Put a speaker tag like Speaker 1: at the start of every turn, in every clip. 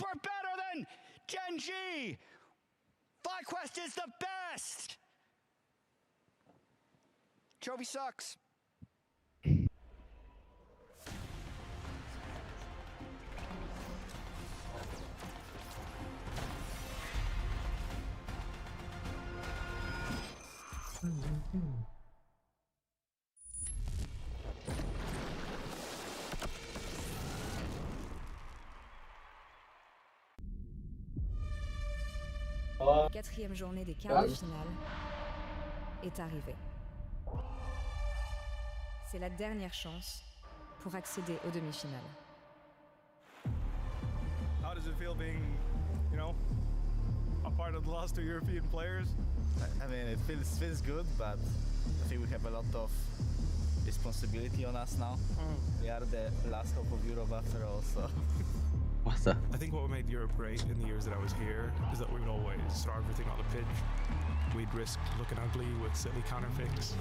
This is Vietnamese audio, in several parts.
Speaker 1: We're better than Gen G. FlyQuest is the best. Trophy sucks.
Speaker 2: Quatrième journée des quarts de finale est arrivée. C'est la dernière chance pour accéder aux demi-finales.
Speaker 3: How does it feel being, a part of the last two European players?
Speaker 4: I mean, it feels good, but I think we have a lot of responsibility on us now. We are the last hope of Europe after all, so.
Speaker 5: What's that?
Speaker 3: I think what made Europe great in the years that I was here is that we would always start everything on the pitch. We'd risk looking ugly with silly counterfeits,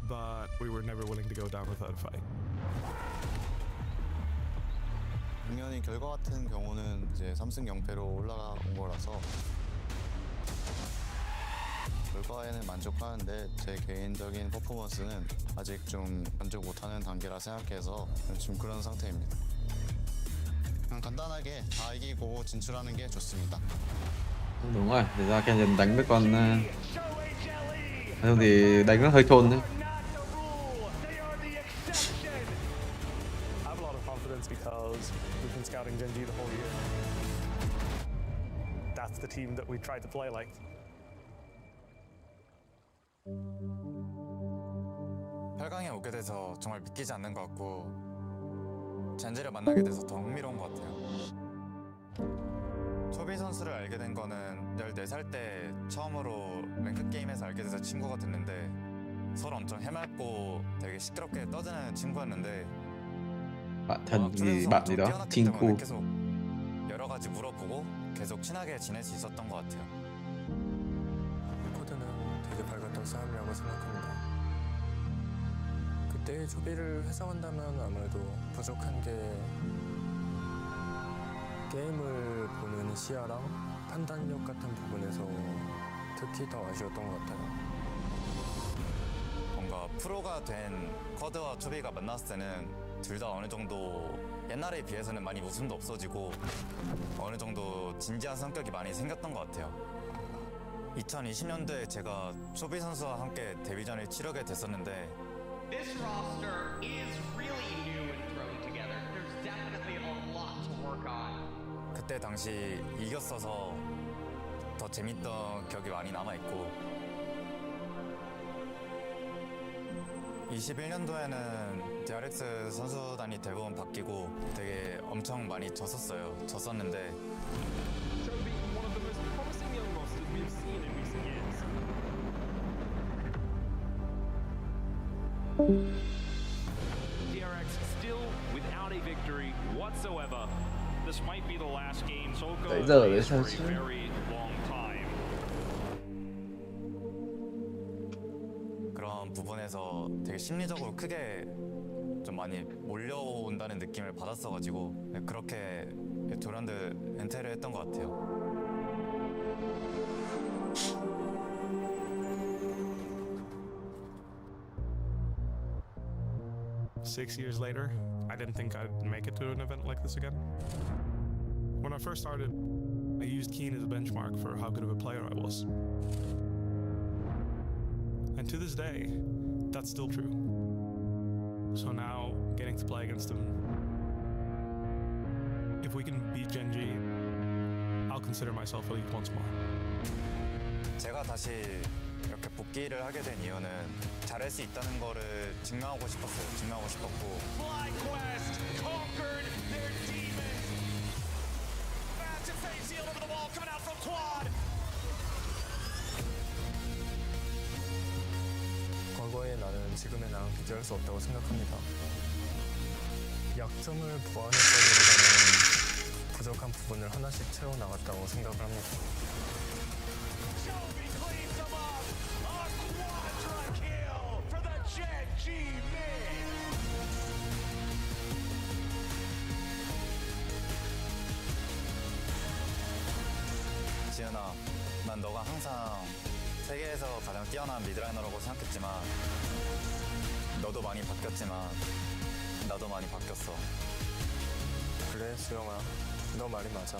Speaker 3: but we were never willing to go down without a fight.
Speaker 6: 당연히 결과 같은 경우는 이제 3승 0패로 올라온 거라서 결과에는 만족하는데 제 개인적인 퍼포먼스는 아직 좀 만족 못하는 단계라 생각해서 지금 그런 상태입니다. 그냥 간단하게 다 이기고 진출하는 게 좋습니다.
Speaker 5: Đúng rồi, để ra Kenyan đánh với con không thì đánh nó hơi thôn đấy.
Speaker 3: Because we've been scouting Gen G the whole year. That's the team that we tried to play like.
Speaker 6: 8강에 오게 돼서 정말 믿기지 않는 것 같고 젠지를 만나게 돼서 더 흥미로운 것 같아요. 초비 선수를 알게 된 거는 14살 때 처음으로 랭크 게임에서 알게 돼서 친구가 됐는데 서로 엄청 해맑고 되게 시끄럽게 떠드는 친구였는데
Speaker 5: Bạn thân gì bạn gì đó, 친구.
Speaker 6: 계속 여러 가지 물어보고 계속 친하게 지낼 수 있었던 것 같아요.
Speaker 7: 코드는 되게 밝았던 싸움이라고 생각합니다. 그때의 초비를 회상한다면 아무래도 부족한 게 게임을 보는 시야랑 판단력 같은 부분에서 특히 더 아쉬웠던 것 같아요.
Speaker 6: 뭔가 프로가 된 쿼드와 초비가 만났을 때는 둘 다 어느 정도 옛날에 비해서는 많이 웃음도 없어지고 어느 정도 진지한 성격이 많이 생겼던 것 같아요. 2020년도에 제가 초비 선수와 함께 데뷔전을 치르게 됐었는데
Speaker 8: This roster is really new and thrown together. There's definitely a lot to work on.
Speaker 6: 그때 당시 이겼어서 더 재밌던 기억이 많이 남아있고 21년도에는 DRX 선수단이 대부분 바뀌고 되게 엄청 많이 졌었는데
Speaker 9: DRX still without a victory whatsoever. This might be the last game, so it goes for a very long time.
Speaker 6: 그런 부분에서 되게 심리적으로 크게 좀 많이 몰려온다는 느낌을 받았어가지고 그렇게 도란드 엔테를 했던 것 같아요.
Speaker 3: Six years later, I didn't think I'd make it to an event like this again. When I first started, I used Keen as a benchmark for how good of a player I was. And to this day, that's still true. So now, getting to play against him, if we can beat Gen G, I'll consider myself elite once more.
Speaker 6: 제가 다시 이렇게 복귀를 하게 된 이유는 잘할 수 있다는 거를 증명하고 싶었어요. 증명하고 싶었고.
Speaker 1: FlyQuest conquered their demons. Massive face seal over the wall coming out from Quad.
Speaker 7: 과거의 나는 지금의 나랑 비교할 수 없다고 생각합니다. 약점을 보완했다기보다는 부족한 부분을 하나씩 채워나갔다고 생각을 합니다.
Speaker 6: 지은아, 난 너가 항상 세계에서 가장 뛰어난 미드라이너라고 생각했지만 너도 많이 바뀌었지만 나도 많이 바뀌었어.
Speaker 7: 그래 수영아, 너 말이 맞아.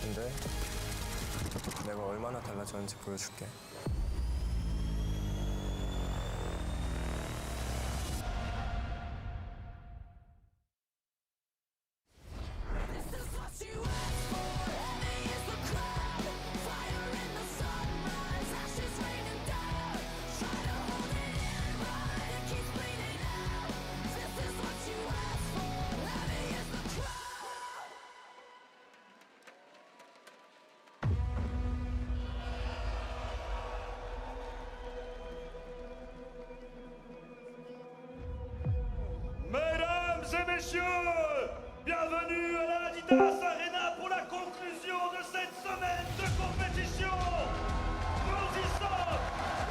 Speaker 7: 근데 내가 얼마나 달라졌는지 보여줄게.
Speaker 1: Mesdames et messieurs, bienvenue à la Adidas Arena pour la conclusion de cette semaine de compétition. Nous y sommes,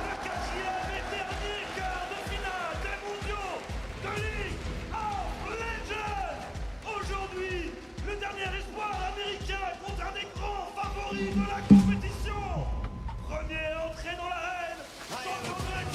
Speaker 1: le 4e et dernier quart de finale des mondiaux de League of Legends. Aujourd'hui, le dernier espoir américain contre un des grands favoris de la compétition. Premier entré dans l'arène, champion de la classe,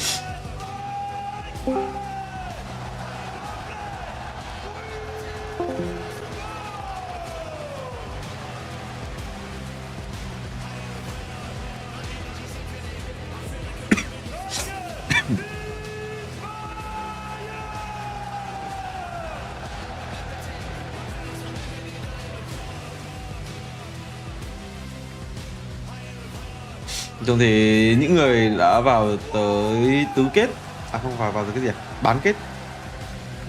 Speaker 5: Trong thì những người đã vào tới tứ kết, không phải vào tới cái gì bán kết,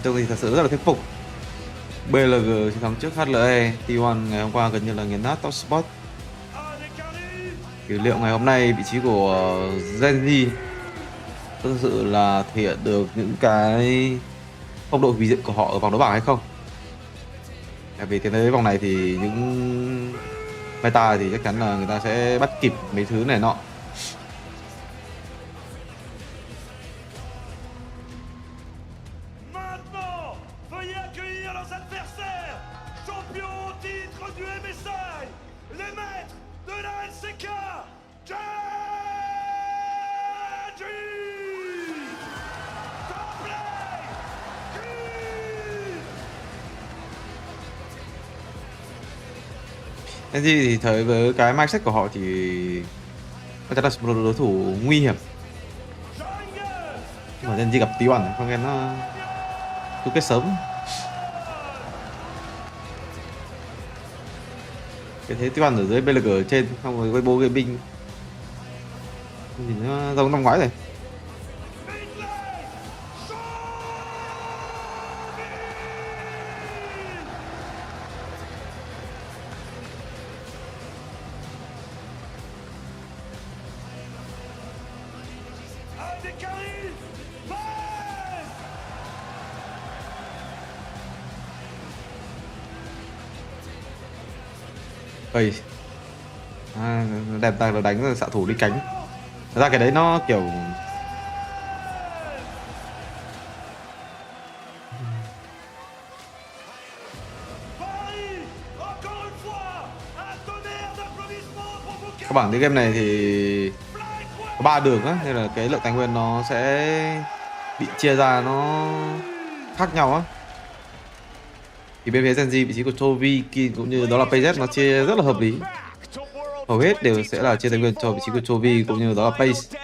Speaker 5: trong thì thật sự rất là thuyết phục. BLG chiến thắng trước HLE, T1 ngày hôm qua gần như là nghiền nát Top Spot. Thì liệu ngày hôm nay vị trí của Genji thực sự là thể hiện được những cái phong độ vì diện của họ ở vòng đấu bảng hay không? Bởi vì tiến tới vòng này thì những meta thì chắc chắn là người ta sẽ bắt kịp mấy thứ này nọ.
Speaker 1: Maintenant, veuillez accueillir leurs adversaires, champions au titre du MSI, les maîtres de la SCK, KTG.
Speaker 5: Genji thì thấy với cái mindset của họ thì chắc chắn là một đối thủ nguy hiểm. Nhưng mà Genji gặp T1 này, không nghe nó tứ kết sớm. Cái thế T1 ở dưới BLG ở trên, không rồi Weibo Gaming thì nó giống năm ngoái rồi. Ây, đẹp tay là đánh rồi xạ thủ đi cánh. Thật ra cái đấy nó kiểu các bảng cái game này thì có 3 đường á, nên là cái lượng tài nguyên nó sẽ bị chia ra nó khác nhau á. Thì bên phía Genji vị trí của Chovy, Kin cũng như đó là PZ nó chia rất là hợp lý. Hầu hết đều sẽ là chia tài nguyên cho vị trí của Chovy cũng như đó là Pace.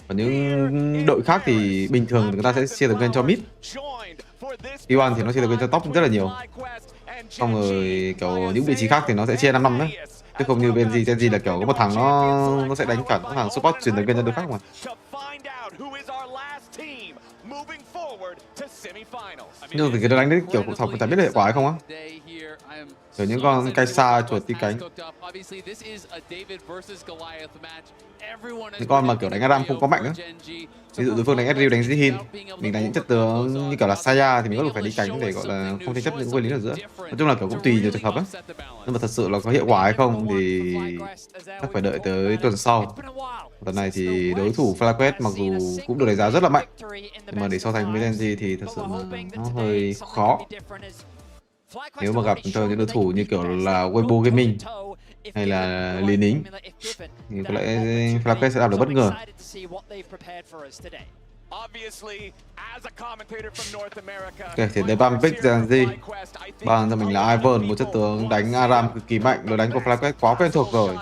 Speaker 5: Còn những đội khác thì bình thường người ta sẽ chia tài nguyên cho mid. T1 thì nó chia tài nguyên cho top rất là nhiều. Xong rồi kiểu những vị trí khác thì nó sẽ chia 5 năm đấy. Chứ không như bên Genji là kiểu có một thằng nó sẽ đánh cả các thằng support chuyển tài nguyên cho đội khác mà. Nhưng mà cái đánh đấy kiểu cũng thật chả biết là hiệu quả hay không á. Kiểu những con cây xa chuột tí cánh, những con mà kiểu đánh Aram không có mạnh á. Ví dụ đối phương đánh Ezreal, đánh Zihin, mình đánh những chất tướng như kiểu là Saya thì mình có phải đi cánh để gọi là không tranh chấp những nguyên lý ở giữa. Nói chung là kiểu cũng tùy nhiều trường hợp á. Nhưng mà thật sự là có hiệu quả hay không thì chắc phải đợi tới tuần sau. Tuần này thì đối thủ FlyQuest mặc dù cũng được đánh giá rất là mạnh, nhưng mà để so sánh với Genji thì thật sự là nó hơi khó. Nếu mà gặp cho những đối thủ như kiểu là Weibo Gaming hay là Lý Nính thì có lẽ FlyQuest sẽ làm được bất ngờ. Ok, thì đấy 30 pick ra gì? Bằng cho mình là Ivan, một chất tướng đánh Aram cực kỳ mạnh, lối đánh của FlyQuest quá quen thuộc rồi.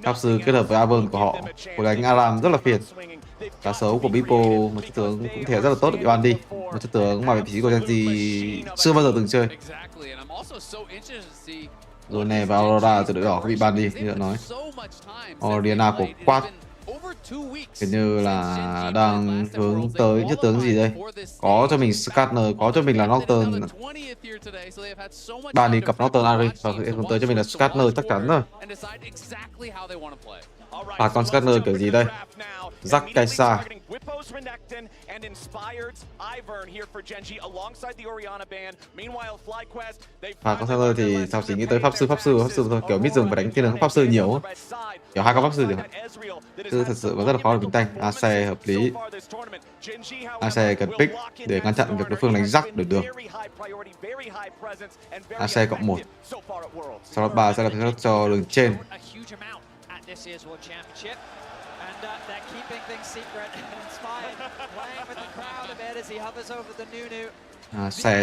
Speaker 5: Pháp sư kết hợp với Ivan của họ, lối đánh Aram rất là phiền. Cá sấu của Bipo, một chất tướng cũng thể rất là tốt bị ban đi. Một chất tướng mà vị trí của Genji chưa bao giờ từng chơi. Rồi này và Aurora từ đội đỏ cũng bị ban đi như đã nói. Oriana của Quad hình như là đang hướng tới chất tướng gì đây? Có cho mình Scanner, có cho mình là Norton. Ban đi cặp Norton Ari và hướng tới cho mình là Scanner chắc chắn rồi. À con Scanner kiểu gì đây? Jack Kaisa. À con Scanner thì sao chỉ nghĩ tới pháp sư thôi, kiểu biết dùng phải đánh thiên hướng pháp sư nhiều, kiểu hai con pháp sư được. Chứ thật sự rất là khó để bình tanh. Ace hợp lý. Ace cần pick để ngăn chặn việc đối phương đánh Jack được. Ace cộng 1. Sau đó 3 sẽ là thứ cho đường trên.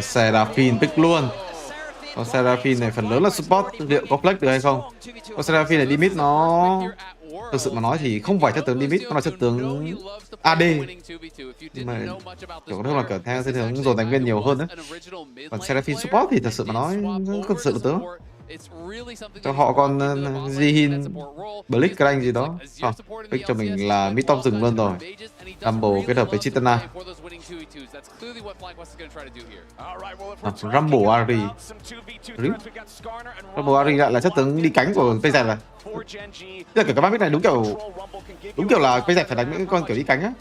Speaker 5: Seraphine pick luôn. Con Seraphine này phần lớn là support, liệu có flex được hay không? Con Seraphine này đi mid nó thực sự mà nói thì không phải chất tướng đi mid, nó là chất tướng AD. Nhưng mà kiểu nó là kiểu theo thiên hướng dồn đánh viên nhiều hơn đấy. Còn Seraphine support thì thật sự mà nói không thật sự là tướng. Cho họ con Jihin, Blitzcrank gì đó. Không, pick cho mình là mid top rừng luôn rồi. Rumble kết hợp với Chitana. Rumble Ari. Rumble Ari lại là chất tướng đi cánh của PZ này. Tức là kiểu các bác biết này đúng kiểu là PZ phải đánh những con kiểu đi cánh á.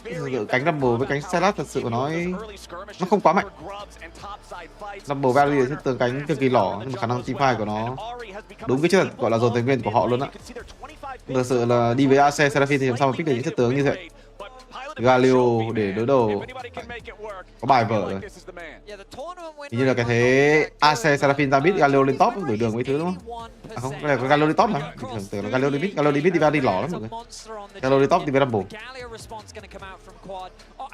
Speaker 5: Cánh Rumble với cánh Silas thật sự mà nói nó không quá mạnh. Rumble với Ari là chất tướng cánh cực kỳ lỏ, nhưng mà khả năng teamfight của nó đúng cái chất gọi là dồn thành viên của họ luôn á. Thật sự là đi với Ace Seraphine thì làm sao mà pick được những chất tướng như vậy. Galio để đối đầu có bài vở rồi. Hình như là cái thế Ace Seraphine ra mid, Galio lên top đổi đường mấy thứ đúng không? À không, cái này có Galio đi top mà. Tưởng tượng là Galio đi mid đi va đi lỏ lắm mọi người. Galio đi top đi với Rumble.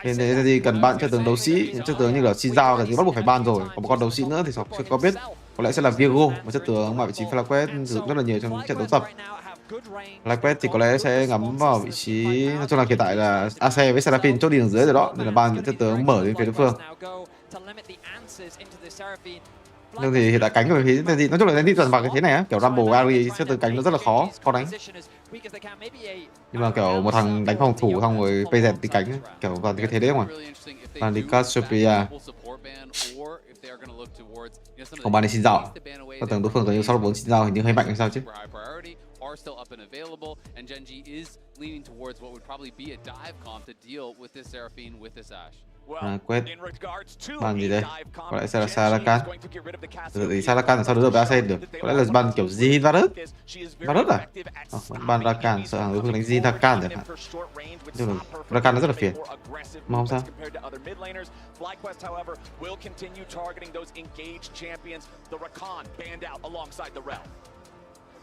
Speaker 5: Nên thế thì cần bạn chất tướng đấu sĩ, những chất tướng như là Shinzao thì bắt buộc phải ban rồi. Còn một con đấu sĩ nữa thì chưa có biết. Có lẽ sẽ là Viego, một chất tướng mà vị trí FlyQuest sử dụng rất là nhiều trong trận đấu tập. FlyQuest thì có lẽ sẽ ngắm vào vị trí, nói chung là hiện tại là Ace với Seraphine chốt đi đường dưới rồi đó, nên là ban những chất tướng mở đến phía đối phương. Nhưng thì hiện tại cánh của phía gì nói chung là đi toàn bằng cái thế này á, kiểu Rumble Ari chất tướng cánh nó rất là khó đánh. Nhưng mà kiểu một thằng đánh phòng thủ xong rồi PZ đi cánh ấy, kiểu vào cái thế đấy không à. Ban đi Cassiopeia. Không ban đi xin dạo. Các tưởng đối phương có như 64 xin dạo hình như hơi mạnh hay sao chứ.
Speaker 10: Are still up and available, and Genji is leaning towards what would probably be a dive comp to deal with this Seraphine, with this Ashe.
Speaker 5: Quét ban gì đây? Có lẽ sẽ là Sarakan. Thì Sarakan làm sao đối đầu với Ace được? Có lẽ là ban kiểu Jin Varus à? Ban Rakan, sợ hàng đối phương đánh Jin Rakan chẳng hạn. Nhưng mà Rakan nó rất là phiền. Mà không sao.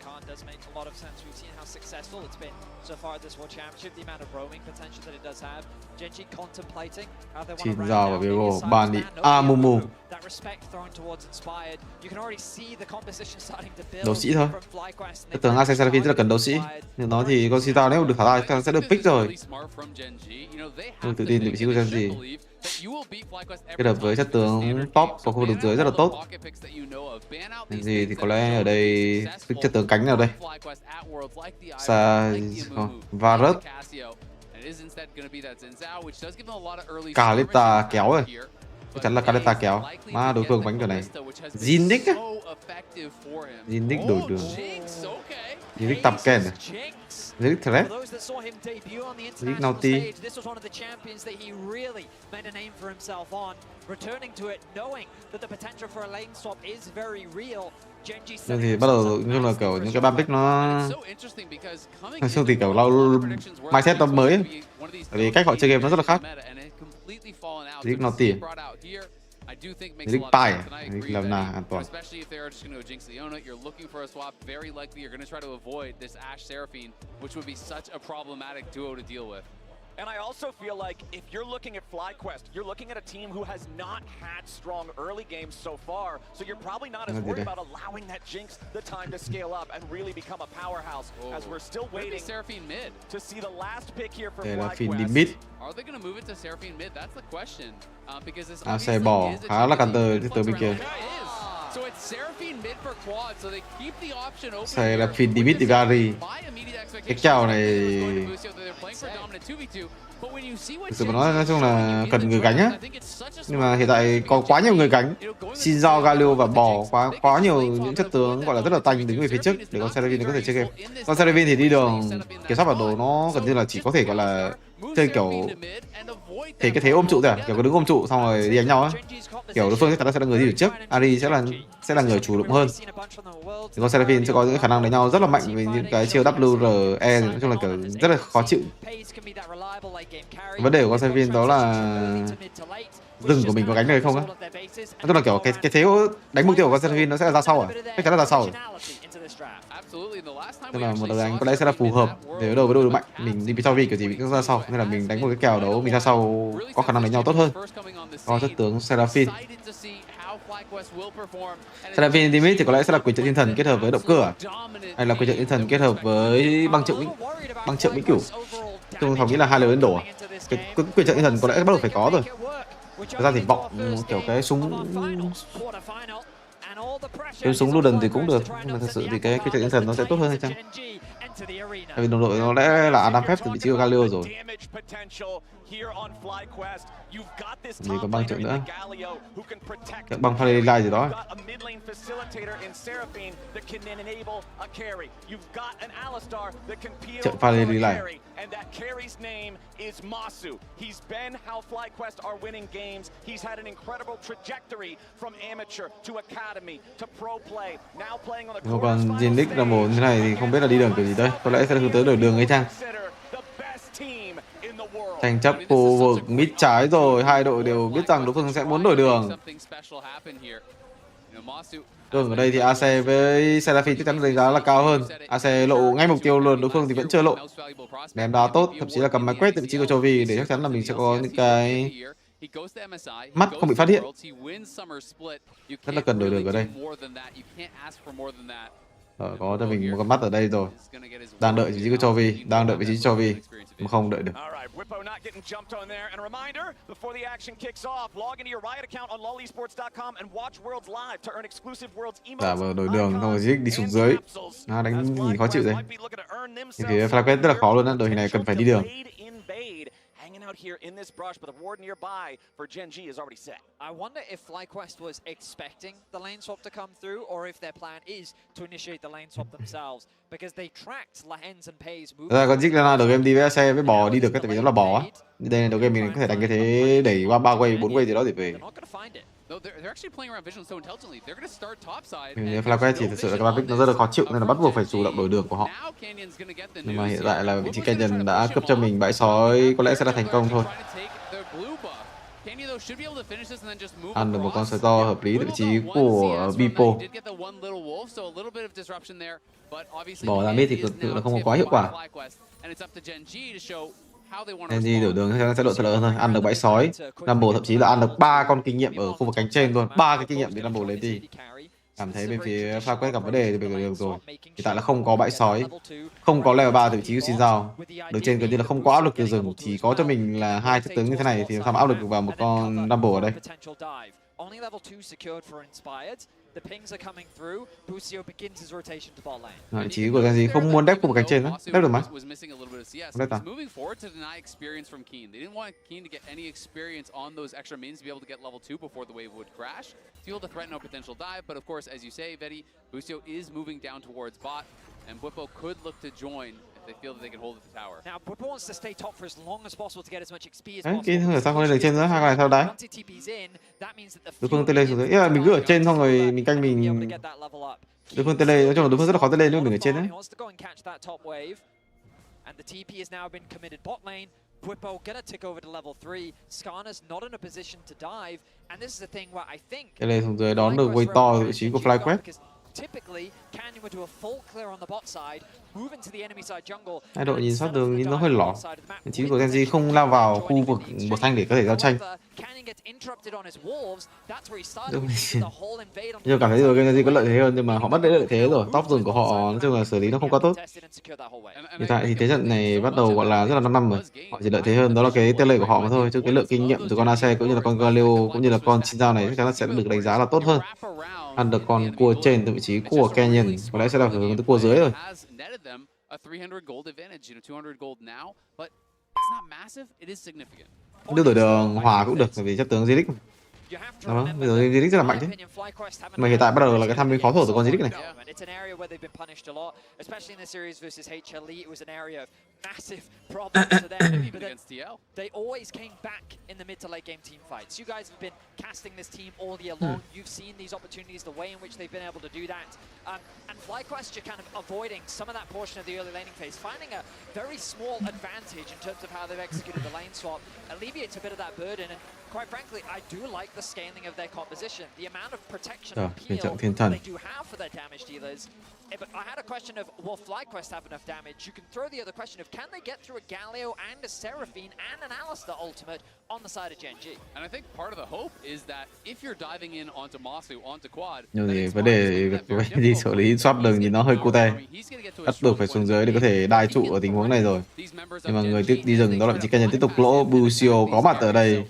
Speaker 11: Khan does make a lot of sense. We've seen how successful it's been so far at this World Championship, the amount of roaming potential that it does have. Genji contemplating how they want to round out
Speaker 5: ban đi Amumu.
Speaker 11: That respect thrown towards Inspired. You can already see the composition starting to build.
Speaker 5: Đấu sĩ thôi. Tôi tưởng Ace Seraphine rất là cần đấu sĩ. Nhưng nó thì con Shinzao nếu được thả ra sẽ được pick rồi. Tôi tự tin vị trí của Genji. Kết hợp với chất tướng top và khu vực đường dưới rất là tốt. Gì thì có lẽ ở đây chất tướng cánh nào đây? Varus. Kalista kéo rồi. Chắc chắn là Kalista kéo. Mà đối phương bánh kiểu này. Zinix á. Zinix đổi đường. Zinix tập Ken à? Zinix Threat. Zinix Naughty. Nhưng thì bắt đầu như là kiểu những cái ban pick nó xong thì kiểu mindset nó mới. Tại vì cách họ chơi game nó rất là khác. Zinix Naughty.
Speaker 10: I do think makes a
Speaker 5: Lịch
Speaker 10: lot of
Speaker 5: bài
Speaker 10: sense, and I agree
Speaker 5: làm
Speaker 10: with
Speaker 5: nào
Speaker 10: Eddie.
Speaker 5: an toàn.
Speaker 10: Especially if they are just going to Jinx Leona, you're looking for a swap. Very likely you're going to try to avoid this Ashe Seraphine, which would be such a problematic duo to deal with.
Speaker 12: And I also feel like if you're looking at FlyQuest, you're looking at a team who has not had strong early games so far, so you're probably not as worried about allowing that Jinx the time to scale up and really become a powerhouse, as we're still waiting
Speaker 10: Seraphine mid
Speaker 12: to see the last pick here for
Speaker 5: Seraphine đi
Speaker 12: FlyQuest.
Speaker 5: mid.
Speaker 10: Are they going to move it to Seraphine mid? That's the question. Because this
Speaker 5: AC bỏ khá là cần từ bên kia.
Speaker 10: So it's Seraphine mid for quad, so they keep the option open.
Speaker 5: Seraphine đi mid thì Gary. Cái kèo này thực sự mà nói chung là cần người gánh á, nhưng mà hiện tại có quá nhiều người gánh. Shinzo, Galio và Bò quá nhiều những chất tướng gọi là rất là tanh đứng về phía trước để con Seraphine có thể chơi game. Con Seraphine thì đi đường kiểm soát bản đồ nó gần như là chỉ có thể gọi là chơi kiểu thì cái thế ôm trụ thôi à, kiểu có đứng ôm trụ xong rồi đi đánh nhau á, kiểu đối phương chắc chắn sẽ là người đi được trước, Ari sẽ là người chủ động hơn. Thì con Seraphine sẽ có những khả năng đánh nhau rất là mạnh với những cái chiêu WRE, nói chung là kiểu rất là khó chịu. Vấn đề của con Seraphine đó là rừng của mình có gánh được hay không á. Nói chung là kiểu cái thế đánh mục tiêu của con Seraphine nó sẽ là ra sau à, chắc chắn là ra sau. Nên là một đợt đánh có lẽ sẽ là phù hợp để đối đầu với đội mạnh. Mình đi cho Vi kiểu gì mình cũng ra sau, nên là mình đánh một cái kèo đấu mình ra sau có khả năng đánh nhau tốt hơn. Có chất tướng Seraphine. Seraphine đi mid thì có lẽ sẽ là quyền trợ thiên thần kết hợp với động cơ à? Hay là quyền trợ thiên thần kết hợp với băng trượng vĩnh cửu? Tôi không nghĩ là hai lời đến đổ à? Cái quyền trợ thiên thần có lẽ bắt đầu phải có rồi. Thật ra thì vọng kiểu cái súng Luden thì cũng được, nhưng mà thật sự thì cái quyền trợ thiên thần nó sẽ tốt hơn hay chăng? Tại vì đồng đội nó lẽ là Adam phép từ vị trí của Galio rồi. Gì có băng trượng nữa, các băng Phalei Light gì đó. Trận Phalei Light.
Speaker 12: And that carry's name is Masu. He's been how FlyQuest are winning games. He's had an incredible trajectory from amateur to academy to pro play. Now playing on the
Speaker 5: còn Zinix là một thế này thì không biết là đi đường kiểu gì đây. Có lẽ sẽ hướng tới đổi đường hay chăng? Tranh chấp khu vực mid trái rồi, hai đội đều biết rằng đối phương sẽ muốn đổi đường. Đường ở đây thì AC với Seraphine chắc chắn đánh giá là cao hơn. AC lộ ngay mục tiêu luôn, đối phương thì vẫn chưa lộ. Ném đá tốt, thậm chí là cầm máy quét từ vị trí của Chovy để chắc chắn là mình sẽ có những cái mắt không bị phát hiện. Rất là cần đổi đường ở đây. Có cho mình một con mắt ở đây rồi. Đang đợi vị trí của Chovy, mà không đợi được.
Speaker 12: Whippo not getting jumped on there. And a reminder, before the action kicks off, log into your Riot account on lolesports.com and watch Worlds live to earn exclusive Worlds emotes.
Speaker 5: Và đổi đường xong rồi Zig đi xuống dưới. Đánh nhìn khó chịu đấy. Thì phía FlyQuest rất là khó luôn á, đội hình này cần phải đi đường.
Speaker 12: Out here in this brush, but the ward nearby for Gen G is already set.
Speaker 11: I wonder if FlyQuest was expecting the lane swap to come through, or if their plan is to initiate the lane swap themselves, because they tracked Lahens and Pays.
Speaker 5: Ra con Zig đầu game đi với xe với Bò đi được cái tại vì nó là Bò á. Đây là đầu game mình có thể đánh cái thế đẩy qua 3 wave, 4 wave gì đó để về. FlyQuest thì thực sự là cái pick nó rất là khó chịu nên là bắt buộc phải chủ động đổi đường của họ. Nhưng mà hiện tại là vị trí Canyon đã cấp cho mình bãi sói, có lẽ sẽ là thành công thôi. Ăn được một con sói to hợp lý tại vị trí của Vipo. Bỏ ra mid thì thực sự là không có quá hiệu quả. Genji đổi đường sẽ độ thuận lợi hơn thôi, ăn được bãi sói, Rumble thậm chí là ăn được 3 con kinh nghiệm ở khu vực cánh trên luôn, 3 cái kinh nghiệm bị Rumble lên đi. Cảm thấy bên phía FlyQuest gặp vấn đề thì về đường rồi. Hiện tại là không có bãi sói, không có level 3 từ vị trí của Shinzo. Đường trên gần như là không có áp lực từ rừng, chỉ có cho mình là hai chất tướng như thế này thì làm sao mà áp lực được vào một con Rumble ở đây.
Speaker 11: The pings are coming through. Busio begins his rotation to bot lane.
Speaker 5: Vị trí của Genji không muốn đép khu vực cánh trên đó. Đép được mà. Đép ta.
Speaker 10: Moving forward to deny experience from Keen. They didn't want Keen to get any experience on those extra minions to be able to get level 2 before the wave would crash. To be able to threaten a potential dive, but of course, as you say, Vedi, Busio is moving down towards bot, and Whippo could look to join if they feel that they can hold at the tower.
Speaker 11: Now, Whippo wants to stay top for as long as possible to get as much XP as possible.
Speaker 5: Keen sao không lên được trên nữa, hai con này sao đáy? Đối phương tele xuống dưới. Mình cứ ở trên xong rồi mình canh mình. Đối phương tele, nói chung là đối phương rất là khó tele nếu mình ở trên đấy.
Speaker 11: Bwipo gonna tick over to level 3. Skarner's not in a position to dive, and this is the thing where I think
Speaker 5: Cái này xuống dưới đón được quay to vị trí của FlyQuest.
Speaker 11: typically, can you do a full clear on the bot side, move into the enemy side jungle.
Speaker 5: Hai đội nhìn sát đường nhìn nó hơi lỏ. Vị trí của Genji không lao vào khu vực bột xanh để có thể giao tranh. Nhưng cảm thấy rồi Genji có lợi thế hơn, nhưng mà họ mất lợi thế rồi. Top rừng của họ nói chung là xử lý nó không quá tốt. Hiện tại thì thế trận này bắt đầu gọi là rất là 5 năm rồi. Họ chỉ lợi thế hơn đó là cái tên lệ của họ mà thôi, chứ cái lượng kinh nghiệm từ con Ace cũng như là con Galio cũng như là con Shinzao này chắc chắn là sẽ được đánh giá là tốt hơn. Ăn được con cua trên từ vị trí cua Canyon, có lẽ sẽ là hướng tới cua dưới rồi. Đưa đổi đường hòa cũng được, bởi vì chất tướng Zilic. Đó, bây giờ Zilic rất là mạnh thế. Mà hiện tại bắt đầu là cái tham viên khó thổ từ con Zilic này.
Speaker 11: Massive problems for them, but they always came back in the mid to late game team fights. You guys have been casting this team all year long. You've seen these opportunities, the way in which they've been able to do that. And FlyQuest are kind of avoiding some of that portion of the early laning phase, finding a very small advantage in terms of how they've executed the lane swap, alleviates a bit of that burden. And quite frankly, I do like the scaling of their composition, the amount of protection and appeal they do have for their damage dealers. But I had a question of, will FlyQuest have enough damage? You can throw the other question of, can they get through a Galio and a Seraphine and an Alistar ultimate on the side of Genji?
Speaker 10: And I think part of the hope is that if you're diving in onto Masu, onto Quad,
Speaker 5: nhưng thì vấn đề đi xử lý swap đường nhìn nó hơi cute. Bắt buộc phải xuống dưới để có thể đai trụ ở tình huống này rồi. Nhưng mà người tiếp đi rừng đó là chỉ Canyon tiếp tục lỗ. Busio có mặt ở đây.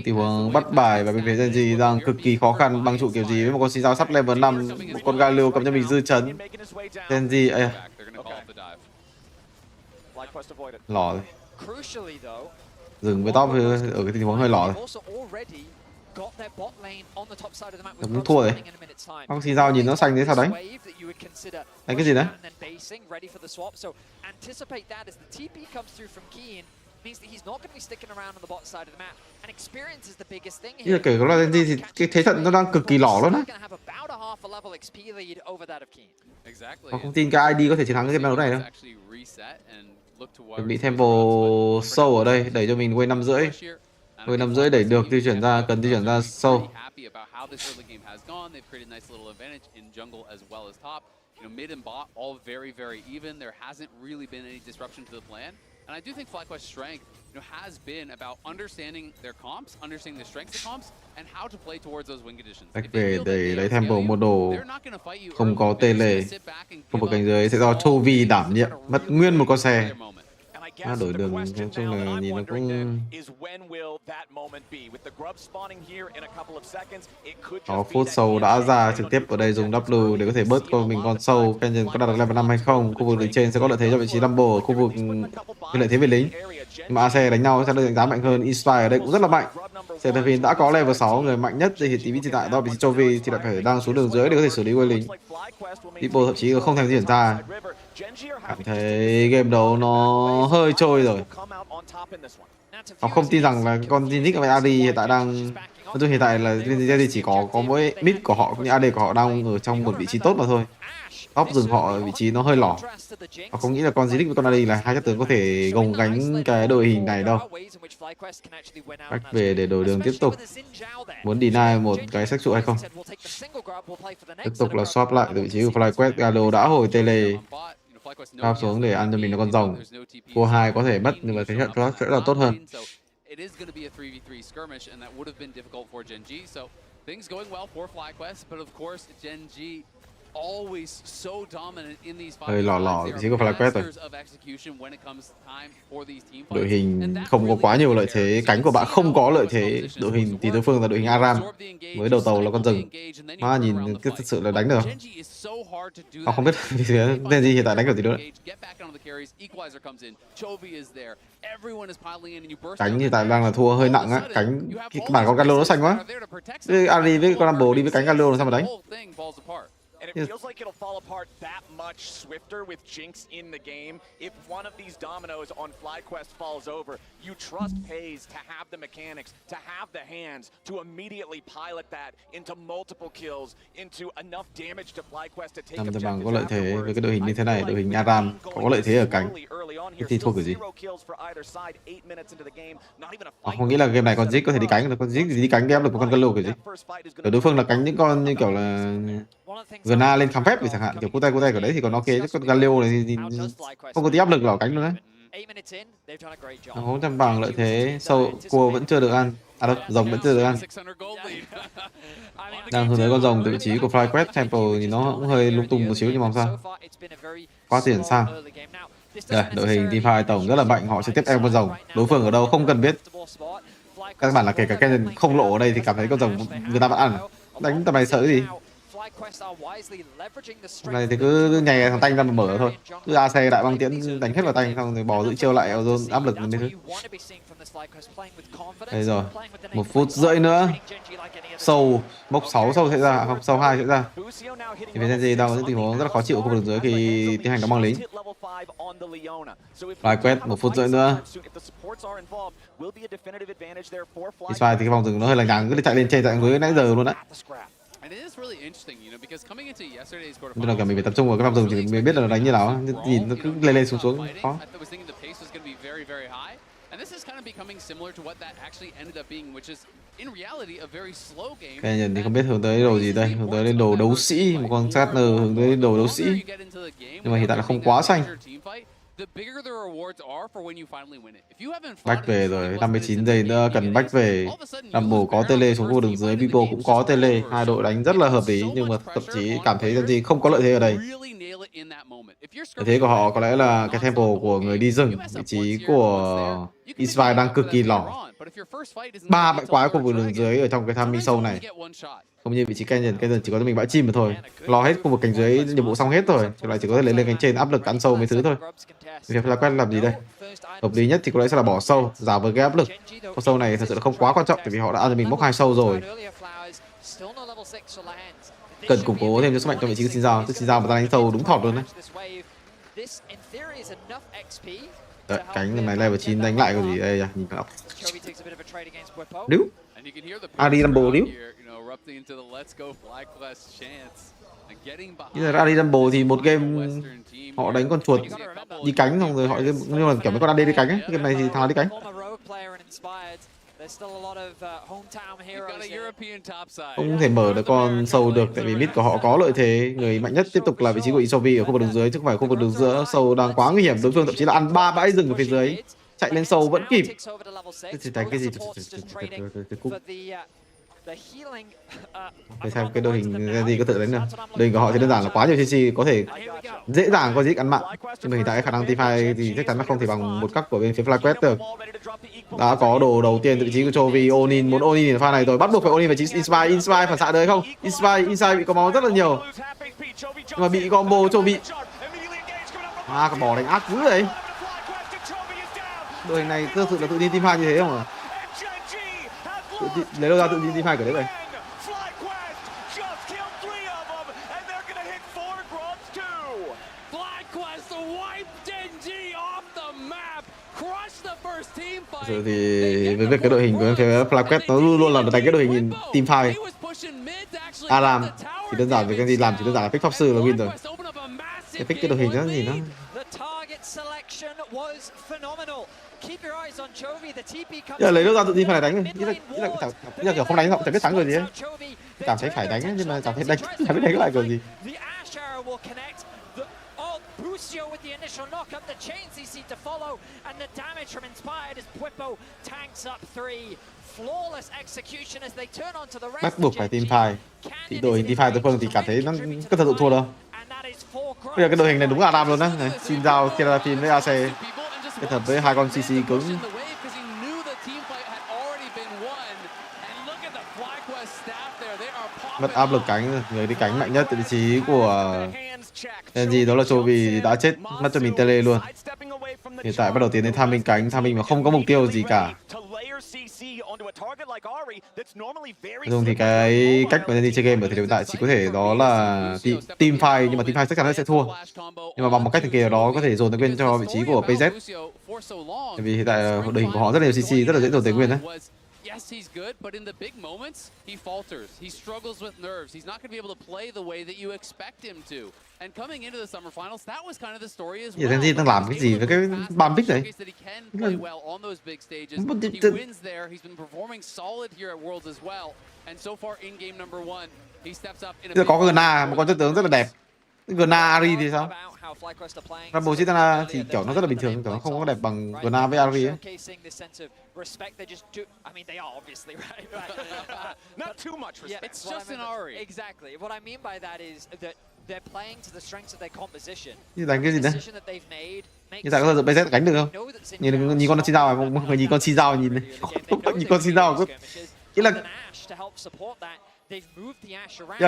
Speaker 5: Tình huống bắt bài và bên phía Genji đang cực kỳ khó khăn, băng trụ kiểu gì với một con Shinzao sắp level 5, một con Galio cầm cho mình dư chấn. Genji ấy lỏ rồi. Dừng với top ở cái tình huống hơi lỏ rồi. Cũng thua rồi. Con Shinzao nhìn nó xanh thế sao đánh? Đánh cái gì đấy?
Speaker 11: Means that he's not going to be sticking around on the bot side of the map, and experience is the biggest thing
Speaker 5: here. Kể cả là Genji thì cái thế trận nó đang cực kỳ lỏ luôn á. Họ không tin cái ID có thể chiến thắng cái game đấu này đâu. Chuẩn bị tempo sâu ở đây, đẩy cho mình quay 5,5. Quay 5,5 đẩy được, di chuyển ra, cần di chuyển ra sâu.
Speaker 10: Mid and bot all very, very even. There hasn't really been any disruption to the plan. And I do think FlyQuest's strength, has been about understanding their comps, understanding the strengths of comps, and how to play towards those win conditions.
Speaker 5: Cách về để lấy tempo một đồ không có tê lề, không có cảnh giới sẽ do Chovy đảm nhiệm, mất nguyên một con xe. Đổi đường nói chung là nhìn nó cũng có phút sâu đã ra trực tiếp ở đây dùng W để có thể bớt con mình con sâu. Canyon có đạt được level 5 hay không? Khu vực trên sẽ có lợi thế cho vị trí Dumble ở khu vực cái lợi thế về lính. Nhưng mà AC đánh nhau sẽ được đánh giá mạnh hơn. Inspire ở đây cũng rất là mạnh. Seraphine đã có level 6, người mạnh nhất thì tí hiện tại đó vị trí Chovy thì lại phải đang xuống đường dưới để có thể xử lý quay lính. People thậm chí không thèm di chuyển ra. Cảm thấy game đấu nó hơi trôi rồi. Họ không tin rằng là con Zinix và AD hiện tại đang, nói chung hiện tại là Genji chỉ có mỗi mid của họ cũng như AD của họ đang ở trong một vị trí tốt mà thôi. Top rừng họ ở vị trí nó hơi lỏ. Họ không nghĩ là con Zinix với con AD là hai chất tướng có thể gồng gánh cái đội hình này đâu. Cách về để đổi đường tiếp tục. Muốn deny một cái sách trụ hay không? Tiếp tục là swap lại từ vị trí của FlyQuest. Galo đã hồi tele. Cao xuống để ăn cho mình là con rồng. Cua 2 có thể mất nhưng mà thế trận đó sẽ là tốt hơn. Hơi lỏ vị trí của FlyQuest rồi. Đội hình không có quá nhiều lợi thế, cánh của bạn không có lợi thế. Đội hình thì đối phương là đội hình Aram với đầu tàu là con rừng. Mà nhìn thật sự là đánh được. Họ không biết vì thế Genji hiện tại đánh kiểu gì nữa. Cánh hiện tại đang là thua hơi nặng á. Cánh cái bản con Galo nó xanh quá. Ari với con Dumble đi với cánh Galo làm sao mà đánh?
Speaker 12: And it feels like it'll fall apart that much swifter with Jinx in the game. If one of these dominoes on FlyQuest falls over, you trust FaZe to have the mechanics, to have the hands, to immediately pilot that into multiple kills, into enough damage to FlyQuest to take
Speaker 5: Tham bằng
Speaker 12: objectives
Speaker 5: có lợi thế với cái đội hình như thế này,
Speaker 12: afterwards.
Speaker 5: đội hình Aram có lợi thế ở cánh. Thì thua kiểu gì? Không nghĩ là game này con Ziggs có thể đi cánh được, con Ziggs đi cánh ghép được một con Gallo kiểu gì? Kiểu đối phương là cánh những con như kiểu là Gna lên khám phép thì chẳng hạn, kiểu cú tay kiểu đấy thì còn ok, chứ con Gallo này thì không có tí áp lực nào cánh luôn đấy. Không Tham bằng lợi thế, sâu cua vẫn chưa được ăn. À đâu, rồng vẫn chưa được ăn. Đang hướng tới con rồng từ vị trí của FlyQuest Temple thì nó cũng hơi lung tung một xíu nhưng mà sao? Quá tiền sang. Đây, đội hình Teamfight tổng rất là mạnh, họ trực tiếp em con rồng. Đối phương ở đâu không cần biết. Các bạn là kể cả cái không lộ ở đây thì cảm thấy con rồng người ta vẫn ăn. Đánh tầm này sợ cái gì? Hôm nay thì cứ nhảy thằng Tanh ra mà mở thôi. Cứ AC đại băng tiễn đánh hết vào Tanh xong rồi bỏ giữ chiêu lại Ozone áp lực lên thứ. Đây rồi, 1 phút rưỡi nữa. Sâu bốc 6 sâu sẽ ra, không sâu 2 sẽ ra. Thì về gì đang có những tình huống rất là khó chịu ở khu vực dưới khi tiến hành đóng băng lính. FlyQuest 1 phút rưỡi nữa. Isfai thì cái vòng rừng nó hơi lằng nhằng, cứ chạy lên trên chạy dưới nãy giờ luôn á. Nên là cả mình phải tập trung vào cái vòng rừng thì mình biết là nó đánh như nào, nhìn nó cứ lên xuống xuống khó. Cái nhìn thì không biết hướng tới đồ gì đây, hướng tới lên đồ đấu sĩ, một con Skarner hướng tới đồ đấu sĩ. Nhưng mà hiện tại là không quá xanh. Back về rồi, 59 giây nữa cần back về. Rumble có tele xuống khu đường dưới, Bipo cũng có tele, hai đội đánh rất là hợp lý nhưng mà thậm chí cảm thấy gì không có lợi thế ở đây. Lợi thế của họ có lẽ là cái tempo của người đi rừng, vị trí của Isfai đang cực kỳ lỏng. 3 bãi quái khu vực đường dưới ở trong cái Tham show này. Không như vị trí Canyon chỉ có mình bãi chim mà thôi. Lo hết khu vực cánh dưới nhiệm vụ xong hết rồi, chỉ lại chỉ có thể lên cánh trên áp lực ăn sâu mấy thứ thôi. Việc FlyQuest làm gì đây? Hợp lý nhất thì có lẽ sẽ là bỏ sâu, giả với cái áp lực. Con sâu này thật sự là không quá quan trọng bởi vì họ đã ăn cho mình mốc 2 sâu rồi. Cần củng cố thêm cho sức mạnh trong vị trí của Xin Giao, chứ Xin Giao mà ta đánh sâu đúng thọt luôn đấy. Đấy, cánh này level 9 đánh lại cái gì đây à? Nhìn nào. Điếu. Adi Rumble điếu. Như là Adi Rumble thì một game họ đánh con chuột đi cánh xong rồi họ nhưng mà kiểu mấy con AD đi cánh ấy, game này thì thằng đi cánh. Không thể mở được con sâu được tại vì mid của họ có lợi thế, người mạnh nhất tiếp tục là vị trí của Isovi ở khu vực đường dưới chứ không phải khu vực đường giữa. Sâu đang quá nguy hiểm, đối phương thậm chí là ăn 3 bãi rừng ở phía dưới, chạy lên sâu vẫn kịp. Thì đánh cái gì? Để xem cái đội hình gì có tự đánh được. Đội hình của họ thì đơn giản là quá nhiều CC, có thể dễ dàng có Ziggs ăn mạng. Nhưng mà hiện tại khả năng Teamfight thì chắc chắn là không thể bằng một cấp của bên phía FlyQuest được. Đã có đồ đầu tiên từ vị trí của Chovy, Onin muốn Onin ở pha này rồi, bắt buộc phải Onin vị trí Isfai phản xạ được không? Isfai bị có máu rất là nhiều. Nhưng mà bị combo Chovy. À, cái bỏ đánh ác dữ đấy. Đội hình này thực sự là tự tin Teamfight như thế không à? Lấy đâu ra tự tin Teamfight kiểu đấy vậy? Rồi thì với việc cái đội hình của phía FlyQuest nó luôn là đánh cái đội hình Teamfight. Aram thì đơn giản về cái gì làm chỉ đơn giản là pick pháp sư là win rồi. Cái pick cái đội hình đó gì nó. Giờ lấy đâu ra tự tin phải đánh, ý là kiểu không đánh họ chẳng biết thắng rồi gì ấy. Cảm thấy phải đánh ấy, nhưng mà cảm thấy đánh chẳng biết đánh lại rồi gì. With the initial knock up, the chain CC to follow, and the damage from Inspired as Bwipo tanks up 3. Flawless execution as they turn on to the rest. Bắt buộc phải Teamfight. Thì đội hình Teamfight đối phương thì cảm thấy nó có thật sự thua đâu. Bây giờ cái đội hình này đúng là Adam luôn á. Xin Giao, Seraphim với AC kết hợp với hai con CC cứng. Mất áp lực cánh, người đi cánh mạnh nhất từ vị trí của gì đó là Chovy đã chết, mất cho mình tele luôn. Hiện tại bắt đầu tiến đến Tham cánh, Tham mà không có mục tiêu gì cả. Dùng thì cái cách mà đi chơi game ở thời điểm hiện tại chỉ có thể đó là team fight, nhưng mà team fight chắc chắn là sẽ thua. Nhưng mà bằng một cách thần kỳ nào đó có thể dồn tài nguyên cho vị trí của PZ. Bởi vì hiện tại đội hình của họ rất là nhiều CC, rất là dễ dồn tài nguyên đấy.
Speaker 10: Yes, he's good, but in the big moments, he falters. He struggles with nerves. He's not going to be able to play the way that you expect him to. And coming into the summer finals, that was kind of the story as well.
Speaker 5: Gen đang làm cái gì với cái ban pick này?
Speaker 10: He wins there. He's been performing solid here at Worlds as well. And so far in game number 1, he steps up in a
Speaker 5: có Gna, một con chất tướng rất là đẹp. Gna Ari thì sao? Rumble Chitana thì kiểu nó rất là bình thường, kiểu nó không có đẹp bằng Gna với Ari ấy.
Speaker 10: It's just an Ari.
Speaker 11: Exactly. What I mean by that is that they're playing to the strengths of their composition.
Speaker 5: Như đánh cái gì đấy? Như tại có giờ PZ đánh được không? Nhìn con chi dao này, mọi người nhìn con chi dao nhìn này. Nhìn con chi dao cứ ý là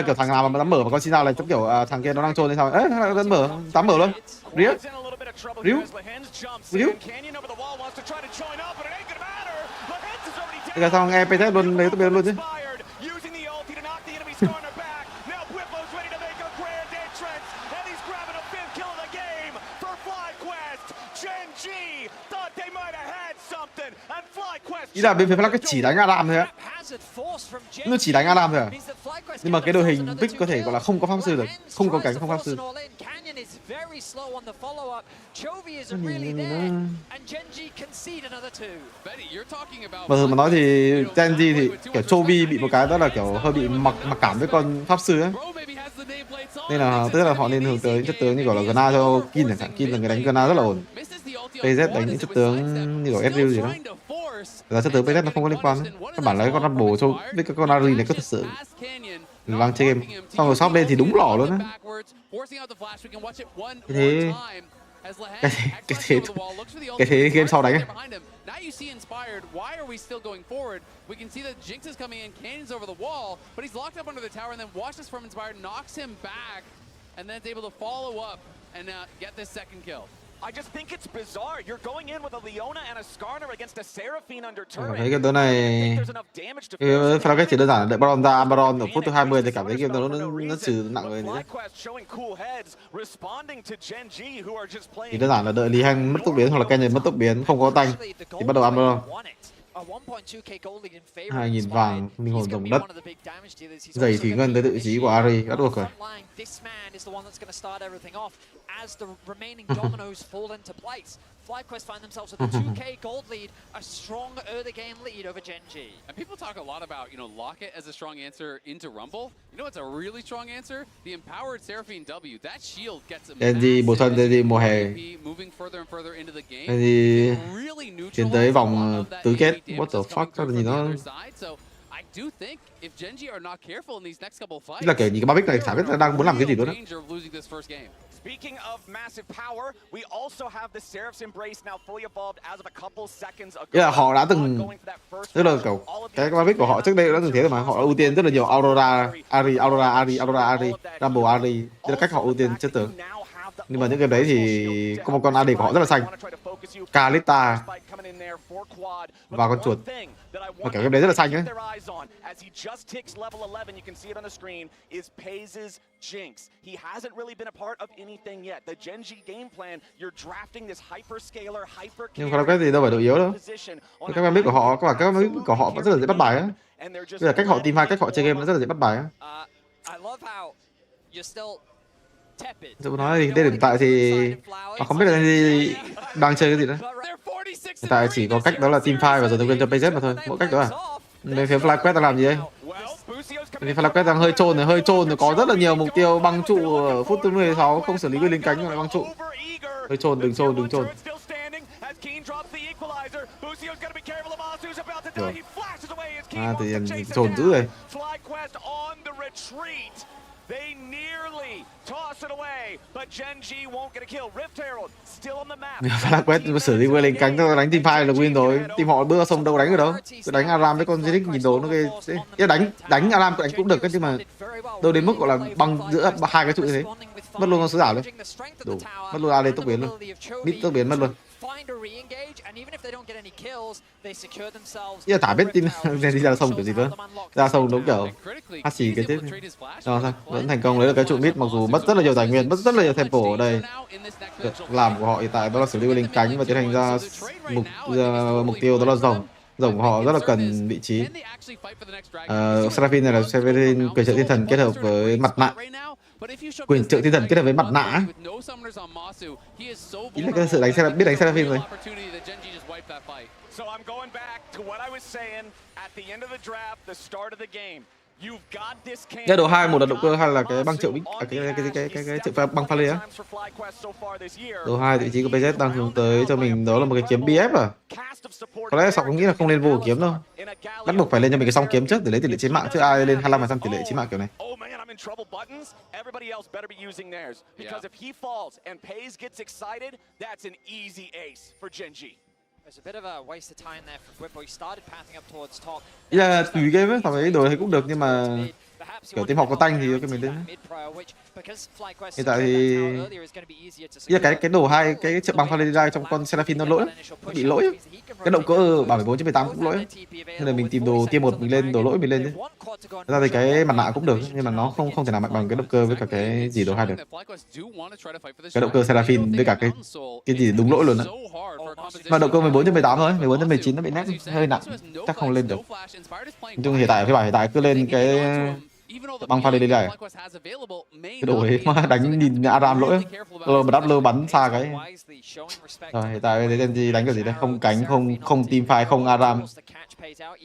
Speaker 5: kiểu thằng nào mà dám mở mà con chi dao này giống kiểu thằng kia nó đang trôn hay sao? Ấy, dám mở luôn. Riu. Bây giờ sao nghe PZ luôn lấy tụi luôn chứ? Ý là bên phía Flash chỉ đánh Adam thôi á. Nó chỉ đánh Adam thôi à? Nhưng mà cái đội hình pick có thể gọi là không có pháp sư được, không có cánh, không pháp sư. Mà thường mà nói thì Genji thì kiểu Chovy bị một cái đó là kiểu hơi bị mặc cảm với con pháp sư ấy. Nên là tức là họ nên hướng tới chất tướng như kiểu là Gna cho Kin chẳng hạn. Kin là người đánh Gna rất là ổn. PZ đánh những chất tướng như kiểu Ezreal gì đó. Là chất tướng PZ nó không có liên quan. Các bạn lấy con Rumble cho với cái con Ari này có thật sự đang chơi game. Xong rồi shop lên thì đúng lỏ luôn á. Cái thế game sau đánh ấy.
Speaker 10: Now you see inspired. Why are we still going forward? We can see that Jinx is coming in, Cannon's over the wall, but he's locked up under the tower, and then watch this from inspired, knocks him back, and then is able to follow up and get this second kill.
Speaker 12: I just think it's bizarre. You're going in with a Leona and a Skarner against a Seraphine under turret.
Speaker 5: Thấy cái tướng này Flash chỉ đơn giản là đợi Baron ra Baron ở phút thứ 20 thì cảm thấy game nó trừ nặng người nữa. Thì đơn giản là đợi Lý Hanh mất tốc biến hoặc là Kênh mất tốc biến không có tanh thì bắt đầu ăn Baron. 2.000 vàng, linh hồn rồng đất, giày thủy ngân tới tự chí của Ari đã được rồi.
Speaker 11: FlyQuest find themselves with a 2k gold lead, a strong early game lead over Genji.
Speaker 10: And people talk a lot about, Locket as a strong answer into Rumble. You know what's a really strong answer? The empowered Seraphine W. That shield gets a
Speaker 5: Genji bổ sung Genji mùa hè.
Speaker 10: Moving further and further into the game.
Speaker 5: Genji tiến tới vòng tứ kết. What the fuck? Sao nhìn nó
Speaker 10: I do think if Genji are not careful in these next couple fights.
Speaker 5: Là kiểu nhìn cái ba pick này chả biết là đang muốn làm cái gì luôn á.
Speaker 12: Speaking of massive power, we also have the Seraph's Embrace now fully evolved as of a couple seconds ago.
Speaker 5: Là họ đã từng tức là kiểu cái ba pick của họ trước đây đã từng thế rồi mà họ ưu tiên rất là nhiều Aurora, Ari, Aurora, Ari, Aurora, Ari, Rumble, Ari. Đây là cách họ ưu tiên chất tướng. Nhưng mà những cái đấy thì có một con AD của họ rất là xanh, Kalista và con chuột, và kiểu cái đấy rất là xanh ấy. Nhưng không có cái gì đâu phải đội yếu đâu. Các bạn biết của họ, các bạn biết của họ vẫn rất là dễ bắt bài á. Bây giờ cách họ team fight, cách họ chơi game nó rất là dễ bắt bài á. Tôi nói thì đến hiện tại thì họ không biết là gì đang chơi cái gì đó. Hiện tại chỉ có cách đó là team fight và dồn tài nguyên cho PZ mà thôi. Mỗi cách đó à. Bên phía FlyQuest đang làm gì đây? Bên phía FlyQuest đang hơi trôn rồi, có rất là nhiều mục tiêu băng trụ ở phút thứ 16 không xử lý với lính cánh lại băng trụ. Hơi trôn, đừng trôn. Rồi. Thì trôn dữ rồi.
Speaker 12: They nearly toss it away, but Genji won't get a kill. Rift Herald still on the map.
Speaker 5: FlyQuest xử lý với lính cánh cho đánh team fight là win rồi. Team họ bữa xong đâu đánh ở đâu. Cứ đánh Aram với con Zedix nhìn đồ nó ghê. Thế đánh Aram đánh cũng được nhưng mà đâu đến mức gọi là băng giữa hai cái trụ như thế. Mất luôn con sứ giả luôn. Đủ. Mất luôn AD tốc biến luôn. Mid tốc biến mất luôn. Ý là chả biết tin nên đi ra sông kiểu gì nữa. Ra sông đúng kiểu hát xì cái chết. Sao vẫn thành công lấy được cái trụ mid, mặc dù mất rất là nhiều tài nguyên, mất rất là nhiều tempo ở đây. Việc làm của họ hiện tại đó là xử lý lên cánh và tiến hành ra mục tiêu đó là rồng. Rồng của họ rất là cần vị trí. Seraphine này là Seraphine quyền trợ thiên thần kết hợp với mặt nạ. Quyền trợ thiên thần kết hợp với mặt nạ. Ý là cái sự biết đánh Seraphine rồi.
Speaker 12: So I'm going back to what I was saying at the end of the draft, the start of the game.
Speaker 5: Cái độ 2 một là động cơ hay là cái băng triệu bích cái triệu băng pha lê á. Độ 2 vị trí của PZ đang hướng tới cho mình đó là một cái kiếm BF à. Có lẽ Sọc cũng nghĩ là không nên vô kiếm đâu. Bắt buộc phải lên cho mình cái song kiếm trước để lấy tỷ lệ chiến mạng, chứ ai lên 25% tỷ lệ chiến mạng kiểu này. Ý là tùy game ấy, thằng ấy đổi thì cũng được nhưng mà kiểu team họ có tanh thì ok mình lên. Hiện tại thì ý là cái đồ 2 cái trợ băng pha lê trong con Seraphine nó lỗi, nó bị lỗi. Cái động cơ 74/18 cũng lỗi. Nên là mình tìm đồ tier 1 mình lên đồ lỗi mình lên chứ. Thật ra thì cái mặt nạ cũng được nhưng mà nó không thể nào mạnh bằng cái động cơ với cả cái gì đồ 2 được. Cái động cơ Seraphine với cả cái gì đúng lỗi luôn á. Mà động cơ 14/18 thôi, 14/19 nó bị nét hơi nặng, chắc không lên được. Nói chung hiện tại cứ lên cái băng pha lê này. Cái đồ ấy mà đánh nhìn Aram lỗi. Mà W bắn xa cái. Rồi hiện tại đến gì đánh cái gì đây? Không cánh, không team fight, không Aram.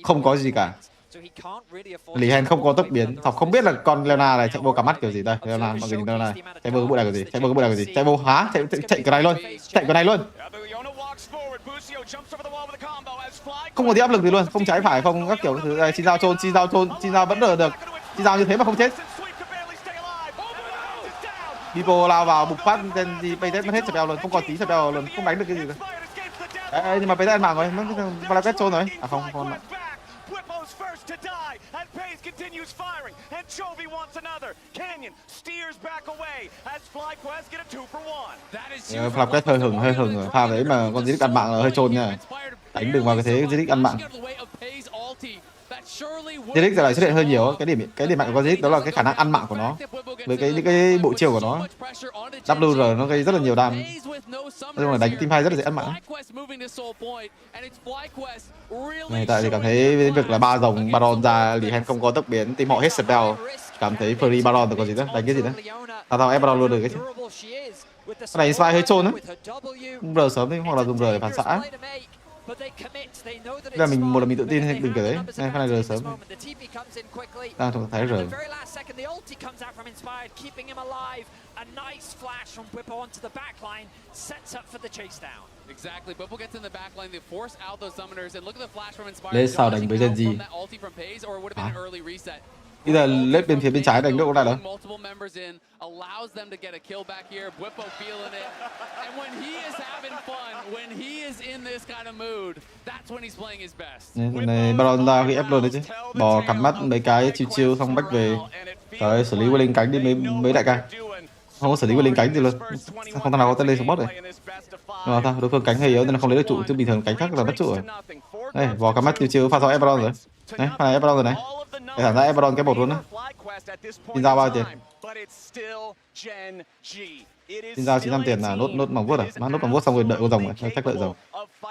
Speaker 5: Không có gì cả. Lý Hen không có tốc biến. Học không biết là con Leona này chạy vô cả mắt kiểu gì đây. Leona mọi người nhìn Leona này. Chạy vô cái bộ này kiểu gì? Chạy vô cái bộ này kiểu gì? Chạy vô há, chạy cái này luôn. Chạy cái này luôn. Không có tí áp lực gì luôn, không trái phải, không các kiểu thứ này. Chi giao vẫn được. Chi giao như thế mà không chết. Bipo lao vào bục phát trên gì PZ mất hết spell luôn, không còn tí spell luôn, không đánh được cái gì nữa. Đấy, nhưng mà PZ ăn mạng rồi, mất Valavet trôn rồi. À không mạng. Valavet hơi hừng rồi. Pha đấy mà con Zedic ăn mạng là hơi trôn nha. Đánh đừng vào cái thế Zedic ăn mạng. Zedic giờ lại xuất hiện hơi nhiều. Cái điểm mạnh của con Zedic đó là cái khả năng ăn mạng của nó với những cái bộ chiêu của nó. WR nó gây rất là nhiều đam. Nói chung là đánh team 2 rất là dễ ăn mạng. Hiện tại thì cảm thấy việc là 3 dòng Baron ra, Lý Hen không có tốc biến, team họ hết spell, cảm thấy free Baron rồi còn gì nữa, đánh cái gì nữa. Tao ép Baron luôn được cái chứ. Cái này spy hơi trôn á. R sớm đi hoặc là dùng R để phản xạ. Là mình tự tin đừng kiểu đấy. Này cái này R sớm. Đang trong thái R. Lê sao đánh với Gen Z? Bây giờ lết bên phía bên trái đánh được không lại đâu. Này Baron ra khi ép luôn đấy chứ. Bò cắm mắt mấy cái chiêu xong bách về. Trời xử lý qua lên cánh đi mấy đại ca. Không có xử lý qua lên cánh gì luôn. Không thằng nào có tên lên support rồi. Rồi thôi, đối phương cánh hơi yếu nên là không lấy được trụ, chứ bình thường cánh khác là mất trụ rồi. Đây, bò cắm mắt chiêu pha sau ép Baron rồi. Đấy, pha này ép Baron rồi này. Để thẳng ra ép Baron cái bột luôn á. Xin giao bao tiền? Xin giao 95 tiền là nốt bằng vuốt à? Nốt bằng vuốt xong rồi đợi con rồng rồi, chắc đợi rồng.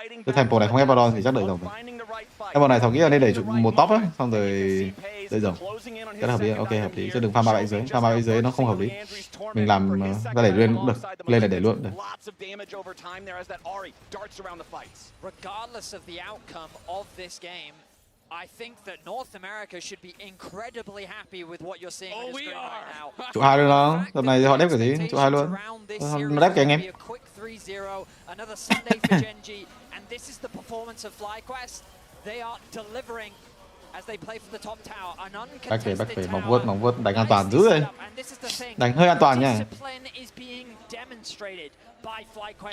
Speaker 5: Cái tempo này không ép Baron thì chắc đợi rồng rồi. Tempo này Thảo nghĩ là nên đẩy một top á, xong rồi đợi rồng. Cái đó hợp lý, ok hợp lý, chứ đừng farm 3 bãi dưới, farm 3 bãi dưới nó không hợp lý. Mình làm ra đẩy lên cũng được, lên là đẩy luôn được.
Speaker 11: I think that North America should be incredibly happy with what you're seeing right now.
Speaker 5: Trụ 2 luôn đó. Tầm này họ đép cái gì? Trụ 2 luôn. Nó đép kìa anh em.
Speaker 11: Another Sunday for Genji, and this is the performance of FlyQuest. They are delivering as they play for the top tower. An uncontested
Speaker 5: tower. Mỏng vuốt đánh an toàn dữ rồi. Đánh hơi an toàn nha.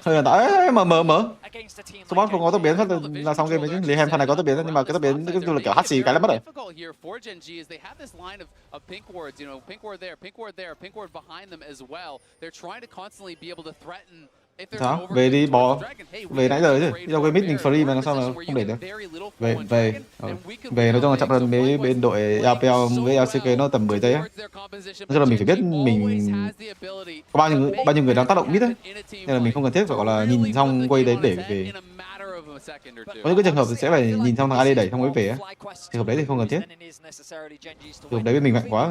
Speaker 5: Hơi an toàn. Mở. Support không có tốc biến phát là xong game đấy chứ. Lý Hen pha này có tốc biến nhưng mà cái tốc biến cái là kiểu hắt xì cái là mất rồi. Sao? Về đi bò. Về nãy giờ chứ. Đi đâu cái mid mình free mà làm sao mà không để được. Về. Về nói chung là chậm hơn mấy bên đội LPL với LCK nó tầm 10 giây á. Nói chung là mình phải biết mình có bao nhiêu người đang tác động mid ấy. Nên là mình không cần thiết phải gọi là nhìn xong quay đấy để về. Có những cái trường hợp thì sẽ phải nhìn xong thằng AD đẩy xong mới về á. Trường hợp đấy thì không cần thiết. Trường hợp đấy bên mình mạnh quá.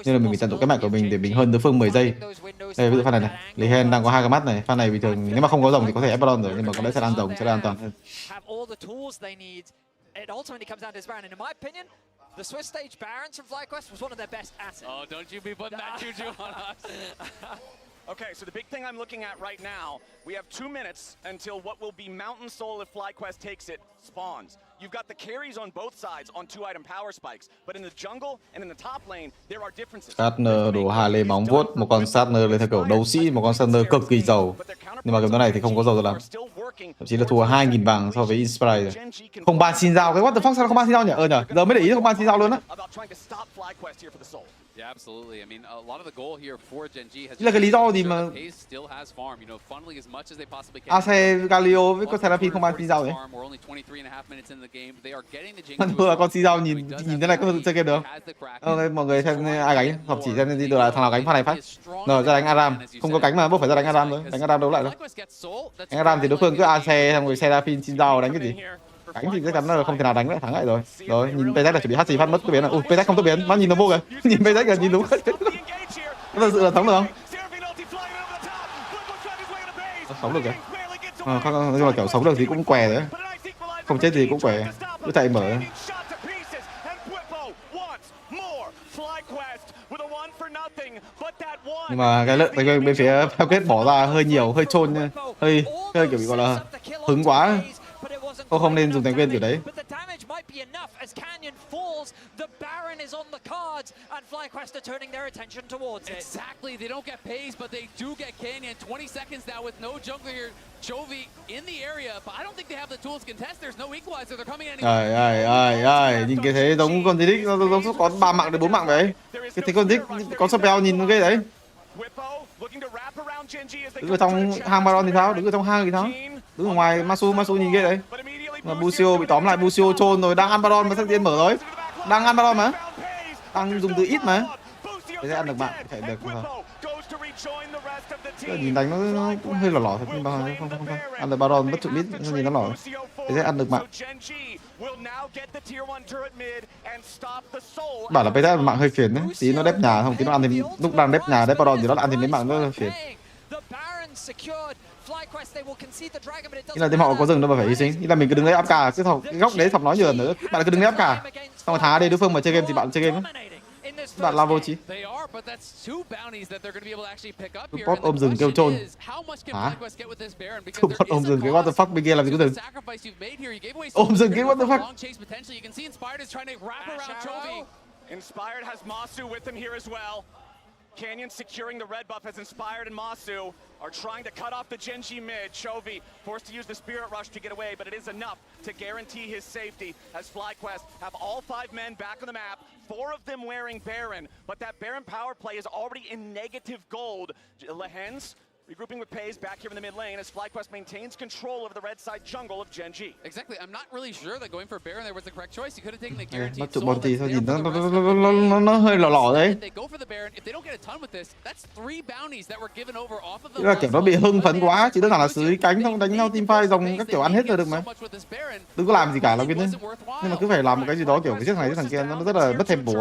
Speaker 5: Nên là mình phải tận dụng cái mạnh của mình để mình hơn đối phương 10 giây. Đây ví dụ pha này này, Lihen đang có 2 cái mắt này, pha này bình thường nếu mà không có rồng thì có thể ép Baron rồi, nhưng mà có lẽ sẽ ăn rồng sẽ an toàn hơn.
Speaker 11: It ultimately comes down to his Baron, and in my opinion, the Swiss stage Barons from FlyQuest was one of their best assets.
Speaker 10: Oh, don't you be putting that juju on us.
Speaker 12: Okay, so the big thing I'm looking at right now, we have 2 minutes until what will be Mountain Soul if FlyQuest takes it spawns. You've got the carries on both sides on 2-item power spikes, but in the jungle and in the top lane, there are differences.
Speaker 5: Shatner đổ 2 lê móng vuốt, một con Shatner lên theo kiểu đấu sĩ, một con Shatner cực kỳ giàu. Nhưng mà cái này thì không có giàu cho lắm. Thậm chí là thua 2.000 vàng so với Inspire rồi. Không ban xin giao, cái what the fuck sao không ban xin giao nhỉ? Nhỉ, giờ mới để ý không ban xin giao luôn á.
Speaker 10: Yeah, absolutely. I mean, a lot of the goal here for Gen G has
Speaker 5: là cái lý do gì mà Ace Galio với con Seraphine không ban xin giao đấy? Thua con xin giao nhìn thế này có chơi game được không? Mọi người xem ai gánh, học chỉ xem đi được là thằng nào gánh pha này phát. Rồi ra đánh Aram, không có cánh mà bố phải ra đánh Aram thôi, đánh Aram đấu lại thôi. Đánh Aram thì đối phương cứ Ace xong rồi Seraphine xin giao đánh cái gì? Cánh thì chắc chắn là không thể nào đánh lại thắng lại rồi. Rồi nhìn PZ là chuẩn bị hát gì phát mất tốc biến là PZ không tốc biến, nó nhìn nó vô kìa. Nhìn PZ kìa, nhìn đúng. Nó thật sự là thắng được không? Sống được kìa. Nói chung là kiểu sống được thì cũng què đấy. Không chết gì cũng què. Cứ chạy mở. Nhưng mà cái lợi bên phía Falcon bỏ ra hơi nhiều, hơi trôn nha. Hơi kiểu bị gọi là hứng quá. Không nên dùng thành viên kiểu đấy.
Speaker 10: Exactly, they don't get pays, but they do get Canyon. 20 seconds now with no jungler here. Chovy in the area, but I don't think they have the tools to contest. There's no equalizer. They're coming in.
Speaker 5: Nhìn cái thế giống con gì nó giống có 3 mạng đến 4 mạng vậy. Cái thế con thích có SofM nhìn nó ghê đấy. Đứng ở trong hang Baron thì sao? Đứng ở trong hang thì sao? Đứng ở ngoài Masu nhìn ghê đấy. Mà Busio bị tóm lại, Busio trôn rồi, đang ăn Baron mà sang tiên mở rồi. Đang ăn Baron mà. Đang dùng từ ít mà. Thế sẽ ăn được mạng, chạy được không? Nhìn đánh nó cũng hơi lỏ thật nhưng mà không. Ăn được Baron bất trụ mid, nhìn nó lỏ. Thế sẽ ăn được mạng. Bảo là PZ mạng hơi phiền đấy, tí nó đép nhà không, tí nó ăn thì lúc đang đép nhà đép Baron thì nó ăn thì đến mạng nó phiền. Ý là team họ có rừng đâu mà phải hy sinh. Ý là mình cứ đứng đấy áp cả, cái góc đấy thọc nói nhiều nữa. Bạn cứ đứng đấy áp cả. Xong rồi thả đi đối phương mà chơi game thì bạn chơi game á. Bạn làm vô chí. Support ôm rừng kêu trôn. Hả? Support ôm rừng cái what the fuck bên kia làm gì có rừng. Ôm rừng cái what the fuck.
Speaker 12: Inspired has Masu with him here as well. Canyon securing the red buff as Inspired and Masu are trying to cut off the Gen G mid. Chovy forced to use the Spirit Rush to get away, but it is enough to guarantee his safety as FlyQuest have all 5 men back on the map, 4 of them wearing Baron, but that Baron power play is already in negative gold. Lehens regrouping with Pays back here in the mid lane as FlyQuest maintains control over the red side jungle of Gen G.
Speaker 10: Exactly, I'm not really sure that going for Baron there was the correct choice. You could have taken the guaranteed
Speaker 5: soul. Bắt trụ sao nhìn nó hơi lỏ đấy. Là kiểu nó bị hưng phấn quá, chỉ đơn giản là xử cánh không đánh nhau team fight dòng các kiểu ăn hết rồi được mà. Đừng có làm gì cả là biết đấy. Nhưng mà cứ phải làm một cái gì đó kiểu cái chiếc này cái thằng kia nó rất là mất tempo.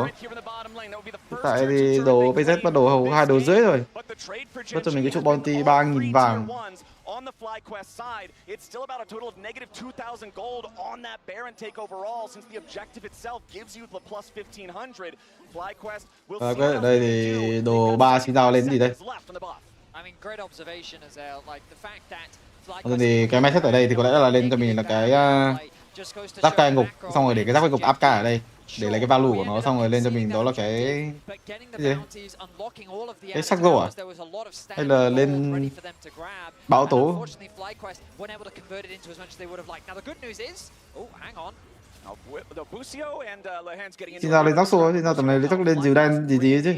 Speaker 5: Tại thì đồ PZ bắt đồ hầu 2 đồ rưỡi rồi. Bắt cho mình cái chỗ bounty 3.000 vàng.
Speaker 12: On the FlyQuest side, it's still about a total of negative 2,000 gold on that Baron take overall, since the objective itself gives you the plus 1,500. FlyQuest will
Speaker 5: see đây thì đồ 3 xin giao lên gì đây? Thì cái mindset ở đây thì có lẽ là lên cho mình là cái giáp cai ngục, xong rồi để cái giáp cai ngục áp cả ở đây. Để lấy cái value của nó xong rồi lên cho mình đó là cái gì? Cái sắc rổ à? Hay là lên báo tố? Xin ra lên rắc xô, xin ra tầm này chắc lên dìu đen gì chứ.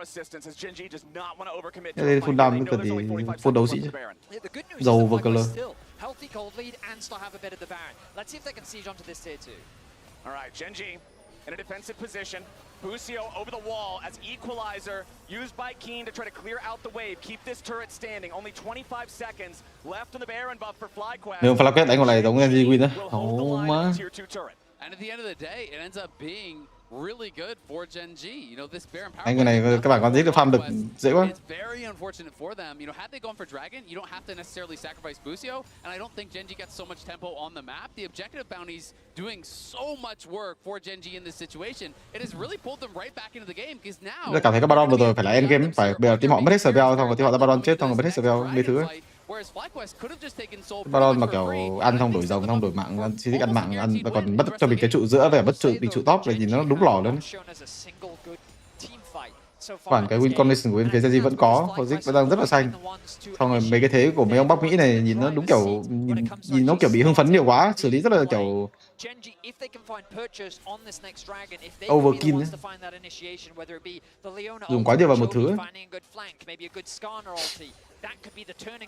Speaker 12: assistance as Gen G does not want to overcommit.
Speaker 5: Thế nên full đam cần thì full đấu sĩ chứ. Dầu vào color.
Speaker 11: Healthy gold lead and still have a bit of the Baron. Let's see if they can siege onto this tier 2.
Speaker 12: All right, Gen G in a defensive position. Busio over the wall as equalizer used by Keen to try to clear out the wave, keep this turret standing. Only 25 seconds left on the Baron buff for FlyQuest.
Speaker 5: Nếu FlyQuest đánh con này giống NG Win á. Má.
Speaker 10: And at the end of the day, it ends up being really good for Gen G. You know, this Baron power.
Speaker 5: Anh cái này các bạn còn giết được farm được dễ quá.
Speaker 10: It's very unfortunate for them. You know, had they gone for Dragon, you don't have to necessarily sacrifice Busio, and I don't think Gen G gets so much tempo on the map. The objective bounty's doing so much work for Gen G in this situation. It has really pulled them right back into the game because now.
Speaker 5: Tôi cảm thấy các Baron vừa rồi phải là end game, phải bây giờ team họ mất hết spell, xong rồi team họ ra Baron chết, xong rồi mất hết spell mấy thứ ấy. Baron mà kiểu ăn xong đổi rồng, xong đổi mạng, chỉ thích ăn mạng, ăn và còn mất cho mình cái trụ giữa với mất mình trụ top này nhìn nó đúng lỏ luôn. Khoản cái win condition của bên phía Gen G vẫn có, Logic vẫn đang rất là xanh. Xong rồi mấy cái thế của mấy ông Bắc Mỹ này nhìn nó đúng kiểu nhìn nó kiểu bị hưng phấn nhiều quá, xử lý rất là kiểu overkill ấy. Dùng quá nhiều vào một thứ ấy.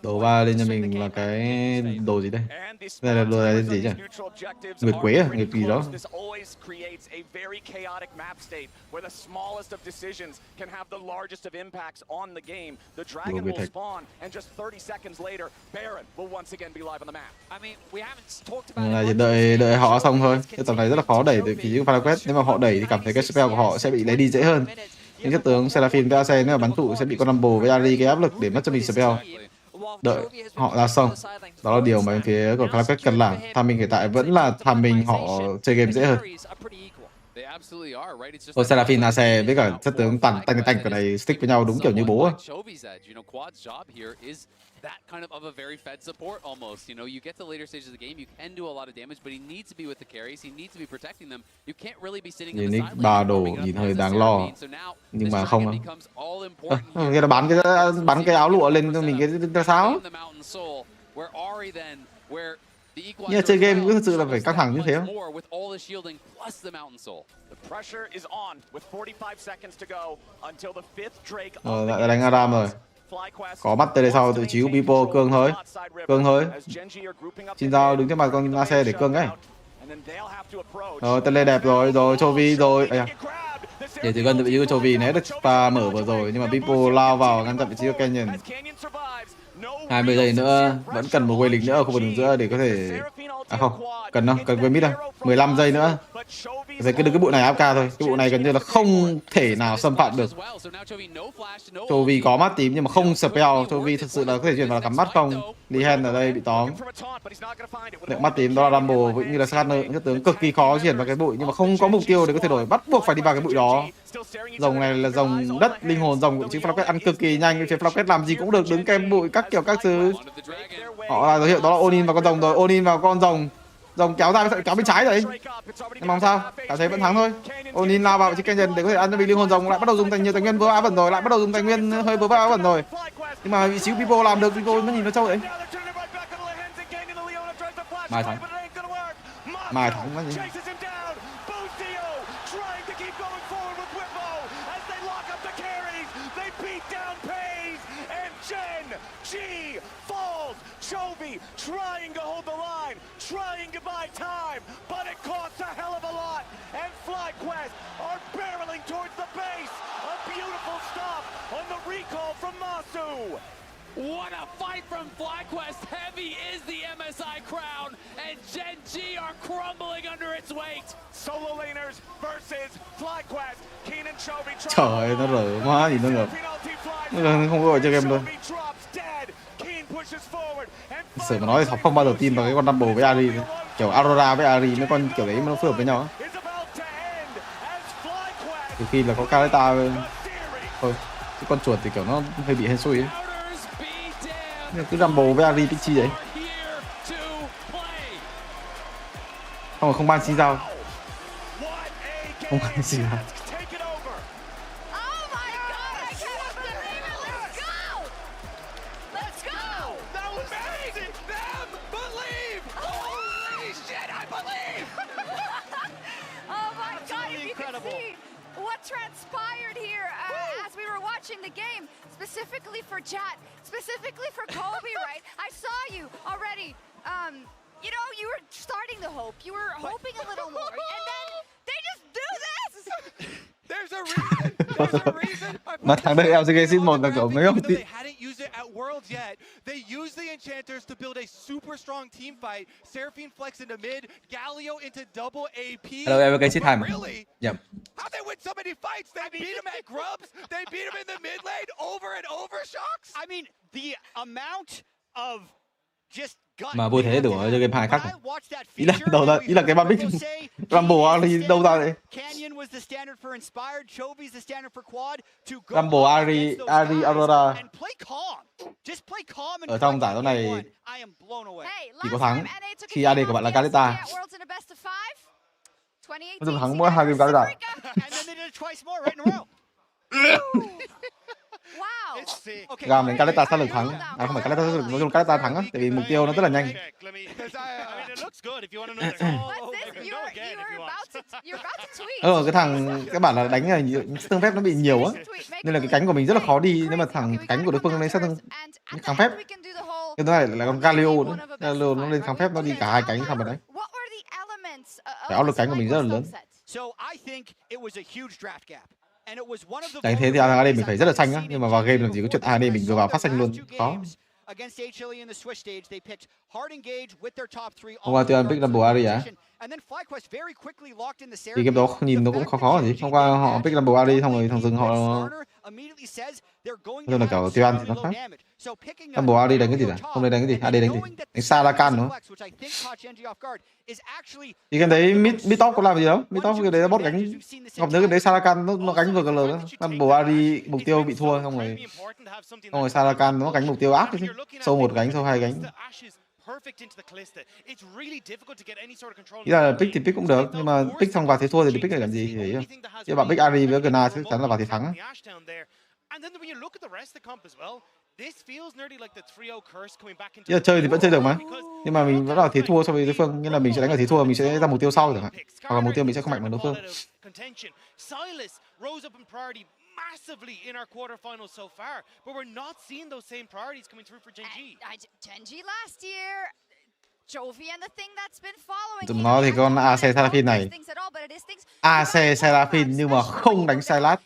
Speaker 5: Đồ ba lên cho mình là cái đồ gì đây? Đây là đồ là gì nhỉ? Nguyệt quế à? Nguyệt gì đó? Đồ nguyệt thạch. Này đợi họ xong thôi. Cái tầm này rất là khó đẩy từ phía FlyQuest. Nếu mà họ đẩy thì cảm thấy cái spell của họ sẽ bị lấy đi dễ hơn. Nhưng chất tướng Seraphine với AC nếu mà bắn trụ sẽ bị con Rumble với Ari cái áp lực để mất cho mình spell. Đợi họ ra xong. Đó là điều mà bên phía của FlyQuest cần làm. Tham mình hiện tại vẫn là Tham mình họ chơi game dễ hơn. Ôi Seraphine AC với cả chất tướng tanh cái này stick với nhau đúng kiểu như bố.
Speaker 10: That kind of a very fed support almost. You know, you get to later stages of the game, you can do a lot of damage, but he needs to be with the carries. He needs to be protecting them. You can't really be sitting in the side lane.
Speaker 5: Ba đồ nhìn hơi đáng lo. Nhưng mà không đâu. Cái nó bắn cái áo lụa lên cho mình cái sao? Nhưng chơi game cứ thực sự là phải căng thẳng như thế không? Lại đánh Adam rồi. Có mắt tới đây sau tự chiếu Bipo cương thôi. Xin giao đứng trước mặt con AC để cương ấy. Rồi tên lên đẹp rồi Chovy rồi. Để thì gần vị trí của Chovy né được pha mở vừa rồi nhưng mà Bipo lao vào ngăn chặn vị trí của Canyon. 20 giây nữa, vẫn cần một quay lính nữa ở khu vực đường giữa để có thể... À không, cần đâu, cần quay mid đâu. 15 giây nữa. Thấy cái bụi này AFK thôi, cái bụi này gần như là không thể nào xâm phạm được. Chovy có mắt tím nhưng mà không spell, Chovy thực sự là có thể chuyển vào cắm mắt không. Lihen ở đây bị tóm. Lượng mắt tím đó là Rumble cũng như là Scanner, chất tướng cực kỳ khó chuyển vào cái bụi nhưng mà không có mục tiêu để có thể đổi, bắt buộc phải đi vào cái bụi đó. Rồng này là rồng đất linh hồn rồng của chính FlyQuest ăn cực kỳ nhanh, phía FlyQuest làm gì cũng được, đứng kem bụi các kiểu các thứ. Họ là giới thiệu đó là Onin vào con rồng rồi, Onin vào con rồng. Rồng kéo ra kéo bên trái rồi. Nhưng mà không sao, cảm thấy vẫn thắng thôi. Onin lao vào chiếc Canyon để có thể ăn cho bị linh hồn rồng, lại bắt đầu dùng nhiều tài nguyên vỡ á vẩn rồi, lại bắt đầu dùng tài nguyên hơi vỡ á vẩn rồi. Nhưng mà vị trí của Pipo làm được, Pipo nó nhìn nó trâu đấy. Mai thắng quá gì.
Speaker 1: Chovy trying to hold the line, trying to buy time, but it costs a hell of a lot. And FlyQuest are barreling towards the base. A beautiful stop on the recall from Masu.
Speaker 13: What a fight from FlyQuest. Heavy is the MSI crown, and Gen G are crumbling under its weight.
Speaker 1: Solo laners versus FlyQuest. Keen and Chovy.
Speaker 5: Trời ơi, nó rỡ quá nhìn nó ngợp. Nó không có chơi game luôn. Sự mà nói thì không bao giờ tin vào cái con Rumble với Ari, kiểu Aurora với Ari mấy con kiểu đấy mà nó phù hợp với nhau. Từ khi là có Kaleta thôi, cái con chuột thì kiểu nó hơi bị hên xui ấy. Cứ Rumble với Ari thích chi đấy. Không ban xin giao. Không ban xin giao.
Speaker 2: Transpired here as we were watching. watching the game, specifically for chat, specifically for Kobe, right? I saw you already. You know, you were starting to hope. You were hoping a little more, and then they just do this.
Speaker 13: There's a reason. There's a reason.
Speaker 5: Mà thằng đây LCK Season 1 là cậu mấy ông
Speaker 13: They hadn't used it at Worlds yet. They used the enchanters to build a super strong team fight. Seraphine flex into mid, Galio into double AP.
Speaker 5: Hello, LCK Season 2.
Speaker 13: Really?
Speaker 5: Yep.
Speaker 13: How they win so many fights? They beat him at Grubs. They beat him in the mid lane over and over, Shocks.
Speaker 14: I mean, the amount of just
Speaker 5: mà vui thế đủ ở chơi game 2 khác. Ý là cái ban bích Rumble Ari đâu ra vậy? Rumble Ari Aurora. Ở trong giải đấu này chỉ có thắng khi AD của bạn là Kalista. Tôi thắng mỗi 2 game Kalista. Gam đến Kalista sát lực thắng. À không phải Kalista sát lực, nói chung Kalista thắng á, tại vì mục tiêu nó rất là nhanh. Cái thằng các bạn là đánh là tương phép nó bị nhiều á, nên là cái cánh của mình rất là khó đi. Nếu mà thằng cánh của đối phương lên sát kháng phép, cái thứ này là con Galio nữa, Galio nó lên kháng phép nó đi cả 2 cánh thằng đấy. Cái áp lực cánh của mình rất là lớn. Đánh thế thì AD mình phải rất là xanh á, nhưng mà vào game làm gì có chuyện AD mình vừa vào phát xanh luôn, khó. Hôm qua tôi ăn pick Rumble Ari á. Thì game đó nhìn nó cũng khó gì. Hôm qua họ pick Rumble Ari xong rồi thằng rừng họ rồi là kiểu tiêu ăn thì nó khác. Rumble Ari đánh cái gì à? Hôm nay đánh cái gì? AD đánh gì? Đánh Salakan đúng không? Thì cái đấy mid top có làm gì đâu? Mid top cái đấy là bot gánh. Còn nếu cái đấy Salakan nó gánh vừa GL đó. Rumble Ari mục tiêu bị thua xong rồi Salakan nó gánh mục tiêu ác chứ. Sâu 1 gánh, sâu 2 gánh. Ý là pick thì pick cũng được, nhưng mà pick xong vào thế thua thì pick để làm gì thì hiểu. Chứ bạn pick Ari với Gna chắc chắn là vào thì thắng. Giờ chơi thì vẫn chơi được mà, nhưng mà mình vẫn là thế thua so với đối phương, nên là mình sẽ đánh ở thế thua, mình sẽ ra mục tiêu sau chẳng hạn, hoặc là mục tiêu mình sẽ không mạnh bằng đối phương.
Speaker 1: Massively in our quarterfinals so far, but we're not seeing those same priorities coming through for Gen G.
Speaker 2: Gen G last year, Jovi and the thing that's been following.
Speaker 5: Tụi nó thì con AC Seraphine này, AC Seraphine nhưng mà không đánh Sylas.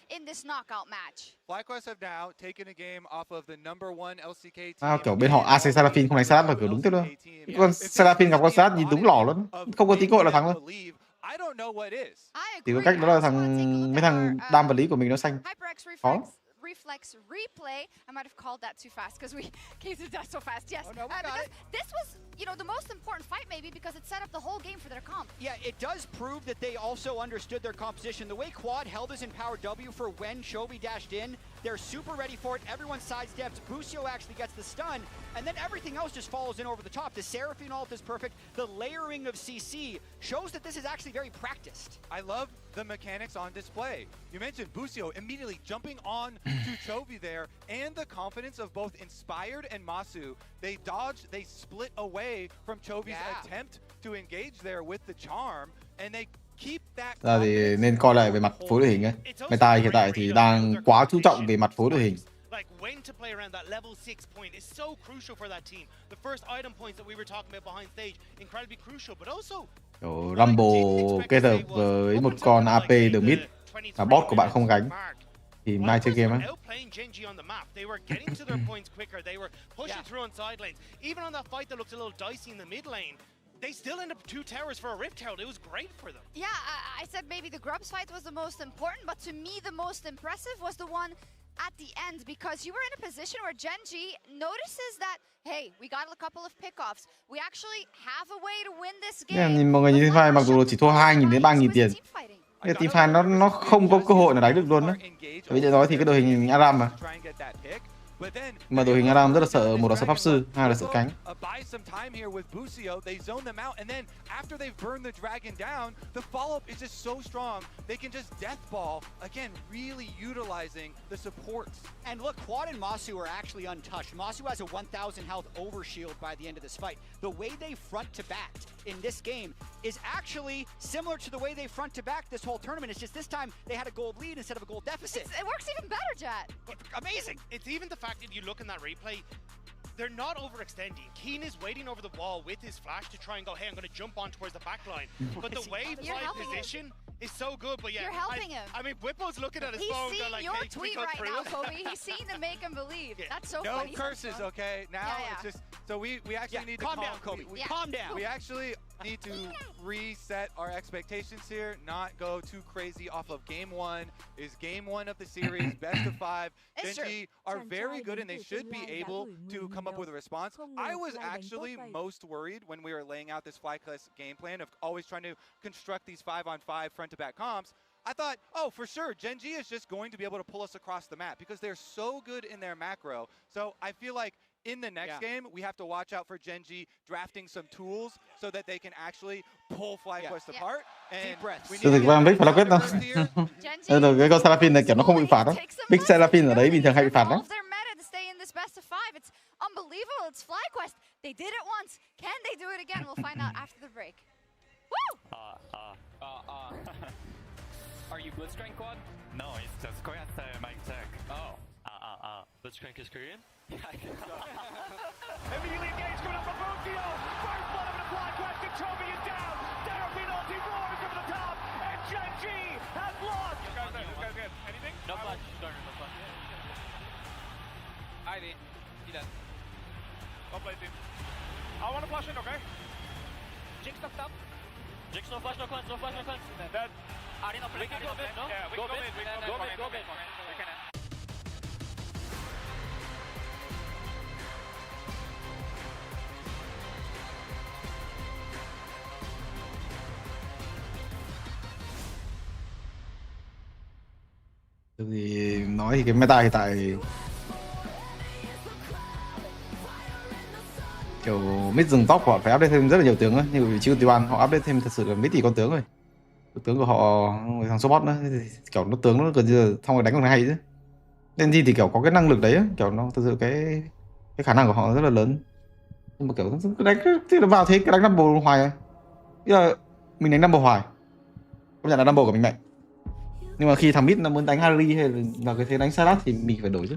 Speaker 5: Kiểu bên họ AC Seraphine không đánh Sylas là kiểu đúng tiếp luôn. Con Seraphine gặp con Sylas nhìn đúng lỏ luôn, không có tí cơ hội là thắng luôn. Thì có cách đó là mấy thằng đam vật lý của mình nó xanh. Khó.
Speaker 2: Reflex replay. I might have called that too fast because we came to that so fast. Yes. Oh, no, this was, you know, the most important fight maybe because it set up the whole game for their comp.
Speaker 14: Yeah, it does prove that they also understood their composition. The way Quad held his empowered W for when Chovy dashed in, they're super ready for it. Everyone sidesteps. Busio actually gets the stun, and then everything else just follows in over the top. The Seraphine ult is perfect. The layering of CC shows that this is actually very practiced.
Speaker 13: I love the mechanics on display. You mentioned Busio immediately jumping on to Chovy there, and the confidence of both Inspired and Masu. They dodged, they split away from Chovy's attempt to engage there with the charm, and they keep that.
Speaker 5: Thì nên coi lại về mặt phối đội hình ấy. Meta hiện tại thì đang quá chú trọng về mặt phối đội hình.
Speaker 1: Like when to play around that level 6 point is so crucial for that team. The first item points that we were talking about behind stage, incredibly crucial, but also
Speaker 5: Rumble kết hợp với một con AP được mid và bot của bạn không gánh thì mai chơi game á.
Speaker 1: They were getting to their points quicker. They were pushing through on side lanes. Even on that fight that looked a little dicey in the mid lane, they still ended up 2 towers for a Rift Herald. It was great for them.
Speaker 2: Yeah, I said maybe the Grubs fight was the most important, but to me the most impressive was the one at the end, because you were in a position where Gen G notices that, hey, we got a couple of pickoffs. We actually have a way to win this game.
Speaker 5: Nhìn mọi người nhìn teamfight mặc dù chỉ thua 2.000 đến 3.000 tiền. Nhưng teamfight nó không có cơ hội là đánh được luôn đó. Bây giờ nói thì cái đội hình Aram mà đội hình Aram rất là sợ, một là sợ pháp sư, hai là sợ cánh.
Speaker 14: And look, Quad and Masu are actually untouched. Masu has a 1,000 health overshield by the end of this fight. The way they front to back in this game is actually similar to the way they front to back this whole tournament. It's just this time they had a gold lead instead of a gold deficit.
Speaker 2: It works even better, Jet.
Speaker 14: Amazing.
Speaker 15: It's even the fact that you look in that replay, they're not overextending. Keen is waiting over the wall with his flash to try and go, hey, I'm going to jump on towards the back line. But the wave 5 position is so good. But yeah,
Speaker 2: you're helping him.
Speaker 15: I mean, Whipple's looking at his
Speaker 2: He's
Speaker 15: phone
Speaker 2: seeing
Speaker 15: going like,
Speaker 2: your
Speaker 15: hey,
Speaker 2: tweet
Speaker 15: can we go
Speaker 2: right
Speaker 15: through
Speaker 2: now,
Speaker 15: it?
Speaker 2: Kobe. He's seeing the make him believe. That's so
Speaker 13: no
Speaker 2: funny.
Speaker 13: No curses, okay? Now it's just, so we actually need to
Speaker 14: calm down, Kobe. Calm down.
Speaker 13: We actually need to reset our expectations here, not go too crazy off of game 1. Is game 1 of the series, best of 5. Genji are very good and they should be able to come up with a response. I was actually most worried when we were laying out this FlyQuest game plan of always trying to construct these 5-on-5 front-to-back comps. I thought, oh, for sure, Genji is just going to be able to pull us across the map because they're so good in their macro. So I feel like in the next game, we have to watch out for Genji drafting some tools so that they can actually pull FlyQuest apart. And
Speaker 5: Tôi thực ra Big FlyQuest đâu. Rồi cái con Seraphine này kiểu nó không bị phạt đâu. Big Seraphine ở đấy bình thường hay bị phạt lắm.
Speaker 2: It's unbelievable. It's FlyQuest. They did it once. Can they do it again? We'll find out after the break. Woo!
Speaker 16: Are you Blitzcrank Quad? No, it's just Korean style mic check. Oh. Blitzcrank is Korean? Yeah, I think so.
Speaker 1: Immediately engaged coming up from Buzio. First blood of the FlyQuest and Toby is down. Seraphine ulti roars over the top. And Genji has lost. This guy's good. Anything?
Speaker 16: No flash. No flash.
Speaker 1: ID. He dead. Don't play team. I want to flash in, okay? Jinx up top.
Speaker 16: Jinx no flash, no cleanse, no flash, no cleanse.
Speaker 1: Dead.
Speaker 16: Arena play, Arena play, no?
Speaker 1: Yeah, we can go mid. We can go mid. We can end.
Speaker 5: Thì nói thì cái meta hiện tại kiểu mid rừng tóc họ phải update thêm rất là nhiều tướng á, như vì chưa T1 họ update thêm thật sự là mấy tỷ con tướng rồi. Tướng của họ thằng support nữa thì kiểu nó tướng nó gần như xong rồi đánh còn hay chứ. Nên gì thì kiểu có cái năng lực đấy á, kiểu nó thật sự cái khả năng của họ rất là lớn. Nhưng mà kiểu cứ đánh thì nó vào thế cái đánh double hoài à. Bây giờ mình đánh double hoài. Công nhận là double của mình mạnh. Nhưng mà khi thằng mid nó muốn đánh Harry hay là cái thế đánh Salat thì mình phải đổi chứ.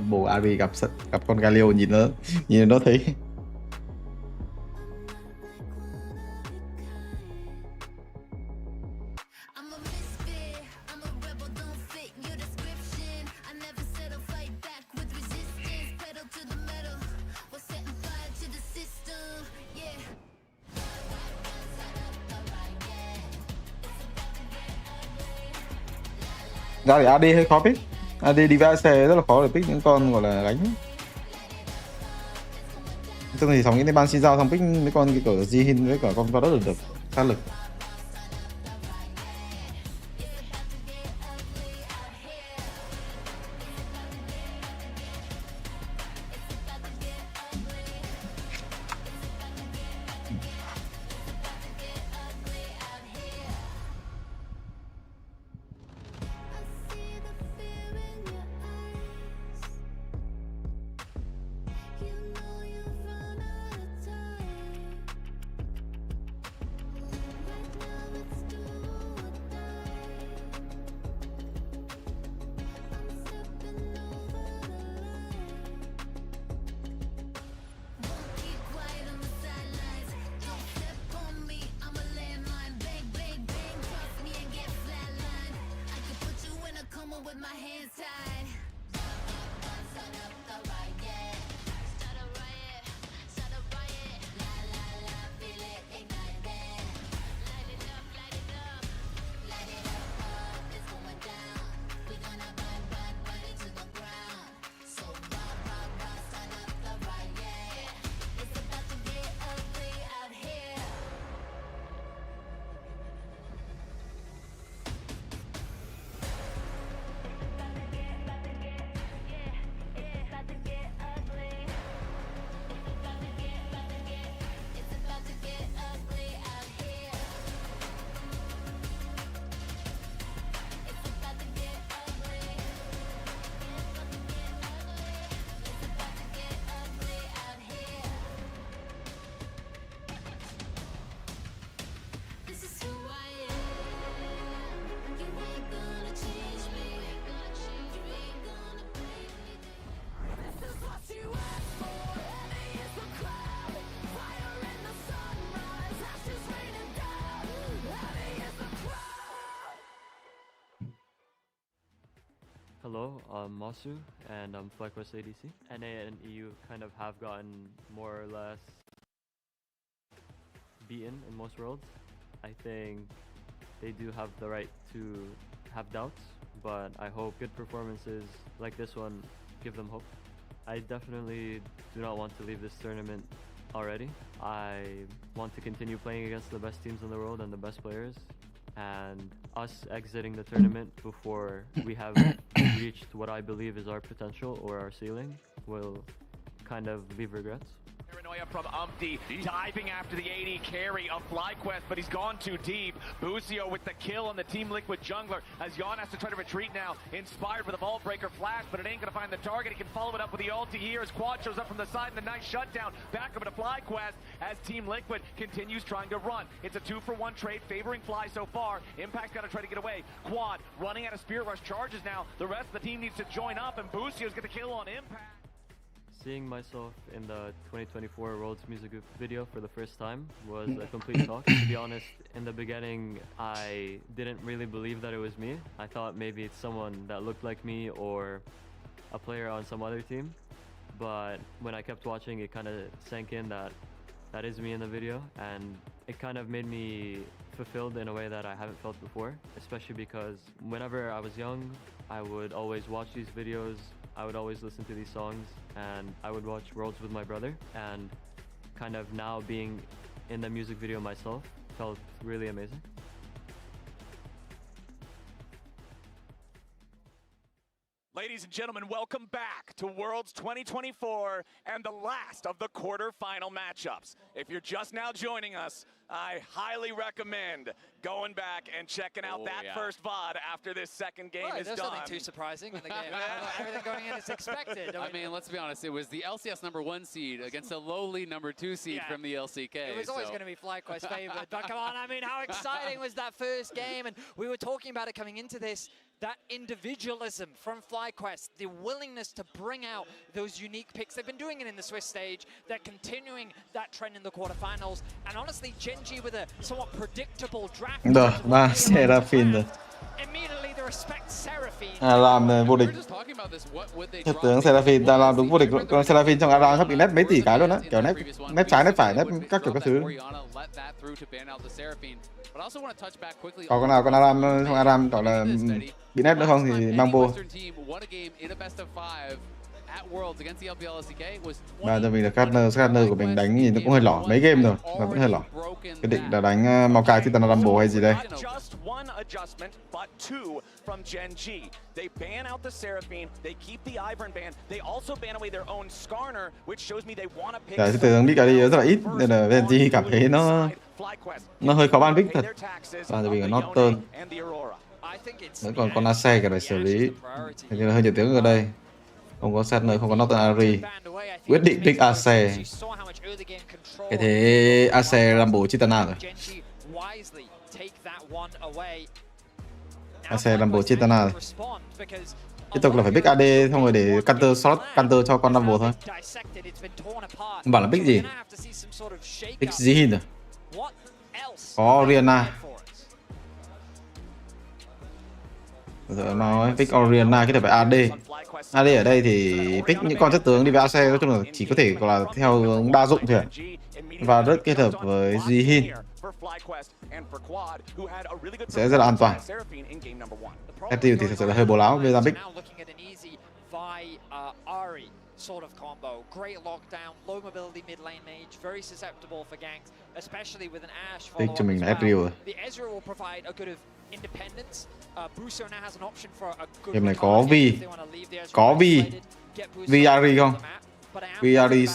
Speaker 5: Bồ Ari gặp con Galio nhìn nó thấy ra để AD hơi khó pick. AD đi vẽ xe rất là khó để pick những con gọi là gánh. Tức thì sóng những cái ban xin giao xong pick mấy con cái cỡ Jihin với cả con đó được sát lực.
Speaker 17: Hello, I'm Masu, and I'm FlyQuest ADC. NA and EU kind of have gotten more or less beaten in most worlds. I think they do have the right to have doubts, but I hope good performances like this one give them hope. I definitely do not want to leave this tournament already. I want to continue playing against the best teams in the world and the best players, and us exiting the tournament before we have reached what I believe is our potential or our ceiling will kind of leave regrets.
Speaker 12: Paranoia from Umpty, diving after the AD carry of FlyQuest, but he's gone too deep. Busio with the kill on the Team Liquid jungler, as Yon has to try to retreat now, inspired with a Vault Breaker flash, but it ain't gonna find the target. He can follow it up with the ulti here as Quad shows up from the side, and the nice shutdown back over to FlyQuest as Team Liquid continues trying to run. It's a 2-for-1 trade favoring Fly so far. Impact's gotta try to get away. Quad running out of Spirit Rush charges now. The rest of the team needs to join up, and Busio's get the kill on Impact.
Speaker 17: Seeing myself in the 2024 World's Music video for the first time was a complete shock. To be honest, in the beginning, I didn't really believe that it was me. I thought maybe it's someone that looked like me or a player on some other team. But when I kept watching, it kind of sank in that that is me in the video, and it kind of made me fulfilled in a way that I haven't felt before, especially because whenever I was young, I would always watch these videos, I would always listen to these songs, and I would watch Worlds with my brother, and kind of now being in the music video myself felt really amazing.
Speaker 12: Ladies and gentlemen, welcome back to Worlds 2024 and the last of the quarterfinal matchups. If you're just now joining us, I highly recommend going back and checking out first VOD after this second game is
Speaker 11: there's
Speaker 12: done.
Speaker 11: nothing too surprising in the game. Everything going in is expected.
Speaker 10: I mean, let's be honest, it was the LCS #1 seed against a lowly #2 seed from the LCK.
Speaker 11: It was always going to be FlyQuest favored, but come on, I mean, how exciting was that first game? And we were talking about it coming into this, that individualism from FlyQuest, the willingness to bring out those unique picks. They've been doing it in the Swiss stage. They're continuing that trend in the quarterfinals. And honestly, Genji with a somewhat predictable draft.
Speaker 5: Rồi, ba Seraphine rồi.
Speaker 11: Immediately the respect Seraphine.
Speaker 5: Làm vô địch. Thật tướng Seraphine ta làm đúng vô địch. Còn Seraphine trong Aram sắp bị nép mấy tỷ cái luôn á. Kiểu nép trái nép phải nép các kiểu các thứ. Còn con nào con Aram trong Aram gọi là bị nép nữa không thì mang vô. Và cho mình là Scanner của mình đánh nhìn nó cũng hơi lỏ mấy game rồi mà vẫn hơi lỏ. Quyết định là đánh Maokai Titan Rumble hay gì đây. Dạ, cái tướng Big ID rất là ít nên là Genji cảm thấy nó hơi khó ban Big thật. Và vì nó Norton vẫn còn con Ace cần phải xử lý. Hình như là hơi nhiều tiếng ở đây. Không có set nơi, không có Norton Ari. Quyết định pick Ace. Cái thế Ace Rumble Chitana rồi. Ace Rumble Chitana rồi. Tiếp tục là phải pick AD xong rồi để counter cho con Rumble thôi. Không bảo là pick gì. Pick Zihin rồi. Có Oriana. Rồi nói pick Oriana cái này phải AD. AD ở đây thì pick những con chất tướng đi với AC nói chung là chỉ có thể gọi là theo hướng đa dụng thôi. Và rất kết hợp với Zihin sẽ rất là an toàn. Steel thì thật sự là hơi bổ láo với Zambic.
Speaker 11: Sort of combo, great lockdown, low mobility mid lane mage, very susceptible for ganks, especially with an Ashe follow
Speaker 5: cho mình là Ezreal.
Speaker 11: The Ezreal will provide a good of independence. Busio now has an option for a good.
Speaker 5: Game này có Vi Ari không? Vi Ari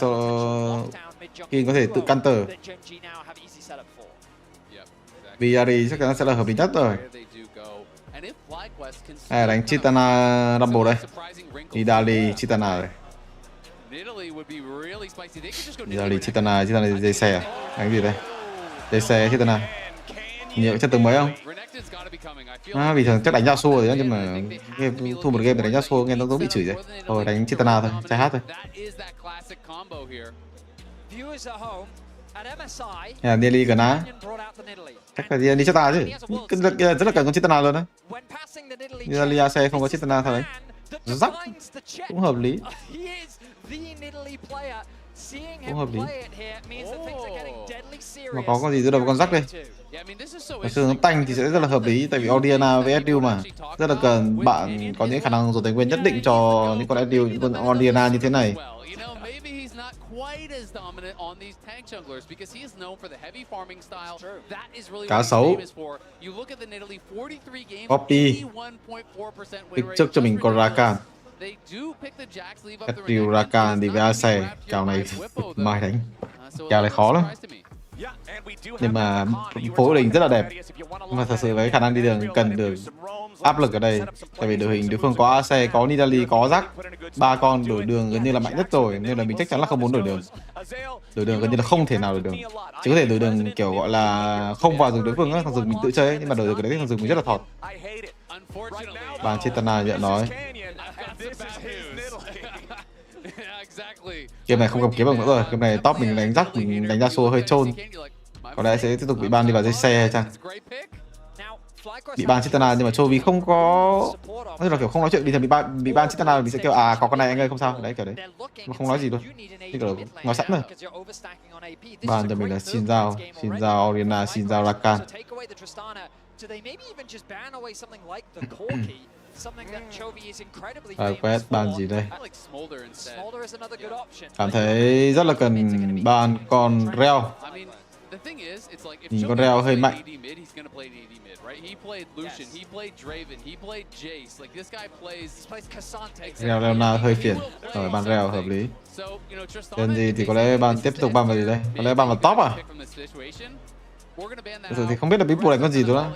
Speaker 5: khi có thể tự counter. Vi Ari chắc chắn sẽ là hợp lý nhất rồi. Đánh Chitana Rumble đây. Idali Chitana rồi. Idali Chitana dây xe à? Đánh gì đây? Dây xe Chitana. Nhiều chất tướng mới không? Vì thường chắc đánh Yasuo rồi nhưng mà thu một game để đánh Yasuo nghe nó cũng bị chửi rồi. Thôi đánh Chitana thôi, trai hát thôi. Nhà Nelly gần á. Chắc là đi Chitana chứ. Rất là cần con Chitana luôn đấy. Nelly AC không có Chitana thôi đấy. Rắc cũng hợp lý. Cũng hợp lý. Mà có con gì giữa đầu với con rắc đây. Mà xương nó tanh thì sẽ rất là hợp lý, tại vì Oriana với SDU mà rất là cần bạn có những khả năng dồn tài nguyên nhất định cho những con SDU, những con Oriana như thế này. Cá sấu Poppy pick trước cho mình con Rakan. SDU Rakan đi với Ace. Kèo này mai đánh. Kèo này khó lắm. Nhưng mà phối định rất là đẹp. Nhưng mà thật sự với khả năng đi đường cần được áp lực ở đây. Tại vì đội hình đối phương có Ace, có Nidalee, có Jack. 3 con đổi đường gần như là mạnh nhất rồi, nên là mình chắc chắn là không muốn đổi đường. Đổi đường gần như là không thể nào đổi đường. Chỉ có thể đổi đường kiểu gọi là không vào rừng đối phương á, thằng rừng mình tự chơi ấy, nhưng mà đổi đường cái đấy thằng rừng mình rất là thọt. Bàn Chitana nhận nói. Game này không cầm kiếm bằng nữa rồi, game này top mình đánh rắc, mình đánh ra xô hơi trôn. Có lẽ sẽ tiếp tục bị ban đi vào dây xe hay chăng? Bị ban Chitana nhưng mà Chovy không có, nói là kiểu không nói chuyện, bình thường bị ban Chitana mình sẽ kêu à có con này anh ơi không sao, đấy kiểu đấy. Mà không nói gì luôn. Như kiểu nói sẵn rồi. Ban cho mình là xin giao Oriana, xin giao Rakan. Quét ban gì đây? Cảm thấy rất là cần ban con Reo. Nhìn con Reo hơi mạnh. Reo nào hơi phiền. Rồi ban Reo hợp lý. Nên gì thì có lẽ ban tiếp tục ban vào gì đây? Có lẽ ban vào top à? Thực sự thì không biết là People đánh con gì rồi đó.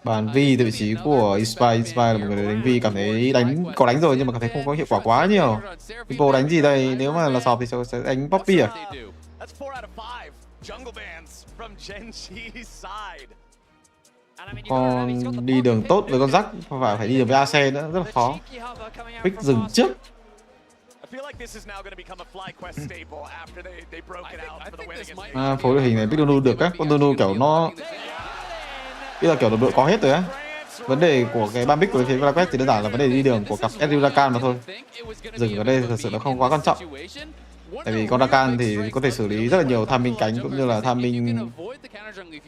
Speaker 5: Bàn Vi từ vị trí của Inspire là một người đánh Vi cảm thấy có đánh rồi nhưng mà cảm thấy không có hiệu quả quá nhiều. People đánh gì đây? Nếu mà là sọp thì sẽ đánh Poppy à? Con đi đường tốt với con Jack và phải đi đường với AC nữa, rất là khó. Pick dừng trước. Phối đội hình này pick Donu được á, con Donu kiểu nó bây giờ kiểu đồng đội có hết rồi á. Vấn đề của cái ban pick của phía FlyQuest thì đơn giản là vấn đề đi đường của cặp SDU Rakan mà thôi. Dừng ở đây thật sự nó không quá quan trọng. Tại vì con Rakan thì có thể xử lý rất là nhiều tham minh cánh cũng như là tham minh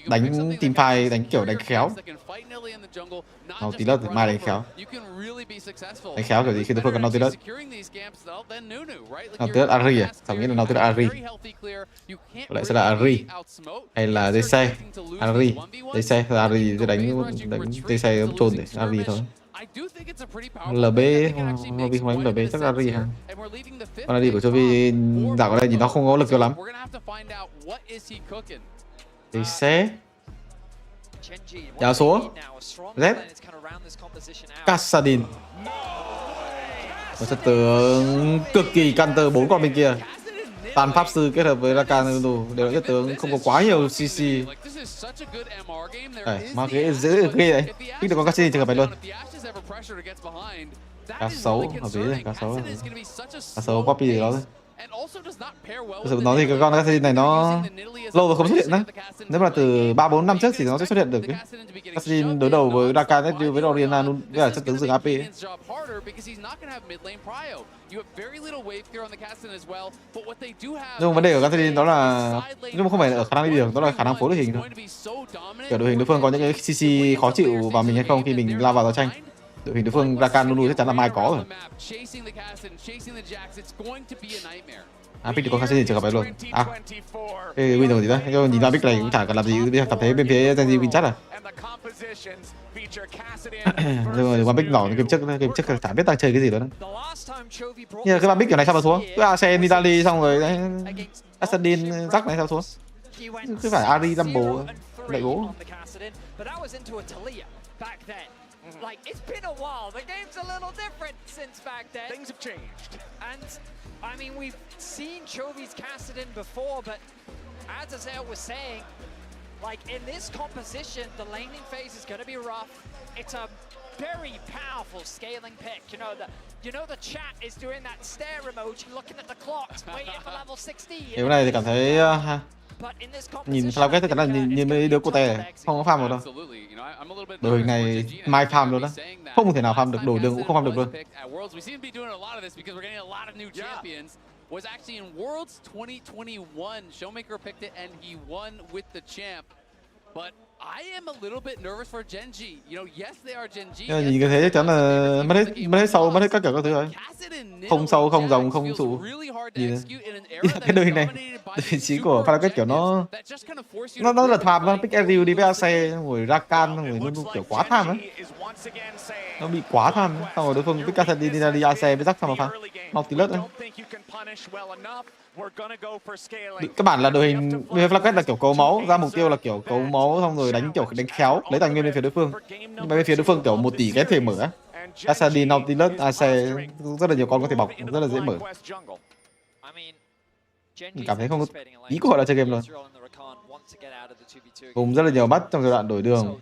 Speaker 5: đánh teamfight, đánh kiểu đánh khéo. Nautilus thì mai đánh khéo. Đánh khéo kiểu gì khi đối phương cần Nautilus. Nautilus Ari à? Sao nghĩ là Nautilus Ari. Có lẽ sẽ là Ari. Hay là DC. Ari. DC là Ari thì đánh DC trôn để Ari thôi. LB không đánh LB chắc là Ari ha. Con Ari của Chovy dạo ở đây nhìn nó không có lực cho lắm. DC Giáo số Z Kassadin. Một chất tướng cực kỳ căn tơ 4 con bên kia. Tàn Pháp Sư kết hợp với Rakan đều là chất tướng không có quá nhiều CC. Mà cái dễ ghê đấy. Kích được con Kassadin trường hợp này luôn. Cá sấu hợp lý đây, cá sấu Poppy gì đó thôi. Thực sự nói thì cái con Kassadin này nó lâu rồi không xuất hiện nữa. Nếu mà từ 3-4 năm trước thì nó sẽ xuất hiện được ấy. Kassadin đối đầu với Rakan với Oriana với cả chất tướng rừng AP ấy. Nhưng vấn đề của Kassadin đó là nhưng mà không phải ở khả năng đi đường, đó là khả năng phối đội hình thôi. Kiểu đội hình đối phương có những cái CC khó chịu vào mình hay không khi mình lao vào giao tranh. Đội hình đối phương Rakan Nunu chắc chắn là mai có rồi. Pick được con Kassadin trường hợp ấy luôn. Cái win rồi gì đó. Nhìn ra pick này cũng chả cần làm gì, cảm thấy bên phía Genji win chắc à. Rồi qua pick nhỏ game trước chả biết đang chơi cái gì nữa. Nhưng mà cái ban pick kiểu này sao mà xuống? Cứ AC Nidalee xong rồi đấy. Kassadin Jack này sao xuống? Cứ phải Ari Rumble lại bố.
Speaker 11: Like, it's been a while. The game's a little different since back then.
Speaker 12: Things have changed.
Speaker 11: And, I mean, we've seen Chovy's Kassadin before, but as Azael was saying, like, in this composition, the laning phase is going to be rough. It's a very powerful scaling pick. You know the chat is doing that stare emoji, looking at the clock, waiting for level 60.
Speaker 5: Cái này thì cảm thấy Nhìn Flyquest chắc chắn là nhìn mấy đứa cô tè không có farm được đâu. Đội hình này mai farm luôn đó. Không thể nào farm được, đổi đường cũng không farm được luôn.
Speaker 10: Was actually in Worlds 2021. Showmaker picked it and he won with the champ. But I am a little bit nervous for Genji. You know, yes they are Genji.
Speaker 5: Nhưng mà nhìn cái thế chắc chắn là mất hết sâu, mất hết các kiểu các thứ rồi. Không sâu, không rồng, không trụ. Nhìn cái đội hình này, vị trí của Flyquest kiểu nó là tham, nó pick Ariel đi với AC, ngồi Rakan, ngồi nó kiểu quá tham ấy. Nó bị quá tham, xong rồi đối phương pick AC đi AC với rắc xong mà phá. Nautilus ấy. Các bạn là đội hình Flyquest là kiểu cấu máu, ra mục tiêu là kiểu cấu máu xong rồi đánh kiểu đánh khéo, lấy tài nguyên bên phía đối phương. Nhưng mà bên phía đối phương kiểu 1 tỷ cái thể mở á. Asadi, Nautilus, AC rất là nhiều con có thể bọc, rất là dễ mở. Mình cảm thấy không có ý của họ là chơi game luôn. Cùng rất là nhiều mắt trong giai đoạn đổi đường.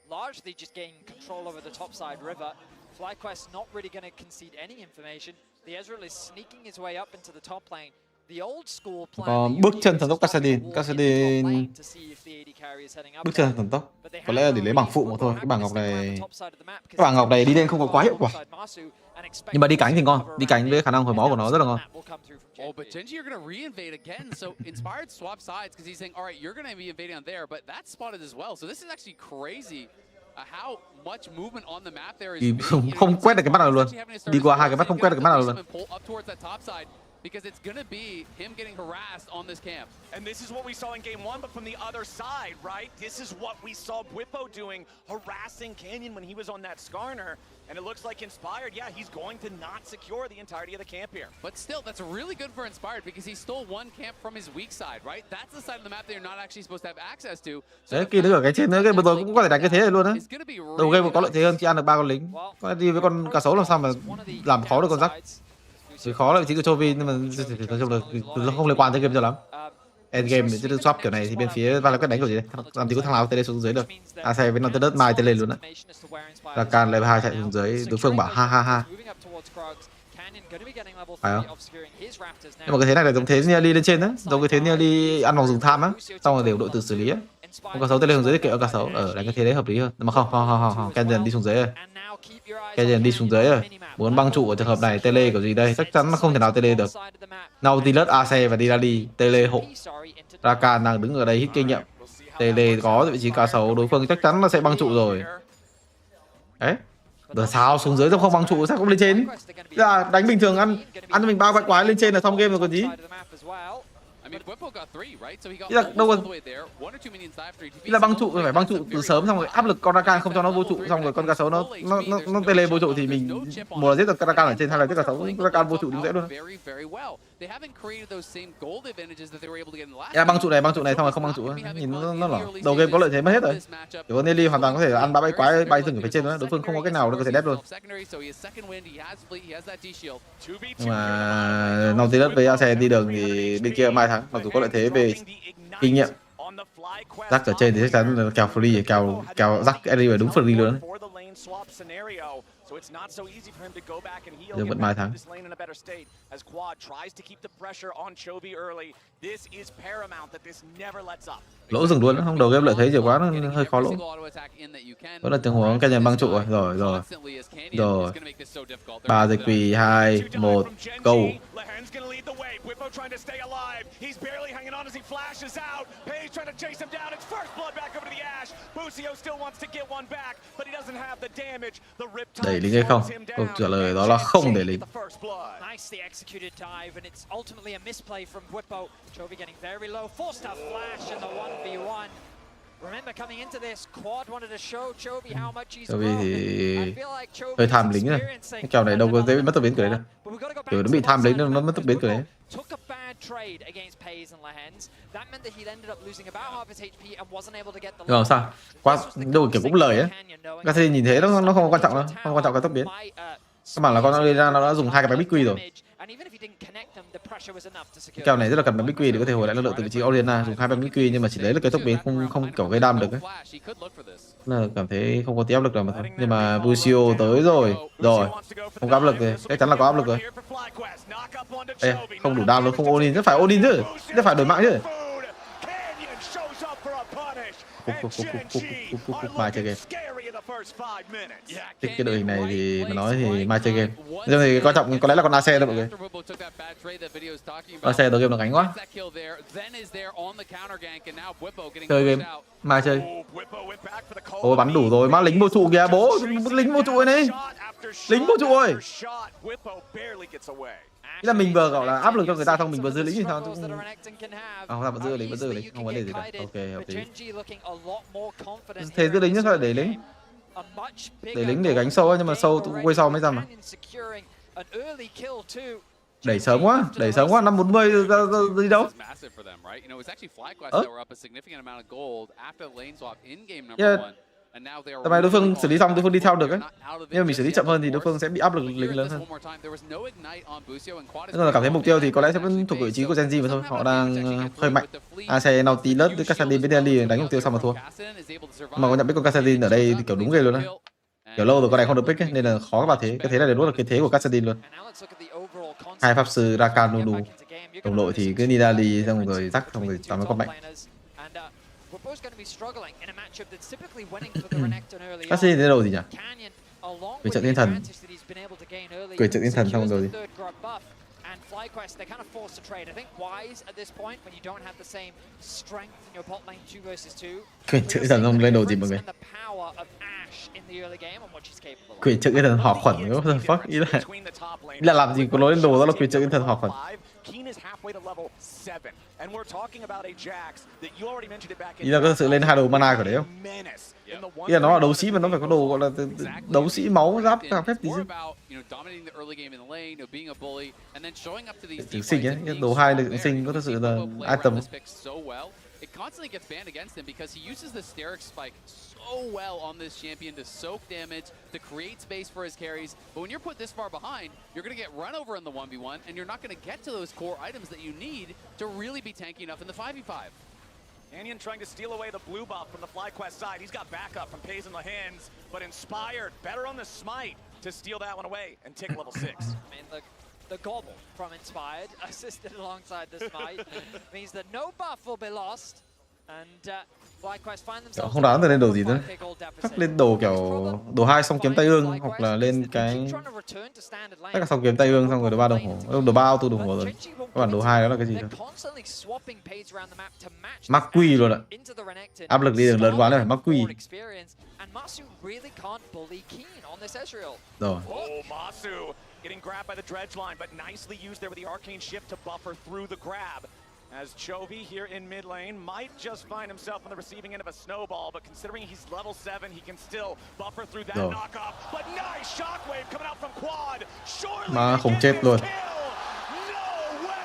Speaker 11: Largely just gain control over the top side river. FlyQuest not really going to concede any information. The Ezreal is sneaking his way up into the top lane. The old school plan.
Speaker 5: Còn bước chân thần tốc Kassadin bước chân thần tốc có lẽ là để lấy bảng phụ một thôi. Cái bảng ngọc này đi lên không có quá hiệu quả, nhưng mà đi cánh thì ngon, đi cánh với khả năng hồi máu của nó rất là ngon.
Speaker 10: Oh, but Genji are going to reinvade again. So Inspired swap sides because he's saying, all right, you're going to be invading on there, but that's spotted as well. So this is actually crazy. How much movement on the map there is.
Speaker 5: Không quét được cái mắt nào luôn. Đi qua hai cái mắt không quét được cái mắt nào luôn.
Speaker 10: Because it's gonna be him getting harassed on this camp.
Speaker 12: And this is what we saw in game 1, but from the other side, right? This is what we saw Bwipo doing, harassing Canyon when he was on that Skarner. And it looks like Inspired, yeah, he's going to not secure the entirety of the camp here.
Speaker 10: But still, that's really good for Inspired because he stole one camp from his weak side, right? That's the side of the map that you're not actually supposed to have access to.
Speaker 5: Đấy, kia đứng ở cái trên nữa, cái vừa rồi cũng có thể đánh cái thế này luôn á. Đầu game có lợi thế hơn, chỉ ăn được 3 con lính. Con đi với con cá sấu làm sao mà làm khó được con rắc. Chỉ khó là vị trí của Chovy, nhưng mà nói chung là nó không liên quan tới game cho lắm. Endgame chứ swap kiểu này thì bên phía Flyquest đánh kiểu gì đấy, làm gì có thằng nào tele xuống dưới được. AC với Nautilus mai tele luôn á. Rakan level 2 chạy xuống dưới, đối phương bảo ha ha ha. Phải không? Nhưng mà cái thế này là giống thế Nearly lên trên á, giống cái thế Nearly ăn vòng rừng tham á, xong rồi đều đội tự xử lý á. Con cá sấu tele xuống dưới thì kệ cá sấu, đánh cái thế đấy hợp lý hơn. Nhưng mà không, Kenyon đi xuống dưới rồi. Kenyon đi xuống dưới rồi. Muốn băng trụ ở trường hợp này tele kiểu gì đây, chắc chắn nó không thể nào tele được. Nautilus, AC và Dilali tele hộ. Rakan đang đứng ở đây hít kinh nghiệm. Tele có vị trí cá sấu, đối phương chắc chắn nó sẽ băng trụ rồi. Đấy. Rồi sao xuống dưới không băng trụ, sao không lên trên? Là đánh bình thường ăn cho mình 3 quái lên trên là xong game rồi còn gì. Là đâu còn là băng trụ, phải băng trụ từ sớm, xong rồi áp lực con Rakan không cho nó vô trụ, xong rồi con cá sấu nó tele vô trụ thì mình một là giết được Rakan ở trên, hay là giết cá sấu Rakan vô trụ đúng dễ luôn. Là băng trụ này xong rồi không băng trụ, nhìn nó lỏ. Đầu game có lợi thế mất hết rồi. Chỉ có Nelly hoàn toàn có thể ăn 3 quái bay dừng ở phía trên nữa, đối phương không có cách nào để có thể đép luôn. Nhưng mà Nautilus với AC đi đường thì bên kia mai thắng, mặc dù có lợi thế về kinh nghiệm. Rắc ở trên thì chắc chắn là kèo free, kèo rắc Eddie đúng free luôn. Giờ vẫn mai thắng. Lỗ rừng luôn, không đầu game lợi thế nhiều quá nó hơi khó lỗ. Đó là tình huống Kenyon băng trụ rồi. 3 giây quỳ 2 1 go.
Speaker 12: Bwipo trying to stay alive. He's barely hanging on as he flashes out. Page trying to chase him down. It's first blood back over to the Ash. Busio still wants to get one back, but he doesn't have the damage. The Riptide
Speaker 5: đẩy lính hay không? Câu trả lời đó là không để lính.
Speaker 11: Nicely executed dive, and it's ultimately a misplay from Bwipo. Chovy getting very low, forced a flash in the 1v1. Remember coming into this, Quad wanted to show Chovy how much he's
Speaker 5: grown. Thì hơi tham lính rồi. Cái kèo này đâu có dễ bị mất tốc biến kiểu đấy đâu. Kiểu nó bị tham lính nó mất tốc biến kiểu đấy. Rồi sao? Quá đâu kiểu cũng lời ấy. Gassi nhìn thế nó không quan trọng đâu, không quan trọng cái tốc biến. Các bạn là con nó đi ra nó đã dùng 2 cái bánh bích quy rồi. Kèo này rất là cần bắn BQ để có thể hồi lại năng lượng từ vị trí Oriana, dùng 2 bắn BQ nhưng mà chỉ lấy được cái tốc biến không kiểu gây đam được ấy. Nên là cảm thấy không có tí áp lực nào mà thôi. Nhưng mà Busio tới rồi, không có áp lực thì chắc chắn là có áp lực rồi. Ê, không đủ đam luôn, không all in, rất phải all in chứ, rất phải đổi mạng chứ. Mai chơi game. Thích cái đội hình này thì mà nói thì mai chơi game. Nhưng thì quan trọng có lẽ là con AC đó mọi người. AC tới game nó gánh quá. Chơi game, mai chơi. Ôi bắn đủ rồi, má lính vô trụ kìa bố, lính vô trụ này. Lính vô trụ ơi. Ý là mình vừa gọi là áp lực cho người ta xong mình vừa giữ lính thì sao? Không sao, vẫn giữ lính, không vấn đề gì cả. Ok, hợp lý. Thế giữ lính chứ sao lại để lính? Để lính để gánh sâu ấy, nhưng mà sâu quay sau mới ra mà. Đẩy sớm quá, 540 đi đâu? Tầm này đối phương xử lý xong đối phương đi theo được ấy. Nhưng mà mình xử lý chậm hơn thì đối phương sẽ bị áp lực lính lớn hơn. Nên là cảm thấy mục tiêu thì có lẽ sẽ vẫn thuộc vị trí của Genji mà thôi. Họ đang hơi mạnh. AC Nautilus với Kassadin với Daily đánh mục tiêu xong mà thua. Mà có nhận biết con Kassadin ở đây thì kiểu đúng ghê luôn á. Kiểu lâu rồi con này không được pick ấy, nên là khó các bạn thế. Cái thế này đúng là cái thế của Kassadin luôn. Hai pháp sư Rakan đủ. Đồng đội thì cứ Nidali xong rồi rắc xong rồi toàn mấy con mạnh. Kassadin thế đồ gì nhỉ? Quyền trợ thiên thần. Quyền trợ thiên thần xong rồi gì? Quyền trợ thiên thần xong lên đồ gì mọi người? Quyền trợ thiên thần hỏa khuẩn what the fuck? Ý là làm gì có nói lên đồ đó là quyền trợ thiên thần hỏa khuẩn. Ý là có sự lên hai đồ mana của đấy không? Ý là nó là đấu sĩ mà nó phải có đồ gọi là đấu sĩ máu giáp các phép gì chứ. Tưởng sinh ấy, đồ 2 được tưởng sinh có thật sự là item.
Speaker 10: It constantly gets banned against him because he uses the Steric Spike so well on this champion to soak damage, to create space for his carries. But when you're put this far behind, you're going to get run over in the 1v1, and you're not going to get to those core items that you need to really be tanky enough in the 5v5.
Speaker 12: Canyon trying to steal away the blue buff from the FlyQuest side. He's got backup from Pays in the hands, but Inspired better on the smite to steal that one away and tick level 6.
Speaker 11: I mean, the gobble from Inspired, assisted alongside the smite, means that no buff will be lost. And FlyQuest find themselves
Speaker 5: Không đoán lên đồ gì nữa. Chắc lên đồ kiểu đồ 2 song kiếm tay ương hoặc là lên cái chắc là song kiếm tay ương xong rồi đồ 3 đồng hồ. Đồ 3 auto đồng hồ rồi. Các bạn đồ 2 đó là cái gì đâu. Mắc quy luôn ạ. Áp lực đi đường lớn quá này, mắc quy. Rồi.
Speaker 12: Getting grabbed by the dredge line, but nicely used there with the arcane shift to buffer through the grab. As Chovy here in mid lane might just find himself on the receiving end of a snowball, but considering he's level 7, he can still buffer through that knockoff. But nice shockwave coming out from Quad.
Speaker 5: Mà không chết luôn.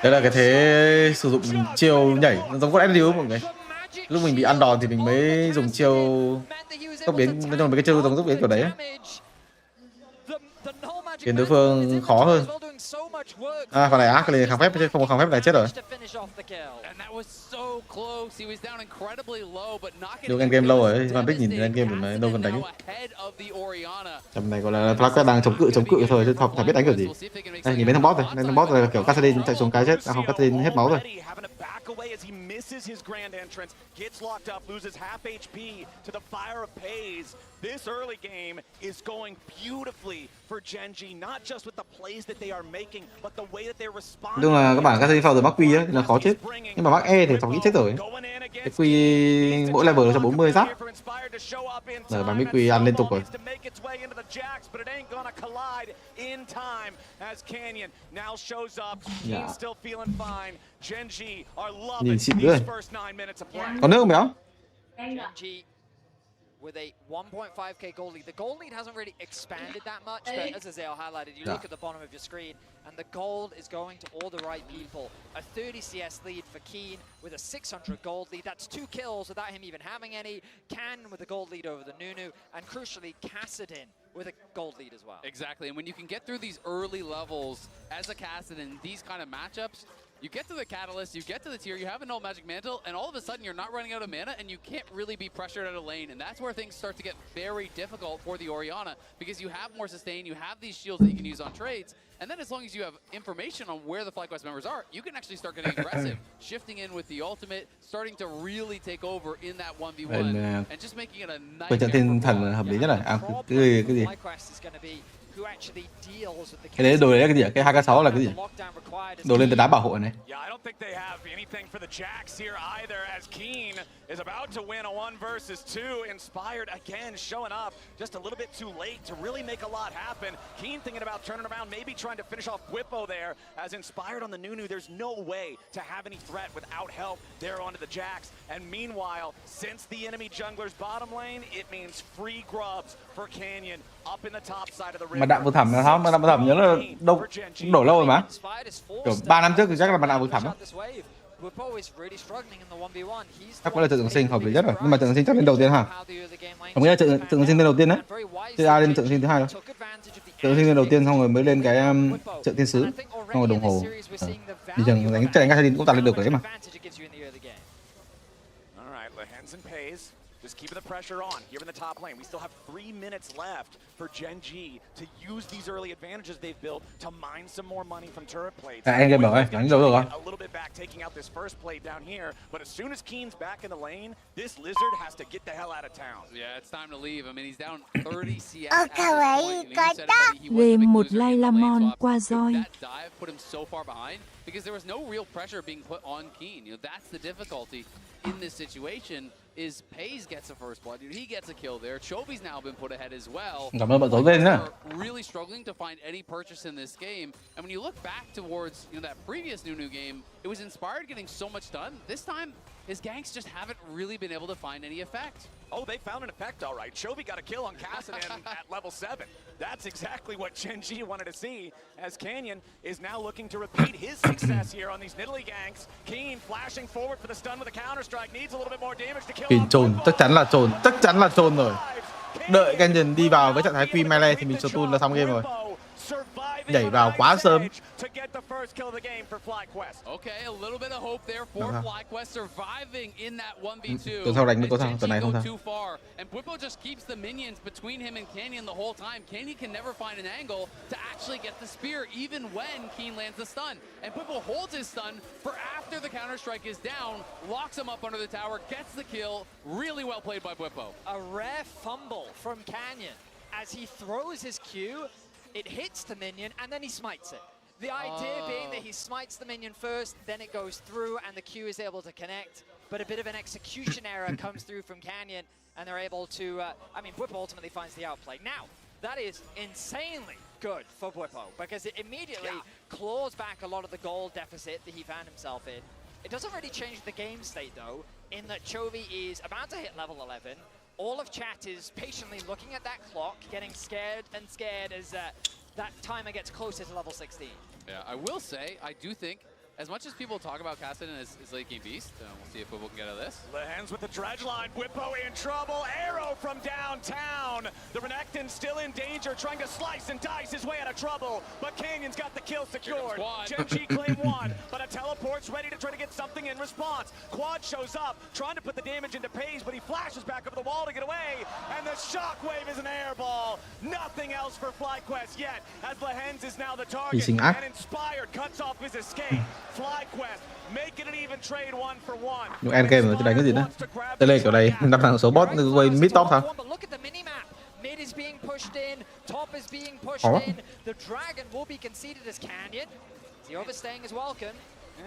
Speaker 5: Đây là cái thế sử dụng chiêu nhảy, nó giống con SDU mọi người. Lúc mình bị ăn đòn thì mình mới dùng chiêu tốc biến, nói chung là mấy cái chiêu giống tốc biến kiểu đấy ấy. Khiến đối phương khó hơn. À, phần này ác lên kháng phép chứ không có kháng phép này chết rồi. Được endgame lâu rồi, mà biết nhìn endgame thì mà đâu cần đánh. Tầm này gọi là FlyQuest đang chống cự thôi chứ không biết đánh kiểu gì. Đây, nhìn mấy thằng boss rồi, thằng boss là kiểu Kassadin chạy xuống cái chết, không Kassadin hết máu rồi.
Speaker 12: As he misses his grand entrance, gets locked up, loses half HP to the fire of Pays. This early game is going beautifully for Genji, not just with the plays that they are making, but the way that they're responding.
Speaker 5: Đúng là các bạn Kassadin phao rồi mắc quy á là khó chết. Nhưng mà mắc E thì phòng nghĩ chết rồi. Cái quy mỗi level là cho 40 giáp. Rồi bán quy ăn liên tục rồi. Dạ. Nhìn xịn nữa. Còn nước không béo?
Speaker 11: With a 1.5k gold lead. The gold lead hasn't really expanded that much, but as Azale highlighted, you look at the bottom of your screen, and the gold is going to all the right people. A 30 CS lead for Keen with a 600 gold lead. That's 2 kills without him even having any. Can with the gold lead over the Nunu, and crucially, Kassadin with a gold lead as well.
Speaker 10: Exactly, and when you can get through these early levels as a Cassid in these kind of matchups, you get to the Catalyst, you get to the tier, you have a null magic mantle, and all of a sudden you're not running out of mana, and you can't really be pressured out of lane, and that's where things start to get very difficult for the Orianna, because you have more sustain, you have these shields that you can use on trades, and then as long as you have information on where the FlyQuest members are, you can actually start getting aggressive, shifting in with the ultimate, starting to really take take over in that 1v1, and just making it a
Speaker 5: Quyền trận thiên thần là hợp lý nhất này. À, cái gì? Cái đấy đồ đấy là cái gì ạ? Cái 2k6 là cái gì? Đồ lên từ đá bảo hộ này.
Speaker 12: Think they have anything for the Jacks here either, as Keen is about to win a 1 versus 2. Inspired again showing up just a little bit too late to really make a lot happen. Keen thinking about turning around, maybe trying to finish off Bwipo there, as Inspired on the Nunu. There's no way to have any threat without help there onto the Jacks. And meanwhile, since the enemy jungler's bottom lane, it means free grubs for Canyon up in the top side of the river.
Speaker 5: Mặt nạ vực thẳm là sao? Mặt nạ vực thẳm nhớ là đâu đổ lâu rồi mà. Kiểu 3 năm trước thì chắc là mặt nạ vực thẳm. Chắc là trận trường sinh hợp lý nhất rồi, nhưng mà trận trường sinh chắc lên đầu tiên hả? Không nghĩ là trận trường sinh lên đầu tiên đấy, chứ ai lên trận sinh thứ hai đâu. Trận trường sinh lên đầu tiên xong rồi mới lên cái trận thiên sứ, xong rồi đồng hồ. Bình thường đánh trận Gasadin cũng tạo lên được đấy mà.
Speaker 12: Just keeping the pressure on here in the top lane. We still have 3 minutes left for Gen G to use these early advantages they've built to mine some more money from turret plates.
Speaker 5: Anh game bảo ơi, đánh đâu rồi?
Speaker 12: A little bit back, taking out this first plate down here, but as soon as Keen's back in the lane, this lizard has to get the hell out of town.
Speaker 10: Yeah, it's time to leave. I mean, he's down 30 CS at this point.
Speaker 18: Về một lai lamon qua roi.
Speaker 10: That dive put him so far behind because there was no real pressure being put on Keen. You know, that's the difficulty in this situation. Is Pays gets a first blood, he gets a kill there. Chovy's now been put ahead as well.
Speaker 5: Cảm ơn bạn tối lên nhá.
Speaker 10: Really struggling to find any purchase in this game. And when you look back towards that previous Nunu game, it was Inspired getting so much done. This time, his ganks just haven't really been able to find any effect.
Speaker 12: Oh, they found an effect, all right. Chovy got a kill on Kassadin at level 7. That's exactly what Gen G wanted to see, as Canyon is now looking to repeat his success here on these Nidalee ganks. Keen flashing forward for the stun with a counter-strike, needs a little bit more damage to kill.
Speaker 5: Keen trồn, chắc chắn là trồn rồi. Đợi Canyon đi vào với trạng thái Queen Melee thì mình stun là xong game rồi. Nhảy vào quá sớm.
Speaker 10: Okay, a little bit of hope there for FlyQuest surviving in that 1v2.
Speaker 5: Tuần sau đánh với có thằng, tuần này không
Speaker 10: sao. And Bwipo just keeps the minions between him and Canyon the whole time. Canyon can never find an angle to actually get the spear, even when Keen lands the stun. And Bwipo holds his stun for after the counter-strike is down, locks him up under the tower, gets the kill. Really well played by Bwipo.
Speaker 11: A rare fumble from Canyon as he throws his Q. It hits the minion, and then he smites it. The idea being that he smites the minion first, then it goes through, and the Q is able to connect. But a bit of an execution error comes through from Canyon, and they're able to... I mean, Bwipo ultimately finds the outplay. Now, that is insanely good for Bwipo, because it immediately claws back a lot of the gold deficit that he found himself in. It doesn't really change the game state, though, in that Chovy is about to hit level 11. All of chat is patiently looking at that clock, getting scared and scared as that timer gets closer to level 16.
Speaker 10: Yeah, I will say, I do think, as much as people talk about Kassadin as late game beast, we'll see if Bwipo can get out of this.
Speaker 12: Lehens with the dredge line, Bwipo in trouble, arrow from downtown. The Renekton still in danger, trying to slice and dice his way out of trouble, but Canyon's got the kill secured. Gen G claim 1, but a teleport's ready to try to get something in response. Quad shows up, trying to put the damage into Pays, but he flashes back over the wall to get away, and the shockwave is an airball. Nothing else for FlyQuest yet, as Lehens is now the target, and Inspired cuts off his escape. FlyQuest making an even trade 1 for 1.
Speaker 5: Nhưng end game rồi, tôi đánh cái gì đó. Tôi lên kiểu này, 5 thằng số bot quay mid top sao?
Speaker 11: Look at the minimap. Mid is being pushed in, top is being pushed in. The dragon will be conceded as Canyon. The overstaying is welcome.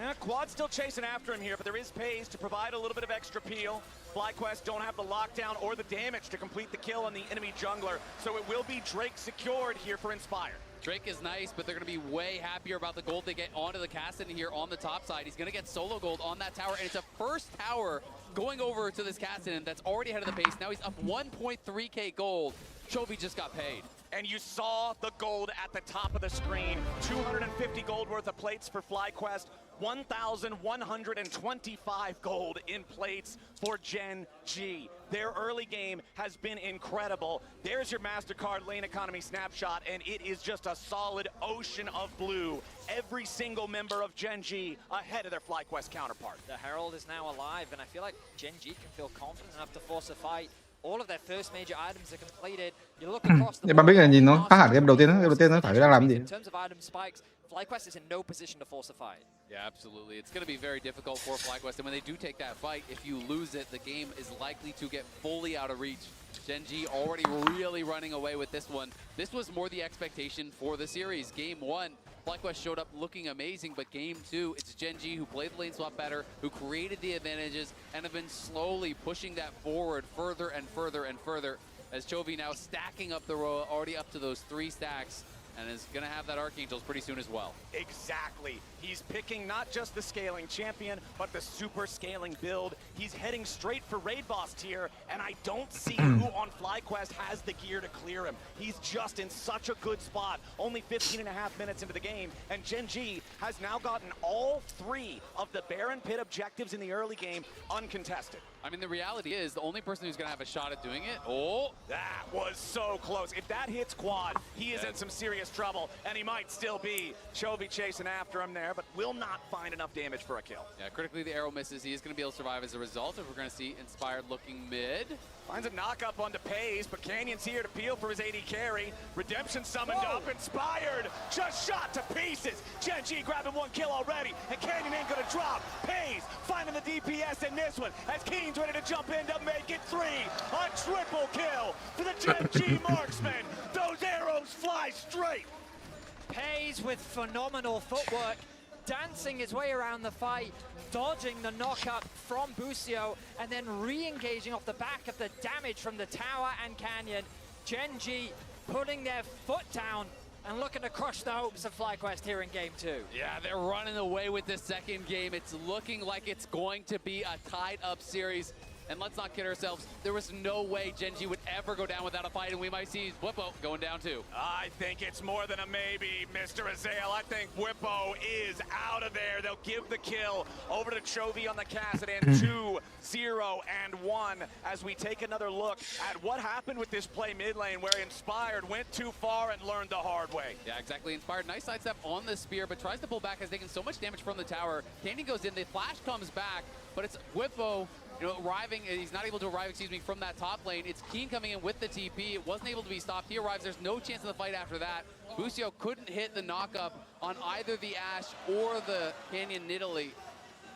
Speaker 12: Yeah, Quad's still chasing after him here, but there is Pays to provide a little bit of extra peel. FlyQuest don't have the lockdown or the damage to complete the kill on the enemy jungler, so it will be Drake secured here for Inspire.
Speaker 10: Drake is nice, but they're going to be way happier about the gold they get onto the Kassadin here on the top side. He's going to get solo gold on that tower, and it's a first tower going over to this Kassadin that's already ahead of the pace. Now he's up 1.3k gold. Chovy just got paid.
Speaker 12: and you saw the gold at the top of the screen. 250 gold worth of plates for FlyQuest. 1,125 gold in plates for Gen G. Their early game has been incredible. There's your MasterCard lane economy snapshot, and it is just a solid ocean of blue. Every single member of Gen G ahead of their FlyQuest counterpart.
Speaker 11: The Herald is now alive, and I feel like Gen G can feel confident enough to force a fight. All of their first major items are completed. You look across the
Speaker 5: Bạn biết là nhìn nó khác hẳn game đầu tiên nó phải đang làm gì.
Speaker 11: In terms of item spikes, FlyQuest is in no position to force a fight.
Speaker 10: Yeah, absolutely. It's going to be very difficult for FlyQuest, and when they do take that fight, if you lose it, the game is likely to get fully out of reach. Gen G already really running away with this one. This was more the expectation for the series. Game 1, FlyQuest showed up looking amazing, but Game 2, it's Gen G who played the lane swap better, who created the advantages, and have been slowly pushing that forward further and further and further, as Chovy now stacking up the row, already up to those 3 stacks, and is going to have that Archangels pretty soon as well.
Speaker 12: Exactly. He's picking not just the scaling champion, but the super scaling build. He's heading straight for Raid Boss tier, and I don't see who on FlyQuest has the gear to clear him. He's just in such a good spot. Only 15.5 minutes into the game, and Gen G has now gotten all 3 of the Baron Pit objectives in the early game uncontested.
Speaker 10: I mean, the reality is the only person who's going to have a shot at doing it, oh,
Speaker 12: that was so close. If that hits quad, he is in some serious trouble, and he might still be. Chovy chasing after him there, but will not find enough damage for a kill.
Speaker 10: Yeah, critically the arrow misses. He is going to be able to survive as a result. If we're going to see Inspired looking mid.
Speaker 12: Finds a knock-up onto Pays, but Canyon's here to peel for his AD carry. Redemption summoned up, Inspired, just shot to pieces. Gen G grabbing 1 kill already, and Canyon ain't gonna drop. Pays finding the DPS in this one, as Keen's ready to jump in to make it 3. A triple kill for the Gen G marksman. Those arrows fly straight.
Speaker 11: Pays with phenomenal footwork, dancing his way around the fight, dodging the knockup from Busio, and then re-engaging off the back of the damage from the tower and Canyon. Gen G putting their foot down and looking to crush the hopes of FlyQuest here in Game 2.
Speaker 10: Yeah, they're running away with this second game. It's looking like it's going to be a tied-up series. And let's not kid ourselves, there was no way Gen G would ever go down without a fight, and we might see Whippo going down too.
Speaker 12: I think it's more than a maybe, Mr. Azael. I think Whippo is out of there. They'll give the kill over to Chovy on the Kassadin. 2, 0, and 1 as we take another look at what happened with this play mid lane where Inspired went too far and learned the hard way.
Speaker 10: Yeah, exactly. Inspired, nice sidestep on the spear, but tries to pull back, has taken so much damage from the tower. Candy goes in, the flash comes back, but it's Whippo, arriving, he's not able to arrive, from that top lane. It's Keen coming in with the TP. It wasn't able to be stopped. He arrives. There's no chance in the fight after that. Busio couldn't hit the knockup on either the Ashe or the Canyon Nidalee.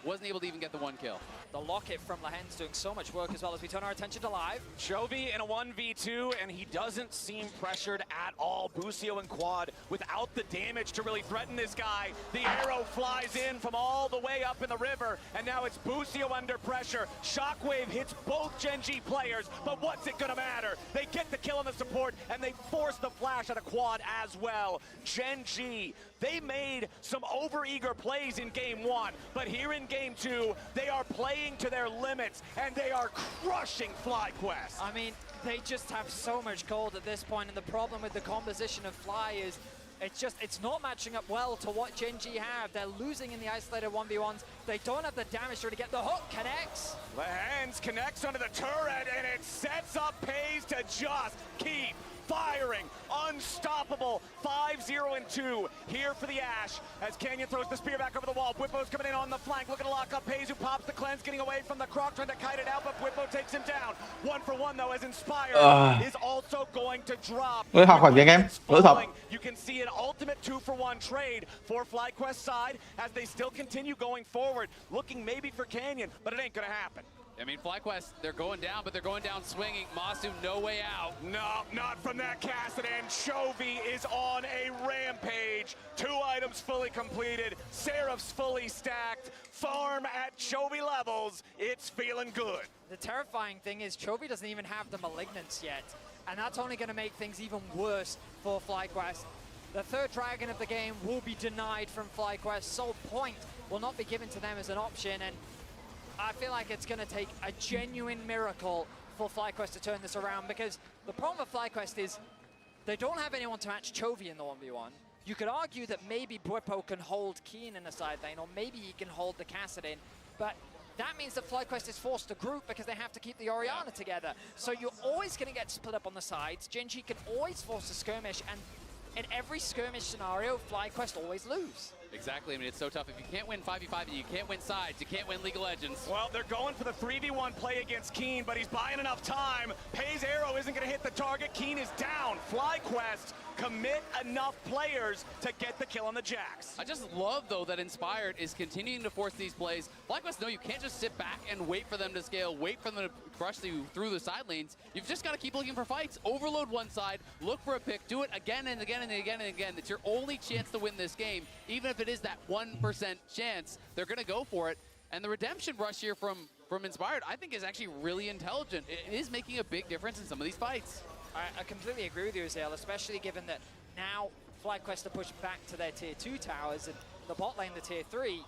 Speaker 10: Wasn't able to even get the 1 kill.
Speaker 11: The locket from Lahen's doing so much work as well as we turn our attention to live.
Speaker 12: Chovy in a 1v2, and he doesn't seem pressured at all. Busio and Quad without the damage to really threaten this guy. The arrow flies in from all the way up in the river, and now it's Busio under pressure. Shockwave hits both Gen G players, but what's it gonna matter? They get the kill on the support, and they force the flash at a Quad as well. Gen G, they made some overeager plays in Game 1, but here in Game 2, they are playing to their limits, and they are crushing FlyQuest.
Speaker 11: I mean, they just have so much gold at this point, and the problem with the composition of Fly is it's not matching up well to what Gen G have. They're losing in the isolated 1v1s. They don't have the damage to get the hook. Connects.
Speaker 12: Lehens connects onto the turret, and it sets up Pays to just keep firing. Unstoppable. 5-0 and 2 here for the Ashe as Canyon throws the spear back over the wall. Whippo's coming in on the flank, looking to lock up Pays, who pops the cleanse, getting away from the Croc, trying to kite it out, but Whippo takes him down. 1 for 1 though, as Inspired is also going to drop.
Speaker 5: Học khỏi tiếng em, lỗi thật.
Speaker 12: You can see an ultimate 2 for 1 trade for FlyQuest side as they still continue going forward, looking maybe for Canyon, but it ain't gonna happen.
Speaker 10: I mean, FlyQuest, they're going down, but they're going down swinging. Masu, no way out.
Speaker 12: No, not from that Kassadin. Chovy is on a rampage. 2 items fully completed. Seraph's fully stacked. Farm at Chovy levels. It's feeling good.
Speaker 11: The terrifying thing is Chovy doesn't even have the Malignance yet, and that's only going to make things even worse for FlyQuest. The 3rd dragon of the game will be denied from FlyQuest. Soul Point will not be given to them as an option, and I feel like it's going to take a genuine miracle for FlyQuest to turn this around, because the problem with FlyQuest is They don't have anyone to match Chovy in the 1v1. You could argue that maybe Bwipo can hold Keen in the side lane, or maybe he can hold the Kassadin, but that means that FlyQuest is forced to group because they have to keep the Orianna together. So you're always going to get split up on the sides. Gen.G can always force a skirmish, and in every skirmish scenario, FlyQuest always lose.
Speaker 10: Exactly. I mean, it's so tough. If you can't win 5v5 and you can't win sides, you can't win League of Legends.
Speaker 12: Well, they're going for the 3v1 play against Keen, but he's buying enough time. Pei's arrow isn't going to hit the target. Keen is down. FlyQuest commit enough players to get the kill on the Jax.
Speaker 10: I just love, though, that Inspired is continuing to force these plays. FlyQuest know you can't just sit back and wait for them to scale, wait for them to crush you through the side lanes. You've just got to keep looking for fights. Overload one side, look for a pick, do it again and again and again and again. It's your only chance to win this game. Even if it is that 1% chance, they're going to go for it. And the redemption rush here from Inspired, I think, is actually really intelligent. It is making a big difference in some of these fights.
Speaker 11: I completely agree with you, Zale, especially given that now FlyQuest are pushed back to their tier 2 towers and the bot lane, the tier 3.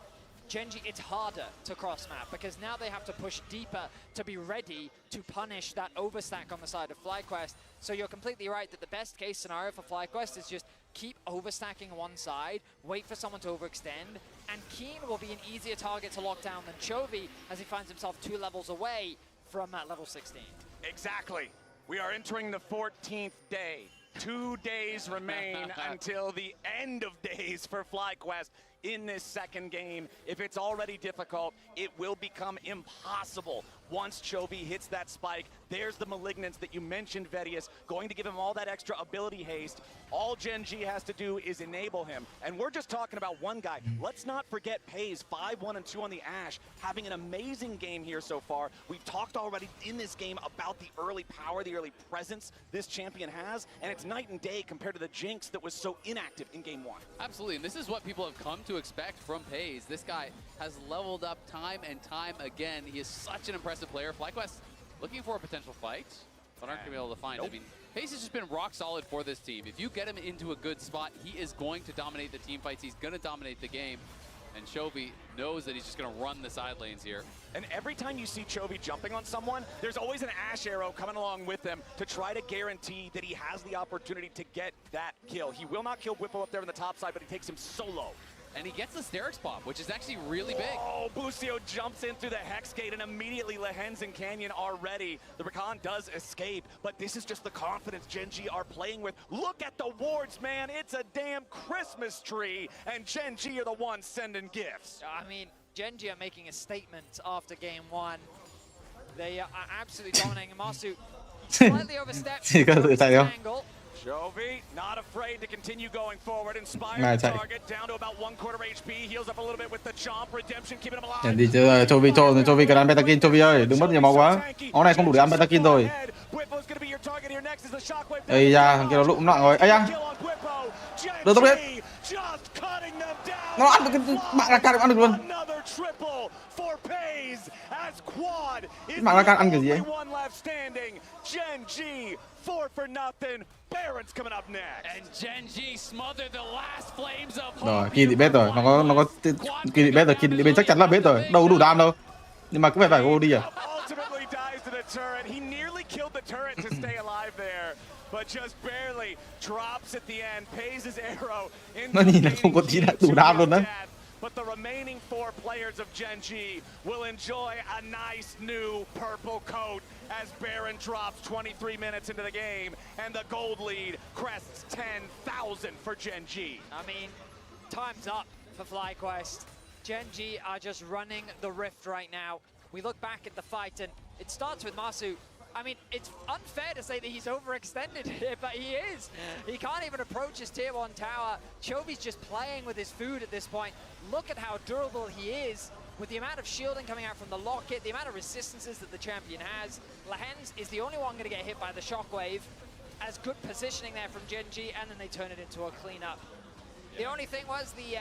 Speaker 11: Gen.G, it's harder to cross map because now they have to push deeper to be ready to punish that overstack on the side of FlyQuest. So you're completely right that the best case scenario for FlyQuest is just keep overstacking one side, wait for someone to overextend, and Keen will be an easier target to lock down than Chovy as he finds himself 2 levels away from level 16.
Speaker 12: Exactly. We are entering the 14th day. 2 days remain until the end of days for FlyQuest in this second game. If it's already difficult, it will become impossible once Chovy hits that spike. There's the Malignance that you mentioned, Vedius, going to give him all that extra ability haste. All Gen.G has to do is enable him. And we're just talking about one guy. Let's not forget Pei's 5-1-2 on the Ashe, having an amazing game here so far. We've talked already in this game about the early power, the early presence this champion has, and it's night and day compared to the Jinx that was so inactive in game 1.
Speaker 10: Absolutely, and this is what people have come to expect from Pei's. This guy has leveled up time and time again. He is such an impressive player. FlyQuest looking for a potential fight, but aren't going to be able to find it. I mean, Pei's has just been rock solid for this team. If you get him into a good spot, he is going to dominate the team fights. He's going to dominate the game. And Chovy knows that he's just going to run the side lanes here.
Speaker 12: And every time you see Chovy jumping on someone, there's always an Ashe arrow coming along with him to try to guarantee that he has the opportunity to get that kill. He will not kill Bwipo up there on the top side, but he takes him solo.
Speaker 10: And he gets the Sterix pop, which is actually really big.
Speaker 12: Oh, Busio jumps in through the Hex Gate, and immediately Lehens and Canyon are ready. The Rakan does escape, but this is just the confidence Gen.G are playing with. Look at the wards, man. It's a damn Christmas tree, and Gen.G are the ones sending gifts.
Speaker 11: I mean, Gen.G are making a statement after game 1. They are absolutely dominating. Masu slightly overstepped angle.
Speaker 12: Chovy, not afraid to continue going forward. Inspired target down to about 1/4 HP. Heals up a little bit with the chomp. Redemption keeping him alive.
Speaker 5: Đi chơi Chovy cần ăn betakin, Chovy ơi, đừng mất nhiều máu quá. Máu này không đủ để ăn betakin rồi. Ây da, thằng kia nó lụng nặng rồi. Ây da. Đưa tốc lên. Nó ăn được cái mạng là ăn được luôn. Mạng là ăn cái gì ấy?
Speaker 12: Gen.G 4 for nothing. Baron's coming up next.
Speaker 10: And Gen.G smothered the last flames of hope.
Speaker 5: Rồi, Kiên bị bết rồi, nó có Kiên bị bết rồi, Kiên bị bết chắc chắn là bết rồi. Đâu có đủ đam đâu. Nhưng mà cứ phải go đi à.
Speaker 12: Ultimately dies to the turret. He nearly killed the turret to stay alive there, but just barely drops at the end. Pays his arrow into
Speaker 5: Nó nhìn là không có tí nào đủ đam luôn đấy.
Speaker 12: But the remaining 4 players of Gen.G will enjoy a nice new purple coat as Baron drops 23 minutes into the game and the gold lead crests 10,000 for Gen.G.
Speaker 11: I mean, time's up for FlyQuest. Gen.G are just running the rift right now. We look back at the fight and it starts with Masu. I mean, it's unfair to say that he's overextended here, but he is. He can't even approach his tier 1 tower. Chovy's just playing with his food at this point. Look at how durable he is with the amount of shielding coming out from the locket, the amount of resistances that the champion has. Lehens is the only one going to get hit by the shockwave. As good positioning there from Gen.G, and then they turn it into a cleanup. The only thing was the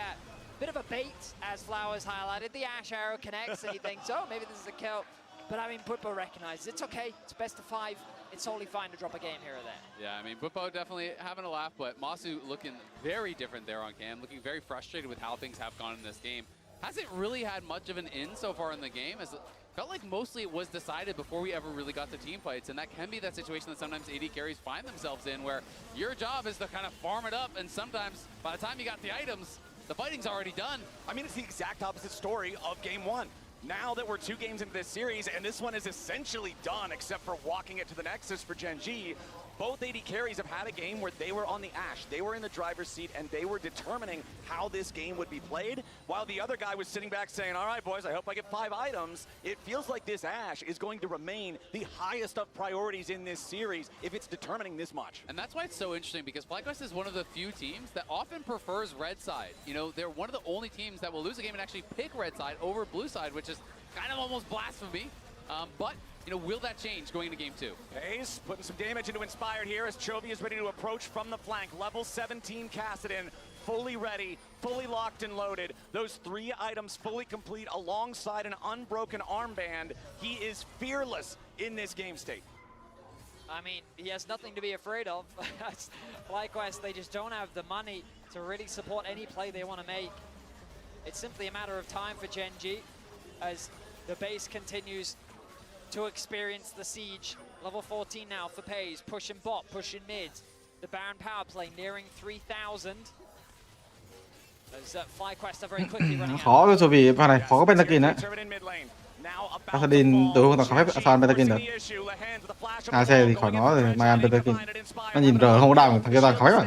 Speaker 11: bit of a bait, as Flowers highlighted. The Ashe arrow connects, and he thinks, oh, maybe this is a kill. But I mean, Bwipo recognizes it's okay. It's best of 5. It's totally fine to drop a game here or there.
Speaker 10: Yeah, I mean, Bwipo definitely having a laugh, but Masu looking very different there on cam, looking very frustrated with how things have gone in this game. hasn't really had much of an in so far in the game. As it felt like mostly it was decided before we ever really got to team fights, and that can be that situation that sometimes AD carries find themselves in, where your job is to kind of farm it up, and sometimes by the time you got the items, the fighting's already done.
Speaker 12: I mean, it's the exact opposite story of game one. Now that we're 2 games into this series, and this one is essentially done, except for walking it to the Nexus for Gen G, both AD carries have had a game where they were on the Ashe, they were in the driver's seat, and they were determining how this game would be played, while the other guy was sitting back saying, all right, boys, I hope I get 5 items. It feels like this Ashe is going to remain the highest of priorities in this series if it's determining this much.
Speaker 10: And that's why it's so interesting, because FlyQuest is one of the few teams that often prefers red side. You know, they're one of the only teams that will lose a game and actually pick red side over blue side, which is kind of almost blasphemy. But you know, will that change going into game 2?
Speaker 12: Hayes putting some damage into Inspired here as Chovy is ready to approach from the flank. Level 17 Kassadin, fully ready, fully locked and loaded. Those 3 items fully complete alongside an unbroken armband. He is fearless in this game state.
Speaker 11: I mean, he has nothing to be afraid of. FlyQuest, they just don't have the money to really support any play they want to make. It's simply a matter of time for Gen G as the base continues to experience the siege. Level 14 now for Pays, pushing bot, pushing mid. The Baron power play nearing 3,000. As FlyQuest are very quickly running out.
Speaker 5: Khó cho vì pha này khó có pentakill đấy. Kassadin từ không có phép farm pentakill được. AC thì khỏi nói rồi, mà ăn pentakill. Nó nhìn R không có đam, thằng kia toàn khói rồi.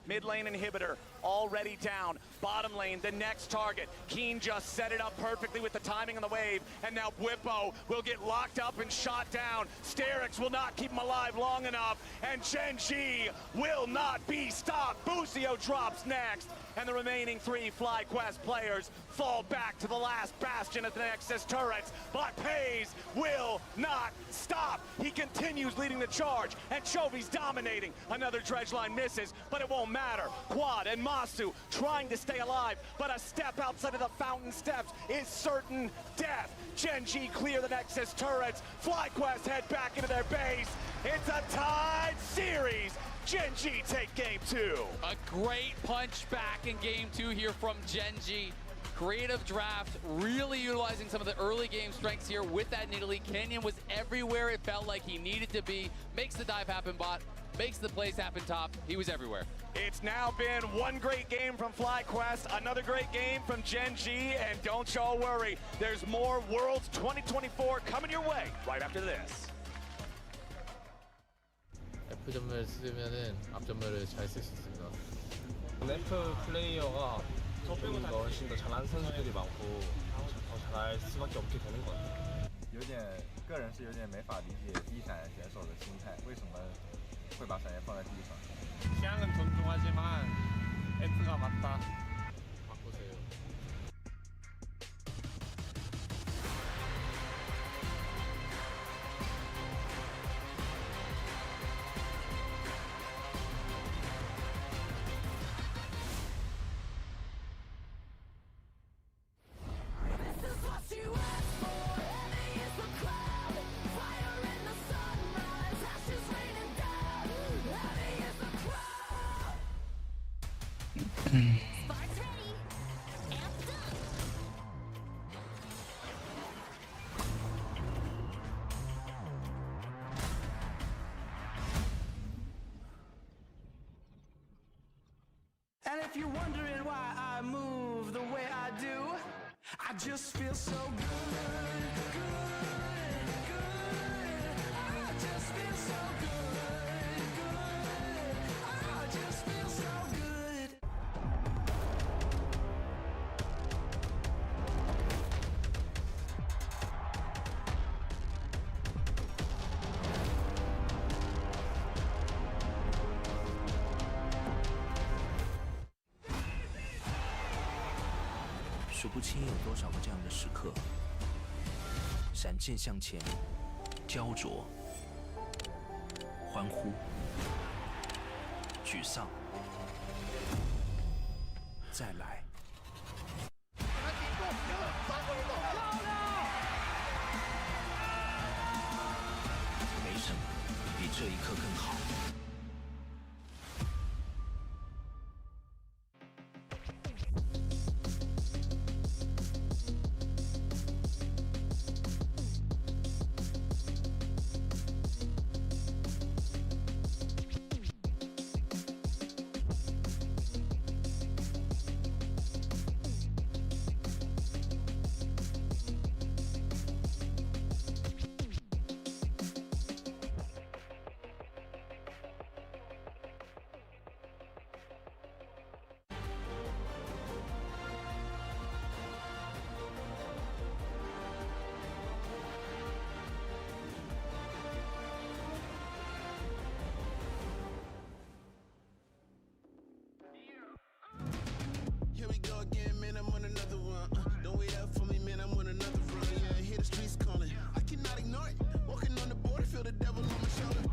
Speaker 12: Mid lane inhibitor already down. Bottom lane, the next target. Keen just set it up perfectly with the timing on the wave. And now Bwipo will get locked up and shot down. Sterix will not keep him alive long enough. And Gen G will not be stopped. Busio drops next. And the remaining 3 FlyQuest players fall back to the last bastion of the Nexus turrets. But Pays will not stop. He continues leading the charge. And Chovy's dominating. Another dredge line misses, but it won't matter. Quad and Masu trying to stay alive, but a step outside of the fountain steps is certain death. Gen G clear the Nexus turrets. FlyQuest head back into their base. It's a tied series. Gen G take game 2.
Speaker 10: A great punch back in game 2 here from Gen G. Creative draft, really utilizing some of the early game strengths here with that Nidalee. Kenyon was everywhere it felt like he needed to be. Makes the dive happen bot, makes the plays happen top. He was everywhere.
Speaker 12: It's now been one great game from FlyQuest, another great game from Gen G, and don't y'all worry, there's more Worlds 2024 coming your way right after this.
Speaker 19: F점을 쓰면은 앞점을 잘 쓸 수 있습니다. 램프 플레이어가 조금 더 훨씬 더 잘하는 선수들이 많고 더 잘할 수밖에 없게 되는 것 같아요.
Speaker 20: 个人是有点没法理解第一闪选手的心态，为什么会把闪焰放在第一场？
Speaker 19: 취향은 존중하지만 F가 맞다. 바꾸세요.
Speaker 21: And if you're wondering why I move the way I do, I just feel so good, good, good. I just feel so good, good. I just feel so good.
Speaker 22: "数不清有多少个这样的时刻，闪现向前，焦灼，欢呼，沮丧，再来。没什么比这一刻更好。
Speaker 21: feel the devil on my shoulder.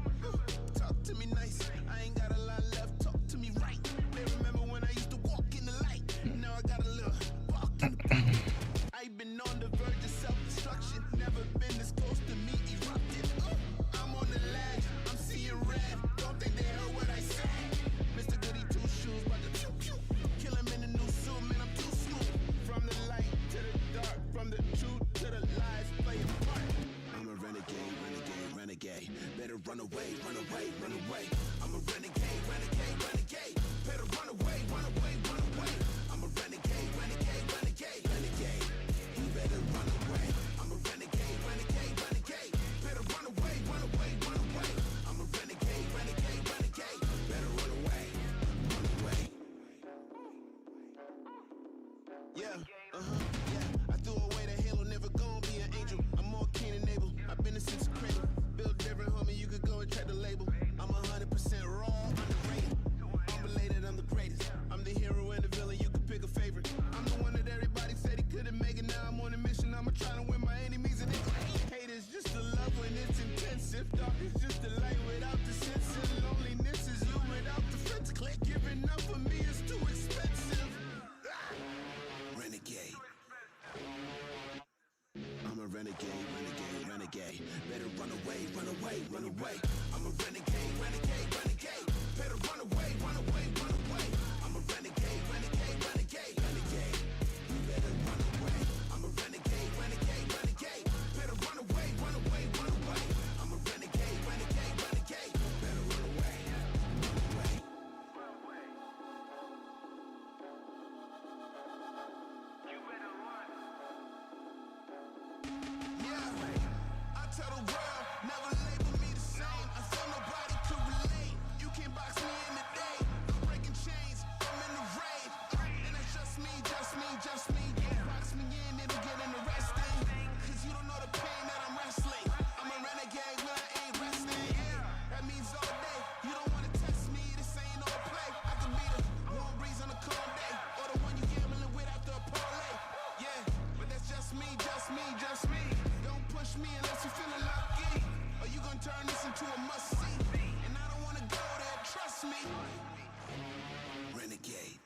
Speaker 21: Talk to me nice, I ain't got a lot left. Talk to me right. They remember when I used to walk in the light. Now I got a little walk in the park. I've been on the verge of self-destruction. Never been this close to me erupting. I'm on the ledge, I'm seeing red. Don't think they heard what I said. Mr. Goody Two Shoes, but the pew pew. Kill him in the new suit, man, I'm too smooth. From the light to the dark, from the truth to the lies, play a part. I'm a renegade, renegade, renegade. Better run away, run away, run away. I'm a renegade, renegade, renegade. Better run away, run away, run away. I'm a renegade, renegade, renegade, renegade. You better run away. I'm a renegade, renegade, renegade. Better run away, run away, run away. I'm a renegade, renegade, renegade. Better run away, run away. Yeah, yeah. I threw away the halo, never gonna be an angel. I'm more keen and able. I've been a since the cradle. Build different, homie. You could go and check the label. I'm 100% raw, underrated. Unrelated, I'm the greatest. I'm the hero and the villain. You can pick a favorite. I'm the one that everybody said he couldn't make it. Now I'm on a mission. I'ma try to win my enemies and they gon' hate. Hate is just the love when it's intensive. Dark is just the light without the sense. And loneliness is you without the friends. Click. Giving up for me is too expensive. Renegade. I'm a renegade, renegade, renegade. Better run away, run away, run away. I'm a renegade, renegade, renegade. Better run away, run away, run away. I'm a renegade, renegade, renegade, renegade. You better run away. I'm a renegade, renegade, renegade. Better run away, run away, run away. I'm a renegade, renegade, renegade. Better run away, run away. Yeah, I tell the world, never label me the same. I thought nobody could relate. You can't box me in the day. I'm breaking chains, I'm in the raid. And that's just me, just me, just me. Don't box me in, it'll get interesting. Cause you don't know the pain that I'm wrestling. I'm a renegade when I ain't resting. That means all day. You don't wanna test me, this ain't all play. I could be the warm breeze on a cold day. Or the one you gambling with after a parlay. Yeah, but that's just me, just me, just me. Don't push me unless you're feeling lucky. Or you gonna turn this into a must-see. And I don't wanna go there, trust me. Renegade.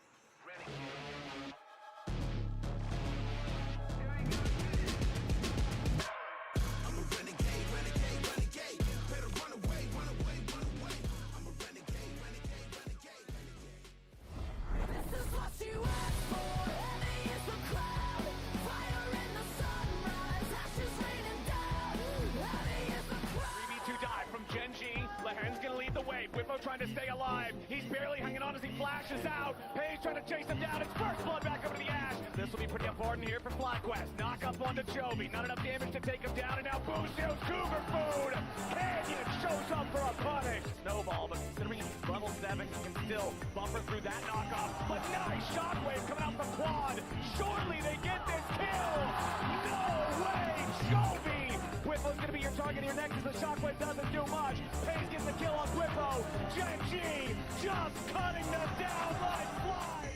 Speaker 21: I'm a renegade, renegade, renegade. Better run away, run away, run away. I'm a renegade, renegade, renegade, renegade. This is what you asked for. Heavy is the crowd. Fire in the sunrise. Ashes raining down. Heavy is the crowd.
Speaker 12: 3v2 dive from Genji. Lehen's gonna lead the way. Whippo trying to stay alive. He's barely hanging on as he flashes out. Page trying to chase him down. It's first blood back over to the Ash. This will be pretty important here for FlyQuest. Knock up onto Chovy. Not enough damage to take him down. And now Busio's Cougar Food. Canyon shows up for a punish. Snowball, but considering he's level 7, he can still bumper through that knockoff. But nice shockwave coming out from Quad. Surely they get this kill. No way, Chovy. Whippo's gonna be your target here next as the shockwave doesn't do much. Paige gets the kill on Whippo. Genji just cutting them down like flies.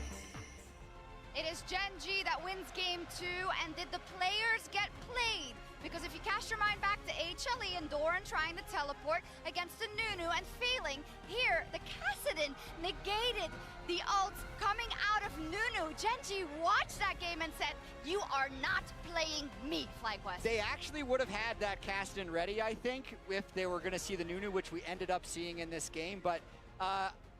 Speaker 2: It is Genji that wins game 2, and did the players get played? Because if you cast your mind back to HLE and Doran trying to teleport against the Nunu and failing, here the Kassadin negated the ults coming out of Nunu. Genji watched that game and said, you are not playing me, FlyQuest.
Speaker 14: They actually would have had that Kassadin ready, I think, if they were going to see the Nunu, which we ended up seeing in this game. But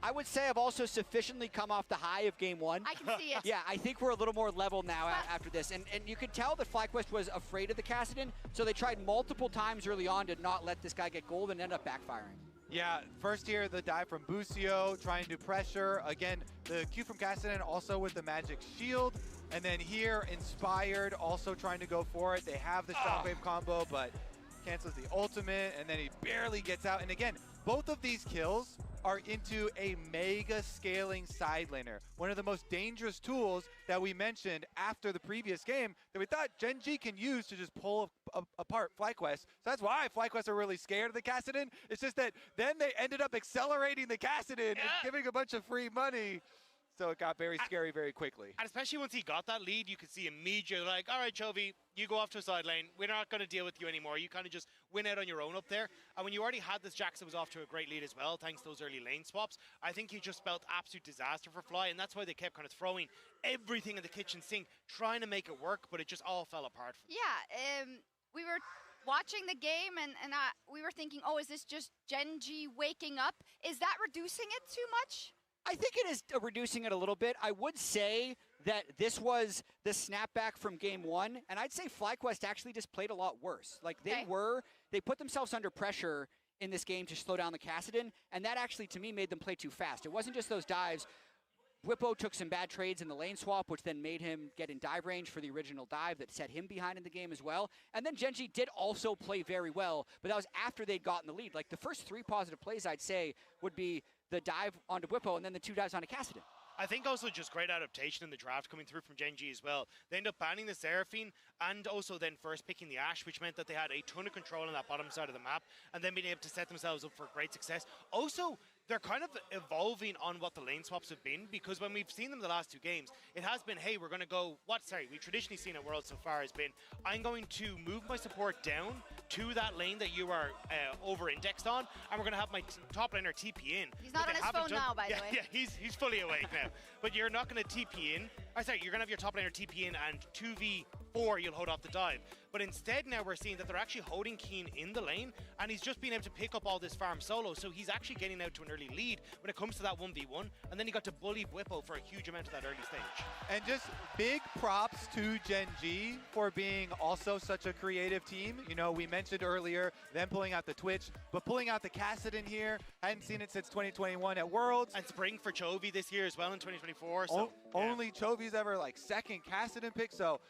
Speaker 14: I would say I've also sufficiently come off the high of game 1.
Speaker 2: I can see it.
Speaker 14: Yeah, I think we're a little more level now after this. And you could tell that FlyQuest was afraid of the Kassadin, so they tried multiple times early on to not let this guy get gold and end up backfiring.
Speaker 13: Yeah, first here, the dive from Busio, trying to pressure. Again, the Q from Kassadin also with the magic shield. And then here, Inspired, also trying to go for it. They have the shockwave combo, but cancels the ultimate, and then he barely gets out. And again, both of these kills are into a mega scaling side laner. One of the most dangerous tools that we mentioned after the previous game that we thought Genji can use to just pull apart FlyQuest. So that's why FlyQuest are really scared of the Kassadin. It's just that then they ended up accelerating the Kassadin and giving a bunch of free money. So it got very scary very quickly.
Speaker 15: And especially once he got that lead, you could see immediately like, all right, Chovy, you go off to a side lane. We're not going to deal with you anymore. You kind of just win out on your own up there. And when you already had this Jax that was off to a great lead as well, thanks to those early lane swaps, I think he just spelled absolute disaster for Fly, and that's why they kept kind of throwing everything in the kitchen sink, trying to make it work, but it just all fell apart for them.
Speaker 2: Yeah, we were watching the game, and we were thinking, oh, is this just Genji waking up? Is that reducing it too much?
Speaker 14: I think it is reducing it a little bit. I would say that this was the snapback from game one, and I'd say FlyQuest actually just played a lot worse. Like they put themselves under pressure in this game to slow down the Kassadin, and that actually to me made them play too fast. It wasn't just those dives. Whippo took some bad trades in the lane swap, which then made him get in dive range for the original dive that set him behind in the game as well. And then Genji did also play very well, but that was after they'd gotten the lead. Like the first 3 positive plays, I'd say, would be the dive onto Whippo and then the 2 dives onto Kassadin.
Speaker 15: I think also just great adaptation in the draft coming through from Genji as well. They end up banning the Seraphine and also then first picking the Ashe, which meant that they had a ton of control on that bottom side of the map and then being able to set themselves up for great success. Also, they're kind of evolving on what the lane swaps have been, because when we've seen them the last 2 games, it has been, hey, we're going to go, we've traditionally seen at Worlds so far has been, I'm going to move my support down to that lane that you are over-indexed on, and we're going to have my top laner TP in.
Speaker 2: He's not on his phone now, by the way.
Speaker 15: Yeah, he's fully awake now. But you're not going to TP in. You're going to have your top laner TP in, and 2v4, you'll hold off the dive. But instead now we're seeing that they're actually holding Keen in the lane, and he's just been able to pick up all this farm solo, so he's actually getting out to an early lead when it comes to that 1v1, and then he got to bully Whippo for a huge amount of that early stage.
Speaker 13: And just big props to Genji for being also such a creative team. You know, we mentioned earlier them pulling out the Twitch, but pulling out the Kassadin here, hadn't seen it since 2021 at Worlds.
Speaker 15: And spring for Chovy this year as well in 2024. So
Speaker 13: only Chovy's ever like second Kassadin pick, so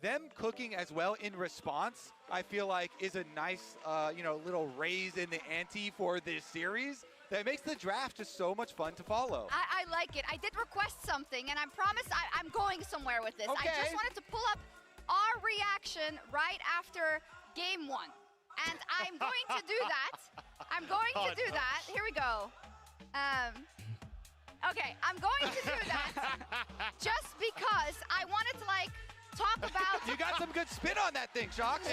Speaker 13: them cooking as well in response, I feel like is a nice, little raise in the ante for this series that makes the draft just so much fun to follow.
Speaker 2: I like it. I did request something, and I promise I'm going somewhere with this.
Speaker 13: Okay.
Speaker 2: I just wanted to pull up our reaction right after game 1. And I'm going to do that. I'm going to do that. Here we go. Okay, I'm going to do that just because I wanted to, talk about...
Speaker 13: You got some good spin on that thing, Shocks.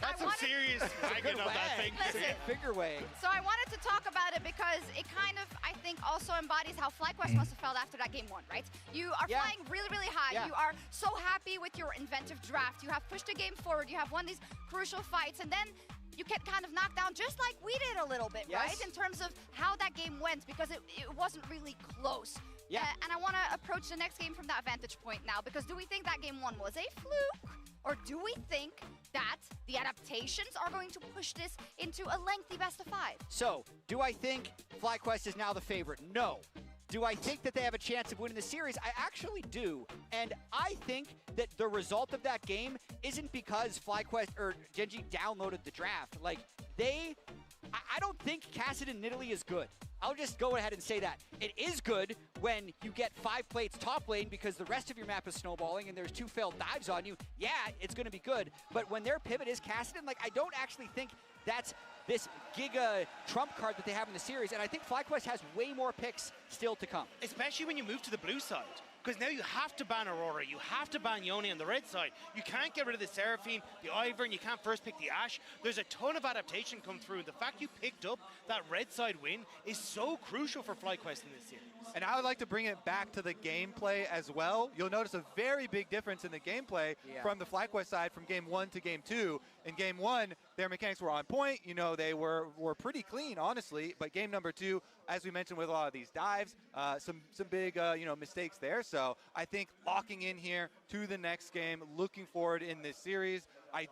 Speaker 15: That's some serious wagging on that thing.
Speaker 2: Listen,
Speaker 14: figure wave.
Speaker 2: So I wanted to talk about it because it kind of, I think, also embodies how FlyQuest must have felt after that game 1, right? You are flying really, really high.
Speaker 14: Yeah.
Speaker 2: You are so happy with your inventive draft. You have pushed a game forward. You have won these crucial fights. And then you get kind of knocked down just like we did a little bit, right? In terms of how that game went, because it wasn't really close.
Speaker 14: Yeah.
Speaker 2: And I want to approach the next game from that vantage point now, because do we think that game 1 was a fluke? Or do we think that the adaptations are going to push this into a lengthy best of 5?
Speaker 14: So, do I think FlyQuest is now the favorite? No. Do I think that they have a chance of winning the series? I actually do. And I think that the result of that game isn't because FlyQuest or Genji downloaded the draft. I don't think Kassadin Nidalee is good. I'll just go ahead and say that. It is good when you get 5 plates top lane because the rest of your map is snowballing and there's 2 failed dives on you. Yeah, it's going to be good. But when their pivot is Kassadin, I don't actually think that's this giga trump card that they have in the series. And I think FlyQuest has way more picks still to come.
Speaker 15: Especially when you move to the blue side. Because now you have to ban Aurora, you have to ban Yone on the red side. You can't get rid of the Seraphine, the Ivern, you can't first pick the Ashe. There's a ton of adaptation come through. The fact you picked up that red side win is so crucial for FlyQuest in this series.
Speaker 13: And I would like to bring it back to the gameplay as well. You'll notice a very big difference in the gameplay from the FlyQuest side from game 1 to game 2. In game 1, their mechanics were on point. You know, they were pretty clean, honestly. But game number 2, as we mentioned with a lot of these dives, some big, mistakes there. So I think locking in here to the next game, looking forward in this series, I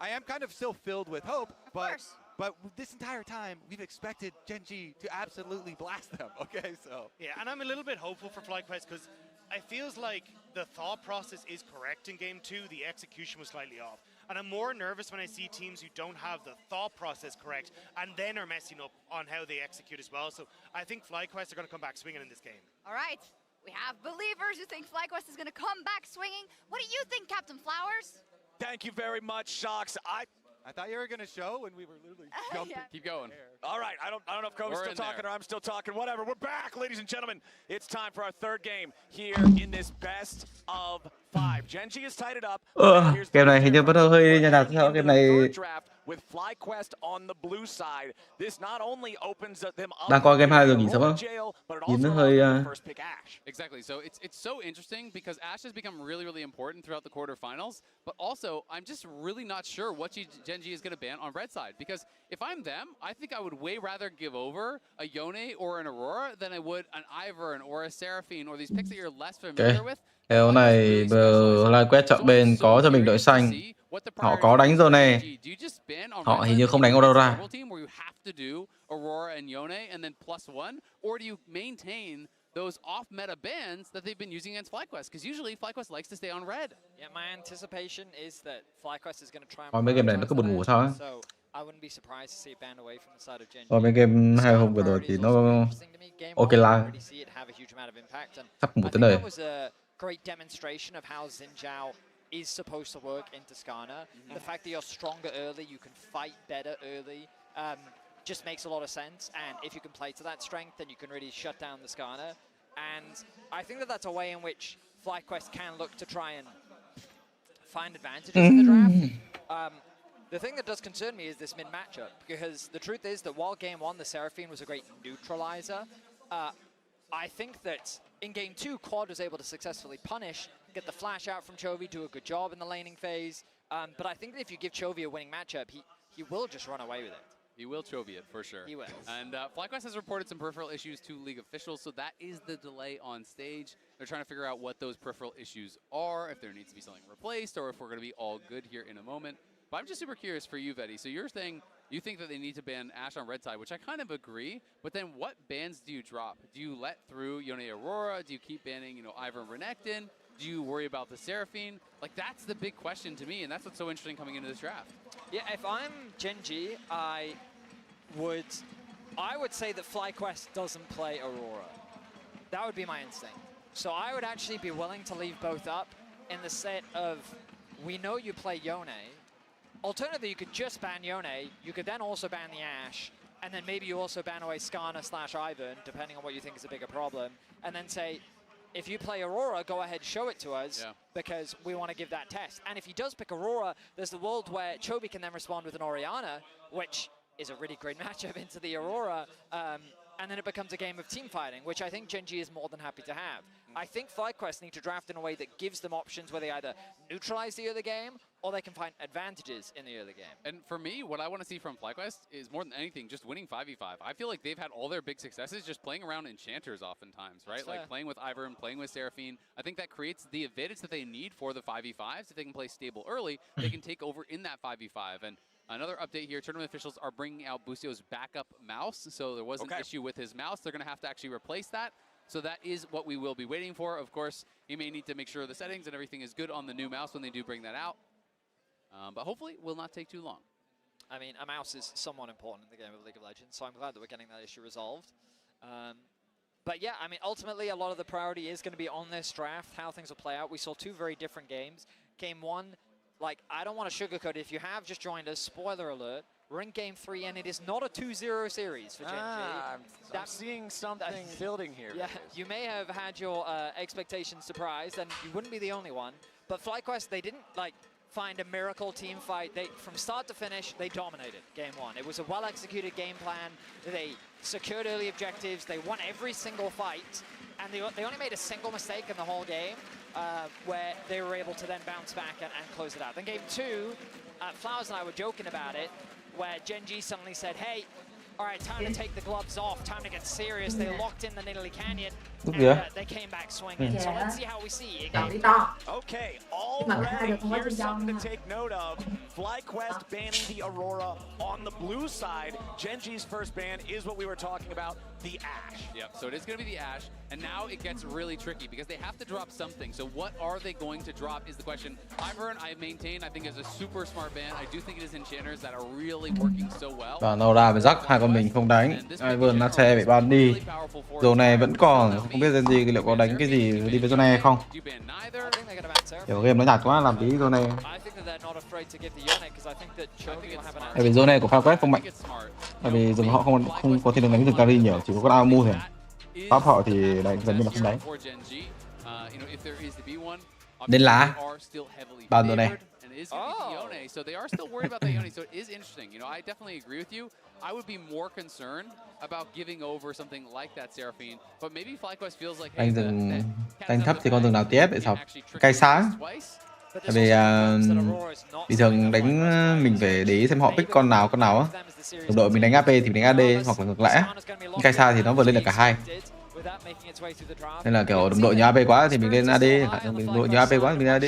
Speaker 13: am kind of still filled with hope. But this entire time, we've expected Genji to absolutely blast them, okay? So
Speaker 15: yeah, and I'm a little bit hopeful for FlyQuest because it feels like the thought process is correct in game 2. The execution was slightly off. And I'm more nervous when I see teams who don't have the thought process correct and then are messing up on how they execute as well. So I think FlyQuest are going to come back swinging in this game.
Speaker 2: All right. We have believers who think FlyQuest is going to come back swinging. What do you think, Captain Flowers?
Speaker 12: Thank you very much, Shocks.
Speaker 13: I thought you were gonna show when we were literally jumping.
Speaker 10: Keep going.
Speaker 12: All right, I don't know if Kobe's still talking or I'm still talking. Whatever. We're back, ladies and gentlemen. It's time for our third game here in this best of 5. Genji has tied it up.
Speaker 5: Game này hình như vẫn hơi nhạt nhạt sao? Game này
Speaker 12: with FlyQuest on the blue side. This not only opens them up.
Speaker 5: Đang coi game 2 rồi nghỉ sớm không? Nhìn nó hơi
Speaker 10: Exactly. So it's so interesting because Ashe has become really important throughout the quarterfinals, but also I'm just really not sure what Genji is going to ban on red side, because if I'm them, I think I would way rather give over a Yone or an Aurora than I would an Ivern or a Seraphine or these picks that you're less familiar with.
Speaker 5: Cái này FlyQuest chọn bên có cho mình đội xanh. Họ có đánh rồi này. Họ hình như không đánh Aurora.
Speaker 10: Those off-meta bans that they've been using against FlyQuest, because usually FlyQuest likes to stay on red.
Speaker 11: Yeah, my anticipation is that FlyQuest is going to try and.
Speaker 5: Mấy game này nó cứ buồn ngủ sao ấy.
Speaker 11: So I wouldn't be surprised to see it banned away from the side of Genji.
Speaker 5: Mấy game 2 hôm vừa rồi thì nó ok là sắp ngủ tới nơi.
Speaker 11: That was a great demonstration of how Xin Zhao is supposed to work in Toscana. The fact that you're stronger early, you can fight better early. Just makes a lot of sense, and if you can play to that strength, then you can really shut down the Skarner. And I think that that's a way in which FlyQuest can look to try and find advantages in the draft. The thing that does concern me is this mid matchup, because the truth is that while game 1 the Seraphine was a great neutralizer, I think that in game 2 Quad was able to successfully punish, get the flash out from Chovy, do a good job in the laning phase. But I think that if you give Chovy a winning matchup, he will just run away with it.
Speaker 10: He will Chovy it, for sure.
Speaker 11: He will.
Speaker 10: And FlyQuest has reported some peripheral issues to League officials, so that is the delay on stage. They're trying to figure out what those peripheral issues are, if there needs to be something replaced, or if we're going to be all good here in a moment. But I'm just super curious for you, Vetty. So you're saying you think that they need to ban Ashe on red side, which I kind of agree, but then what bans do you drop? Do you let through Yone Aurora? Do you keep banning, Ivern Renekton? Do you worry about the Seraphine? Like, that's the big question to me, and that's what's so interesting coming into this draft.
Speaker 11: Yeah, if I'm Genji, I would say that FlyQuest doesn't play Aurora. That would be my instinct. So I would actually be willing to leave both up in the set of, we know you play Yone. Alternatively, you could just ban Yone. You could then also ban the Ashe, and then maybe you also ban away Skarner/Ivern, depending on what you think is a bigger problem, and then say, if you play Aurora, go ahead, show it to us, because we want to give that test. And if he does pick Aurora, there's the world where Chovy can then respond with an Orianna, which is a really great matchup into the Aurora, and then it becomes a game of team fighting, which I think Genji is more than happy to have. I think FlyQuest need to draft in a way that gives them options where they either neutralize the early game or they can find advantages in the early game.
Speaker 10: And for me, what I want to see from FlyQuest is more than anything just winning 5v5. I feel like they've had all their big successes just playing around enchanters oftentimes, right? Like playing with Ivern, playing with Seraphine. I think that creates the advantage that they need for the 5v5s. If they can play stable early, they can take over in that 5v5. And another update here, tournament officials are bringing out Busio's backup mouse. So there was an issue with his mouse. They're going to have to actually replace that. So that is what we will be waiting for. Of course, he may need to make sure the settings and everything is good on the new mouse when they do bring that out. But hopefully it will not take too long.
Speaker 11: I mean, a mouse is somewhat important in the game of League of Legends, so I'm glad that we're getting that issue resolved. But yeah, I mean, ultimately, a lot of the priority is going to be on this draft, how things will play out. We saw 2 very different games. Game 1, like, I don't want to sugarcoat it. If you have just joined us, spoiler alert, we're in Game 3, and it is not a 2-0 series for Genji.
Speaker 12: I'm seeing something building here.
Speaker 11: Yeah, you may have had your expectations surprised, and you wouldn't be the only one. But FlyQuest, they didn't, like, find a miracle team fight. They, from start to finish, they dominated Game 1. It was a well-executed game plan. They secured early objectives. They won every single fight. And they only made a single mistake in the whole game where they were able to then bounce back and close it out. Then Game 2, Flowers and I were joking about it, where Genji suddenly said, hey, all right, time to take the gloves off, time to get serious. They locked in the Nidalee Canyon, and they came back swinging. So let's see how we see again.
Speaker 12: Okay, already, here's something to take note of. FlyQuest banning the Aurora on the blue side. Genji's first ban is what we were talking about, the Ashe.
Speaker 10: Yep, so it is going to be the Ashe, and now it gets really tricky because they have to drop something. So what are they going to drop is the question. Ivern, I maintain, I think is a super smart ban. I do think it is enchanters that are really working so well.
Speaker 5: Và Nora với Jack hai con mình không đánh. Ivern là xe bị ban đi. Dầu này vẫn còn, không biết Gen gì liệu có đánh cái gì đi với zone này hay không. Kiểu game nó nhạt quá làm tí zone này. Tại vì zone này của FlyQuest không mạnh. Tại vì rừng họ không có thiên đường đánh rừng carry nhiều, chỉ có con Amu thôi. Pháp họ thì đánh gần như là không đánh. Đến lá. Bàn rồi này.
Speaker 10: So they are still worried about the Ione, so it is interesting. You know, I definitely agree with you. I would be more concerned about giving over something like that Seraphine, but maybe FlyQuest feels like
Speaker 5: Đánh rừng đánh thấp thì con rừng nào tiếp vậy sao? Cay sáng. Tại vì bình thường đánh mình phải để ý xem họ pick con nào á. Đồng đội mình đánh AP thì mình đánh AD hoặc là ngược lại. Cay xa thì nó vừa lên được cả hai. Nên là kiểu đồng đội nhiều AP quá thì mình lên AD, đồng đội nhiều AP quá thì mình lên AD.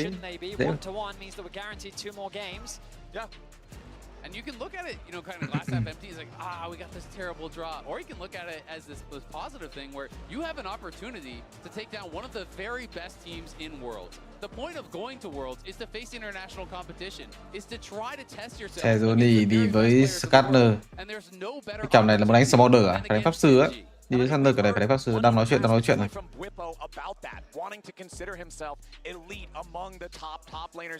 Speaker 5: Dễ.
Speaker 10: And you can look at it, you know, kind of glass half empty. It's like, we got this terrible draw. Or you can look at it as this positive thing where you have an opportunity to take down one of the very best teams in Worlds. The point of going to Worlds is to face international competition, is to try to test yourself.
Speaker 5: Xe rồi đi với Scanner. Cái chồng này là muốn đánh Smolder à? Phải đánh Pháp Sư á. Đi với Scanner, cái này phải đánh Pháp Sư. Đang nói chuyện rồi.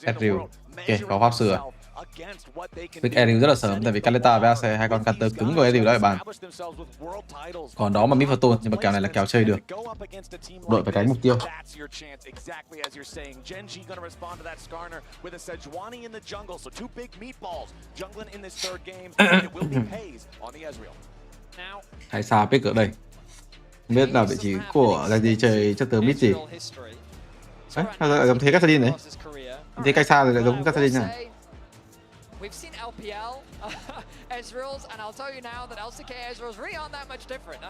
Speaker 5: Ezreal. Ok, có Pháp Sư à? Pick Ezreal rất là sớm, tại vì Kaleta với AC hai con counter cứng của Ezreal đó các bạn. Còn đó mà Miphoton, nhưng mà kèo này là kèo chơi được. Đội phải đánh mục tiêu. Thái xa pick ở đây. Không biết là vị trí của là gì chơi chất tớ mid gì. Đấy, lại giống thế Cassadin đấy. Thế cay xa rồi lại giống Cassadin này.
Speaker 11: We've seen LPL Ezreal's, and I'll tell you now that LCK Ezreal's really aren't that much different.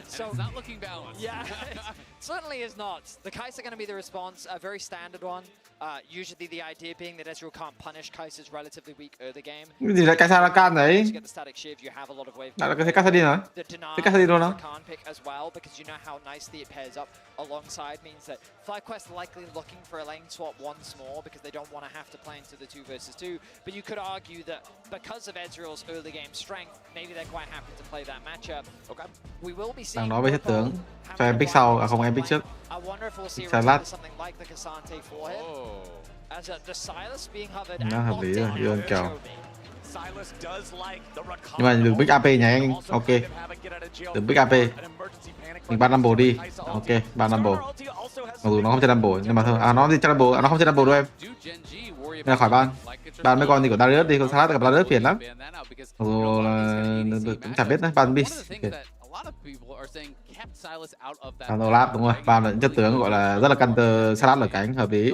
Speaker 11: So
Speaker 10: it's not looking balanced.
Speaker 11: Yeah, it certainly is not. The Kai'Sa are going to be the response, a very standard one. Usually the idea being that Ezreal can't punish Kai'Sa's relatively weak early game.
Speaker 5: Cái gì lại Kai'Sa là can đấy? Lại là cái Cassadin hả? Cái Cassadin luôn đó.
Speaker 11: As well, because you know how nicely it pairs up alongside means that FlyQuest likely looking for a lane swap once more because they don't want to have to play into the 2 versus 2. But you could argue that because of Ezreal's early game strength, maybe they're quite happy to play that matchup. Okay. We will be seeing.
Speaker 5: Đang nói với hết tướng. Cho em pick sau, à không em pick trước.
Speaker 11: I wonder if we'll see something like the Cassante for him. As the Sylas being hovered
Speaker 5: Nó hợp lý rồi, yêu kèo.
Speaker 12: Silas does like the
Speaker 5: Nhưng mà đừng pick AP nha anh. Ok. Đừng pick AP. Mình ban Rumble đi. Ok, ban Rumble. Mặc dù nó không chơi Rumble nhưng mà thôi. À nó đi chơi Rumble, nó không chơi Rumble đâu em. Nên là khỏi ban. Ban mấy con gì của Darius đi, con Salat gặp Darius phiền lắm. Mặc dù là cũng chẳng biết nữa, ban Beast. Salat đúng rồi, ban là những chất tướng gọi là rất là counter Salat ở cánh, hợp lý.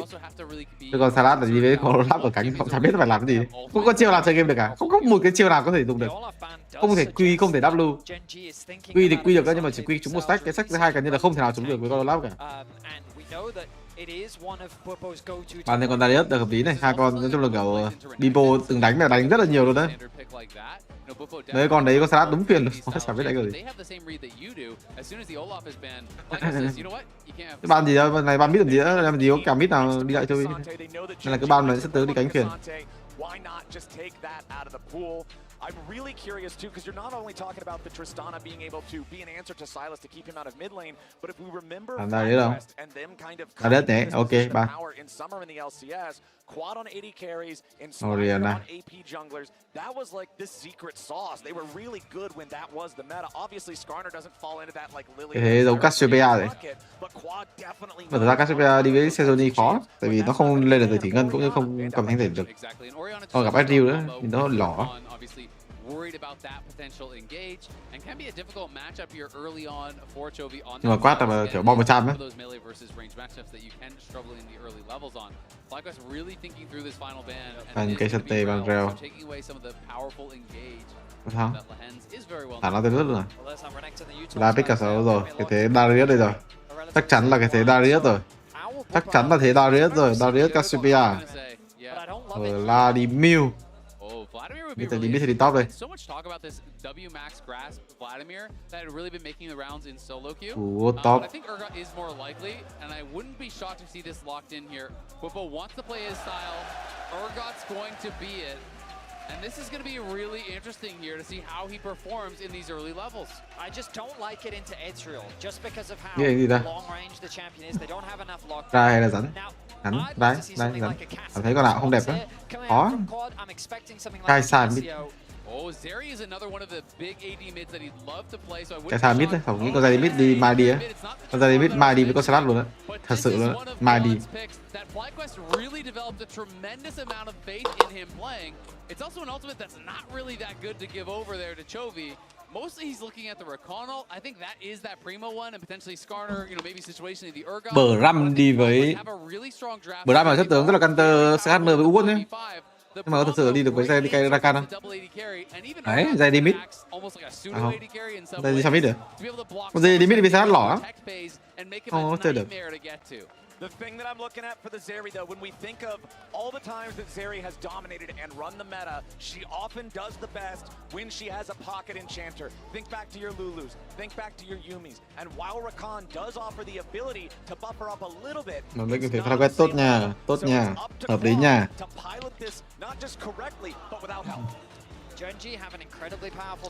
Speaker 5: Chứ còn Salat là đi với con Salat ở cánh, không chẳng biết phải làm cái gì. Không có chiêu nào chơi game được cả, không có một cái chiêu nào có thể dùng được. Không thể Q, không thể W. Q thì Q được nhưng mà chỉ Q trúng một stack, cái stack thứ hai gần như là không thể nào trúng được với con Salat cả. Ban này con Darius được hợp lý này, hai con nói chung là kiểu Bibo từng đánh là đánh rất là nhiều luôn đấy. Mấy con đấy con Salat đúng phiền luôn, chẳng biết đánh cái gì. Cái ban gì đâu, này ban mid làm gì nữa, làm gì có cả mid nào đi lại chơi. Nên là cái ban này sẽ tới đi cánh phiền.
Speaker 12: I'm really curious too, because you're not only talking about the Tristana being able to be an answer to Sylas to keep him out of mid lane, but if we remember FlyQuest and them kind of power in summer in the LCS, quad on 80 carries, inspired on AP junglers, that was like the secret sauce. They were really good when that was the meta. Obviously, Skarner doesn't fall into that like Lily.
Speaker 5: Thế giống Cassiopeia rồi. Mà thực ra Cassiopeia đi với Sezonie khó, tại vì nó không lên được từ thủy ngân cũng như không cầm thanh thể được. Còn gặp Ezreal nữa, thì nó lỏ. Nhưng mà quát là kiểu bom 100 ấy. Bàn cây sắt tê, bàn reo. Sao? Thả nó tới rất rồi. Là pick cả 6 rồi, cái thế Darius đây rồi. Chắc chắn là cái thế Darius rồi. Chắc chắn là thế Darius rồi, Darius Cassiopeia. Vladimir. Bây giờ đi mid thì top đây. Top.
Speaker 10: And this is going to be really interesting here to see how he performs in these early levels.
Speaker 11: I just don't like it into Ezreal just because of how
Speaker 5: gì ta?
Speaker 11: long range the champion is. They don't have enough lockdown.
Speaker 5: Ra hay là rắn? Rắn, đái, rắn. Cảm thấy con nào không đẹp đó. Khó. Cai sàn mid.
Speaker 10: Oh, Zeri is another one of the big AD mids that he'd love to play, so I
Speaker 5: Cai
Speaker 10: wouldn't
Speaker 5: sàn mid đấy, không nghĩ con Zeri mid đi mai đi á. Con Zeri mid mai đi với con Slash luôn á. Thật sự luôn á, mai đi.
Speaker 10: That FlyQuest really developed a tremendous amount of faith in him playing. It's also an ultimate that's not really that good to give over there to Chovy. Mostly he's looking at the Recon ult. I think that is that Primo one and potentially Skarner, you know, maybe situationally the Urgot.
Speaker 5: Bờ Ram đi với Bờ Ram là chất tướng rất là counter CHN với Uwon nhé. Nhưng mà có thực sự đi được với Zeri Rakan không? Đấy, Zeri mid. À không, Zeri sao mid được? Con Zeri đi mid đi với CHN lỏ á. Không chơi được.
Speaker 12: The thing that I'm looking at for the Zeri, though, when we think of all the times that Zeri has dominated and run the meta, she often does the best when she has a pocket enchanter. Think back to your Lulus, think back to your Yumis, and while Rakan does offer the ability to buffer up a little bit,
Speaker 5: nó lấy cái pha quét tốt nha, hợp lý nha.
Speaker 12: to pilot this not just correctly but without help.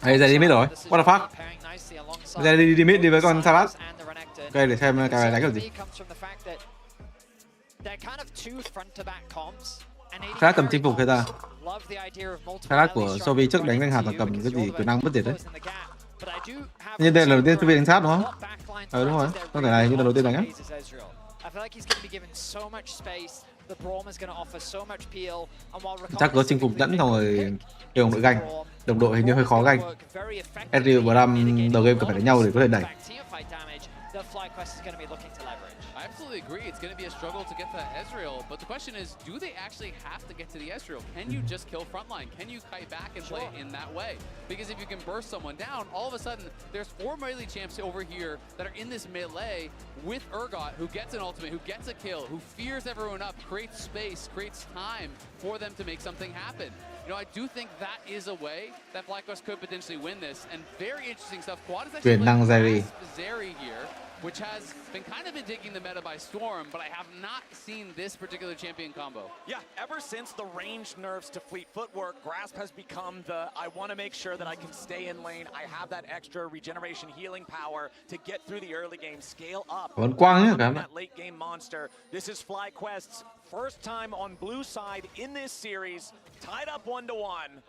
Speaker 5: Đây, Zeri đi mid rồi. What the fuck? Zeri đi mid đi với con Salas. Ok, để xem cái này đánh kiểu gì. Salas cầm chinh phục hay ta? Salas của Sovi trước đánh hạt là cầm cái gì quyền năng bất diệt đấy. Nhưng đây là đầu tiên Sovi đánh sát đúng không? Đúng rồi. Con thể này như là đầu tiên đánh á. Chắc có chinh phục dẫn xong rồi đồng đội ganh. Đồng đội hình như hơi khó ganh. Ezreal và Ram đầu game cần phải đánh nhau để có thể đẩy.
Speaker 10: I absolutely agree. It's going to be a struggle to get to Ezreal, but the question is, do they actually have to get to the Ezreal? Can you just kill frontline? Can you kite back and play in that way? Because if you can burst someone down, all of a sudden, there's 4 melee champs over here that are in this melee with Urgot, who gets an ultimate, who gets a kill, who fears everyone up, creates space, creates time for them to make something happen. You know, I do think that is a way that FlyQuest could potentially win this, and very interesting stuff. Quad is actually playing Zeri here, which has been kind of been taking the meta by storm, but I have not seen this particular champion combo.
Speaker 12: Yeah, ever since the range nerfs to fleet footwork, Grasp has become the, I want to make sure that I can stay in lane, I have that extra regeneration healing power to get through the early game, scale up. That late game monster. This is FlyQuest's first time on blue side in this series, tied up 1-1.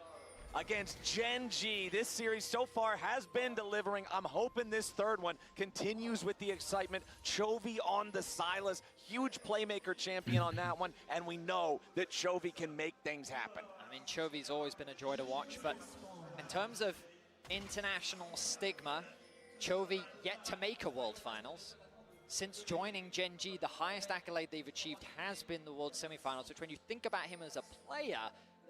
Speaker 12: Against Gen G. This series so far has been delivering. I'm hoping this third one continues with the excitement. Chovy on the Silas, huge playmaker champion on that one, and we know that Chovy can make things happen.
Speaker 11: I mean, Chovy's always been a joy to watch, but in terms of international stigma, Chovy yet to make a World Finals. Since joining Gen G, the highest accolade they've achieved has been the World Semifinals, which when you think about him as a player,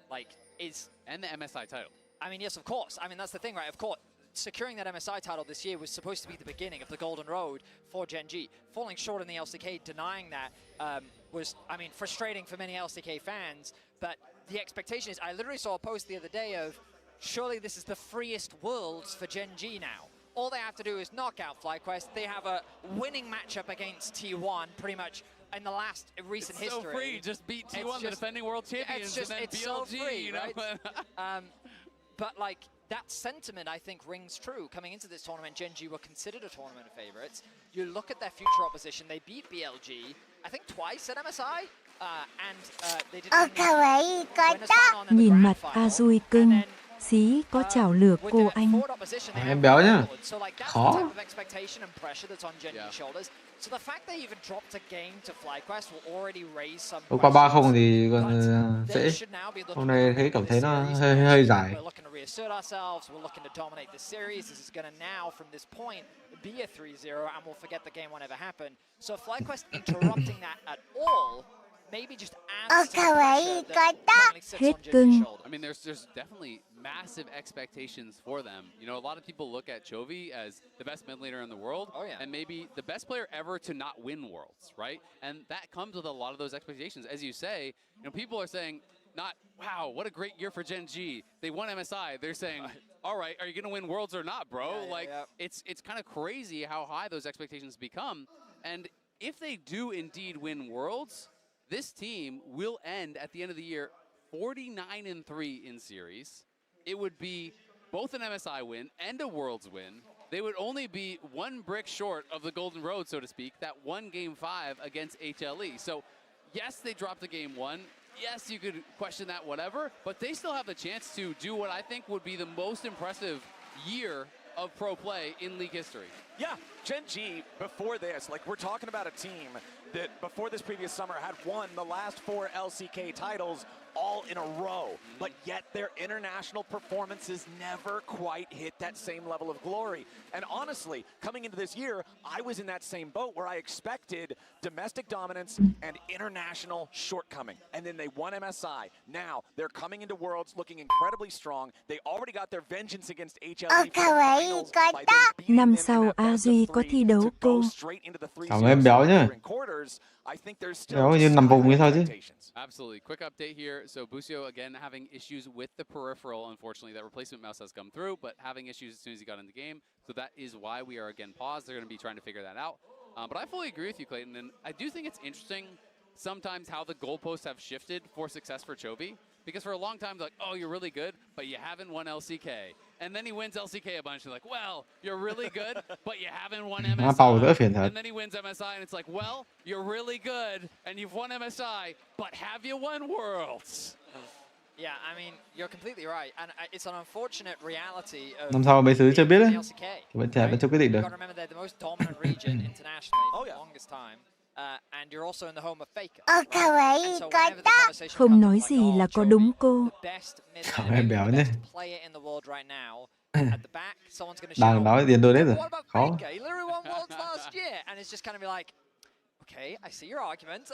Speaker 11: like, is...
Speaker 10: And the MSI title.
Speaker 11: I mean, yes, of course. I mean, that's the thing, right? Of course, securing that MSI title this year was supposed to be the beginning of the golden road for Gen G. Falling short in the LCK, denying that was, I mean, frustrating for many LCK fans. But the expectation is, I literally saw a post the other day of, surely this is the freest worlds for Gen G now. All they have to do is knock out FlyQuest. They have a winning matchup against T1, pretty much, in the last recent history.
Speaker 10: So free, just beat T1, the defending world champions, and then
Speaker 11: it's
Speaker 10: BLG,
Speaker 11: so free,
Speaker 10: you know?
Speaker 11: Right? But like, that sentiment, I think, rings true. Coming into this tournament, Gen G were considered a tournament of favorites. You look at their future opposition, they beat BLG, I think twice at MSI, and they did
Speaker 18: Nhìn mặt Azui cưng, xí có chảo lửa cô anh.
Speaker 5: Em béo nhá. Khó. Qua 3-0 thì còn dễ. Hôm nay thấy cảm thấy nó hơi dài.
Speaker 12: Maybe just adds to the
Speaker 18: Hết cưng.
Speaker 10: I mean, there's definitely massive expectations for them. You know, a lot of people look at Chovy as the best mid laner in the world, and maybe the best player ever to not win worlds, right? And that comes with a lot of those expectations. As you say, you know, people are saying, not, wow, what a great year for Gen G. They won MSI. They're saying, all right, are you going to win worlds or not, bro? It's kind of crazy how high those expectations become. And if they do indeed win worlds, this team will end at the end of the year 49-3 in series. It would be both an MSI win and a Worlds win. They would only be one brick short of the Golden Road, so to speak, that won Game 5 against HLE. So, yes, they dropped the Game 1. Yes, you could question that, whatever, but they still have the chance to do what I think would be the most impressive year of pro play in League history.
Speaker 12: Yeah, Gen G, before this, like we're talking about a team that before this previous summer had won the last 4 LCK titles all in a row, but yet their international performances never quite hit that same level of glory. And honestly, coming into this year, I was in that same boat where I expected domestic dominance and international shortcoming. And then they won MSI. Now they're coming into Worlds looking incredibly strong. They already got their vengeance against HLE.
Speaker 18: Năm sau A Duy có thi đấu cô.
Speaker 5: Cảm ơn em béo nhá. Béo như nằm vùng như sao chứ?
Speaker 10: Absolutely. Quick update here. So Busio, again, having issues with the peripheral. Unfortunately, that replacement mouse has come through, but having issues as soon as he got in the game. So that is why we are again paused. They're going to be trying to figure that out. But I fully agree with you, Clayton. And I do think it's interesting sometimes how the goalposts have shifted for success for Chovy. Because for a long time, they're like, oh, you're really good, but you haven't won LCK. And then he wins LCK a bunch. They're like, well, you're really good, but you haven't won MSI. And then he wins MSI, and it's like, well, you're really good, and you've won MSI, but have you won Worlds?
Speaker 11: Yeah, I mean, you're completely right, and it's an unfortunate reality of
Speaker 5: Năm sau mấy thứ chưa biết đấy.
Speaker 11: LCK.
Speaker 5: Vẫn chưa quyết định được.
Speaker 11: You got to remember they're the most dominant region internationally for the longest time. And you're also in the home of Faker.
Speaker 18: Không nói gì là có đúng cô.
Speaker 5: Cảm ơn em béo nhé.
Speaker 11: Player in the world right now. At the back, someone's going to
Speaker 5: Đang nói tiền đôi đấy rồi. Khó.
Speaker 11: He literally won Worlds last year, and it's just kind of be like, okay, I see your argument,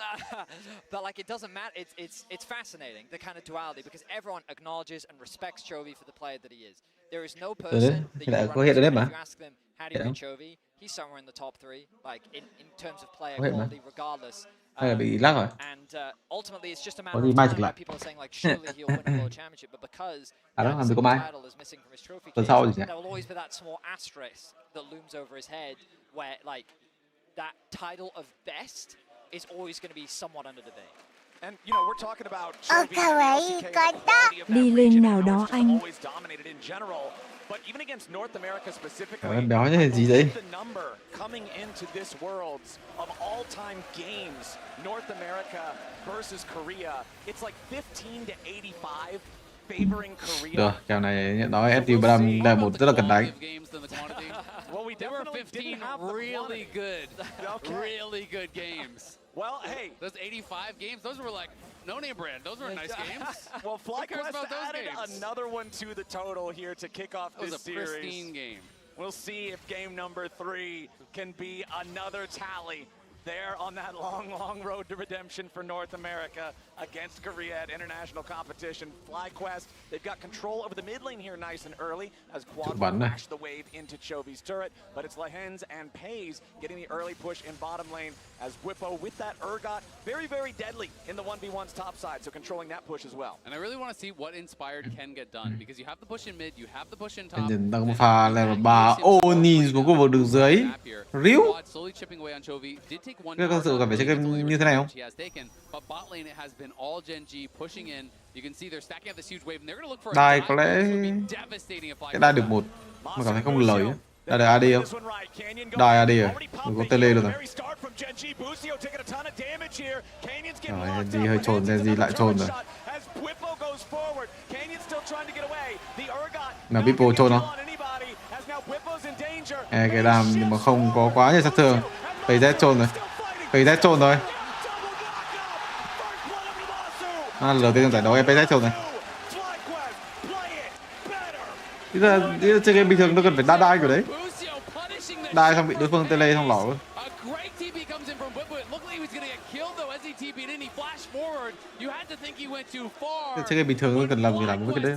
Speaker 11: but like it doesn't matter. It's fascinating, the kind of duality, because everyone acknowledges and respects Chovy for the player that he is. There is no person that you run into, if you ask them how do you rate Chovy, he's somewhere in the top 3, like in terms of player quality, regardless.
Speaker 5: Bị lắc rồi.
Speaker 11: And ultimately, it's just a matter of time where people are saying like, surely he'll win a world championship, but because the title is missing from his trophy case, there will always be that small asterisk that looms over his head, where like that title of best is always going to be somewhat under debate.
Speaker 12: And you know, we're talking about Chovy
Speaker 18: Đi lên nào đó anh.
Speaker 12: But even against North America specifically,
Speaker 5: the
Speaker 12: number coming into this Worlds of all-time games, North America versus Korea, it's like 15-85 favoring Korea.
Speaker 5: Được, kèo này nói FT Bram là một rất là cần đánh.
Speaker 12: Well, we
Speaker 10: There were 15 really good games.
Speaker 12: Well, hey,
Speaker 10: those 85 games, those were like no-name brand. Those were nice games.
Speaker 12: Well, FlyQuest added another one to the total here to kick off this series.
Speaker 10: It was a pristine game.
Speaker 12: We'll see if game number 3 can be another tally there on that long road to redemption for North America against Korea at international competition. FlyQuest, they've got control over the mid lane here nice and early as Quad will mash the wave into Chovy's turret, but it's Lahens and Pays getting the early push in bottom lane as Whippo with that Urgot, very, very deadly in the 1v1's top side, so controlling that push as well.
Speaker 10: And I really want to see what Inspired can get done, because you have the push in mid, you have the push in top.
Speaker 5: Nhìn đang pha level 3 Oni xuống khu vực đường dưới. Ríu. Cái con sự cảm phải chơi game như thế này không? Đài có lẽ cái đài được 1 mà cảm thấy không lời á. Đài được AD không? Đài AD rồi, đừng có tele luôn rồi. Rồi, Genji hơi trồn, Genji lại trồn rồi. Là Bippo trồn không? Cái đàm nhưng mà không có quá nhiều sát thương. PZ trồn rồi. PZ trồn rồi. Lần đầu tiên trong giải đấu em PZ trồn rồi. Bây giờ chơi game bình thường nó cần phải đa kiểu đấy. Đai xong bị đối phương tele xong lỏ luôn. Chơi game bình thường nó cần làm gì làm với cái đấy.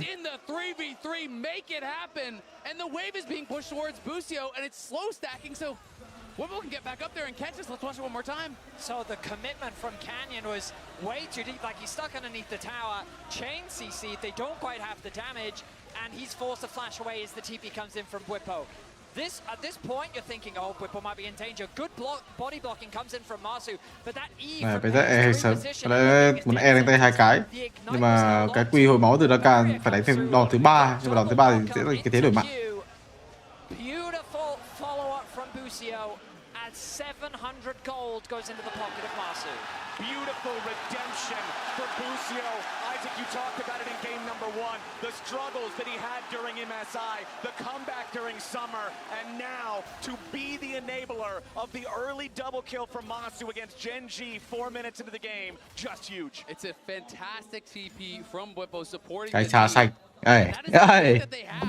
Speaker 10: Whippo can get back up there and catch us. Let's watch it one more time.
Speaker 11: So the commitment from Canyon was way too deep. Like he's stuck underneath the tower. Chain CC, they don't quite have the damage. And he's forced to flash away as the TP comes in from Whippo. At this point, you're thinking, oh, Whipple might be in danger. Good body blocking comes in from Masu, but that E
Speaker 5: Này,
Speaker 11: from
Speaker 5: phải rất e hơi sớm.
Speaker 11: position,
Speaker 5: Có lẽ muốn e đánh tay 2 cái. Nhưng mà cái quy hồi máu từ Rakan phải đánh thêm đòn thứ 3. Nhưng mà đòn thứ 3 thì sẽ là cái thế đổi mạng.
Speaker 11: Beautiful follow-up from Busio as 700 gold goes into the pocket of Masu.
Speaker 12: Beautiful redemption for Busio. Isaac, you talked about it in game number 1. The struggles that he had during MSI, the comeback during summer, and now to be the enabler of the early double kill from Masu against Gen G 4 minutes into the game. Just huge.
Speaker 10: It's a fantastic TP from Whippo supporting
Speaker 5: Cái
Speaker 10: the
Speaker 5: xa
Speaker 10: team.
Speaker 5: xanh. Ê,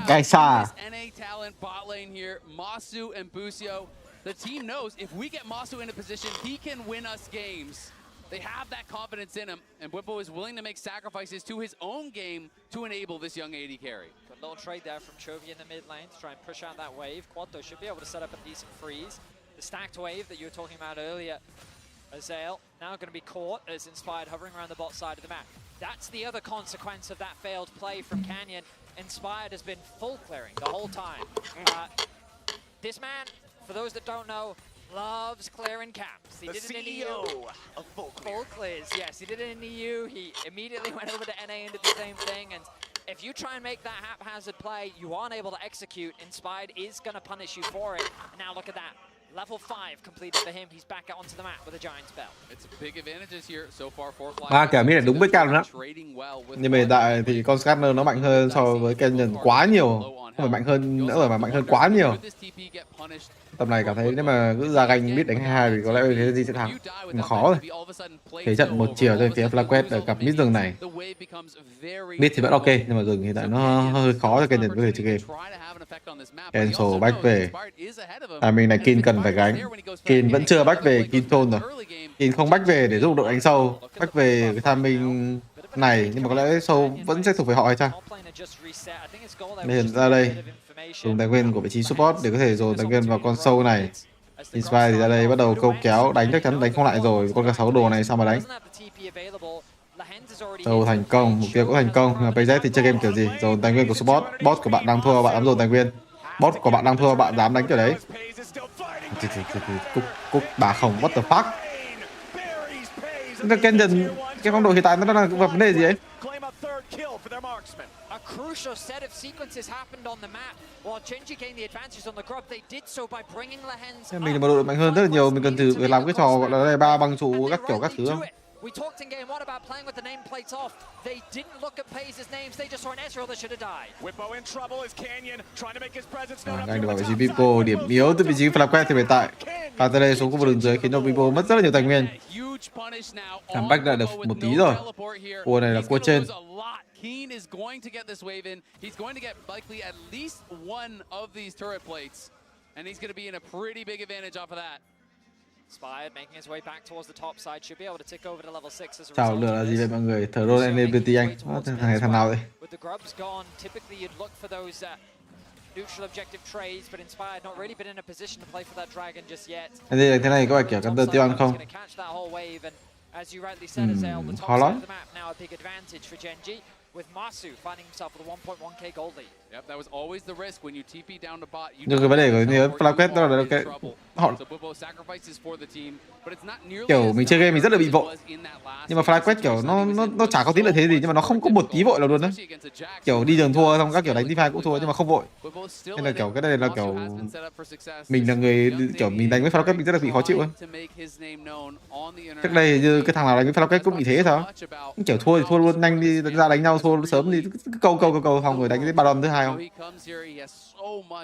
Speaker 5: cái xa.
Speaker 10: NA talent bot lane here, Masu and Busio. The team knows if we get Masu in a position, he can win us games. They have that confidence in him, and Whippo is willing to make sacrifices to his own game to enable this young AD carry.
Speaker 11: Good little trade there from Chovy in the mid lane to try and push out that wave. Quanto should be able to set up a decent freeze. The stacked wave that you were talking about earlier, Azael, now going to be caught as Inspired hovering around the bot side of the map. That's the other consequence of that failed play from Canyon. Inspired has been full clearing the whole time. This man, for those that don't know, loves clearing camps. He did it in EU.
Speaker 12: Of
Speaker 11: Full clears, yes. He did it in EU. He immediately went over to NA and did the same thing. And if you try and make that haphazard play, you aren't able to execute. Inspired is going to punish you for it. And now look at that. Level 5 completed for him. He's back out onto the map with a Giant's Bell.
Speaker 10: It's big advantages here so far for Fly.
Speaker 5: Ba kiểu mid là đúng với Cam đó. Nhưng mà hiện tại thì con Scanner nó mạnh hơn so với Canyon quá nhiều. Không phải mạnh hơn nữa rồi mà mạnh hơn quá nhiều. Tầm này cảm thấy nếu mà cứ ra ganh mid đánh 2 thì có lẽ thế gì sẽ thắng. Nhưng mà khó rồi. Thế trận một chiều cho phía Flaquet ở cặp mid rừng này. Mid thì vẫn ok nhưng mà rừng hiện tại nó hơi khó cho Canyon có thể chơi game. Cancel back về. Mình này Kin cần phải gánh. Kin vẫn chưa back về Kin thôn rồi. Kin không back về để giúp đội đánh sâu. Back về cái timing này nhưng mà có lẽ sâu vẫn sẽ thuộc về họ hay chăng? Nên ra đây dùng tài nguyên của vị trí support để có thể dồn tài nguyên vào con sâu này. Inspire thì ra đây bắt đầu câu kéo đánh, chắc chắn đánh không lại rồi. Con cá sấu đồ này sao mà đánh? Sâu thành công, mục tiêu cũng thành công. Nhưng mà PZ thì chơi game kiểu gì? Dồn tài nguyên của support. Boss của bạn đang thua, bạn dám dồn tài nguyên. Boss của bạn đang thua, bạn dám đánh kiểu đấy. Cúc bà không, what the fuck? Cái phong độ hiện tại nó đang gặp vấn đề gì ấy?
Speaker 11: A crucial set of sequences happened on the map. While Genji gained the advantage on the grub, they did so by bringing Lehens.
Speaker 5: Mình là một đội mạnh hơn rất là nhiều, mình cần thử làm cái trò gọi là 3 băng trụ các kiểu các thứ không?
Speaker 11: We talked in game 1 about playing with the nameplates off. They didn't look at Paze's names, they just saw an Ezreal that should have died.
Speaker 12: Whippo in trouble as Canyon trying to make his presence known.
Speaker 5: Anh được bảo vị trí Vipo, điểm yếu từ vị trí Flaquet thì hiện tại. Và tới đây xuống khu vực đường dưới khiến cho Vipo mất rất là nhiều tài nguyên. Làm back lại được một tí rồi. Cua này là cua trên.
Speaker 10: Keen is going to get this wave in. He's going to get likely at least one of these turret plates. And he's going to be in a pretty big advantage off of that.
Speaker 11: Inspired making his way back towards the top side, should be able to tick over to level 6 as a result.
Speaker 5: Chào lửa là gì vậy mọi người? Thở roll NAPT anh. Thằng nào vậy?
Speaker 11: With the grubs gone, typically you'd look for those neutral objective trades, but Inspired not really been in a position to play for that dragon just yet.
Speaker 5: Anh đây thế này có phải kiểu Counter tiêu ăn không?
Speaker 11: Catch that whole wave, and as you rightly said, Azael, the top side of the map now a big advantage for Genji. With Masu finding himself with a 1.1k gold lead.
Speaker 10: Yep, that was always the risk when you TP down to bot.
Speaker 5: Nhưng cái vấn đề của như Flaquet đó là cái họ kiểu mình chơi game mình rất là bị vội. Nhưng mà Flaquet kiểu nó chả có tí lợi thế gì nhưng mà nó không có một tí vội nào luôn đấy. Kiểu đi đường thua xong các kiểu đánh teamfight cũng thua nhưng mà không vội. Nên là kiểu cái đây là kiểu mình là người kiểu mình đánh với Flaquet mình rất là bị khó chịu ấy. Trước đây như cái thằng nào đánh với Flaquet cũng bị thế sao? Kiểu thua thì thua luôn, nhanh đi ra đánh nhau thua sớm thì câu xong rồi đánh cái Baron thứ hai không?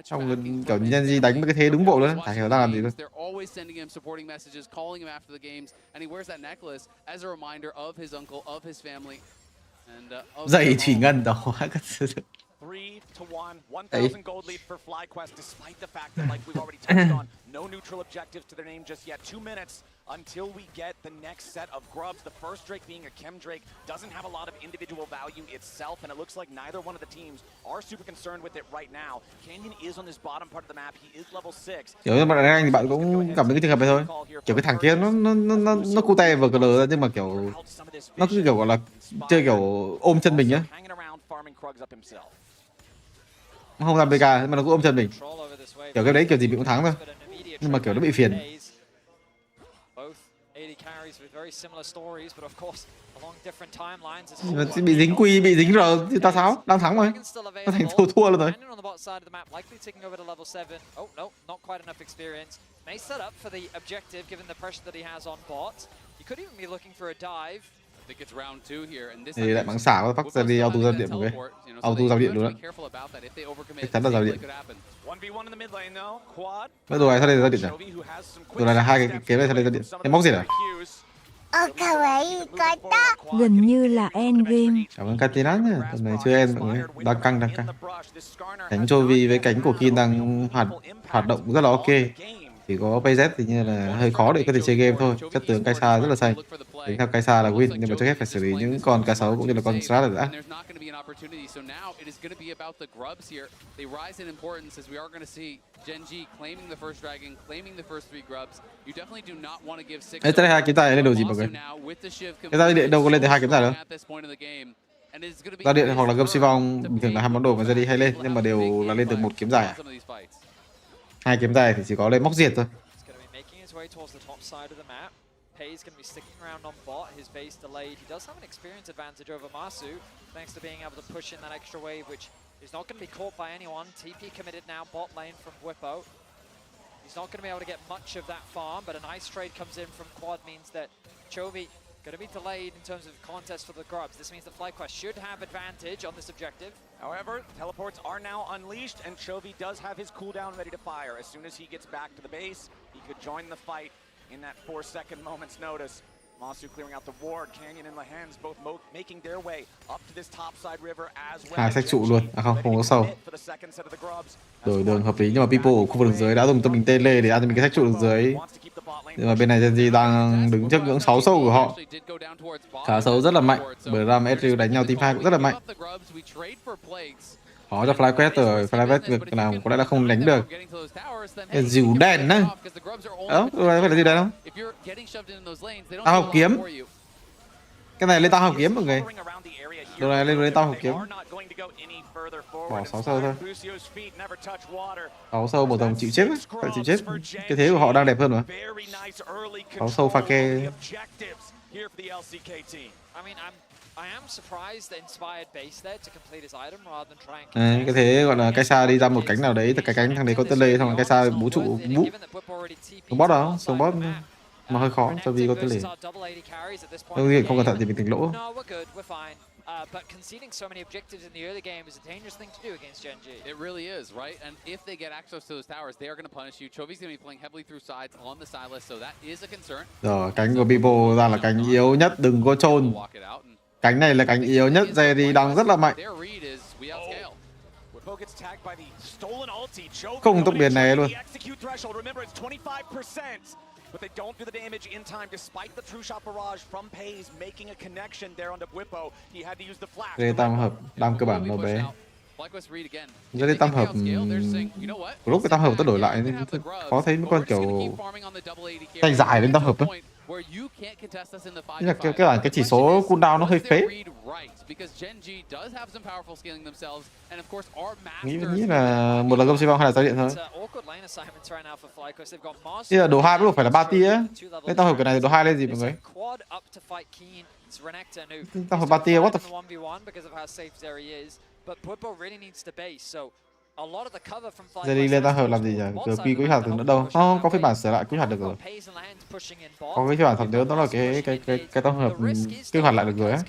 Speaker 5: Xong rồi kiểu Genji đánh với cái thế đúng bộ luôn, chả hiểu đang làm gì luôn. Dậy thủy ngân đó các thứ.
Speaker 12: 3-1, 1,000 gold lead for FlyQuest, despite the fact that, like we've already touched on, no neutral objectives to their name just yet. 2 minutes until we get the next set of grubs. The first Drake being a Chem Drake doesn't have a lot of individual value itself, and it looks like neither one of the teams are super concerned with it right now. Canyon is on this bottom part of the map. He is level 6.
Speaker 5: Kiểu như bạn anh thì bạn cũng gặp những cái trường hợp này thôi. Kiểu cái thằng kia nó cute vừa cờ ra nhưng mà kiểu nó cứ kiểu gọi là chơi kiểu ôm chân mình nhá. không làm BK mà nó cũng ôm chân mình. Kiểu cái đấy kiểu gì mình cũng thắng thôi. Nhưng mà kiểu nó bị phiền. Bị dính quy, bị dính rồi thì ta sao? Đang thắng rồi. Nó thành thua luôn rồi. Thì lại bắn xả nó phát ra đi auto ra điện một cái. Auto giao điện luôn đó. Chắc chắn là giao điện. Mấy đồ này sao đây ra điện nhỉ? Đồ này là hai cái kế này sao đây ra điện? Em móc gì à?
Speaker 18: Gần như là endgame.
Speaker 5: Cảm ơn Katina nhá. Tuần này chưa end mọi người. Đang căng. Cánh Chovy với cánh của Kin đang hoạt động rất là ok. Chỉ có PZ thì như là hơi khó để có thể chơi game thôi. Chất tướng Kaisa rất là xanh. Tính theo Kaisa là win, nhưng mà trước hết phải xử lý những con cá sấu cũng như là con Strat rồi đã. Ê, tới đây hai kiếm tài lên đồ gì mọi người? Cái ra điện đâu có lên tới hai kiếm tài đâu. Ra điện hoặc là gâm si vong bình thường là hai món đồ mà ra đi hay lên, nhưng mà đều là lên từ một kiếm dài à? Hai kiếm dài thì chỉ có lên móc diệt thôi.
Speaker 11: Pay's going to be sticking around on bot, his base delayed. He does have an experience advantage over Masu, thanks to being able to push in that extra wave, which is not going to be caught by anyone. TP committed now, bot lane from Whippo. He's not going to be able to get much of that farm, but a nice trade comes in from Quad means that Chovy going to be delayed in terms of contest for the grubs. This means that FlyQuest should have advantage on this objective.
Speaker 12: However, teleports are now unleashed, and Chovy does have his cooldown ready to fire. As soon as he gets back to the base, he could join the fight in that 4-second moment's notice. Masu clearing out the ward, Canyon and Lahens both making their way up to this topside river as well.
Speaker 5: Hai sách trụ luôn, à không có sâu. Đổi đường hợp lý, nhưng mà people ở khu vực đường dưới đã dùng tâm bình tên lê để ăn cho mình cái sách trụ đường dưới. Nhưng mà bên này Genji đang đứng trước ngưỡng 6 sâu của họ. Khá sâu rất là mạnh, bởi Ram Ezreal đánh nhau team 2 cũng rất là mạnh. Khó cho FlyQuest rồi, FlyQuest việc nào có lẽ là không đánh được. Dìu đèn á. Đó, phải là gì đèn không? Tao học kiếm. Cái này lên tao học kiếm mọi người. Đồ này lên tao học kiếm. Bỏ 6 sâu thôi. 6 sâu một đồng chịu chết á. Phải chịu chết. Cái thế của họ đang đẹp hơn mà. 6 sâu pha kê. Cái thế gọi là Kaisa đi ra một cánh nào đấy, cái cánh thằng đấy có tên lê, xong rồi Kaisa bú trụ bú. Xuống bot đó, xuống bot mà hơi khó cho vì có tên lê. Không cẩn thận thì mình tỉnh lỗ.
Speaker 11: But conceding so many objectives in the early game is a dangerous thing to do against Genji.
Speaker 10: It really is, right? And if they get access to those towers, they are going to punish you. Chovy's going to be playing heavily through sides on the side list, so that is a concern.
Speaker 5: Rồi, cánh của Bibo ra là cánh yếu nhất, đừng có chôn. Cánh này là cánh yếu nhất, Jerry đang rất là mạnh. Không tốc biến này luôn.
Speaker 12: But they don't do the damage in time despite the true shot barrage from Pays making a connection there onto Whippo. He had to use the flash.
Speaker 5: Đây tam hợp, đam cơ bản nó bé. Giờ đây tam hợp lúc cái tam hợp tôi đổi lại khó thấy mấy con kiểu tay dài lên tam hợp ấy. Là cái chỉ số cooldown nó hơi phế. Nghĩ là một là gông xi vong hay là giao điện thôi. Bây giờ đồ 2 bắt buộc phải là 3 tia á. Cái tam hợp cái này đồ 2 lên gì mọi người? Tam hợp 3 tia, what the giờ đi lên tam hợp làm gì nhỉ? Cứ quy quy hoạch nữa đâu? Không, có phiên bản sửa lại quy hoạch được rồi. Có cái phiên bản thật nhớ đó là cái tam hợp quy hoạch lại được rồi á.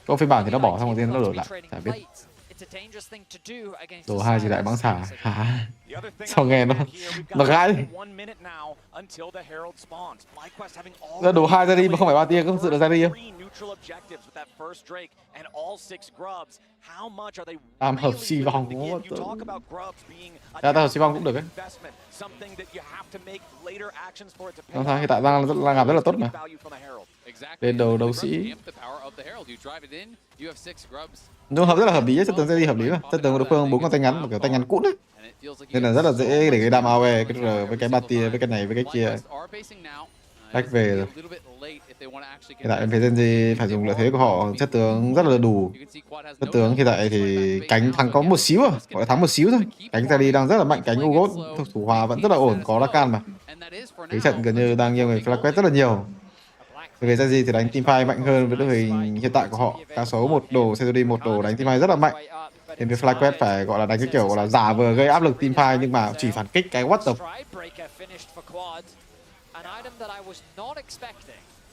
Speaker 5: Có phiên bản thì nó bỏ xong rồi nó đổi lại, chả biết. Đồ 2 gì lại bắn xả hả? Sao nghe nó gãi. Ra đồ 2 ra đi mà không phải 3 tia, có thực sự là ra đi không? Tam hợp xi vong cũng tam hợp xi vong cũng được ấy. Không sao, hiện tại đang làm rất là tốt mà. Lên đầu đấu sĩ. Nhưng hợp rất là hợp lý, chất tướng sẽ đi hợp lý mà. Chất tướng của đối phương 4 con tay ngắn, mà kiểu tay ngắn cút ấy. Nên là rất là dễ để cái đam AOE cái R với cái 3 tia với cái này với cái kia. Cách về rồi. Hiện tại phía Genji phải dùng lợi thế của họ, chất tướng rất là đủ. Chất tướng hiện tại thì cánh thắng có một xíu à, gọi là thắng một xíu thôi. Cánh ra đi đang rất là mạnh, cánh Ugot thủ hòa vẫn rất là ổn, có Rakan mà. Cái trận gần như đang nhiều người flag quét rất là nhiều. Về Genji thì đánh teamfight mạnh hơn với đội hình hiện tại của họ. Cá sấu một đồ, Cedric một đồ đánh teamfight rất là mạnh. Thì với flag quét phải gọi là đánh cái kiểu gọi là giả vờ gây áp lực teamfight nhưng mà chỉ phản kích cái what the.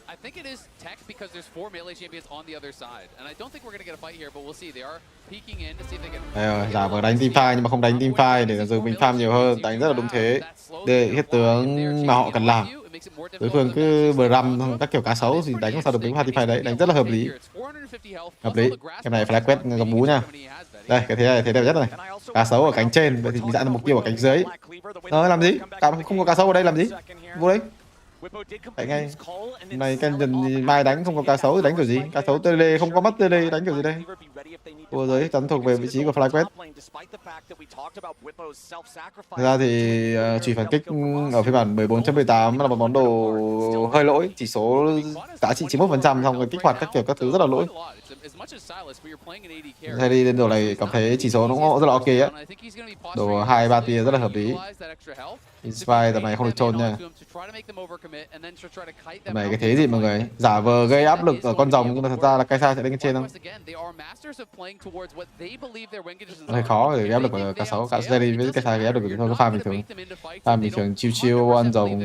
Speaker 10: I think it is tech because there's 4 melee champions on the other side. And I don't think we're going to get a fight here, but we'll see. They are peeking in to see if they can...
Speaker 5: Đây rồi, giả vờ đánh teamfight nhưng mà không đánh teamfight để giờ mình farm nhiều hơn, đánh rất là đúng thế. Để hết tướng mà họ cần làm. Đối phương cứ bờ răm các kiểu cá sấu thì đánh không sao được cái teamfight đấy, đánh rất là hợp lý. Hợp lý. Cái này flag quét gặp bú nha. Đây, cái thế này thế đẹp nhất này. Cá sấu ở cánh trên, vậy thì mình dặn là mục tiêu ở cánh dưới. Làm gì? Không có cá sấu ở đây làm gì? Vô đấy. Đánh ngay. Này canh dần mai đánh không có cá sấu thì đánh kiểu gì? Cá sấu tele không có mắt tele đánh kiểu gì đây? Vô giới chắn thuộc về vị trí của fly quét. Thực ra thì chỉ phản kích ở phiên bản 14.18 là một món đồ hơi lỗi, chỉ số giá trị 91%, xong rồi kích hoạt các kiểu các thứ rất là lỗi. Hay đi lên đồ này cảm thấy chỉ số nó rất là ok á. Đồ 2-3 tia rất là hợp lý. Inspire tầm này không được trôn nha. Tầm này cái thế gì mọi người? Giả vờ gây áp lực ở con rồng nhưng mà thật ra là Kaisa sẽ lên trên không? Hơi khó để gây áp lực của cá sấu. Cả Jerry với Kaisa gây áp lực của thôi, có farm bình thường. Farm bình thường chill ăn rồng.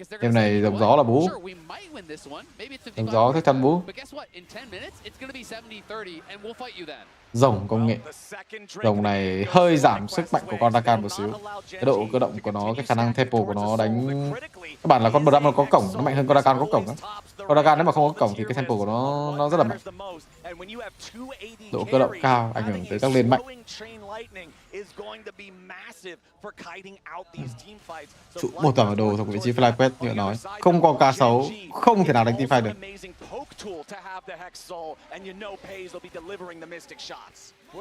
Speaker 5: Game này rồng gió là bú. Rồng gió thích chăn bú. Rồng công nghệ. Rồng này hơi giảm sức mạnh của con Rakan một xíu. Cái độ cơ động của nó, cái khả năng tempo của nó đánh... Các bạn là con Bram nó có cổng, nó mạnh hơn con Rakan có cổng á. Con Rakan nếu mà không có cổng thì cái tempo của nó rất là mạnh. Độ cơ động cao, ảnh hưởng tới các lane mạnh. Trụ một tầm ở đồ thuộc vị trí fly quét như nói. Không có cá sấu, không thể nào đánh teamfight được.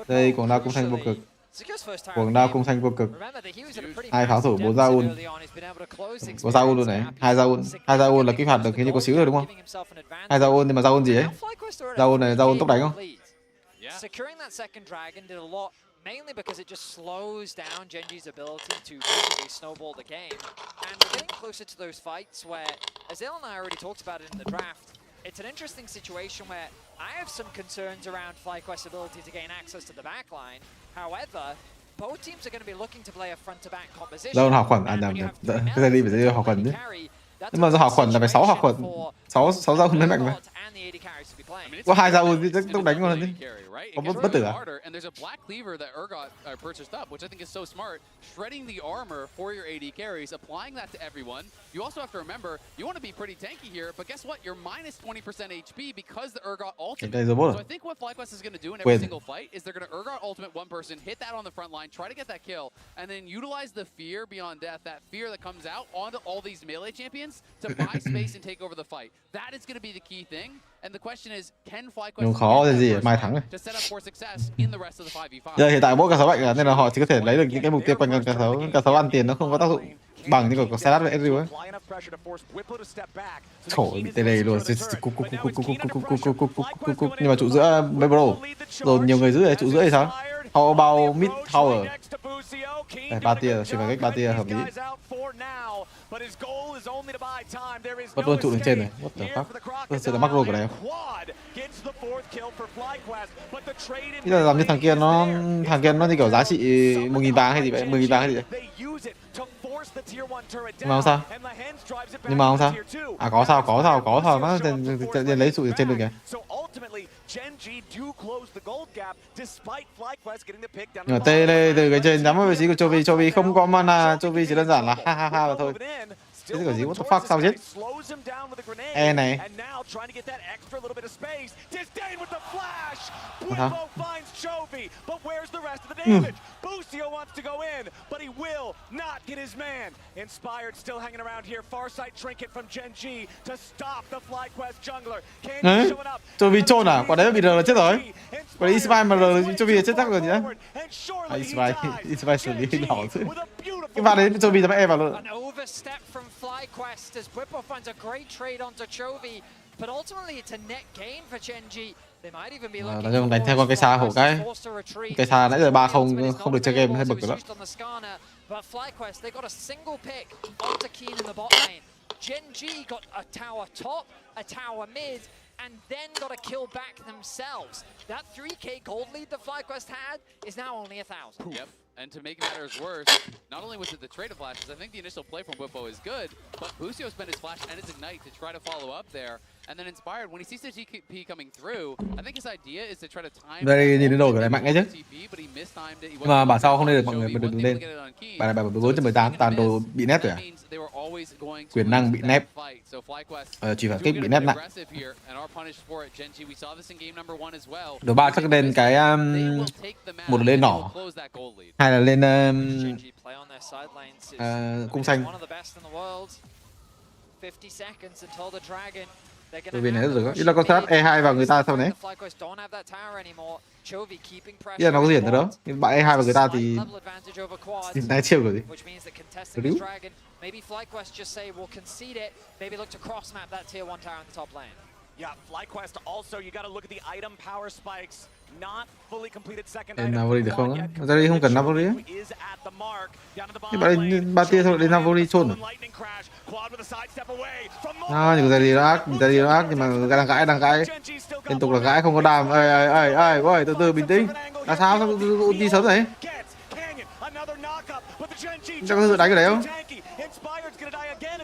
Speaker 5: Đây cuồng đao cung thanh vô cực. Cuồng đao cung thanh vô cực. 2 pháo thủ 4 Zaun. Có Zaun luôn này, 2 Zaun. 2 Zaun là kích hoạt được hình như có xíu rồi đúng không? 2 Zaun nhưng mà Zaun gì ấy? Zaun này Zaun tốc đánh không?
Speaker 11: Mainly because it just slows down Genji's ability to basically snowball the game. And we're getting closer to those fights where, as Dale and I already talked about it in the draft, it's an interesting situation where I have some concerns around FlyQuest's ability to gain access to the backline. However, both teams are going to be looking to play a front-to-back composition.
Speaker 5: Zaun học khuẩn, nhầm. Cái này đi phải đi học khuẩn chứ. Nhưng mà do học khuẩn là phải 6 học khuẩn. 6 Zaun mới mạnh mà. Có 2 Zaun thì tốc đánh luôn đi. Có bất tử à?
Speaker 10: And there's a black cleaver that Urgot purchased up, which I think is so smart. Shredding the armor for your AD carries, applying that to everyone. You also have to remember, you want to be pretty tanky here, but guess what? You're minus 20% HP because the Urgot ultimate. So I think what FlyQuest is going to do in every single fight is they're going to Urgot ultimate one person, hit that on the front line, try to get that kill, and then utilize the fear beyond death, that fear that comes out onto all these melee champions to buy space and take over the fight. That is going to be the key thing. And the question is, can FlyQuest
Speaker 5: khó gì mai thắng
Speaker 10: to set up for success in the rest of the 5v5?
Speaker 5: Giờ hiện tại mỗi cá sấu mạnh nên là họ chỉ có thể lấy được những cái mục tiêu quanh con cá sấu. Cá sấu ăn tiền nó không có tác dụng bằng như của Sedat với Ezreal ấy. Trời bị tele luôn. Nhưng mà trụ giữa mấy bro rồi nhiều người giữ trụ giữa thì sao? How about mid tower? Đây, 3 tia, chuyển vào cách 3 tia hợp lý. Mất luôn trụ đường trên này. What the fuck? Tôi sẽ là macro của này không? Bây giờ làm như thằng kia nó như kiểu giá trị 1.000 vàng hay gì vậy? 10.000 vàng hay gì vậy? Nhưng mà không sao? Nhưng mà không sao? À có sao? Nó lấy trụ trên được kìa. Nhưng mà tele từ cái trên nhắm vào vị trí của Chovy không có mana, Chovy chỉ đơn giản là ha mà thôi. Thế thì có gì what the fuck sao chết? E này. Sao?
Speaker 12: Busio wants to go in, but he will not get his man. Inspired still hanging around here. Farsight trinket from Genji to stop the FlyQuest jungler. Candy showing up.
Speaker 5: Chovy trôn à? Quả đấy bị rờ là chết rồi. Quả đấy Inspire mà rờ Chovy là chết chắc rồi nhá. Inspire xử lý nhỏ chứ. Cái vào đấy Chovy cho mẹ em vào luôn.
Speaker 11: FlyQuest as Bwipo finds a great trade onto Chovy, but ultimately it's a net gain for Gen.G. They might even be looking
Speaker 5: nói chung đánh theo con cây xa hổ cái. Cây xa nãy giờ 3-0 không được chơi game hơi bực rồi đó.
Speaker 11: But FlyQuest, they got a single pick onto Keen in the bot lane. Gen.G got a tower top, a tower mid, and then got a kill back themselves. That 3k gold lead that FlyQuest had is now only 1,000.
Speaker 10: Yep. And to make matters worse, not only was it the trade of flashes, I think the initial play from Bwipo is good, but Busio spent his flash and his ignite to try to follow up there. And then Inspired, when he sees the GP coming through, I think his idea is to try to time
Speaker 5: đây nhìn đến đồ cái này mạnh ấy chứ.
Speaker 10: but he mistimed it.
Speaker 5: Nhưng mà bản sau không lên được mọi người, đừng lên. Bản này 418 toàn đồ bị nép rồi à? Quyền năng bị nép. Chỉ phải kích bị nép nặng. Đồ 3 chắc lên cái một là lên nỏ, hai là lên cung xanh. Bởi vì này được, ý là con sát E2 vào người ta sau đấy. Ý là nó có gì ở đó. Nhưng bạn E2 vào người ta thì nãy chiêu rồi gì. Đúng.
Speaker 11: Maybe FlyQuest just say we'll concede it, maybe look to cross map that tier 1 tower in the top lane.
Speaker 12: Yeah, FlyQuest also, you got to look at the item power spikes. Not fully completed second
Speaker 5: Lên
Speaker 12: item.
Speaker 5: Navori được không á? Ra đây không cần Navori á. Nhưng bạn ba tia thôi lên Navori chôn rồi. Nhưng ra đi ác, nhưng mà đang gãi. Liên tục là gãi không có đàm. Ơi, từ từ bình tĩnh. Là sao ulti sớm rồi? Chắc có sự đánh ở đấy không?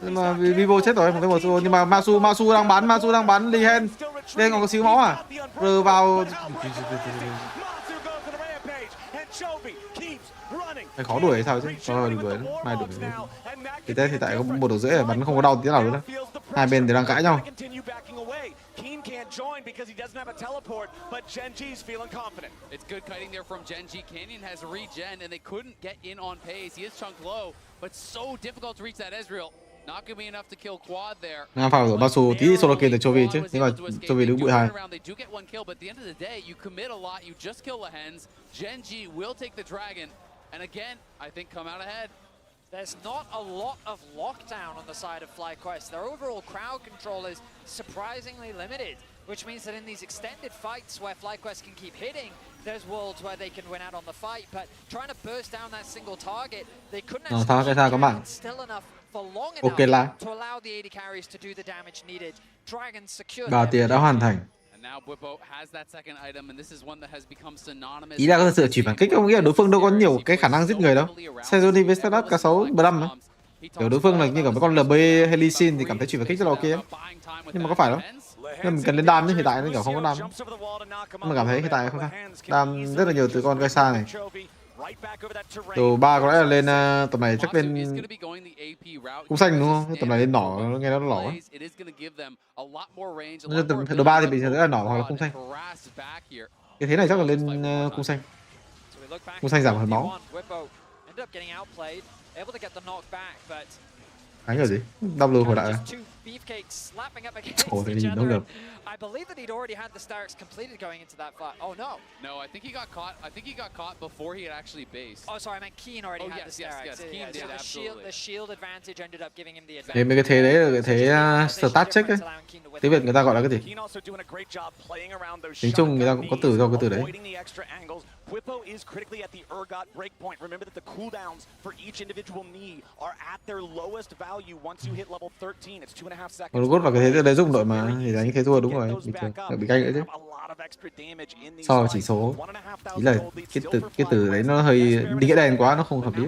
Speaker 5: Nhưng mà Vivo chết rồi, một cái một xu, nhưng mà Masu đang bắn Lihen còn có xíu máu à? Rồi vào Mày khó đuổi hay sao chứ? Đừng đuổi, mai đuổi. Thì thế thì tại có một đầu rưỡi là bắn không có đau tí nào nữa đâu. Hai bên đều đang cãi nhau.
Speaker 12: Keen can't join because he doesn't have a teleport, but Gen.G's feeling confident.
Speaker 10: It's good kiting there from Gen.G. Canyon has regen and they couldn't get in on pace. He is chunked low, but so difficult to reach that Ezreal. Not gonna be enough to kill quad there.
Speaker 5: Nam phàm rồi Masu tí solo kill từ Chovy chứ, nhưng mà Chovy đứng bụi 2.
Speaker 10: They do get one kill, but at the end of the day, you commit a lot. You just kill the hens. Gen.G will take the dragon, and again, I think come out ahead.
Speaker 11: There's not a lot of lockdown on the side of FlyQuest. Their overall crowd control is surprisingly limited, which means that in these extended fights where FlyQuest can keep hitting, there's worlds where they can win out on the fight, but trying to burst down that single target, they couldn't actually still enough for long enough to allow the AD carries to do the damage needed. Dragon secured.
Speaker 5: Bảo tìa đã hoàn thành. Ý là có sự chỉ phản kích không, nghĩa là đối phương đâu có nhiều cái khả năng giết người đâu. Sezoni với Startup cả 6 Bram mà. Kiểu đối phương là như cả mấy con LB hay Lee Sin thì cảm thấy chỉ phản kích rất là ok. Nhưng mà có phải đâu. Nhưng mình cần lên đam chứ hiện tại nó kiểu không có đam. Nhưng mà cảm thấy hiện tại không sao. Đam rất là nhiều từ con cây xa này. Đồ 3 có lẽ là lên tầm này chắc lên cung xanh đúng không? Tầm này lên nỏ, nghe nó lỏ quá. Đồ 3 thì bình thường sẽ là nỏ hoặc là cung xanh. Cái thế này chắc là lên cung xanh. Cung xanh giảm hẳn máu. Đánh ở gì? W hồi đại à? Ồ, thế nhìn nó được.
Speaker 11: I believe that he'd already had the Starks completed going into that fight. Oh no.
Speaker 10: No, I think he got caught. I think he got caught before he had actually based.
Speaker 11: Oh, sorry, I meant Keen already had the Starks.
Speaker 10: Yes, Keen did, absolutely.
Speaker 11: The shield advantage ended up giving him the advantage.
Speaker 5: Thế mấy cái thế đấy là cái thế start check ấy. Tiếng Việt người ta gọi là cái gì? Tiếng Trung người ta cũng có từ do cái từ đấy.
Speaker 12: Bwipo is critically at the ergot breakpoint. Remember that the cooldowns for each individual knee are at their lowest value once you hit level 13. It's 2.5 seconds.
Speaker 5: Nó gốt vào cái thế đấy giúp đội mà thì đánh thế thua đúng rồi, bình thường. Bị canh nữa chứ. So chỉ số. Ý là cái từ đấy nó hơi đi nghĩa đen quá, nó không hợp lý.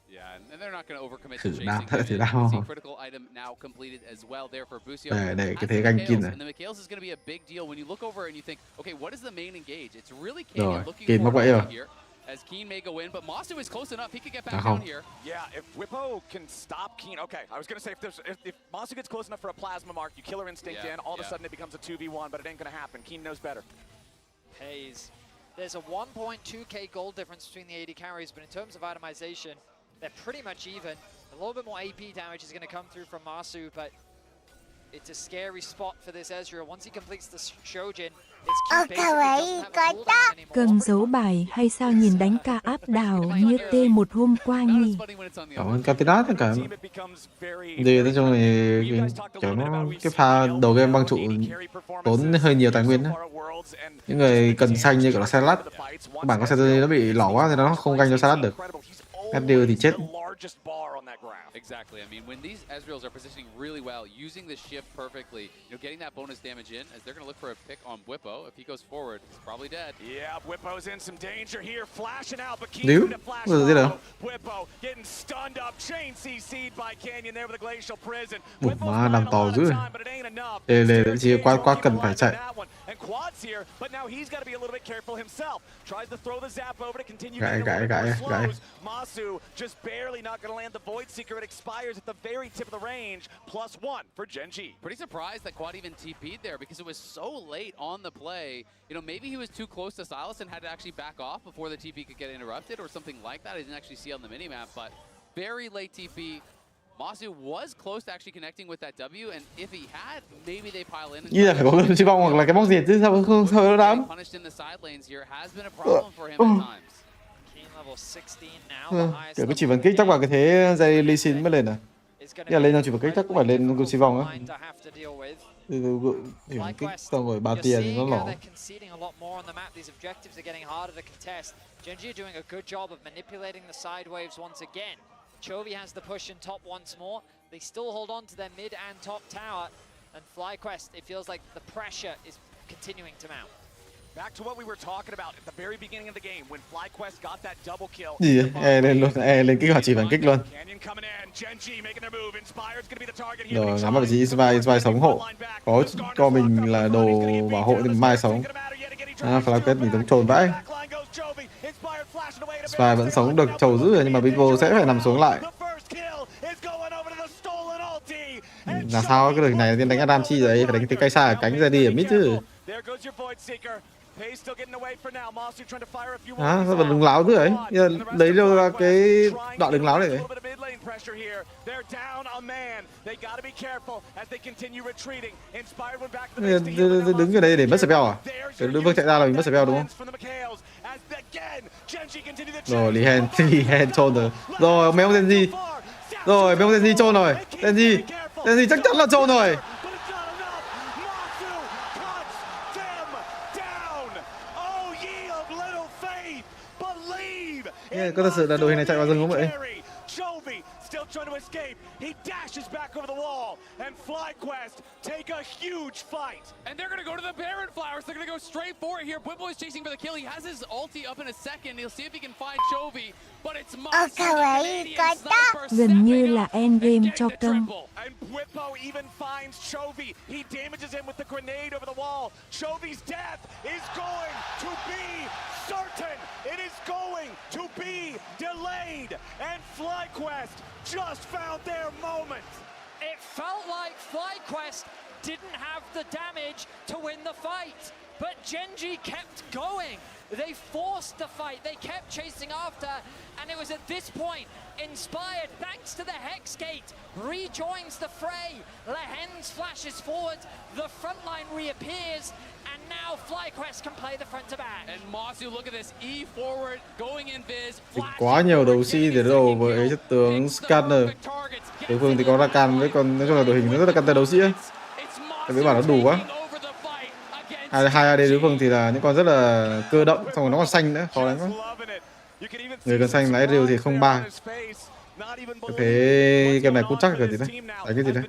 Speaker 10: Yeah, and they're not going to overcommit to chasing. Critical item now completed as well there for Busio.
Speaker 5: Cái thế canh Kin này.
Speaker 10: And the Mikhails is going to be a big deal when you look over and you think, okay, what is the main engage? It's really Canyon looking for here. As Keen may go in, but Masu is close enough. He could get back down here.
Speaker 12: Yeah, if Bwipo can stop Keen, okay. I was going to say if Masu gets close enough for a plasma mark, you killer instinct in, all of a sudden it becomes a 2v1, but it ain't going to happen. Keen knows better.
Speaker 11: Hayes. There's a 1.2k gold difference between the AD carries, but in terms of itemization, they're pretty much even. A little bit more AP damage is going to come through from Masu, but It's a scary spot for this Ezreal. Once he completes the Shojin, it's Q basically doesn't have a cooldown anymore.
Speaker 18: Cần giấu bài hay sao nhìn đánh ca áp đảo như tê một hôm qua nhỉ?
Speaker 5: Cảm ơn Catinat tất cả. Gì nói chung thì kiểu nó cái pha đầu game băng trụ tốn hơi nhiều tài nguyên đó. Những người cần xanh như kiểu là Salad, các bạn có Salad nó bị lỏ quá thì nó không ganh cho Salad được. Edil thì chết.
Speaker 10: Exactly. I mean, when these Ezreals are positioning really well, using the shift perfectly, getting that bonus damage in, as they're going to look for a pick on Bwipo. If he goes forward, he's probably dead.
Speaker 12: Yeah, Bwipo's in some danger here, flashing out, but Keen's to flash out. Bwipo getting stunned up, chain CC'd by Canyon there with the Glacial Prison.
Speaker 5: Má làm to dữ. Để chỉ quá cần phải chạy.
Speaker 12: And Quad's here, but now he's got to be a little bit careful himself. Tries to throw the zap over to continue
Speaker 5: Gãi.
Speaker 12: Masu just barely not going to land the Void Seeker. It expires at the very tip of the range. +1 for Gen.G.
Speaker 10: Pretty surprised that Quad even TP'd there because it was so late on the play. Maybe he was too close to Sylas and had to actually back off before the TP could get interrupted or something like that. I didn't actually see on the minimap, but very late TP. Masu was close to actually connecting with that W, and if he had, maybe they pile in.
Speaker 5: Như là phải có gươm chi vong hoặc là cái bóng diệt chứ sao không thôi đám.
Speaker 10: Punished in the side lanes here has been a problem for him at times.
Speaker 5: Kiểu cái chỉ vấn kích chắc vào cái thế dây Lee Sin mới lên à? Là lên chỉ vấn kích chắc cũng phải lên gươm chi vong á. Chỉ vấn kích xong rồi 3 tiền thì nó lỏ.
Speaker 11: Gen.G doing a good job of manipulating the side waves once again. Chovy has the push in top once more. They still hold on to their mid and top tower. And FlyQuest, it feels like the pressure is continuing to mount.
Speaker 12: Back to what we were talking about at the very beginning of the game when FlyQuest got that double kill.
Speaker 5: Gì lên luôn, lên kích hoạt chỉ phản kích luôn. Rồi ngắm vào vị trí Spy sống hộ. Có mình là đồ bảo hộ thì Mai sống. FlyQuest mình giống trồn vãi. Spy vẫn sống được trầu dữ rồi nhưng mà Vivo sẽ phải nằm xuống lại. Làm sao cái đường này tiên đánh Adam chi rồi, phải đánh từ cây xa ở cánh ra đi ở mid chứ. Sao vẫn đứng láo nữa ấy, lấy đâu ra cái đoạn đứng láo này đấy. Đứng ở đây để mất spell à? Đối phương chạy ra là mình mất spell đúng không? Rồi Lý Hen trôn rồi. Rồi mấy ông Genji. Rồi mấy ông Genji trôn rồi. Genji chắc chắn là trôn rồi. Có thật sự là đội hình này chạy vào rừng không vậy?
Speaker 12: Trying to escape, he dashes back over the wall, and FlyQuest take a huge fight.
Speaker 10: And they're going to go to the Baron Flowers. They're going to go straight for it here. Bwipo is chasing for the kill. He has his ulti up in a second. He'll see if he can find Chovy, but it's
Speaker 18: gần như là endgame cho cân.
Speaker 12: And Bwipo even finds Chovy. He damages him with the grenade over the wall. Chovy's death is going to be certain. It is going to be delayed, and FlyQuest just found their moment.
Speaker 11: It felt like FlyQuest didn't have the damage to win the fight, but Gen.G kept going. They forced the fight, they kept chasing after, and it was at this point, Inspired, thanks to the Hex Gate, rejoins the fray. Lehens flashes forward, the front line reappears, and now FlyQuest can play the front to back.
Speaker 10: And Masu, look at this, E forward, going in Viz.
Speaker 5: Quá nhiều đấu sĩ để đầu với chất tướng Scanner. Đối phương thì có Rakan với còn nói chung là đội hình nó rất là căn tay đấu sĩ ấy. Tại vì bảo nó đủ quá. Hai AD đối phương thì là những con rất là cơ động, xong rồi nó còn xanh nữa, khó đánh quá. Người cần xanh là Ezreal thì không 3. Thế game này cũng chắc là gì đấy? Đánh cái gì đấy?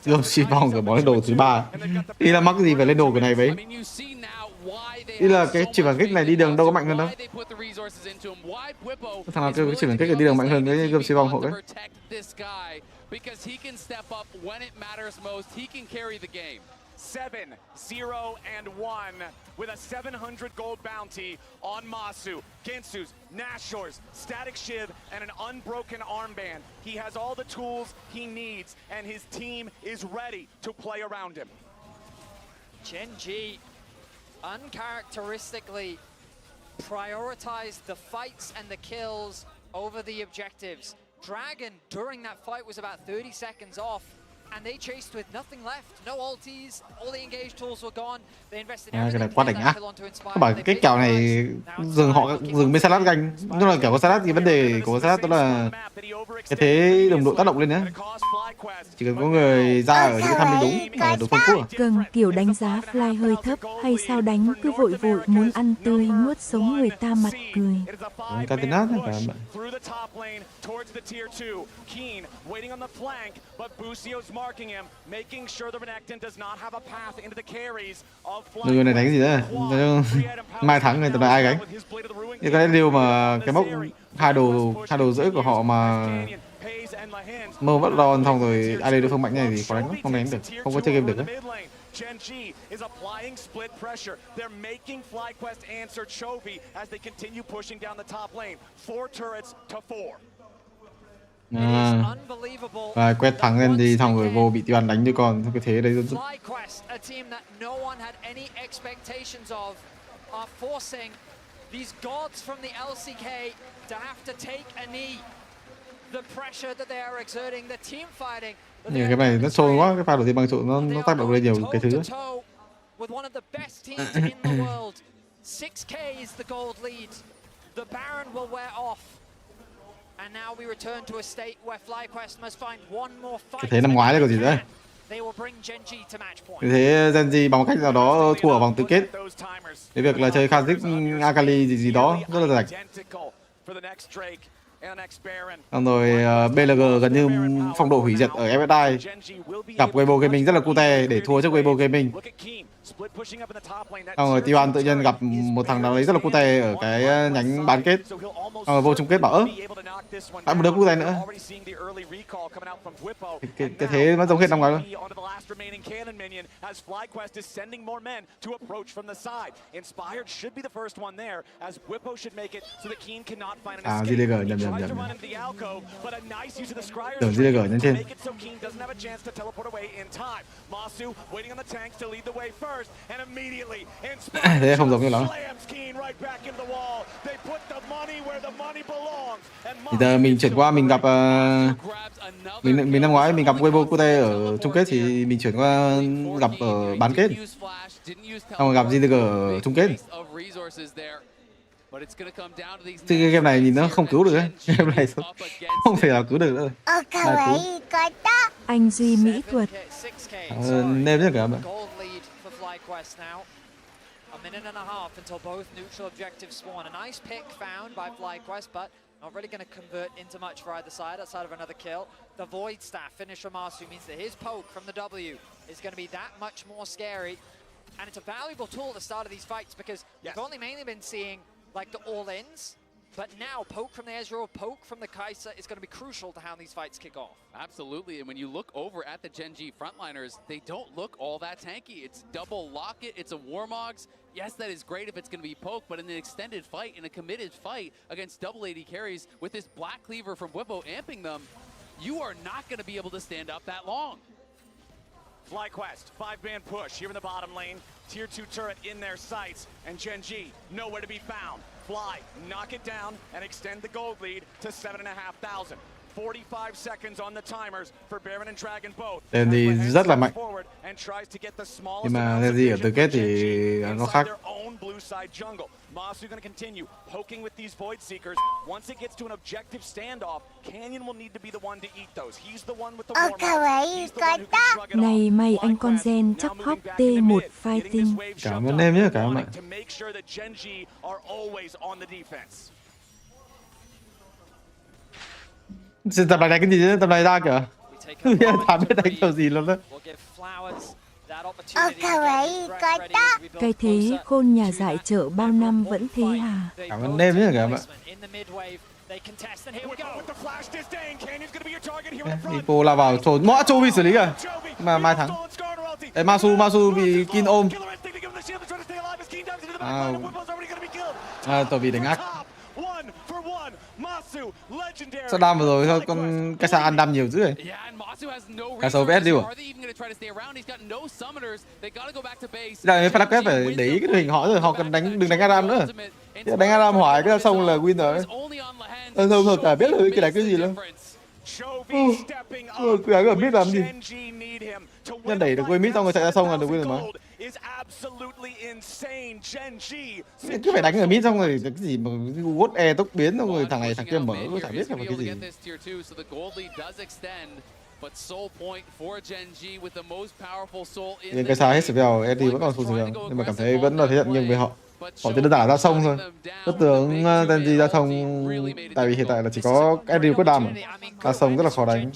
Speaker 5: Gươm xi vòng của món đồ thứ 3. Ý là mắc gì phải lên đồ cái này vậy? Ý là cái chỉ phản kích này đi đường đâu có mạnh hơn đâu. Thằng nào kêu cái chỉ phản kích đi đường mạnh hơn cái gươm xi vòng hộ đấy.
Speaker 10: Because he can step up when it matters most. He can carry the game.
Speaker 12: 7, 0, and 1 with a 700 gold bounty on Masu. Ginsu's, Nashor's, Static Shiv, and an unbroken armband. He has all the tools he needs, and his team is ready to play around him.
Speaker 11: Gen.G uncharacteristically prioritized the fights and the kills over the objectives. Dragon during that fight was about 30 seconds off. And they chased with nothing left, no ultis, all the engage tools were gone. They invested
Speaker 5: cái
Speaker 11: everything
Speaker 5: này
Speaker 11: to
Speaker 5: quá
Speaker 11: get
Speaker 5: đỉnh
Speaker 11: that
Speaker 5: á.
Speaker 11: kill onto Inspire.
Speaker 5: Các bạn cái kèo này dừng bên Salad ganh, nhưng là kiểu có Salad thì vấn đề của Salad đó là cái thế đồng đội tác động lên nhá. Chỉ cần có người ra ở những cái tham đúng ở đối phương quốc.
Speaker 18: Cần kiểu đánh giá Fly hơi thấp hay sao đánh cứ vội vội muốn ăn tươi nuốt sống người ta mặt cười.
Speaker 5: Catenat này cả bạn.
Speaker 12: Through the top lane towards the tier 2. Keen waiting on the flank, but Busio's marking him, making sure the Renekton does not have a path into the carries of Fly.
Speaker 5: Người này đánh gì đó? Mai thắng người ta là ai gánh? Những cái điều mà cái mốc hai đồ rưỡi của họ mà mơ vắt ron xong rồi AD đối phương mạnh này thì khó đánh lắm, không đánh được, không có chơi game được á.
Speaker 12: Gen.G is applying split pressure. They're making FlyQuest answer Chovy as they continue pushing down the top lane. 4 turrets to 4.
Speaker 5: Và quét thắng lên đi xong rồi vô bị tiêu ăn đánh như con cái thế đấy rất
Speaker 11: FlyQuest, a team that no one had any expectations of, are forcing these gods from the LCK to have to take a knee. The pressure that they are exerting, the team fighting.
Speaker 5: nhiều cái này nó trôi quá, cái pha đầu tiên băng trụ nó tác động lên nhiều cái thứ.
Speaker 11: With one of the best teams in the world. 6K is the gold lead. The Baron will wear off. And now we return to a state where FlyQuest must find one more fight.
Speaker 5: Cái thế năm ngoái đấy còn gì nữa.
Speaker 11: They will bring Gen.G to match point.
Speaker 5: Cái thế Gen.G bằng một cách nào đó thua ở vòng tứ kết. Cái việc là chơi Kha'Zix, Akali gì đó rất là rảnh. Xong rồi BLG gần như phong độ hủy diệt ở FSI, gặp Weibo Gaming rất là cute để thua trước Weibo Gaming. Xong rồi T1 tự nhiên gặp một thằng nào đấy rất là cute ở cái nhánh bán kết, xong rồi vô chung kết bảo lại một đứa cute nữa. Cái thế nó giống hết năm ngoái luôn. À, GDG nhầm. Tưởng GDG nhân trên. Thế không giống như lắm. Thì giờ mình chuyển qua mình gặp mình năm ngoái mình gặp Weibo Kute ở chung kết thì mình chuyển qua gặp ở bán kết. Xong rồi gặp GDG ở chung kết. Chứ cái game này nhìn nó không cứu được ấy. Game này không thể nào cứu được nữa.
Speaker 18: Anh Duy mỹ thuật.
Speaker 5: Nêm nhất cả bạn.
Speaker 11: A minute and a half until both neutral objectives spawn. A nice pick found by FlyQuest, but not really going to convert into much for either side outside of another kill. The Void Staff finish from Masu means that his poke from the W is going to be that much more scary. And it's a valuable tool at the start of these fights because you've only mainly been seeing like the all-ins. But now, poke from the Ezreal, poke from the Kai'Sa is going to be crucial to how these fights kick off.
Speaker 10: Absolutely, and when you look over at the Gen.G frontliners, they don't look all that tanky. It's double Locket, it's a Warmogs. Yes, that is great if it's going to be poke, but in an extended fight, in a committed fight against double AD carries with this Black Cleaver from Whippo amping them, you are not going to be able to stand up that long.
Speaker 12: FlyQuest, 5-man push here in the bottom lane. Tier 2 turret in their sights, and Gen.G nowhere to be found. Fly, knock it down, and extend the gold lead to 7,500. 45 seconds on the timers for Baron and Dragon both.
Speaker 5: Thì rất là mạnh. Nhưng mà Gen.G ở tứ kết thì nó khác.
Speaker 12: Masu going to continue poking with these Void Seekers. Once it gets to an objective standoff, Canyon will need to be the one to eat those. He's the one with the warm-up. He's the one who can shrug it off.
Speaker 18: Này may anh con Gen chắc hot T1 fighting.
Speaker 5: Cảm ơn em nhé, cảm ơn bạn.
Speaker 12: To make sure that Gen.G are always on the defense.
Speaker 5: Tập này đánh cái gì chứ? Tập này ra kìa. Thám biết đánh kiểu gì luôn đó.
Speaker 18: Cái thế khôn nhà dạy chợ bao năm vẫn thế hả?
Speaker 5: Cảm ơn em nhé cả bạn. Ipo lao vào trốn, mỗi Châu bị xử lý kìa. Mà Mai thắng. Ê, Masu bị Kin ôm. Tôi bị đánh ác. Sao đam vừa rồi thôi, con cái sao ăn đam nhiều dữ vậy? Cái xấu vs đi à? Giờ FlyQuest phải để ý cái đội hình họ rồi, họ cần đừng đánh Adam nữa. Đánh Adam Hoài cái xong là win rồi. Không không chả biết là cái đánh cái gì luôn. Cứ đánh biết làm gì. Nhân đẩy được mid xong rồi chạy ra sông là được win rồi mà. Cứ phải đánh ở mid xong rồi cái gì mà World E tốc biến xong rồi thằng này thằng kia mở chả biết là cái gì. Nhưng cái sao hết spell, Eddie vẫn còn full spell, nhưng mà cảm thấy vẫn là thế trận nghiêng về họ. Họ chỉ đơn giản ra sông thôi. Tôi tưởng Genji ra sông, tại vì hiện tại là chỉ có Eddie có đam, ra sông rất là khó đánh.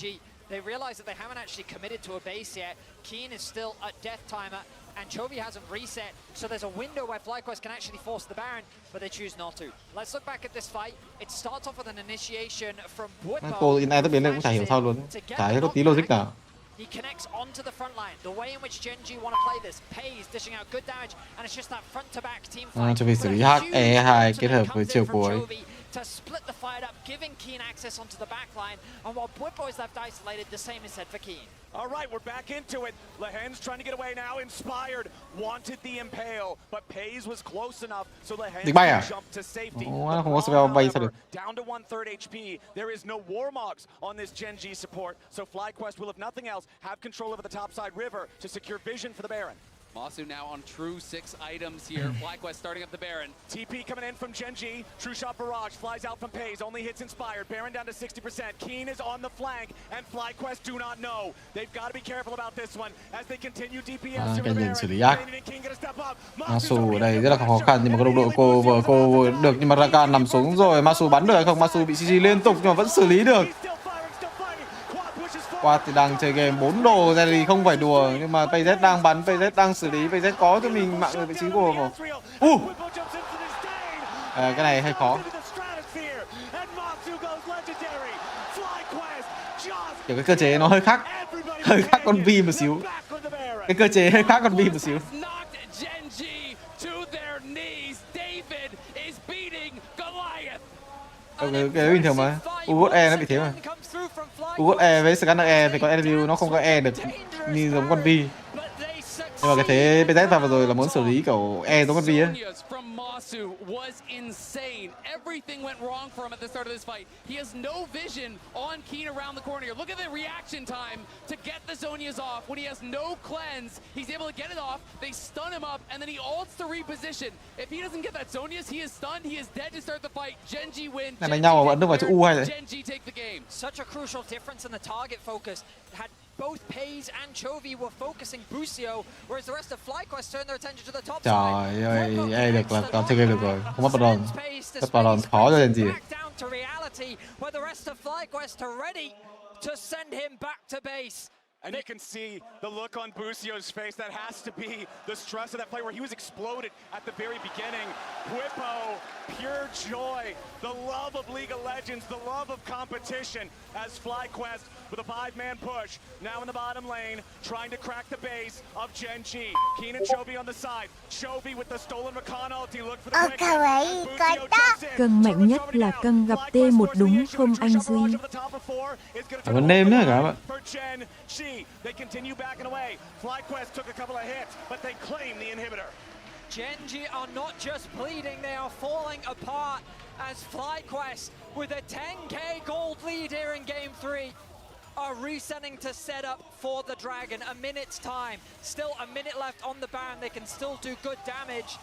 Speaker 11: They realize that they haven't actually committed to a base yet. Keen is still at death timer, and Chovy hasn't reset, so there's a window where FlyQuest can actually force the Baron, but they choose not to. Let's look back at this fight. It starts off with an initiation from Woodbow.
Speaker 5: Cô in tốc biến này cũng chả hiểu sao luôn, chả hiểu tí logic nào.
Speaker 11: He connects onto the front line. The way in which Genji want to play this, Pays dishing out good damage, and it's just that front to back team fight.
Speaker 5: Cho vì xử lý hack E2 kết hợp với chiều cuối.
Speaker 11: To split the fight up, giving Keen access onto the back line, and while Woodbow is left isolated, the same is said for Keen.
Speaker 12: All right, we're back into it. Lehen's trying to get away now. Inspired wanted the impale, but Pays was close enough, so Lehen jumped to safety.
Speaker 5: Không có spell bay sao được.
Speaker 12: Down to 1/3 HP. There is no Warmogs on this Genji support, so FlyQuest will, if nothing else, have control over the topside river to secure vision for the Baron.
Speaker 10: Masu now on true 6 items here. FlyQuest starting up the Baron.
Speaker 12: TP coming in from Genji. True shot barrage flies out from Pays. Only hits Inspired. Baron down to 60%. Keen is on the flank, and FlyQuest do not know. They've got to be careful about this one as they continue DPS to the Baron.
Speaker 5: Xử lý ác. Masu ở đây rất là khó khăn, nhưng mà có đồng đội cô được, nhưng mà Raka nằm xuống rồi. Masu bắn được hay không? Masu bị CG liên tục nhưng mà vẫn xử lý được. Qua thì đang chơi game 4 đồ ra thì không phải đùa, nhưng mà PZ đang bắn, PZ đang xử lý, PZ có cho mình mạng ở vị trí của cái này hơi khó. Kiểu cái cơ chế nó hơi khác con Vi một xíu. Cái cơ chế hơi khác con Vi một xíu. Cái bình thường mà. Ugot E nó bị thế mà. Ugot E với Scanner E thì có Enview nó không có E được như giống con Vi. Nhưng mà cái thế PZ vào rồi là muốn xử lý kiểu E giống con Vi ấy.
Speaker 10: Was insane. Everything went wrong for him at the start of this fight. He has no vision on Keen around the corner. Look at the reaction time to get the Zhonya's off. When he has no cleanse, he's able to get it off. They stun him up, and then he ults to reposition. If he doesn't get that Zhonya's, he is stunned. He is dead to start the fight. Genji win.
Speaker 5: Đánh nhau mà vẫn được vào chỗ U hay đấy.
Speaker 11: Genji take the game. Such a crucial difference in the target focus. Had both Pays and Chovy were focusing Busio, whereas the rest of FlyQuest turned their attention to the top side.
Speaker 5: Trời ơi, E được là còn chơi game được rồi. Không mất Baron. Mất Baron khó cho Genji.
Speaker 11: Down to reality, where the rest of FlyQuest are ready to send him back to base.
Speaker 12: And you can see the look on Busio's face. That has to be the stress of that play where he was exploded at the very beginning. Whippo, pure joy, the love of League of Legends, the love of competition as FlyQuest with a 5-man push. Now in the bottom lane, trying to crack the base of Genji. Keen and Chovy on the side. Chovy with the stolen recon ulti. Look for the quick.
Speaker 18: Cân mạnh nhất là cân gặp T1 đúng không anh Duy?
Speaker 5: Cảm ơn nêm nữa cả bạn.
Speaker 12: They continue backing away. FlyQuest took a couple of hits, but they claim the inhibitor.
Speaker 11: Genji are not just bleeding, they are falling apart as FlyQuest, with a 10k gold lead here in Game 3, are resetting to set up for the Dragon. A minute's time. Still a minute left on the Baron. They can still do good damage.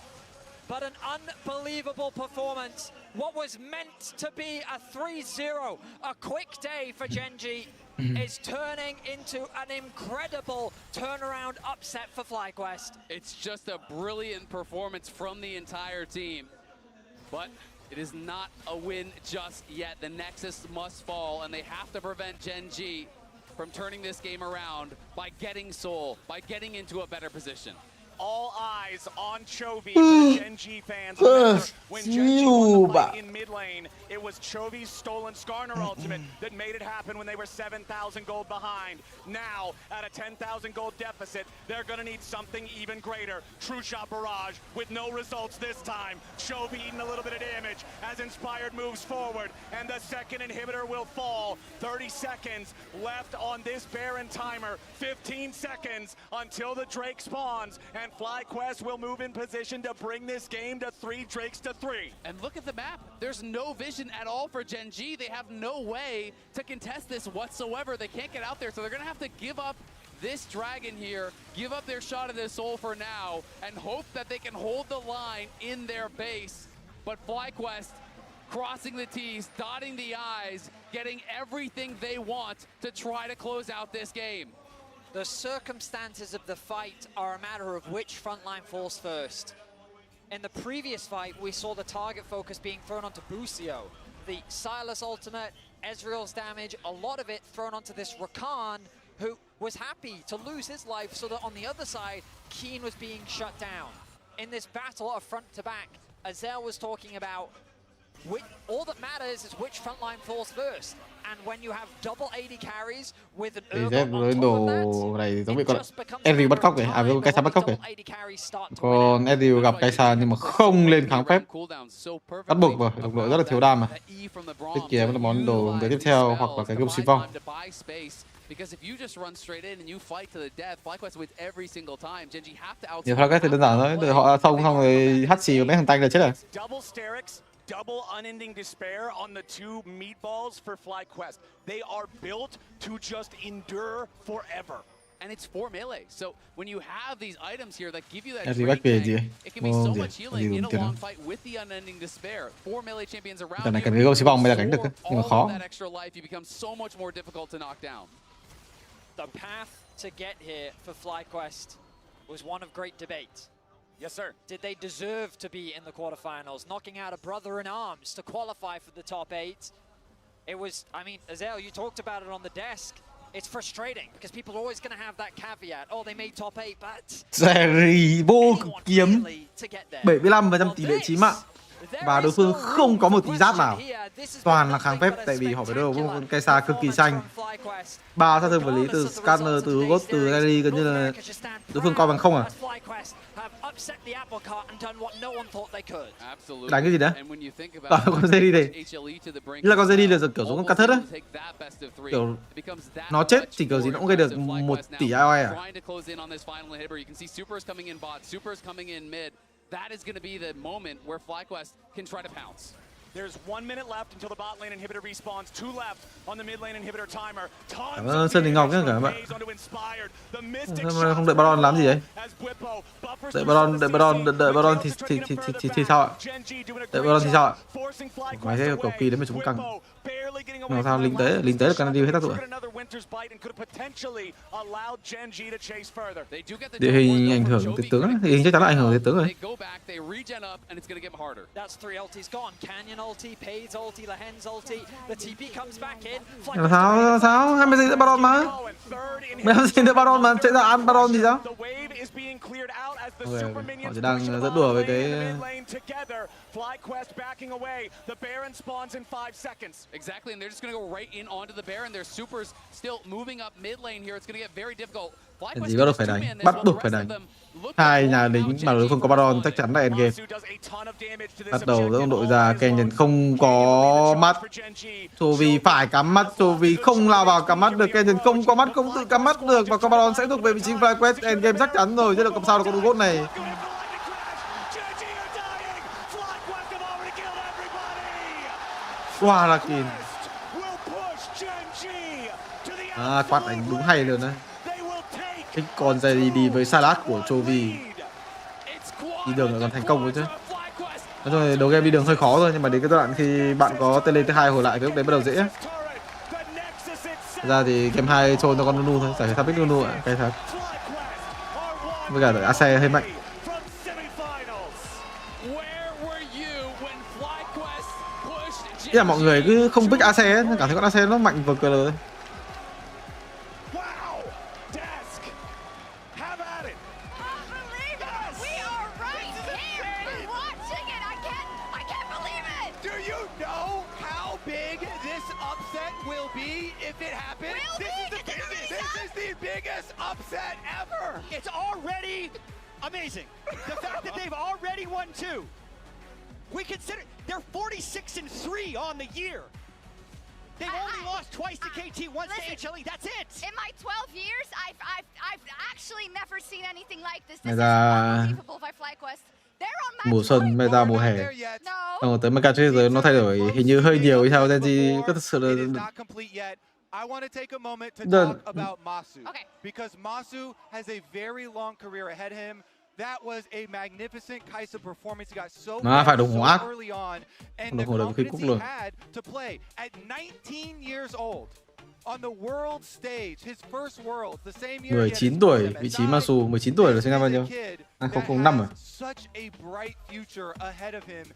Speaker 11: But an unbelievable performance. What was meant to be a 3-0, a quick day for Genji, is turning into an incredible turnaround upset for FlyQuest.
Speaker 10: It's just a brilliant performance from the entire team. But it is not a win just yet. The Nexus must fall, and they have to prevent Genji from turning this game around by getting Soul, by getting into a better position.
Speaker 12: All eyes on Chovy for the Genji fans. Remember, when Genji won the fight in mid lane, it was Chovy's stolen Skarner ultimate that made it happen when they were 7,000 gold behind. Now, at a 10,000 gold deficit, they're going to need something even greater. True shot barrage with no results this time. Chovy eating a little bit of damage as Inspired moves forward, and the second inhibitor will fall. 30 seconds left on this Baron timer. 15 seconds until the Drake spawns. and FlyQuest will move in position to bring this game to 3 Drakes to 3.
Speaker 10: And look at the map. There's no vision at all for Gen G. They have no way to contest this whatsoever. They can't get out there, so they're going to have to give up this dragon here, give up their shot at their soul for now, and hope that they can hold the line in their base. But FlyQuest crossing the T's, dotting the I's, getting everything they want to try to close out this game.
Speaker 11: The circumstances of the fight are a matter of which frontline falls first. In the previous fight, we saw the target focus being thrown onto Busio. The Silas ultimate, Ezreal's damage, a lot of it thrown onto this Rakan, who was happy to lose his life so that on the other side, Keen was being shut down. In this battle of front to back, Azel was talking about all that matters is which frontline falls first. And when you have double AD carries with an Urgot on top of
Speaker 5: Đồ này
Speaker 11: that,
Speaker 5: giống bị
Speaker 11: it
Speaker 5: con
Speaker 11: just becomes
Speaker 5: Ezreal bắt cóc này, à với con Kai'Sa bắt cóc này. Còn Ezreal gặp Kai'Sa nhưng mà không lên kháng phép, bắt buộc rồi, đồng đội rất là thiếu đam mà. Tiết kiệm là món đồ tới tiếp theo hoặc là cái gươm xuyên phong.
Speaker 10: Because if you just run straight in and you fight to the death, FlyQuest wins every single time. Gen G have to outsmart.
Speaker 5: Nhiều FlyQuest thì đơn giản thôi, đợi họ xong rồi hắt xì mấy thằng tanh là chết rồi.
Speaker 12: Double Sterix, double unending despair on the 2 meatballs for FlyQuest. They are built to just endure forever.
Speaker 10: And it's 4 melee. So when you have these items here that give you that
Speaker 5: Ezreal
Speaker 10: trade
Speaker 5: về
Speaker 10: tank,
Speaker 5: gì?
Speaker 10: it can be so much healing in a
Speaker 5: tiền
Speaker 10: long fight with the unending despair. 4 melee champions around
Speaker 5: Trận này
Speaker 10: you.
Speaker 5: cần cái gươm xuyên phong mới là đánh được, nhưng mà khó.
Speaker 10: All of that extra life, you become so much more difficult to knock down.
Speaker 11: The path to get here for FlyQuest was one of great debate.
Speaker 12: Yes, sir.
Speaker 11: Did they deserve to be in the quarterfinals, knocking out a brother in arms to qualify for the top 8? It was, I mean, Azel, you talked about it on the desk. It's frustrating because people are always going to have that caveat. Oh, they made top 8, but
Speaker 5: Jerry vô cực kiếm 75% tỷ lệ chí mạng. Và đối phương không có một tí giáp nào, toàn là kháng phép, tại vì họ phải đối đầu với con Kai'Sa cực kỳ xanh. 3 sát thương vật lý từ Scanner, từ Ghost, từ Rally, gần như là đối phương coi bằng không à. Đánh cái gì đấy? Toàn là con Zeri này. Như là con Zeri là kiểu giống con cắt thớt á. Kiểu nó chết thì kiểu gì nó cũng gây được 1 tỷ AOE à.
Speaker 10: That is going to be the moment where FlyQuest can try to pounce.
Speaker 12: There's 1 minute left until the bot lane inhibitor respawns. 2 left on the mid lane inhibitor timer.
Speaker 5: Cảm ơn Sơn Đình Ngọc nhé cả các bạn. Không đợi Baron làm gì đấy? Đợi Baron thì sao ạ? Đợi Baron thì sao ạ? Máy thế cầu kỳ đấy mà chúng căng. Làm sao lính tới là Canada hết tác dụng. Địa hình ảnh hưởng tới tướng, địa hình chắc chắn là ảnh hưởng tới tướng rồi. Làm sao? Hay mày gì đợi Baron mà? Mày làm gì đợi Baron mà chạy ra ăn Baron thì sao? Okay, họ chỉ đang dẫn đùa với cái
Speaker 12: FlyQuest backing away. The Baron spawns in 5 seconds.
Speaker 10: Exactly, and they're just going to go right in onto the Baron. Their supers still moving up mid lane here. It's going to get very difficult.
Speaker 5: Gì bắt buộc phải đánh, bắt buộc phải đánh. Hai nhà lính mà đối phương có Baron chắc chắn là endgame. Bắt đầu giữa đội già Kenyan không có mắt. Chovy phải cắm mắt, Chovy không lao vào cắm mắt được, Kenyan không có mắt không tự cắm mắt được và có Baron sẽ thuộc về vị trí FlyQuest endgame chắc chắn rồi, chứ là làm sao được con robot này. Wow là kìm. À, quạt đánh đúng hay luôn đấy. Cái con Zeri đi với Salad của Chovy đi đường còn thành công rồi chứ. Nói chung là đầu game đi đường hơi khó thôi, nhưng mà đến cái giai đoạn khi bạn có tên lên thứ 2 hồi lại thì lúc đấy bắt đầu dễ. Ra thì game 2 trôn cho con Nunu thôi, giải tháp bích Nunu ạ, cái thật. Với cả AC hơi mạnh. Ý là mọi người cứ không pick AC ấy, cảm thấy con AC nó mạnh vừa cờ rồi.
Speaker 14: Upset ever! It's already amazing. The fact that they've already won 2. We consider they're 46-3 on the year. They've only lost twice to KT, once to HLE. That's it.
Speaker 2: In my 12 years, I've actually never seen anything like this. This is
Speaker 5: Meta
Speaker 2: unbelievable by FlyQuest. They're on match
Speaker 5: mùa xuân, meta mùa hè.
Speaker 2: No.
Speaker 5: Tới meta trên thế giới nó thay đổi hình như hơi nhiều hay sao Genji có thật sự
Speaker 13: It is
Speaker 5: là
Speaker 13: not complete yet. I want to take a moment to
Speaker 5: Done.
Speaker 13: talk about Masu.
Speaker 2: Okay.
Speaker 13: Because Masu has a very long career ahead of him. That was a magnificent Kai'Sa performance. He got so
Speaker 5: Mà phải
Speaker 13: good
Speaker 5: đồng
Speaker 13: so
Speaker 5: hóa.
Speaker 13: early on. And the
Speaker 5: Đồng hồ là cái
Speaker 13: confidence
Speaker 5: cúc
Speaker 13: he
Speaker 5: luôn.
Speaker 13: had to play at 19 years old. On the world stage, his first Worlds, the same year he had
Speaker 5: 19
Speaker 13: his
Speaker 5: tuổi,
Speaker 13: first
Speaker 5: vị trí
Speaker 13: MSI.
Speaker 5: Masu 19 tuổi là sinh năm bao
Speaker 13: This
Speaker 5: nhiêu?
Speaker 13: is a kid
Speaker 5: 2005 à?
Speaker 13: that has such a bright future ahead of him.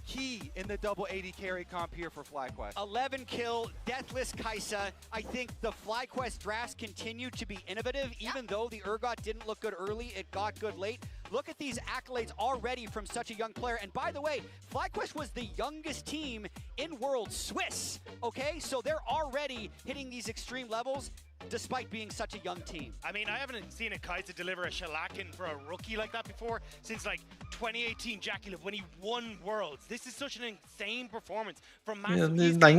Speaker 13: Key in the double 80 carry comp here for FlyQuest.
Speaker 14: 11 kill, deathless Kai'Sa. I think the FlyQuest drafts continue to be innovative, even though the Urgot didn't look good early, it got good late. Look at these accolades already from such a young player. And by the way, FlyQuest was the youngest team in World Swiss. Okay, so they're already hitting these extreme levels despite being such a young team.
Speaker 15: I mean, I haven't seen a Kai'Sa deliver a shellacking for a rookie like that before since like 2018 Jackie Love when he won Worlds. This is such an insane performance from Masu.
Speaker 5: Đánh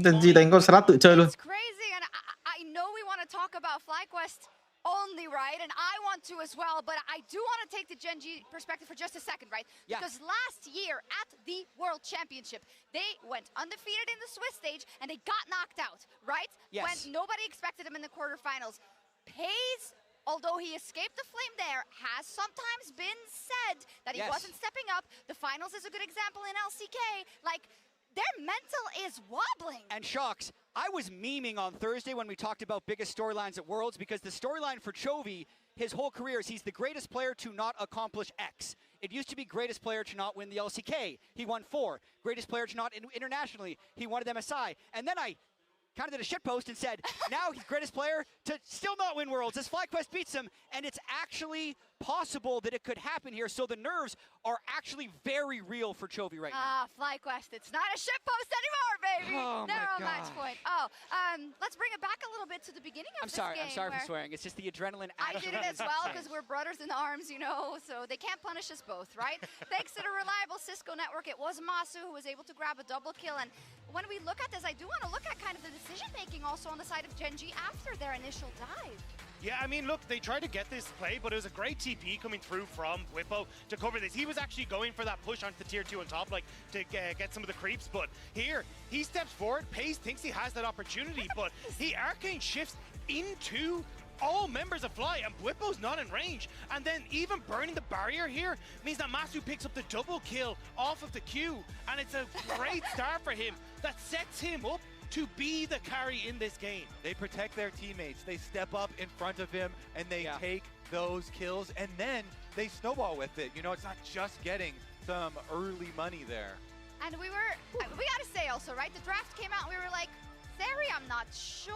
Speaker 5: Genji đánh con Slap tự chơi luôn.
Speaker 2: It's crazy, and I know we want to talk about FlyQuest only, right? And I want to as well, but I do want to take the Genji perspective for just a second, right?
Speaker 14: Yeah.
Speaker 2: Because last year at the World Championship, they went undefeated in the Swiss stage and they got knocked out, right?
Speaker 14: Yes.
Speaker 2: When nobody expected him in the quarterfinals. Pays, although he escaped the flame there, has sometimes been said that he
Speaker 14: Yes.
Speaker 2: wasn't stepping up. The finals is a good example in LCK. Like, their mental is wobbling.
Speaker 14: And Shocks, I was memeing on Thursday when we talked about biggest storylines at Worlds because the storyline for Chovy, his whole career is he's the greatest player to not accomplish X. It used to be greatest player to not win the LCK. He won 4. Greatest player to not internationally. He won at MSI. And then I kind of did a shitpost and said, now he's greatest player to still not win Worlds as FlyQuest beats him. And it's actually possible that it could happen here. So the nerves are actually very real for Chovy right now.
Speaker 2: FlyQuest, it's not a shitpost anymore, baby.
Speaker 14: Oh my
Speaker 2: They're on match
Speaker 14: gosh.
Speaker 2: point. Let's bring it back a little bit to the beginning of
Speaker 14: I'm
Speaker 2: this
Speaker 14: sorry,
Speaker 2: game.
Speaker 14: I'm sorry for
Speaker 2: where
Speaker 14: swearing. It's just the adrenaline.
Speaker 2: I did it as well because we're brothers in arms, you know, so they can't punish us both, right? Thanks to the reliable Cisco network, it was Masu who was able to grab a double kill. And when we look at this, I do want to look at kind of the decision-making also on the side of Genji after their initial dive.
Speaker 15: Yeah, I mean, look, they tried to get this play, but it was a great TP coming through from Whippo to cover this. He was actually going for that push onto the tier 2 on top, like, to get some of the creeps, but here, he steps forward, Pace thinks he has that opportunity, but he arcane shifts into all members of Fly, and Whippo's not in range. And then even burning the barrier here means that Masu picks up the double kill off of the Q, and it's a great start for him that sets him up to be the carry in this game.
Speaker 13: They protect their teammates. They step up in front of him and they take those kills, and then they snowball with it. You know, it's not just getting some early money there.
Speaker 2: And we gotta say also, right? The draft came out and we were like, Theory, I'm not sure.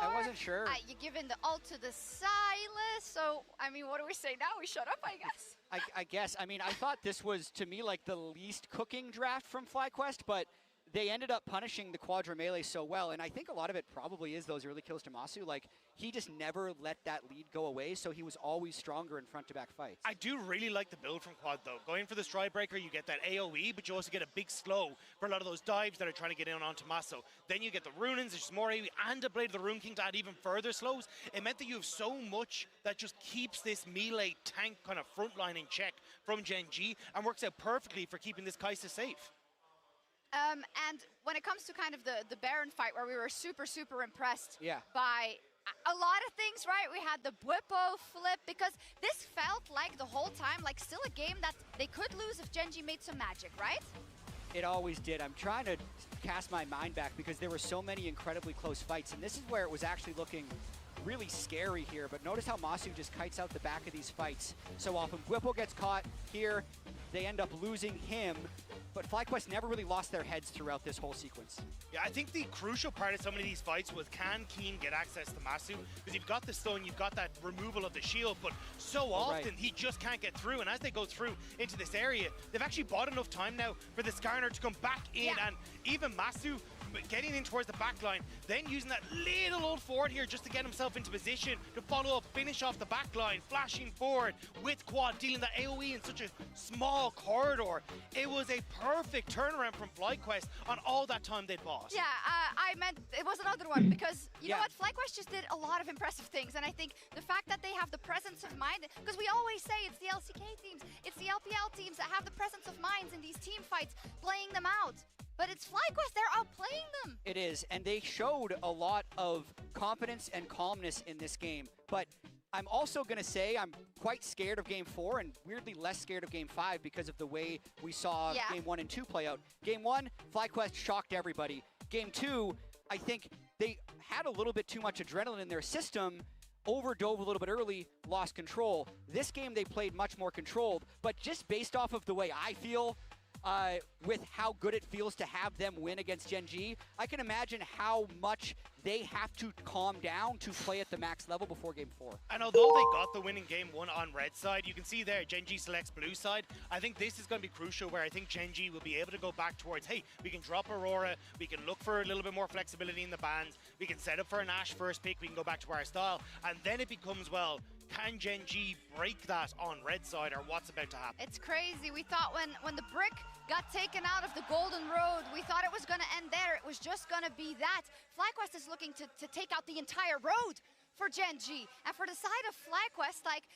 Speaker 14: I wasn't sure.
Speaker 2: You given the ult to the Silas, so, I mean, what do we say now? We shut up, I guess.
Speaker 14: I guess. I mean, I thought this was, to me, like the least cooking draft from FlyQuest, but they ended up punishing the Quadra Melee so well, and I think a lot of it probably is those early kills to Masu. Like, he just never let that lead go away, so he was always stronger in front-to-back fights.
Speaker 15: I do really like the build from Quad, though. Going for the Stride Breaker, you get that AoE, but you also get a big slow for a lot of those dives that are trying to get in onto Masu. Then you get the Runins, there's more AoE, and a Blade of the Rune King to add even further slows. It meant that you have so much that just keeps this melee tank kind of front line in check from Genji, and works out perfectly for keeping this Kai'Sa safe.
Speaker 2: And when it comes to kind of the Baron fight, where we were super, super impressed
Speaker 14: Yeah.
Speaker 2: by a lot of things, right? We had the Whippo flip, because this felt like the whole time, like still a game that they could lose if Genji made some magic, right?
Speaker 14: It always did. I'm trying to cast my mind back because there were so many incredibly close fights, and this is where it was actually looking really scary here. But notice how Masu just kites out the back of these fights so often. Whippo gets caught here. They end up losing him, but FlyQuest never really lost their heads throughout this whole sequence.
Speaker 15: Yeah, I think the crucial part of some of these fights was, can Keen get access to Masu? Because you've got the stone, you've got that removal of the shield, but so often he just can't get through. And as they go through into this area, they've actually bought enough time now for the Skarner to come back in, and even Masu getting in towards the back line, then using that little old forward here just to get himself into position to follow up, finish off the back line, flashing forward with Quad, dealing the AoE in such a small corridor. It was a perfect turnaround from FlyQuest on all that time they'd bought.
Speaker 2: Yeah, I meant it was another one because you know what, FlyQuest just did a lot of impressive things, and I think the fact that they have the presence of mind, because we always say it's the LCK teams, it's the LPL teams that have the presence of minds in these team fights, playing them out. But it's FlyQuest, they're outplaying them.
Speaker 14: It is, and they showed a lot of confidence and calmness in this game. But I'm also going to say I'm quite scared of Game 4 and weirdly less scared of Game 5 because of the way we saw Game 1 and 2 play out. Game 1, FlyQuest shocked everybody. Game 2, I think they had a little bit too much adrenaline in their system, overdove a little bit early, lost control. This game they played much more controlled, but just based off of the way I feel, with how good it feels to have them win against Gen G, I can imagine how much they have to calm down to play at the max level before Game 4.
Speaker 15: And although they got the win in Game 1 on red side, you can see there Gen G selects blue side. I think this is going to be crucial where I think Gen G will be able to go back towards, hey, we can drop Aurora, we can look for a little bit more flexibility in the bans, we can set up for an Ashe first pick, we can go back to our style, and then it becomes, well, can Gen G break that on red side or what's about to happen?
Speaker 2: It's crazy. We thought when the brick got taken out of the golden road, we thought it was going to end there. It was just going to be that. FlyQuest is looking to take out the entire road for Gen G. And for the side of FlyQuest, like,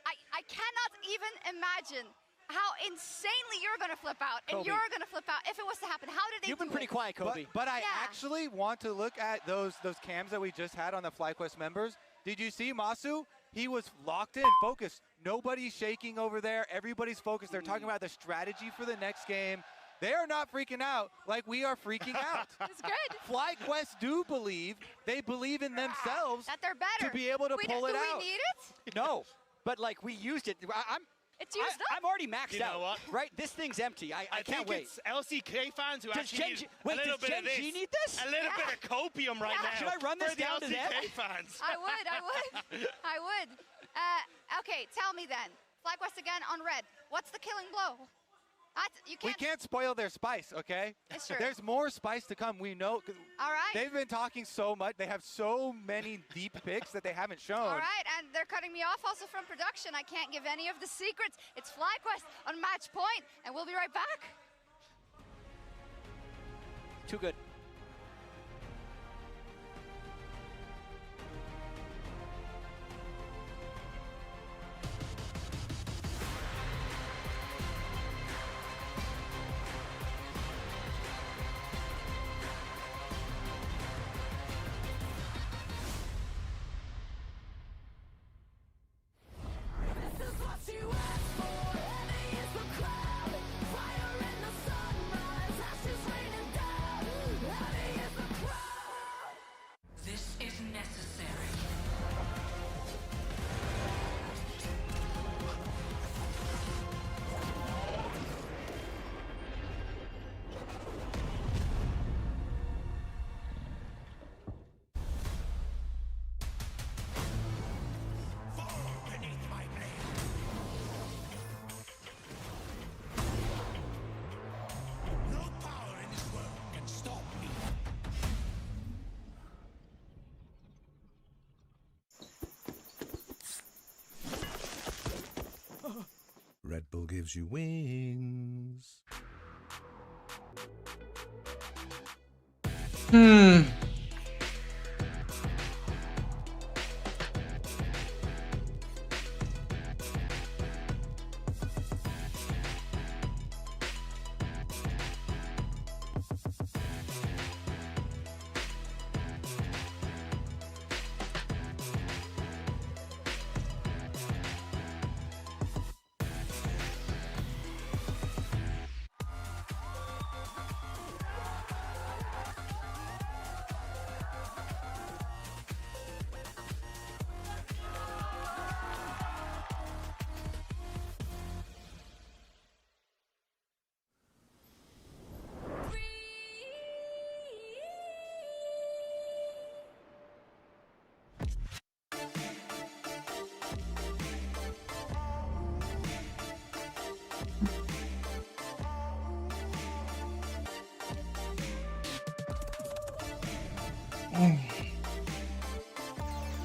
Speaker 2: I cannot even imagine how insanely you're going to flip out and
Speaker 13: Kobe.
Speaker 2: you're going to flip out if it was to happen. How did they
Speaker 14: You've been
Speaker 2: do
Speaker 14: pretty
Speaker 2: it?
Speaker 14: quiet, Kobe.
Speaker 13: But I actually want to look at those cams that we just had on the FlyQuest members. Did you see Masu? He was locked in, focused. Nobody's shaking over there. Everybody's focused. They're talking about the strategy for the next game. They are not freaking out like we are freaking out.
Speaker 2: It's good.
Speaker 13: FlyQuest do believe. They believe in themselves
Speaker 2: that they're better
Speaker 13: to be able to pull it out.
Speaker 2: Do we need it?
Speaker 14: No, but like we used it.
Speaker 2: It's used up.
Speaker 14: I'm already maxed
Speaker 15: You know
Speaker 14: out.
Speaker 15: what?
Speaker 14: Right? This thing's empty. I can't
Speaker 15: think
Speaker 14: wait.
Speaker 15: it's LCK fans who
Speaker 14: Does
Speaker 15: actually
Speaker 14: Gen
Speaker 15: need
Speaker 14: G-
Speaker 15: a
Speaker 14: wait,
Speaker 15: little
Speaker 14: does
Speaker 15: bit
Speaker 14: Gen
Speaker 15: of this.
Speaker 14: G need this?
Speaker 15: A little bit of copium right now.
Speaker 14: Should I run this
Speaker 15: for the
Speaker 14: down to them?
Speaker 15: LCK fans.
Speaker 2: I would. I would. Okay, tell me then. FlyQuest again on red. What's the killing blow?
Speaker 13: We can't spoil their spice, okay?
Speaker 2: It's true.
Speaker 13: There's more spice to come. We know.
Speaker 2: All right.
Speaker 13: They've been talking so much. They have so many deep picks that they haven't shown.
Speaker 2: All right, and they're cutting me off also from production. I can't give any of the secrets. It's FlyQuest on match point, and we'll be right back.
Speaker 14: Too good.
Speaker 21: This is necessary.
Speaker 4: Red Bull gives you wings.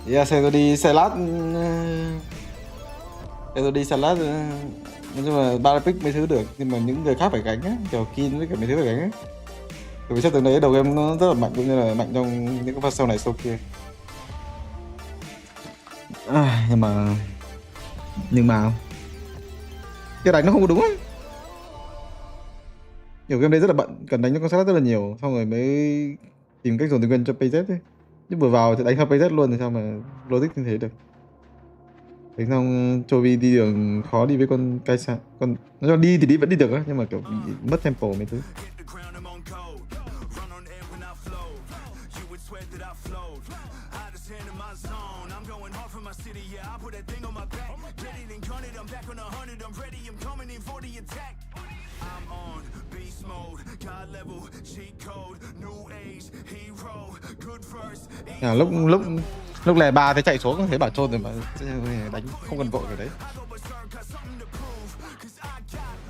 Speaker 5: Yeah, xe tôi đi xe lát, nói chung là ba pick mấy thứ được, nhưng mà những người khác phải gánh á, kiểu Kin với cả mấy thứ phải gánh á. Bởi vì chắc từng đấy đầu game nó rất là mạnh, cũng như là mạnh trong những cái pha sau này sau kia. Nhưng mà cái đánh nó không có đúng ấy. Kiểu game đây rất là bận, cần đánh những con sát rất là nhiều, xong rồi mới tìm cách dồn tiền quyền cho PZ ấy. Nhưng vừa vào thì đánh theo PZ luôn thì sao mà logic như thế được. Đánh xong Chovy đi đường khó đi với con Kaisa, con nói chung đi thì đi vẫn đi được á, nhưng mà kiểu bị mất tempo mấy thứ. Lúc lẻ 3 thấy chạy xuống thấy bảo trôn rồi mà đánh không cần vội cái đấy.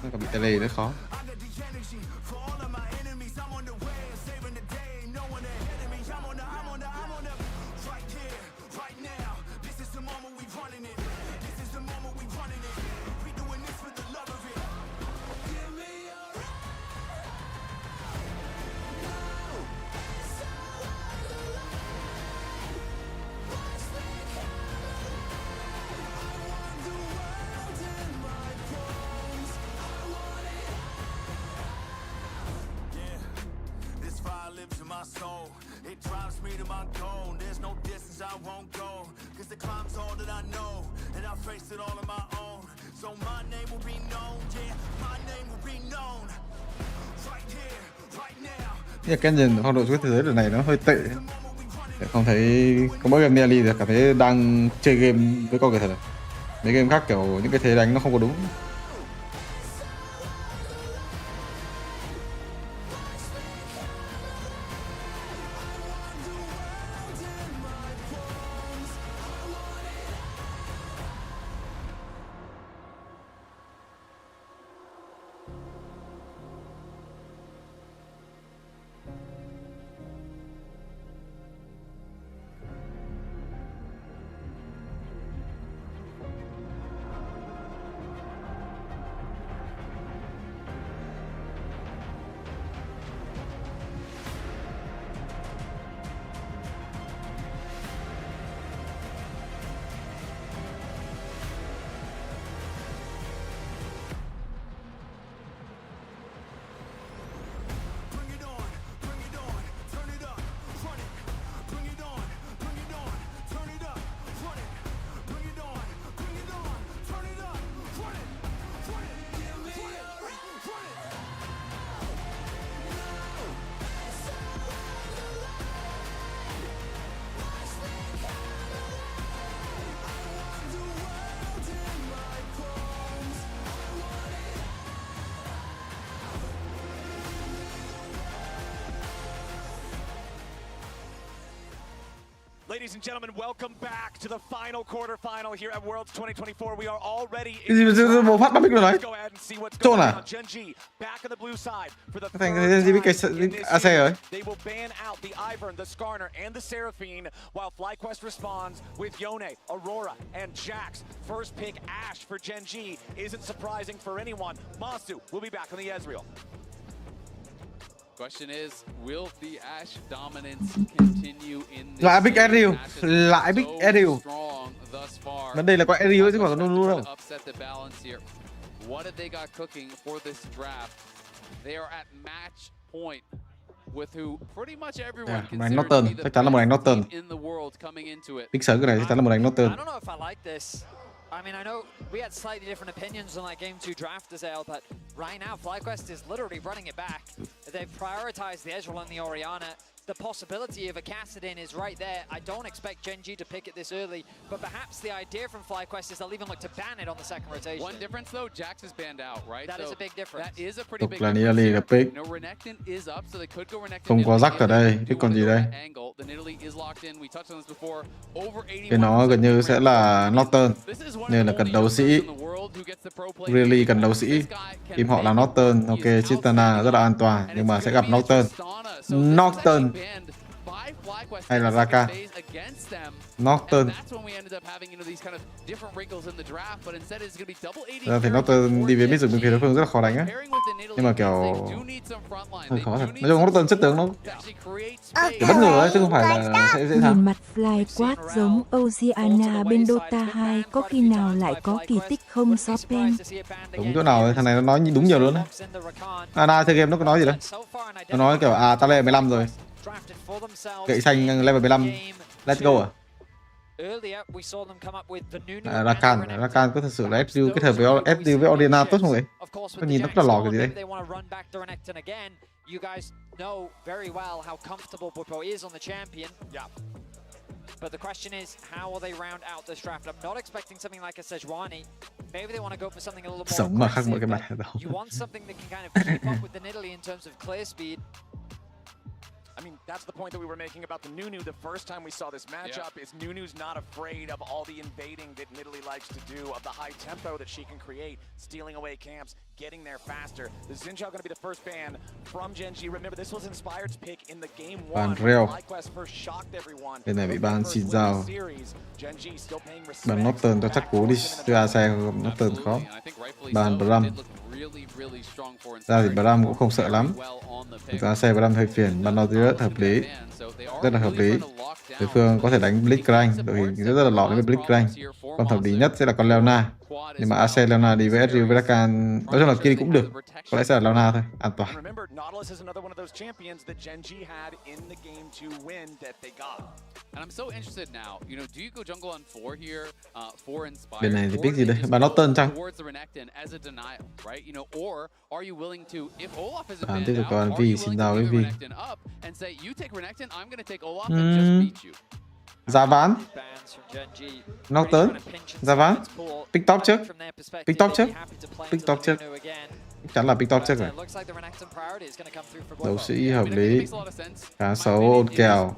Speaker 5: Nó còn bị tele nữa khó. Nhưng cái nhìn phong độ suốt thế giới lần này nó hơi tệ. Không thấy có mỗi game Nearly thì cảm thấy đang chơi game với con người thật. Mấy game khác kiểu những cái thế đánh nó không có đúng.
Speaker 12: Ladies and gentlemen, welcome back to the final quarterfinal here at Worlds 2024. We are already
Speaker 5: Một phát bắn mic rồi đấy. Trôn à?
Speaker 12: Back on the blue side for the
Speaker 5: thành cái AC rồi.
Speaker 12: They will ban out the Ivern, the Skarner, and the Seraphine, while FlyQuest responds with Yone, Aurora, and Jax. First pick Ashe for Gen G isn't surprising for anyone. Masu will be back on the Ezreal.
Speaker 10: Question is, will the Ashe dominance continue in this
Speaker 5: lại Big Ariel, lại Big Ariel. Vấn đề là có Ariel chứ không phải luôn đâu.
Speaker 10: What have they got cooking for this draft? They are at match point with who pretty much everyone considers to be the best in the world coming into it.
Speaker 5: Big Sở cái này chắc chắn là một đánh Norton.
Speaker 11: I don't know if I like this. I mean, I know we had slightly different opinions on that Game 2 draft as well, but right now, FlyQuest is literally running it back. They've prioritized the Ezreal and the Orianna. The possibility of a Kassadin is right there. I don't expect Gen G to pick it this early, but perhaps the idea from FlyQuest is they'll even look to ban it on the second rotation.
Speaker 10: One difference though, Jax is banned out, right?
Speaker 11: That is a big difference.
Speaker 10: That is a pretty big
Speaker 5: difference.
Speaker 10: No, Renekton is up, so they could go Renekton.
Speaker 5: Không có rắc ở đây, chứ còn gì đây?
Speaker 10: The Nidalee is locked in. We touched on this before. Over 81.
Speaker 5: Cái nó gần như sẽ là Norton, nên là cần đấu sĩ. Really cần đấu sĩ. Team họ là Norton, ok, Chitana rất là an toàn, nhưng mà sẽ gặp Norton. hay là Raka. Norton. Ra thì Norton đi về mid rừng phía đối phương rất là khó đánh á. Nhưng mà kiểu hơi khó thật. Nói chung Norton chất tướng nó kiểu bất ngờ ấy, chứ không phải là sẽ dễ thắng.
Speaker 18: Nhìn mặt fly quát giống Oceana bên Dota 2, có khi nào lại có kỳ tích không SofM?
Speaker 5: Đúng chỗ nào thằng này nó nói đúng nhiều luôn đấy. Ana chơi game nó có nói gì đâu. Nó nói kiểu ta level 15 rồi. Gậy xanh level 15. Let's go à? Rakan có thật sự là FU kết hợp với FU với Oriana tốt không vậy? Có nhìn nó rất là lò cái gì đấy.
Speaker 11: You guys know very well how comfortable Bwipo is on the champion. Yeah. But the question is, how will they round out this draft? I'm not expecting something like a Sejuani. Maybe they want to go for something a little more aggressive. You want something that can kind of keep up with the Nidalee in terms of clear speed.
Speaker 12: I mean, that's the point that we were making about the Nunu the first time we saw this matchup, is Nunu's not afraid of all the invading that Nidalee likes to do, of the high tempo that she can create, stealing away camps, getting there faster. The Xin Zhao going to be the first ban from Gen G. Remember, this was Inspired's pick in the game one. FlyQuest first shocked everyone.
Speaker 5: Bên này bị ban Xin Zhao. Ban Norton cho chắc cú đi, từ ASE Norton khó. Ban Bram. Ra thì Bram cũng không sợ lắm. Từ ASE Bram hơi phiền, ban Norton rất hợp lý. Rất là hợp lý. Đối phương có thể đánh Blitzcrank, đội hình rất là lọ với Blitzcrank. Con hợp lý nhất sẽ là con Leona. Nhưng mà AC Leona đi với SU với Rakan, nói chung là kia cũng được. Có lẽ sẽ là Leona thôi, an toàn. Bên này thì pick gì đây? Bà Norton chăng? Tiếp tục còn Vi, xin chào với Vi. Giá ván Norton, giá ván pick top trước, pick top trước, pick top trước, chắc chắn là pick top trước rồi. Đấu sĩ hợp lý, khá xấu ôn kèo.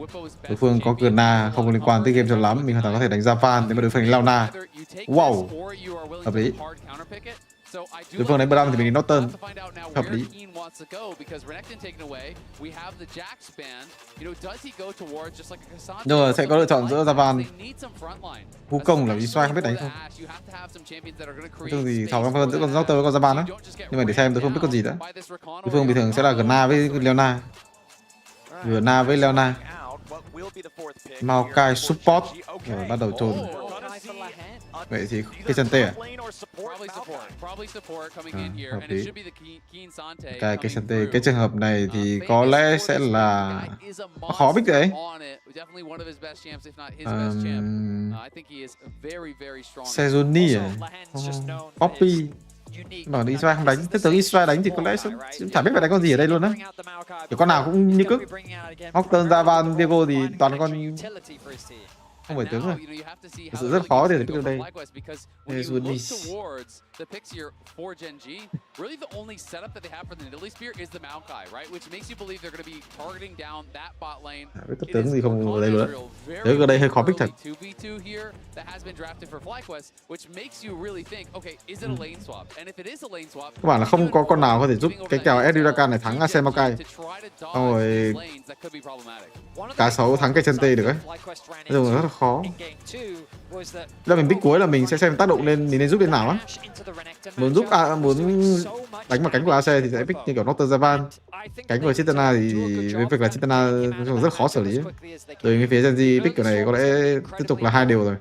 Speaker 5: Đối phương có Gna không liên quan tới game cho lắm, mình hoàn toàn có thể đánh ra van nếu mà đối phương đánh Launa. Wow, hợp lý. Đối phương đánh Bram thì mình đi Norton, hợp lý. Nhưng mà sẽ có lựa chọn giữa Javan, Wukong là vì xoay không biết đánh không. Nói chung thì thảo hơn giữa con Doctor với con Javan á. Nhưng mà để xem tôi không biết con gì nữa. Đối phương bình thường sẽ là Gna với Leona. Gna với Leona. Maokai support. Rồi bắt đầu trồn. Vậy thì cái chân tê à? Hợp lý. Cái chân tê, cái trường hợp này thì có lẽ sẽ là khó pick đấy. Sejuni à? Poppy. Bảo đi Israel không đánh, thế tưởng Israel đánh thì có lẽ sẽ chả biết phải đánh con gì ở đây luôn á. Kiểu con nào cũng như cức. Octon, Javan, Diego thì toàn con không phải tướng rồi. Thực sự rất khó để pick được đây.
Speaker 10: The picks here for Gen G, really the only setup that they have for the Nidalee Spear is the Maokai, right? Which makes you believe they're going to be targeting down that bot lane.
Speaker 5: Với cấp tướng gì không ở đây luôn đấy. Nếu ở đây hơi khó pick thật.
Speaker 10: 2v2 here that has been drafted for FlyQuest, which makes you really think, okay, is it a lane swap? And if it is a lane swap,
Speaker 5: các bạn là không có con nào có thể giúp cái kèo Edurakan này thắng AC Maokai. Xong rồi cá sấu thắng cái chân tê được ấy. Nói chung là rất là khó. Là mình pick cuối là mình sẽ xem tác động lên mình nên giúp bên nào á. Muốn giúp muốn đánh vào cánh của AC thì sẽ pick như kiểu Norton Javan. Cánh của Chitana thì với việc là Chitana rất khó xử lý. Từ cái phía Gen G pick kiểu này có lẽ tiếp tục là 2 điều rồi.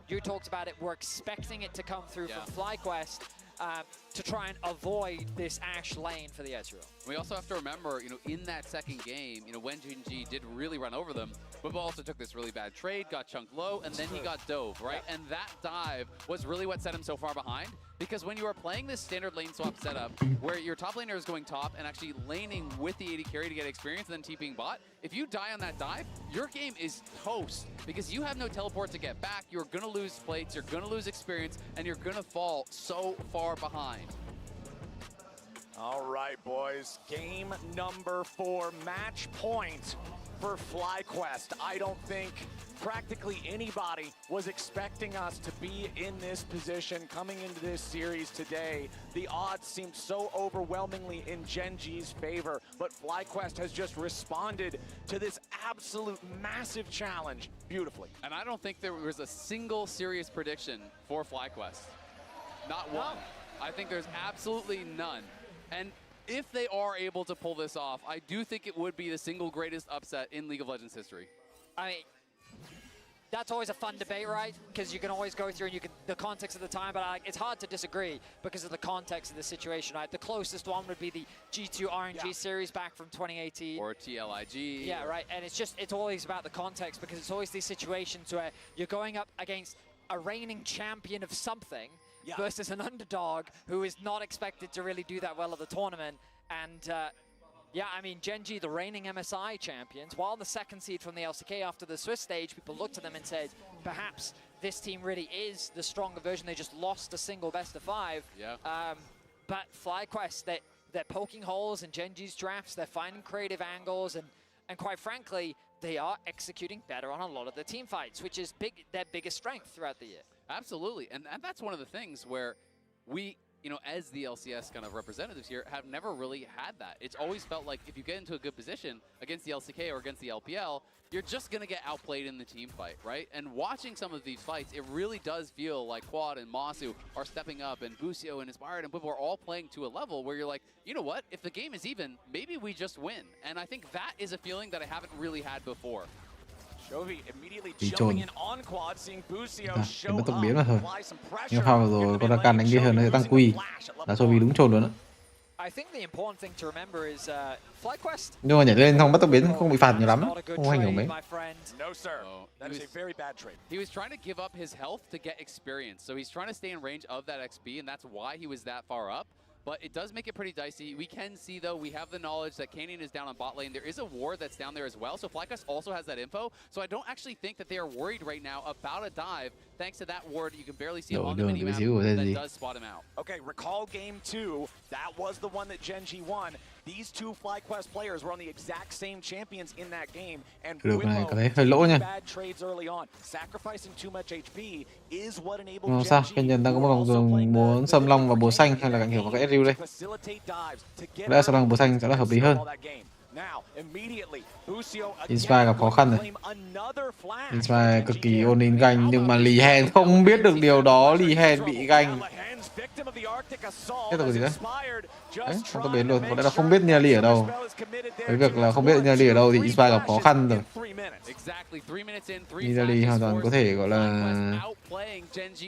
Speaker 11: To try and avoid this Ashe lane for the Ezreal.
Speaker 10: We also have to remember, in that second game, when Gen G did really run over them, Bwipo also took this really bad trade, got chunked low, and then he got dove, right? And that dive was really what set him so far behind. Because when you are playing this standard lane swap setup, where your top laner is going top and actually laning with the AD carry to get experience and then TPing bot, if you die on that dive, your game is toast. Because you have no teleport to get back, you're gonna lose plates, you're gonna lose experience, and you're gonna fall so far behind.
Speaker 12: All right, boys. Game number 4, match point for FlyQuest. I don't think practically anybody was expecting us to be in this position coming into this series today. The odds seemed so overwhelmingly in Gen.G's favor, but FlyQuest has just responded to this absolute massive challenge beautifully.
Speaker 10: And I don't think there was a single serious prediction for FlyQuest. Not one. I think there's absolutely none. And if they are able to pull this off, I do think it would be the single greatest upset in League of Legends history.
Speaker 11: I mean, that's always a fun debate, right? Because you can always go through and you can the context of the time, but it's hard to disagree because of the context of the situation, right? The closest one would be the G2 RNG series back from 2018.
Speaker 10: Or TLIG.
Speaker 11: Yeah, right. And it's always about the context because it's always these situations where you're going up against a reigning champion of something versus an underdog who is not expected to really do that well at the tournament. And yeah, I mean, Gen.G, the reigning MSI champions, while the second seed from the LCK after the Swiss stage, people looked at them and said, perhaps this team really is the stronger version. They just lost a single best of 5.
Speaker 10: Yeah.
Speaker 11: But FlyQuest, they're poking holes in Gen.G's drafts. They're finding creative angles. And quite frankly, they are executing better on a lot of the team fights, which is their biggest strength throughout the year.
Speaker 10: Absolutely. And that's one of the things where we, you know, as the LCS kind of representatives here, have never really had that. It's always felt like if you get into a good position against the LCK or against the LPL, you're just going to get outplayed in the team fight, right? And watching some of these fights, it really does feel like Quad and Masu are stepping up, and Busio and Inspired and Bwipo are all playing to a level where you're like, you know what? If the game is even, maybe we just win. And I think that is a feeling that I haven't really had before.
Speaker 12: Chovy immediately
Speaker 5: Bị
Speaker 12: jumping
Speaker 5: trồn.
Speaker 12: in on Quad, seeing Busio
Speaker 5: Cái
Speaker 12: show
Speaker 5: mất tốc
Speaker 12: up,
Speaker 5: biến mà thôi.
Speaker 12: apply some pressure.
Speaker 5: Nhưng pha vừa rồi có ra can đánh ghê hơn, nó sẽ tăng quy. Là Sovi đúng trồn luôn á.
Speaker 11: I think the important thing to remember is FlyQuest.
Speaker 5: Nhưng mà nhảy lên không bắt tốc biến không bị phạt nhiều lắm, không ảnh hưởng mấy.
Speaker 12: No, sir. That is a very bad trade.
Speaker 10: He was trying to give up his health to get experience. So he's trying to stay in range of that XP, and that's why he was that far up. But it does make it pretty dicey. We can see, though, we have the knowledge that Canyon is down on bot lane. There is a ward that's down there as well, so FlyQuest also has that info. So I don't actually think that they are worried right now about a dive, thanks to that ward. You can barely see him on the minimap that does spot him out.
Speaker 12: Okay, recall game 2. That was the one that Gen.G won. These two FlyQuest players were on the exact same champions in that game, and
Speaker 5: Được này, có thấy hơi lỗ nha.
Speaker 12: bad trades early on. Sacrificing too much HP is what enabled
Speaker 5: Không sao, cái nhân đang có một vòng đường muốn xâm long và búa xanh hay là ảnh hưởng vào cái SRU đây. Lẽ xâm long búa xanh sẽ là hợp lý hơn. Inspire gặp khó khăn rồi. Inspire cực kỳ ôn in ganh, nhưng mà Lì Hèn không biết được điều đó. Lì Hèn bị ganh. Thế là cái gì đấy? Đấy, không có biến luôn. Có lẽ là không biết Niali ở đâu. Với việc là không biết Niali ở đâu thì Inspire gặp khó khăn rồi. Niali hoàn toàn có thể gọi là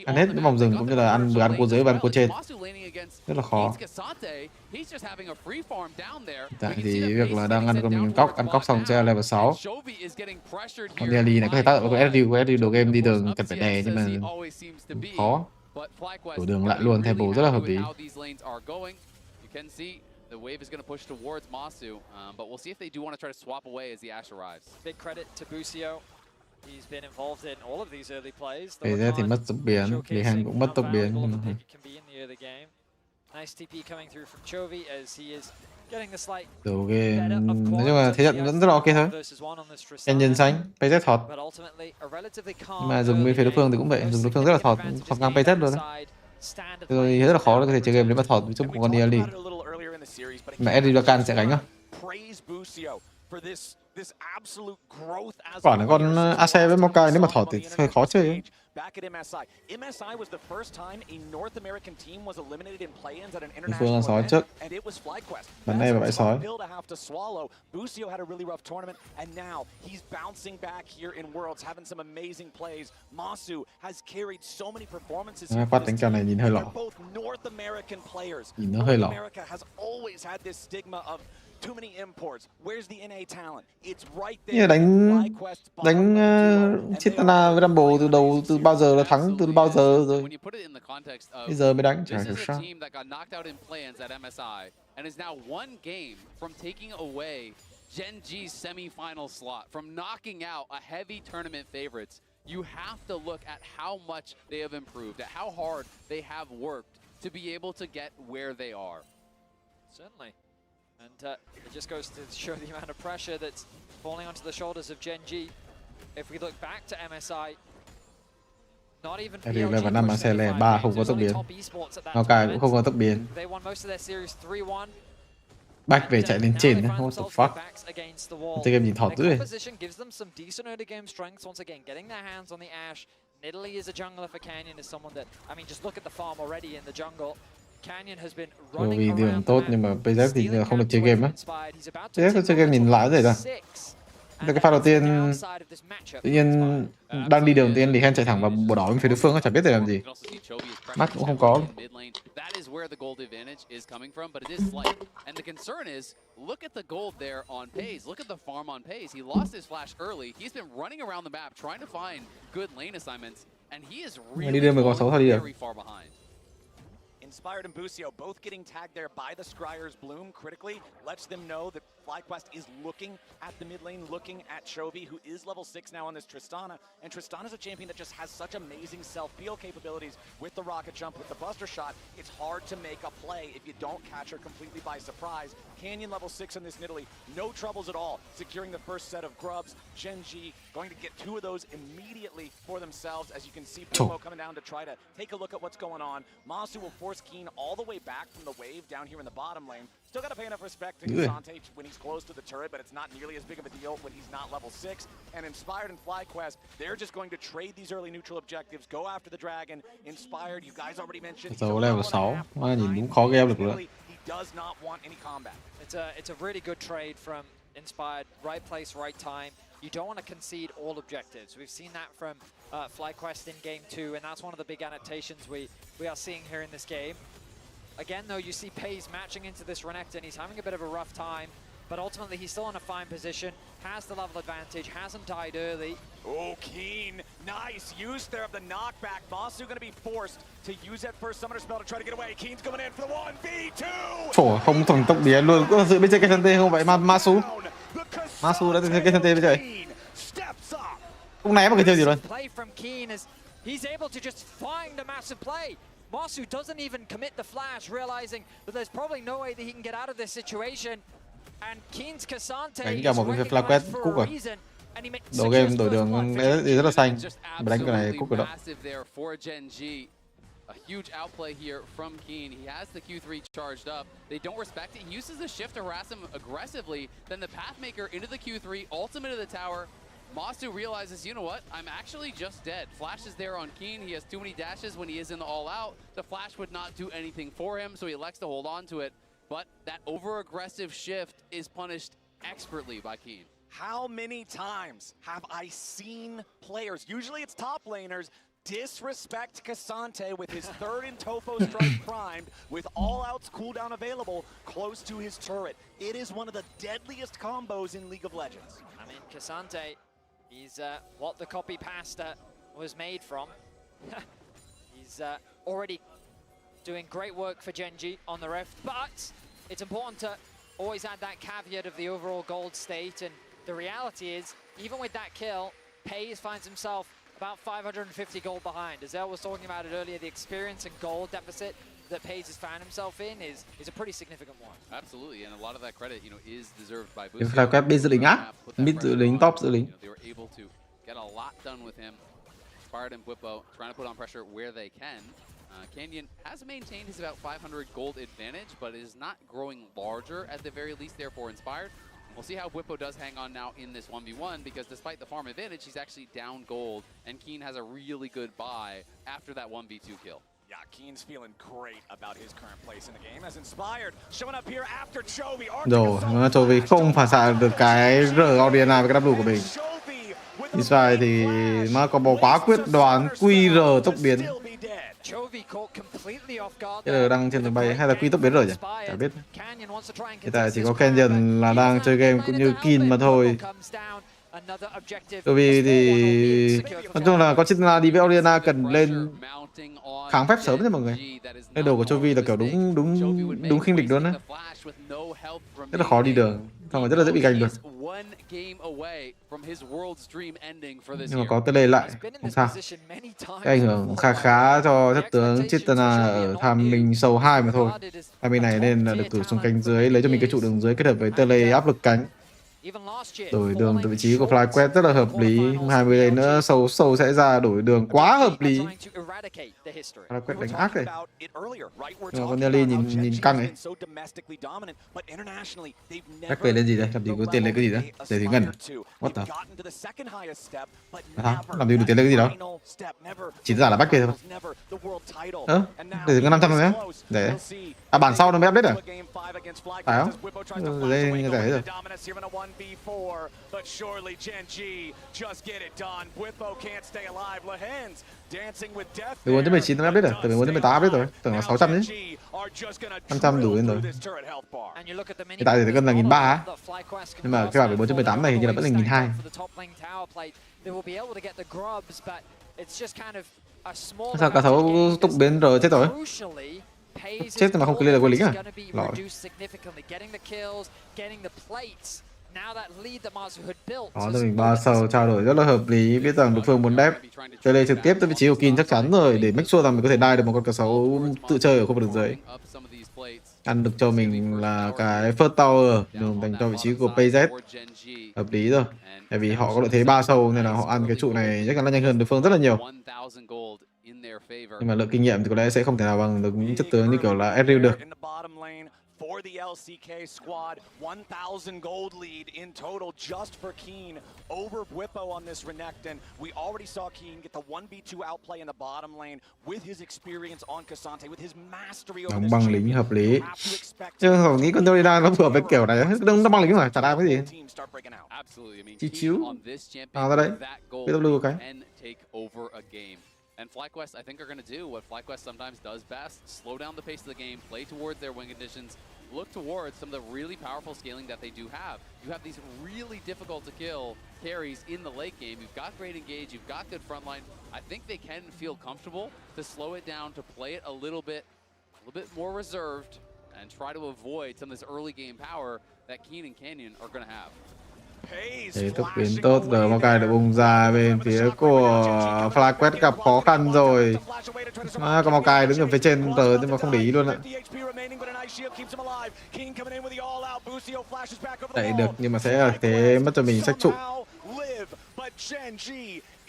Speaker 5: ăn hết những vòng rừng cũng như là ăn vừa ăn cô dưới và ăn cô trên. Rất là khó. Tại thì việc là đang ăn con mình ăn cóc xong sẽ level 6. Còn Niali này có thể tác động với SRU đầu game đi đường cần phải đè nhưng mà khó. Đổi đường lại luôn, tempo rất là hợp lý.
Speaker 10: The wave is going to push towards Masu, but we'll see if they do want to try to swap away as the Ashe arrives.
Speaker 11: Big credit to Busio. He's been involved in all of these early plays.
Speaker 5: Về ra thì mất tốc biến, Lý Hàn cũng mất tốc biến.
Speaker 11: Nice TP coming through from Chovy as he is getting the slight.
Speaker 5: Đầu game, nói chung là thế trận vẫn rất là ok thôi. Nhân nhân xanh, PZ thọt. Nhưng mà dùng bên phía đối phương thì cũng vậy, dùng đối phương rất là thọt, thọt ngang PZ luôn đấy. Rồi rất là khó để có thể chơi game nếu mà thọt với chút một con Niali. Mà Eddie Lacan sẽ gánh không? Quả là con Ace với Mokai nếu mà thọt thì hơi khó chơi ấy. Phương là sói trước. Bắn này vào bãi sói. Quát đánh kèo này nhìn hơi lỏ. Nhìn nó hơi lỏ. Như đánh Chitana với Rumble từ bao giờ là thắng từ bao giờ rồi. Bây giờ mới đánh chả hiểu sao.
Speaker 10: Gen.G's semi-final slot from knocking out a heavy tournament favorites. You have to look at how much they have improved, at how hard they have worked to be able to get where they are.
Speaker 11: Certainly. And it just goes to show the amount of pressure that's falling onto the shoulders of Gen.G. If we look back to MSI, not even
Speaker 5: Thì là vào năm xe lẻ 3 không có tốc biến. Maokai cũng không có tốc biến.
Speaker 11: They won most of their series 3-1.
Speaker 5: Back về chạy lên trên nhá. What the fuck? Chơi game nhìn thọt dữ vậy.
Speaker 11: Composition gives them some decent early game strengths. Once again, getting their hands on the Ashe. Italy is a jungler for Canyon, is someone that, I mean, just look at the farm already in the jungle. Canyon has been running
Speaker 5: Vì điểm
Speaker 11: around
Speaker 5: tốt nhưng mà bây giờ thì không được chơi game á. Bây giờ chơi game nhìn lại rồi ra. Cái pha đầu tiên tự nhiên đang đi đường tiên thì Hen chạy thẳng vào bờ đỏ bên phía đối phương, chẳng biết để làm gì. Mắt cũng không có.
Speaker 10: That is where the gold advantage is coming from, but it is slight. And the concern is, look at the gold there on Paze. Look at the farm on Paze. He lost his flash early. He's been running around the map trying to find good lane assignments, and he is really very far behind.
Speaker 12: Inspired and Busio both getting tagged there by the Scryer's Bloom critically lets them know that FlyQuest is looking at the mid lane, looking at Chovy, who is level 6 now on this Tristana. And Tristana's a champion that just has such amazing self-peel capabilities with the rocket jump, with the buster shot. It's hard to make a play if you don't catch her completely by surprise. Canyon level 6 in this Nidalee, no troubles at all securing the first set of grubs. Gen.G going to get 2 of those immediately for themselves, as you can see Promo coming down to try to take a look at what's going on. Masu will force Keen all the way back from the wave down here in the bottom lane. Still got to pay enough respect to Kasante when he's close to the turret, but it's not nearly as big of a deal when he's not level 6. And Inspired and FlyQuest, they're just going to trade these early neutral objectives, go after the dragon. Inspired, you guys already mentioned.
Speaker 5: Level 6, nhìn cũng khó game được nữa.
Speaker 12: He does not want any combat.
Speaker 11: It's a really good trade from Inspired. Right place, right time. You don't want to concede all objectives. We've seen that from FlyQuest in game 2, and that's one of the big annotations we are seeing here in this game. Again, though, you see Paze matching into this Renekton. He's having a bit of a rough time, but ultimately he's still in a fine position, has the level advantage, hasn't died early.
Speaker 12: Oh, Keen, nice use there of the knockback. Masu going to be forced to use that first summoner spell to try to get away. Keen's coming in for the 1v2.
Speaker 5: Phổ không thuần tốc biến luôn, có sự bên trên cái KTG không vậy mà Masu đã trên cái KTG bây giờ. Không né một cái chơi gì luôn.
Speaker 11: Play from Keen as he's able to just find a massive play. Masu doesn't even commit the flash, realizing that there's probably no way that he can get out of this situation. And Keen's Kasante is recognized for a reason.
Speaker 5: Đầu game đổi đường đi rất là xanh. Đánh cái này cúp rồi đó.
Speaker 10: A huge outplay here from Keen. He has the Q3 charged up. They don't respect it. He uses the shift to harass him aggressively. Then the Pathmaker into the Q3, ultimate of the tower. Masu realizes, you know what, I'm actually just dead. Flash is there on Keen. He has too many dashes when he is in the all-out. The flash would not do anything for him, so he elects to hold on to it. But that over-aggressive shift is punished expertly by Keen.
Speaker 12: How many times have I seen players, usually it's top laners, disrespect Kasante with his third in Tofo strike primed, with all outs cooldown available close to his turret. It is one of the deadliest combos in League of Legends.
Speaker 11: I mean, Kasante, he's what the copy pasta was made from. He's already doing great work for Gen.G on the Rift, but it's important to always add that caveat of the overall gold state, and the reality is, even with that kill, Paze finds himself about 550 gold behind. As El was talking about it earlier, the experience and gold deficit that Paze has found himself in is a pretty significant one.
Speaker 10: Absolutely, and a lot of that credit, is deserved by
Speaker 5: Busio. FlyQuest bên giữ lính á, mid giữ lính, top giữ lính.
Speaker 10: They were able to get a lot done with him. Inspired and Bwipo trying to put on pressure where they can. Canyon has maintained his about 500 gold advantage, but is not growing larger at the very least there for Inspired. We'll see how Bwipo does hang on now in this 1v1, because despite the farm advantage, he's actually down gold, and Keen has a really good buy after that 1v2 kill.
Speaker 12: Yeah, Keen's feeling great about his current place in the game, as Inspired showing up here after Chovy.
Speaker 5: Rồi, nó Chovy không phản xạ được cái R Audiana với cái W của mình. Inspired thì nó combo quá quyết đoán, QR tốc biến. Cái R đang trên đường bay hay là quy tốc biến rồi nhỉ? Chả biết. Hiện tại chỉ có Canyon là đang chơi game cũng như Keen mà thôi. Chovy thì nói chung là có chức là đi với Oriana cần lên kháng phép sớm cho mọi người. Cái đầu của Chovy là kiểu đúng khinh địch luôn á. Rất là khó đi đường. Xong rồi rất là dễ bị gành được. Nhưng mà có tele lại, không sao. Cái ảnh hưởng khá khá cho chất tướng Chitana ở Tham mình sầu 2 mà thôi. Hai bên này nên là được cử xuống cánh dưới, lấy cho mình cái trụ đường dưới kết hợp với tele áp lực cánh. Đổi đường từ vị trí của FlyQuest rất là hợp lý. 20 giây nữa sầu sẽ ra đổi đường quá hợp lý. FlyQuest đánh ác này. Nhưng mà con Nelly nhìn căng ấy. Back về lên gì đây? Làm gì có tiền lên cái gì đó? Để thủy ngân à? What the? Làm gì đủ tiền lên cái gì đó? Chỉ giả là back về thôi. Để thủy ngân 500 rồi nhé. Để. À bản sau nó mới update à? Phải không? Đây như thế rồi. Từ 4.19 nó update rồi, từ 4.18 update rồi, tưởng là 600 chứ. 500 đủ lên rồi. Hiện tại thì cân là 1.300 á. Nhưng mà cái bản 4.18 này hình như là vẫn là 1.200. Sao cả thấu tục biến rồi chết rồi. Chết mà không clear được quân lính à? Lỗi. Đó thì mình 3 sầu trao đổi rất là hợp lý, biết rằng đối phương muốn đép chơi đây trực tiếp tới vị trí của Kin chắc chắn rồi, để make sure rằng mình có thể đai được một con cá sấu tự chơi ở khu vực đường dưới. Ăn được cho mình là cái first tower dùng dành cho vị trí của PZ, hợp lý rồi. Tại vì họ có lợi thế 3 sầu nên là họ ăn cái trụ này chắc chắn là nhanh hơn đối phương rất là nhiều. Nhưng mà lượng kinh nghiệm thì có lẽ sẽ không thể nào bằng được những chất tướng như kiểu là Ezreal được.
Speaker 12: For the LCK squad, 1,000 gold lead in total just for Keen over Bwipo on this Renekton. We already saw Keen get the 1v2 outplay in the bottom lane with his experience on Cassante, with his mastery over this
Speaker 5: Băng lính hợp lý. Chứ không nghĩ con Dorina nó vừa với kiểu này, nó băng lính rồi, chả đai cái gì. Chi chiếu. Ra đây. BW cái.
Speaker 10: And FlyQuest, I think, are going to do what FlyQuest sometimes does best. Slow down the pace of the game, play towards their win conditions, look towards some of the really powerful scaling that they do have. You have these really difficult to kill carries in the late game. You've got great engage, you've got good frontline. I think they can feel comfortable to slow it down, to play it a little bit more reserved, and try to avoid some of this early game power that Keen and Canyon are going to have.
Speaker 5: Thế tốc biến tốt rồi, Maokai đã bung ra bên phía của FlyQuest gặp khó khăn rồi. Có Maokai đứng ở phía trên tờ nhưng mà không để ý luôn ạ. Đẩy được nhưng mà sẽ thế mất cho mình sách trụ.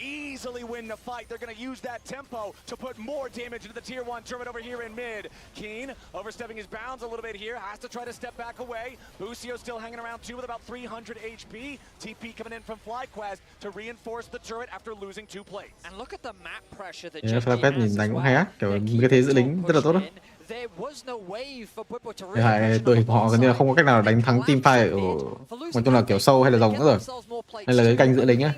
Speaker 12: Easily win the fight. They're going to use that tempo to put more damage into the tier 1 turret over here in mid. Keen overstepping his bounds a little bit here, has to try to step back away. Busio still hanging around too with about 300 HP. TP coming in from FlyQuest to reinforce the turret after losing 2 plates.
Speaker 11: And look at the map pressure that
Speaker 5: FlyQuest nhìn đánh cũng hay á, kiểu cái thế giữ lính rất là tốt đó. Tụi họ gần như là không có cách nào đánh thắng teamfight ở nói chung là kiểu sâu hay là rồng nữa rồi. Đây là cái canh giữ lính á.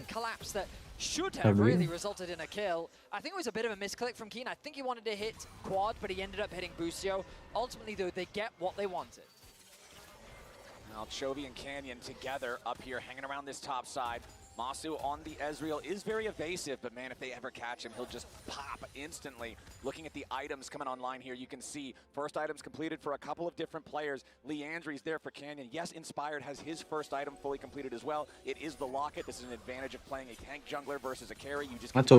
Speaker 11: Should have really resulted in a kill. I think it was a bit of a misclick from Keen. I think he wanted to hit quad, but he ended up hitting Busio. Ultimately, though, they get what they wanted.
Speaker 12: Now, Chovy and Canyon together up here, hanging around this top side. Masu on the Ezreal is very evasive, but man, if they ever catch him, he'll just pop instantly. Looking at the items coming online here, you can see first items completed for a couple of different players. Leandri's there for Canyon. Yes, Inspired has his first item fully completed as well. It is the Locket. This is an advantage of playing a tank jungler versus a carry. You just get a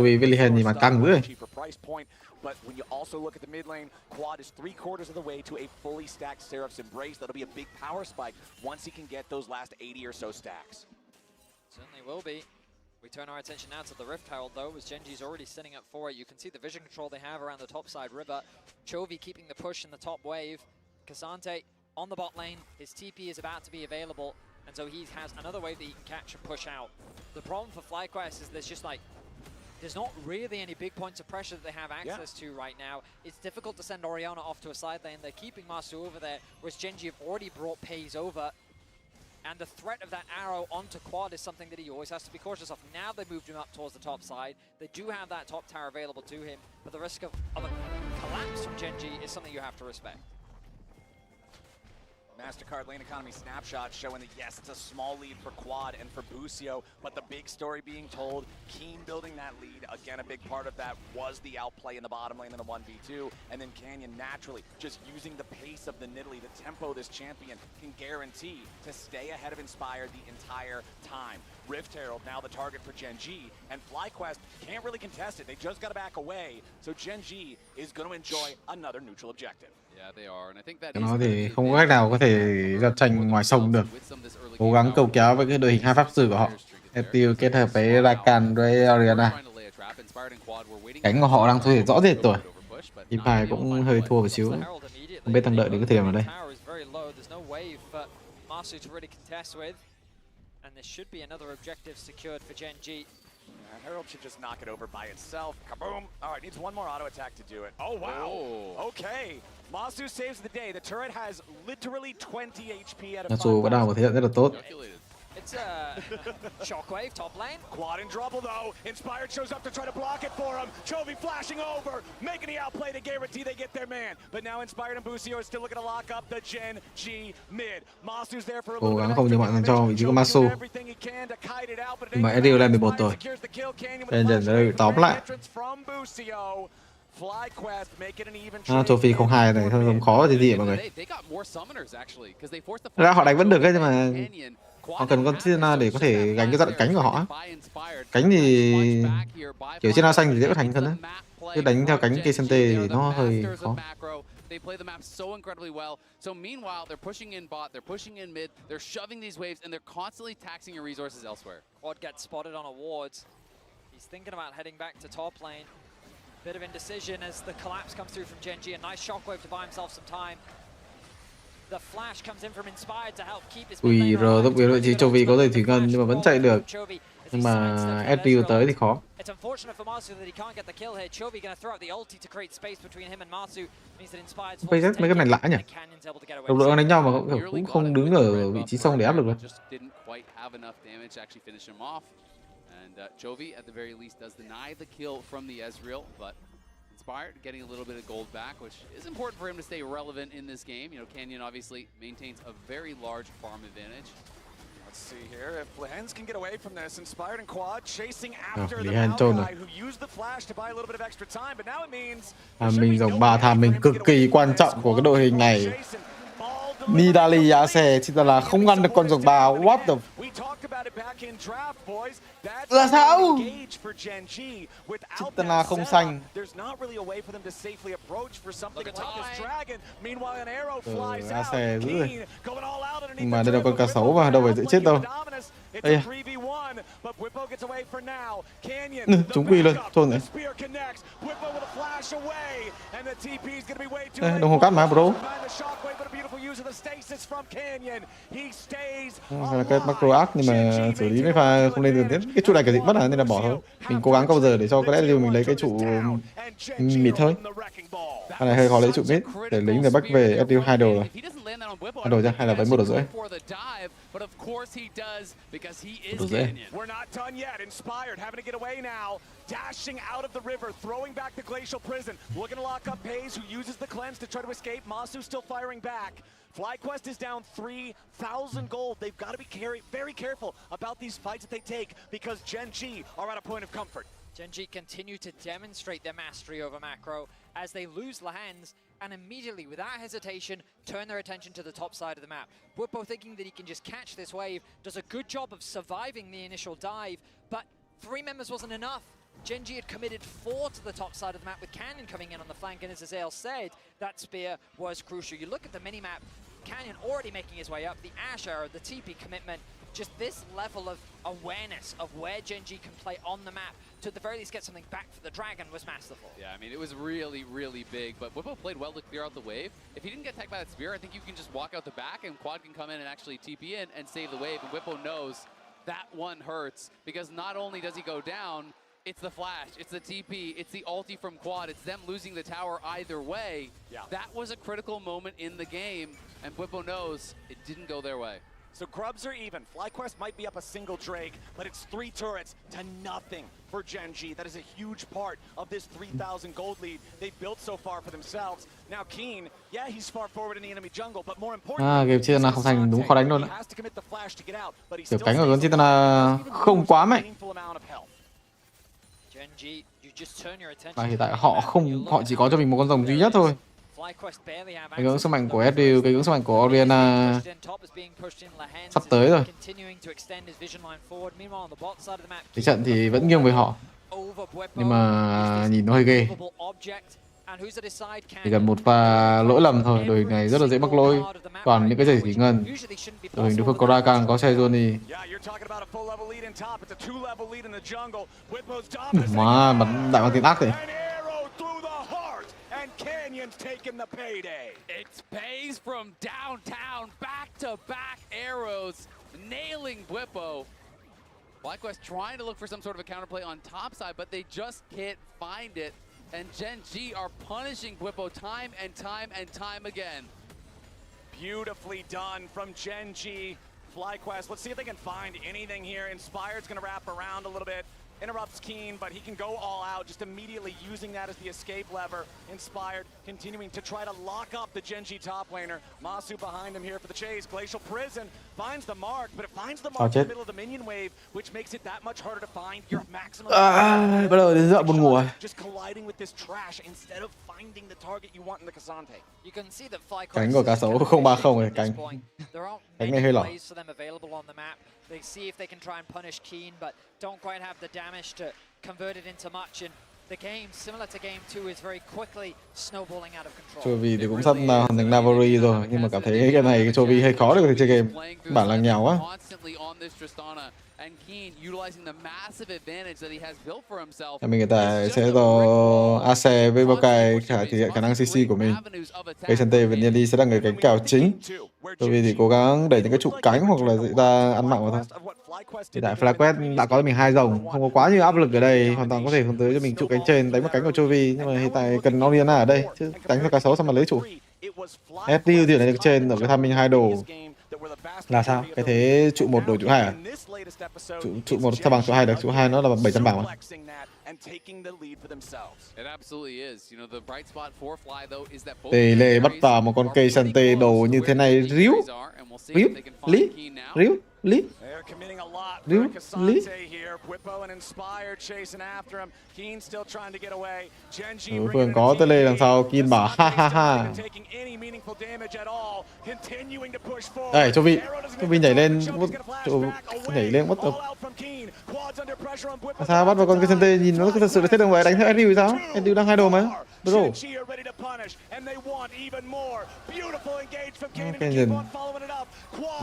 Speaker 12: cheaper price point. But when you also look at the mid lane, Quad is 3/4 of the way to a fully stacked Seraph's Embrace. That'll be a big power spike once he can get those last 80 or so stacks.
Speaker 11: Certainly will be. We turn our attention now to the Rift Herald, though, as Genji's already setting up for it. You can see the vision control they have around the top side river. Chovy keeping the push in the top wave. Cassante on the bot lane. His TP is about to be available, and so he has another wave that he can catch and push out. The problem for FlyQuest is there's not really any big points of pressure that they have access to right now. It's difficult to send Orianna off to a side lane. They're keeping Masu over there, whereas Genji have already brought Pays over. And the threat of that arrow onto Quad is something that he always has to be cautious of. Now they moved him up towards the top side. They do have that top tower available to him, but the risk of a collapse from Genji is something you have to respect.
Speaker 12: MasterCard lane economy snapshot showing that yes, it's a small lead for Quad and for Busio, but the big story being told, Keen building that lead. Again, a big part of that was the outplay in the bottom lane in the 1v2, and then Canyon naturally just using the pace of the Nidalee, the tempo this champion can guarantee to stay ahead of Inspired the entire time. Rift Herald now the target for Gen G, and FlyQuest can't really contest it. They just got to back away, so Gen G is going to enjoy another neutral objective.
Speaker 5: Nó thì không có cách nào có thể giật tranh ngoài sông được. Cố gắng cầu kéo với cái đội hình hai pháp sư của họ. Etil kết hợp với Rakan với Oriana. Cánh của họ đang thu thể rõ rệt rồi. Team cũng hơi thua một xíu. Không biết thằng đợi đến cái thời điểm ở đây.
Speaker 11: And there should be another objective secured for Gen G.
Speaker 12: Herald should just knock it over by itself. Kaboom! All right, needs one more auto attack to do it. Oh, wow! Oh. Okay, Masu saves the day. The turret has literally 20 HP out of 5.
Speaker 5: Masu vẫn đang một thể hiện rất là tốt.
Speaker 11: It's a shockwave top lane.
Speaker 12: Quad in trouble though. Inspired shows up to try to block it for him. Chovy flashing over, making the outplay to guarantee they get their man. But now Inspired and Busio are still looking to lock up the Gen G mid. Masu's there for a
Speaker 5: Cố gắng không cho mọi người cho vị trí của Masu. Nhưng mà Etil lên 11 rồi. Nên dần đã bị tóm lại. Trophy 02 này hơi khó thì gì mọi người. Ra họ đánh vẫn được ấy, nhưng mà họ cần con Sina để có thể gánh cái giai đoạn cánh của họ. Cánh thì kiểu Sina xanh thì dễ thành hơn á. Chứ đánh theo cánh cây Sente thì nó hơi khó.
Speaker 10: They play the map so incredibly well. So meanwhile, they're pushing in bot, they're pushing in mid, they're shoving these waves, and they're constantly taxing your resources elsewhere.
Speaker 11: Quad gets spotted on a ward. He's thinking about heading back to top lane. Bit of indecision as the collapse comes through from Gen G. A nice shockwave to buy himself some time. The flash comes in from Inspired to help keep his
Speaker 5: Ui, rồi lúc vị trí Chovy có dây thủy ngân nhưng mà vẫn chạy được. Nhưng mà Etil tới thì khó.
Speaker 11: It's unfortunate for Masu that he can't get the kill here. Chovy gonna throw out the ulti to create space between him and Masu. Means that Inspired's
Speaker 5: Bây giờ mấy cái này lạ nhỉ? Đồng đội đánh nhau mà cũng không đứng ở vị trí sông để áp lực được.
Speaker 10: And Chovy, at the very least, does deny the kill from the Ezreal, but Inspired getting a little bit of gold back, which is important for him to stay relevant in this game. You know, Canyon obviously maintains a very large farm advantage.
Speaker 12: Let's see here if Lehens can get away from this. Inspired and Quad chasing after the Maokai who used the flash to buy a little bit of extra time, but now it means
Speaker 5: mình dòng 3 tham mình cực kỳ quan trọng của cái đội hình này. Nidalee Ase chỉ là không ngăn được con dòng 3. What the là sao? Chitana không xanh. Ase dữ rồi. Nhưng mà đây là con cá sấu mà đâu phải dễ chết đâu. Đây. Trúng quy luôn, thôn này. Đây, đồng hồ cắt mà bro. Cái macro ác nhưng mà xử lý mấy pha không lên được tiếp. Cái trụ này cả gì mất nên là bỏ thôi. Mình cố gắng câu giờ để cho có lẽ điều mình lấy cái trụ mịt thôi. Cái này hơi khó lấy trụ mít để lính rồi back về Etil 2 đồ rồi. 2 đồ chưa? Hay là với 1 đồ rưỡi?
Speaker 12: We're not done yet. Inspired having to get away now. Dashing out of the river, throwing back the glacial prison. Looking to lock up Paze, who uses the cleanse to try to escape. Masu still firing back. FlyQuest is down 3,000 gold. They've got to be very careful about these fights that they take because Gen G are at a point of comfort.
Speaker 11: Gen G continue to demonstrate their mastery over macro as they lose Lehens and immediately, without hesitation, turn their attention to the top side of the map. Bwipo thinking that he can just catch this wave, does a good job of surviving the initial dive, but 3 members wasn't enough. Gen G had committed 4 to the top side of the map with Canyon coming in on the flank, and as Azael said, that spear was crucial. You look at the minimap, Canyon already making his way up, the Asher, the TP commitment, just this level of awareness of where Gen G can play on the map to at the very least get something back for the Dragon was masterful.
Speaker 10: Yeah, I mean, it was really, really big, but Bwipo played well to clear out the wave. If he didn't get attacked by that spear, I think you can just walk out the back and Quad can come in and actually TP in and save the wave, and Bwipo knows that one hurts because not only does he go down, it's the flash, it's the TP, it's the ulti from Quad, it's them losing the tower either way. Yeah. That was a critical moment in the game, and Bwipo knows it didn't go their way.
Speaker 12: So Grubs are even. FlyQuest might be up a single Drake, but it's 3 turrets to nothing for Gen G. That is a huge part of this 3,000 gold lead they've built so far for themselves. Now Keen, yeah, he's far forward in the enemy jungle, but more importantly,
Speaker 5: game chia không thành đúng khó đánh luôn
Speaker 12: he
Speaker 5: đấy.
Speaker 12: has to commit the flash to get out, but he
Speaker 5: Kiểu
Speaker 12: still
Speaker 5: cánh của con
Speaker 12: stays
Speaker 5: Chitana không quá mạnh.
Speaker 12: meaningful amount of health.
Speaker 11: Gen G, you just turn your attention
Speaker 5: Và hiện tại họ chỉ có cho mình một con rồng duy nhất thôi. Cái ngưỡng sức mạnh của Ezreal, cái ngưỡng sức mạnh của Orianna sắp tới rồi. Cái trận thì vẫn nghiêng về họ, nhưng mà nhìn nó hơi ghê. Chỉ cần một pha lỗi lầm thôi, đội hình này rất là dễ mắc lỗi. Toàn những cái giày thủy ngân. Đội hình đối phương có Rakan, có Sejuani. Mà bắn đại bằng tiền ác thế.
Speaker 12: And Canyon's taking the payday.
Speaker 10: It pays from downtown, back-to-back arrows, nailing Bwipo. FlyQuest trying to look for some sort of a counterplay on top side, but they just can't find it. And Gen G are punishing Bwipo time and time again.
Speaker 12: Beautifully done from Gen G. FlyQuest, let's see if they can find anything here. Inspired's gonna wrap around a little bit. Interrupts Keen, but he can go all out, just immediately using that as the escape lever. Inspired, continuing to try to lock up the Gen G top laner. Masu behind him here for the chase. Glacial Prison finds the mark, but it finds the mark in the middle of the minion wave, which makes it that much harder to find your maximum.
Speaker 5: Bắt đầu đến giờ buồn ngủ rồi.
Speaker 12: Just colliding with this trash instead of finding the target you want in the Cassante.
Speaker 11: You can see that FlyQuest
Speaker 5: Cánh của cá sấu 030 này, cánh này hơi lỏ.
Speaker 11: They see if they can try and punish Keen, but don't quite have the damage to convert it into much. And the game, similar to game 2, is very quickly snowballing out of control.
Speaker 5: Chovy thì cũng sắp hoàn thành Navari rồi, nhưng mà cảm thấy cái này cái Chovy hơi khó để có thể chơi game. Bản là nghèo quá. Mình người ta sẽ do Ace với Bokai thể hiện khả năng CC của mình. Cây Sante và Niali sẽ là người cánh cào chính. Chovy thì cố gắng đẩy những cái trụ cánh hoặc là dạy ta ăn mặn vào thôi. Hiện tại FlyQuest đã có cho mình 2 rồng, không có quá nhiều áp lực ở đây, hoàn toàn có thể hướng tới cho mình trụ cánh trên đánh một cánh của Chovy, nhưng mà hiện tại cần Orianna ở đây chứ đánh cho cá sấu sao mà lấy trụ. Ezreal thì ở đây trên ở cái Tham minh 2 đồ là sao? Cái thế trụ 1 đổi trụ 2 à? Trụ 1 sao bằng trụ 2 được, trụ 2 nó là 700 bảng mà. Tỷ lệ bắt vào một con cây Sante đồ như thế này ríu ríu lý ríu lý ríu lý. Đối phương có tới lên làm sao Kiên bảo ha ha ha. Đây Chovy nhảy lên mất tập. Sao bắt vào con cái Sante nhìn nó thật sự là thế đồng vậy, đánh theo Ezreal sao? Ezreal đang 2 đồ mà. Bro. Cái nhìn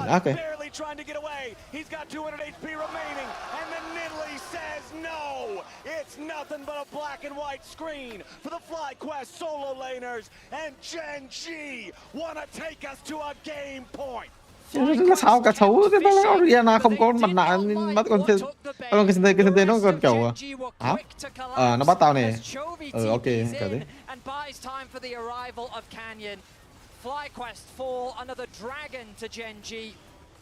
Speaker 5: ác kìa.
Speaker 12: Trying to get away. He's got 200 HP remaining, and then Nidalee says no. It's nothing but a black and white screen for the FlyQuest solo laners, and Gen G wanna take us to a game point.
Speaker 5: Là sao cá sấu cái bác Orianna không có mặt nạ bắt con cái Sante nó còn kiểu hả? Nó bắt tao này. Ok cả đấy.
Speaker 11: FlyQuest fall, another dragon to Gen G.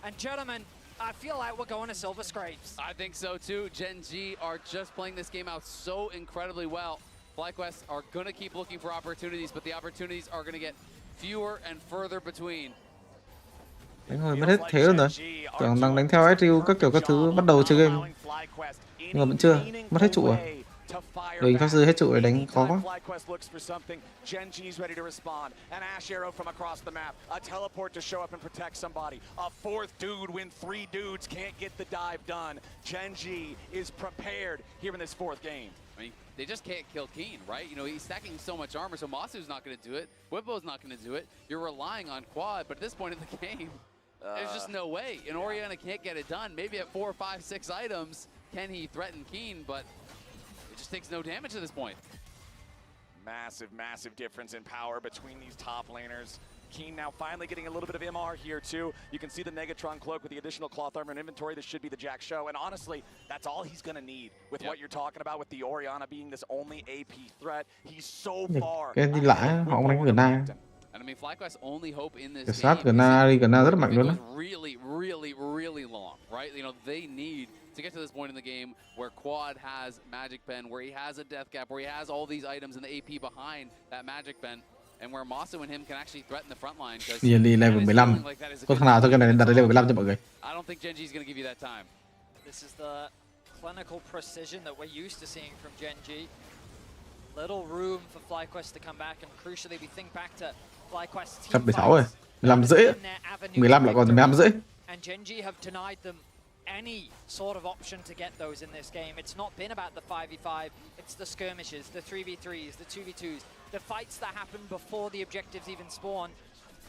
Speaker 11: And gentlemen, I feel like we're going to Silver Scrapes.
Speaker 10: I think so too. Gen G are just playing this game out so incredibly well. FlyQuest are going to keep looking for opportunities, but the opportunities are going to get fewer and further between.
Speaker 5: Đánh hồi mất hết thế luôn rồi. Tưởng đang đánh theo Ezreal các kiểu các thứ bắt đầu chơi game. Nhưng mà vẫn chưa, mất hết trụ rồi. Đội hình pháp sư hết trụ để đánh khó quá.
Speaker 12: Gen G's ready to respond. An Ash Arrow from across the map. A teleport to show up and protect somebody. A 4th dude when 3 dudes can't get the dive done. Gen G is prepared here in this 4th game.
Speaker 10: I mean, they just can't kill Keen, right? You know, he's stacking so much armor, so Masu's not going to do it. Bwipo's not going to do it. You're relying on Quad, but at this point in the game, there's just no way. And Orianna can't get it done. Maybe at 4, 5, 6 items, can he threaten Keen, but it just takes no damage at this point.
Speaker 12: Massive difference in power between these top laners. Keen now finally getting a little bit of MR here too. You can see the Negatron cloak with the additional cloth armor and inventory. This should be the Jack show. And honestly, that's all he's going to need with what you're talking about with the Orianna being this only AP threat. He's so far.
Speaker 5: Cái gì lạ, họ không đánh Gna.
Speaker 10: And I mean, FlyQuest's only hope in this
Speaker 5: Cái sát
Speaker 10: game
Speaker 5: Gna rất mạnh
Speaker 10: is
Speaker 5: luôn á.
Speaker 10: really long, right? You know, they need to get to this point in the game where Quad has Magic Pen, where he has a Death Gap, where he has all these items and the AP behind that Magic Pen, and where Masu and him can actually threaten the front line.
Speaker 5: Yearly level 15. Có thằng nào thôi cái này đặt level 15 cho mọi người.
Speaker 10: I don't think Genji's going to give you that time.
Speaker 11: This is the clinical precision that we're used to seeing from Genji. Little room for FlyQuest to come back, and crucially, we think back to FlyQuest's team
Speaker 5: 16 rồi. 15 rưỡi. 15 lại còn 15 rưỡi.
Speaker 11: And Genji have denied them any sort of option to get those in this game. It's not been about the 5v5, it's the skirmishes, the 3v3s, the 2v2s, the fights that happen before the objectives even spawn.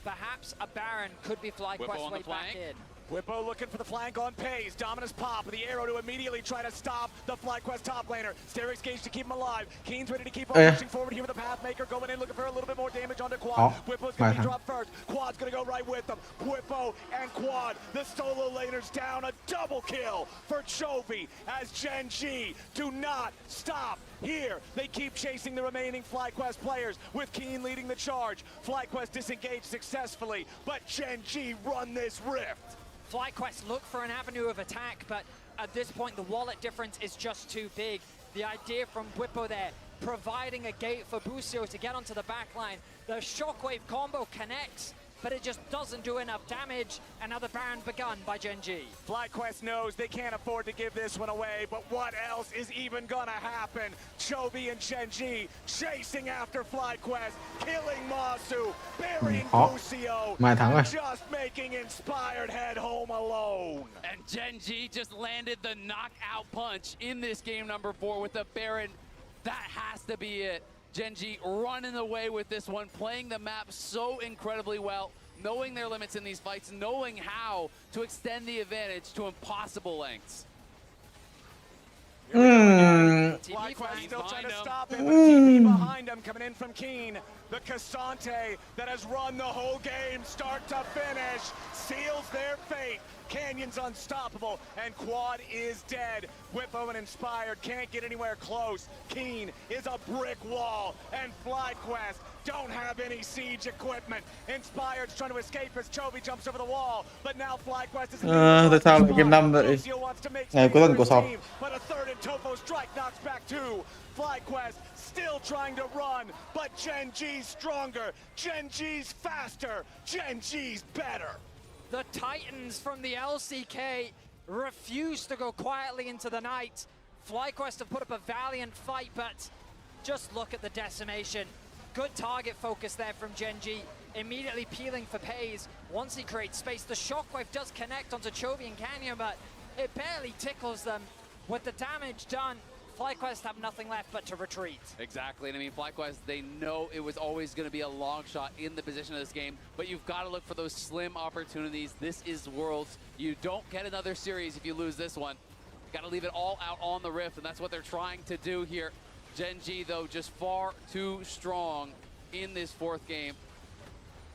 Speaker 11: Perhaps a Baron could be FlyQuest's way back in.
Speaker 12: Whippo looking for the flank on Pays. Dominus pop with the arrow to immediately try to stop the FlyQuest top laner. Sterix Gage to keep him alive. Keen's ready to keep on pushing forward here with the Pathmaker going in, looking for a little bit more damage onto Quad. Whippo's going to be dropped first. Quad's going to go right with them. Whippo and Quad, the solo laners down. A double kill for Chovy as Genji do not stop here. They keep chasing the remaining FlyQuest players with Keen leading the charge. FlyQuest disengaged successfully, but Genji run this rift.
Speaker 11: FlyQuest look for an avenue of attack, but at this point the wallet difference is just too big. The idea from Whippo there, providing a gate for Busio to get onto the back line. The shockwave combo connects, but it just doesn't do enough damage. Another Baron begun by Genji.
Speaker 12: FlyQuest knows they can't afford to give this one away, but what else is even gonna happen? Chovy and Genji chasing after FlyQuest, killing Masu, burying Busio, and just making Inspired head home alone.
Speaker 10: And Genji just landed the knockout punch in this game number 4 with the Baron. That has to be it. Genji running away with this one, playing the map so incredibly well, knowing their limits in these fights, knowing how to extend the advantage to impossible lengths.
Speaker 12: FlyQuest still trying to stop it, but TP behind him coming in from Keen. The Cassante that has run the whole game start to finish seals their fate. Canyon's unstoppable, and Quad is dead. Whippo and Inspired can't get anywhere close. Keen is a brick wall, and FlyQuest don't have any siege equipment. Inspired's trying to escape as Chovy jumps over the wall, but now FlyQuest is
Speaker 5: tại sao lại game 5 vậy? Ngày cuối tuần của Sov.
Speaker 12: But a third and Topo strike knocks back two. FlyQuest still trying to run, but Genji's stronger, Genji's faster, Genji's better.
Speaker 11: The Titans from the LCK refuse to go quietly into the night. FlyQuest have put up a valiant fight, but just look at the decimation. Good target focus there from Genji, immediately peeling for Pays. Once he creates space, the shockwave does connect onto Chovy and Canyon, but it barely tickles them. With the damage done, FlyQuest have nothing left but to retreat.
Speaker 10: Exactly, and I mean, FlyQuest, they know it was always going to be a long shot in the position of this game, but you've got to look for those slim opportunities. This is Worlds. You don't get another series if you lose this one. You got to leave it all out on the Rift, and that's what they're trying to do here. Genji, though, just far too strong in this 4th game,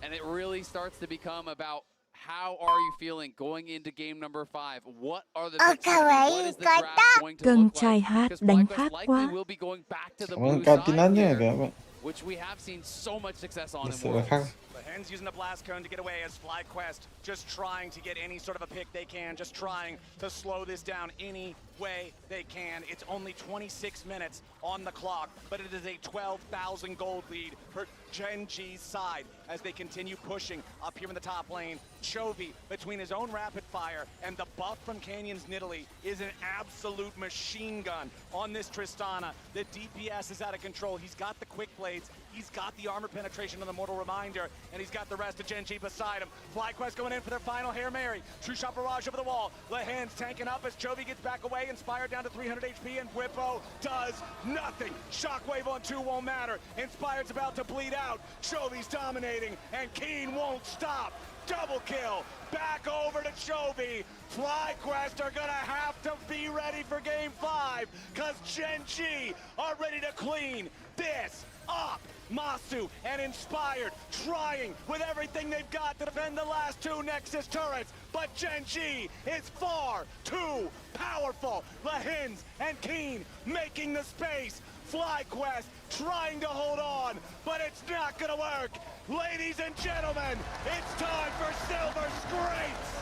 Speaker 10: and it really starts to become about how are you feeling going into game number 5? What are the what is the draft going to
Speaker 18: Cần
Speaker 10: look
Speaker 18: trai
Speaker 10: like?
Speaker 18: hát
Speaker 10: Because
Speaker 18: đánh
Speaker 10: FlyQuest
Speaker 18: khác
Speaker 10: likely
Speaker 18: quá.
Speaker 10: will be going back to the
Speaker 5: Cảm ơn
Speaker 10: blue
Speaker 5: cao
Speaker 10: side
Speaker 5: tin nhắn nha
Speaker 10: here,
Speaker 5: các bạn.
Speaker 10: which we have seen so much success on
Speaker 5: Thật
Speaker 10: in
Speaker 5: sự là
Speaker 10: Worlds.
Speaker 5: khác.
Speaker 12: The Hens using the blast cone to get away as FlyQuest just trying to get any sort of a pick they can, just trying to slow this down any way they can. It's only 26 minutes on the clock, but it is a 12,000 gold lead for Genji's side as they continue pushing up here in the top lane. Chovy, between his own rapid fire and the buff from Canyon's Nidalee, is an absolute machine gun on this Tristana. The DPS is out of control. He's got the quick blades, he's got the armor penetration on the Mortal Reminder, and he's got the rest of Genji beside him. FlyQuest going in for their final Hail Mary. True shot barrage over the wall. Lehan's tanking up as Chovy gets back away. Inspired down to 300 HP, and Whippo does nothing. Shockwave on 2 won't matter. Inspired's about to bleed out. Chovy's dominating, and Keen won't stop. Double kill. Back over to Chovy. FlyQuest are gonna have to be ready for game 5, because Genji are ready to clean this up. Masu and Inspired trying with everything they've got to defend the last 2 Nexus turrets, but Genji is far too powerful. Lahins and Keen making the space. FlyQuest trying to hold on, but it's not gonna work.
Speaker 1: Ladies and gentlemen, it's time for Silver Scrapes!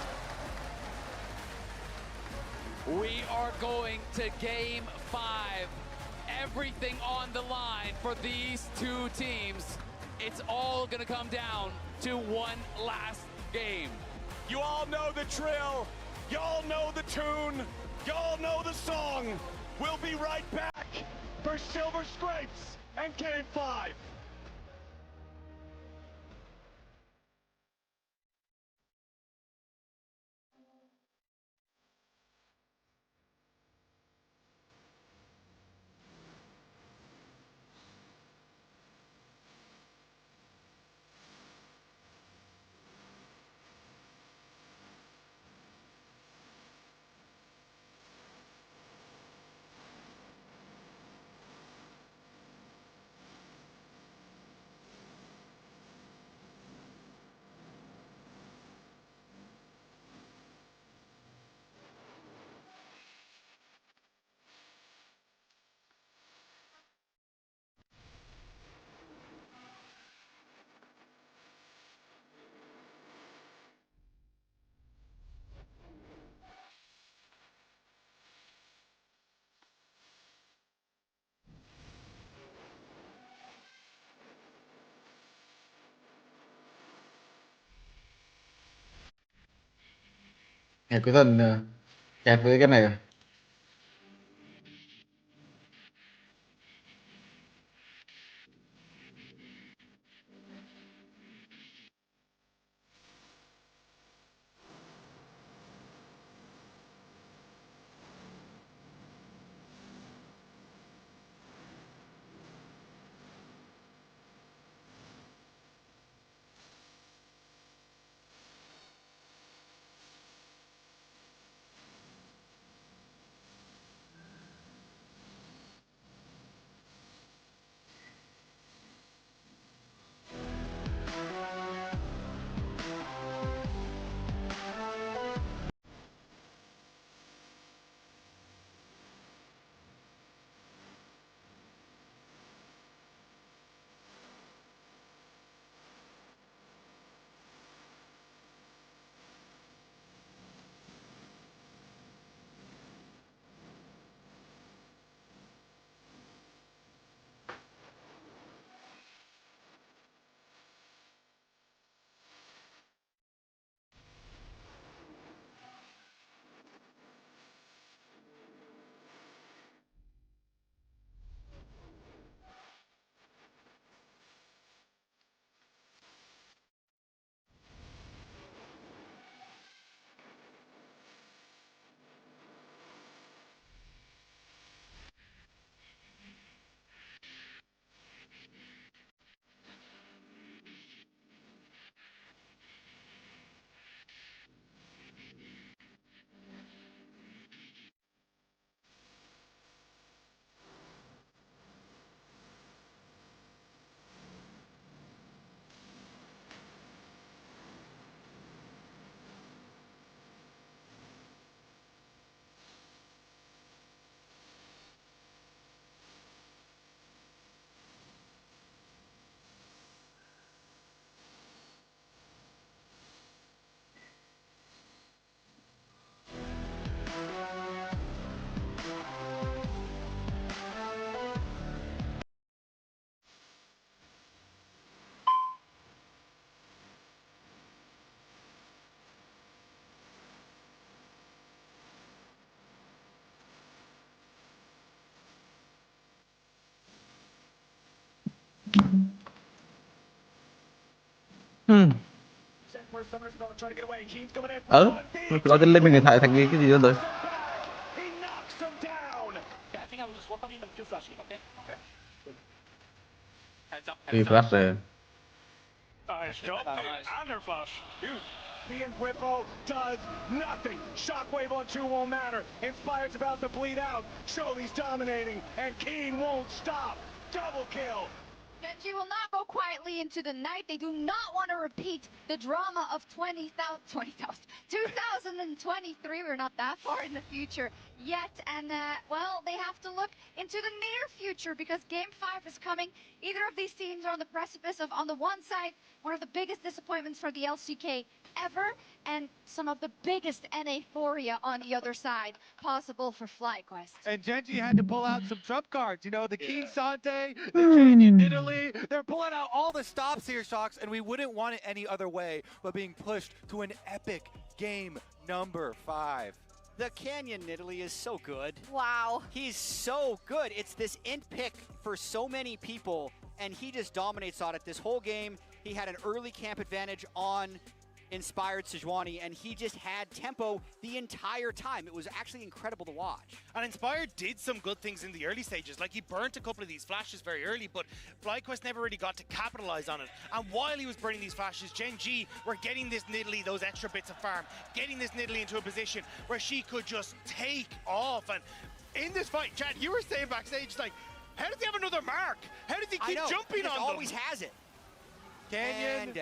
Speaker 10: We are going to Game 5. Everything on the line for these two teams. It's all gonna come down to one last game.
Speaker 1: You all know the drill. Y'all know the tune. Y'all know the song. We'll be right back for Silver Scrapes and Game 5.
Speaker 5: Ngày cuối tuần kẹt với cái này. Nó lên mình thải thành cái gì luôn rồi. Vì flash rồi.
Speaker 1: The Whippo does nothing. Shockwave on 2 won't matter. Inspired's about to bleed out. Sholei's dominating, and Keen won't stop. Double kill.
Speaker 2: Genji will not go quietly into the night. They do not want to repeat the drama of 2023. We're not that far in the future yet, and well, they have to look into the near future because Game 5 is coming. Either of these teams are on the precipice of, on the one side, one of the biggest disappointments for the LCK ever, and some of the biggest NA-phoria on the other side possible for FlyQuest.
Speaker 13: And Genji had to pull out some trump cards, you know, the King Sante, the Canyon Italy. They're pulling out all the stops here, Shocks, and we wouldn't want it any other way but being pushed to an epic game number 5.
Speaker 14: The Canyon Italy is so good.
Speaker 2: Wow.
Speaker 14: He's so good. It's this int pick for so many people, and he just dominates on it this whole game. He had an early camp advantage on Inspired Sejuani, and he just had tempo the entire time. It was actually incredible to watch.
Speaker 15: And Inspired did some good things in the early stages. Like, he burnt a couple of these flashes very early, but FlyQuest never really got to capitalize on it. And while he was burning these flashes, Gen G were getting this Nidalee those extra bits of farm, getting this Nidalee into a position where she could just take off. And in this fight, Chad, you were saying backstage, like, how does he have another mark? How does he keep jumping on them?
Speaker 14: He always has it.
Speaker 13: Canyon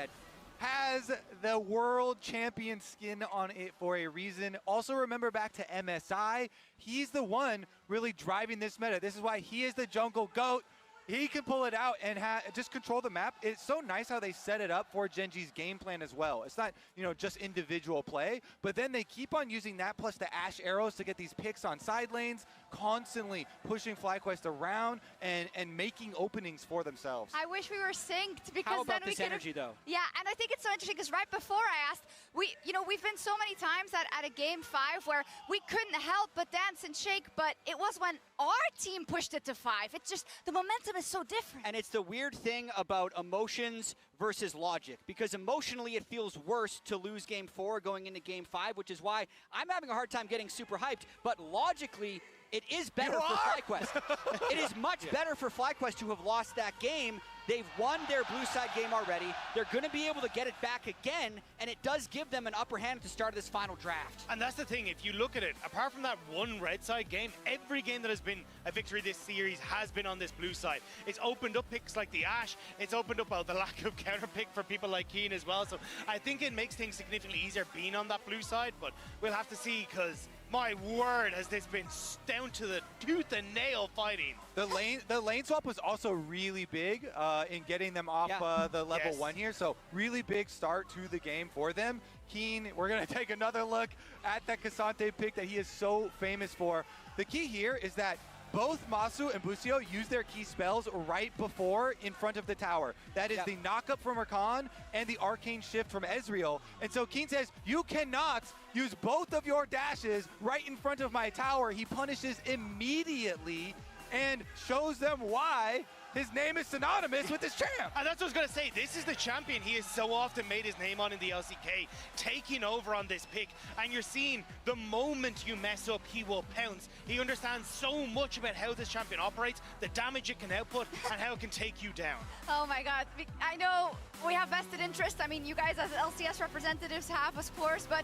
Speaker 13: has the world champion skin on it for a reason. Also remember back to MSI, he's the one really driving this meta. This is why he is the jungle GOAT. He can pull it out and just control the map. It's so nice how they set it up for Genji's game plan as well. It's not, you know, just individual play, but then they keep on using that plus the Ashe arrows to get these picks on side lanes, constantly pushing FlyQuest around and making openings for themselves.
Speaker 2: I wish we were synced because
Speaker 14: How about
Speaker 2: then we
Speaker 14: this energy though?
Speaker 2: Yeah, and I think it's so interesting because right before I asked, we've been so many times at a Game 5 where we couldn't help but dance and shake, but it was when our team pushed it to 5. It's just, the momentum is so different.
Speaker 14: And it's the weird thing about emotions versus logic, because emotionally it feels worse to lose Game 4 going into Game 5, which is why I'm having a hard time getting super hyped, but logically, it is better for FlyQuest. It is much better for FlyQuest to have lost that game. They've won their blue side game already. They're going to be able to get it back again, and it does give them an upper hand at the start of this final draft.
Speaker 15: And that's the thing, if you look at it, apart from that one red side game, every game that has been a victory this series has been on this blue side. It's opened up picks like the Ashe, it's opened up the lack of counter pick for people like Keen as well, so I think it makes things significantly easier being on that blue side, but we'll have to see, because my word, has this been down to the tooth and nail fighting.
Speaker 13: The lane swap was also really big in getting them off the level 1 here. So really big start to the game for them. Keen, we're going to take another look at that Cassante pick that he is so famous for. The key here is that both Masu and Busio use their key spells right before in front of the tower. That is the knock-up from Rakan and the arcane shift from Ezreal. And so Keen says, you cannot use both of your dashes right in front of my tower. He punishes immediately and shows them why his name is synonymous with this champ.
Speaker 15: And that's what I was going to say. This is the champion he has so often made his name on in the LCK, taking over on this pick. And you're seeing the moment you mess up, he will pounce. He understands so much about how this champion operates, the damage it can output, and how it can take you down.
Speaker 2: Oh my god. I know we have vested interest. I mean, you guys as LCS representatives have, of course, but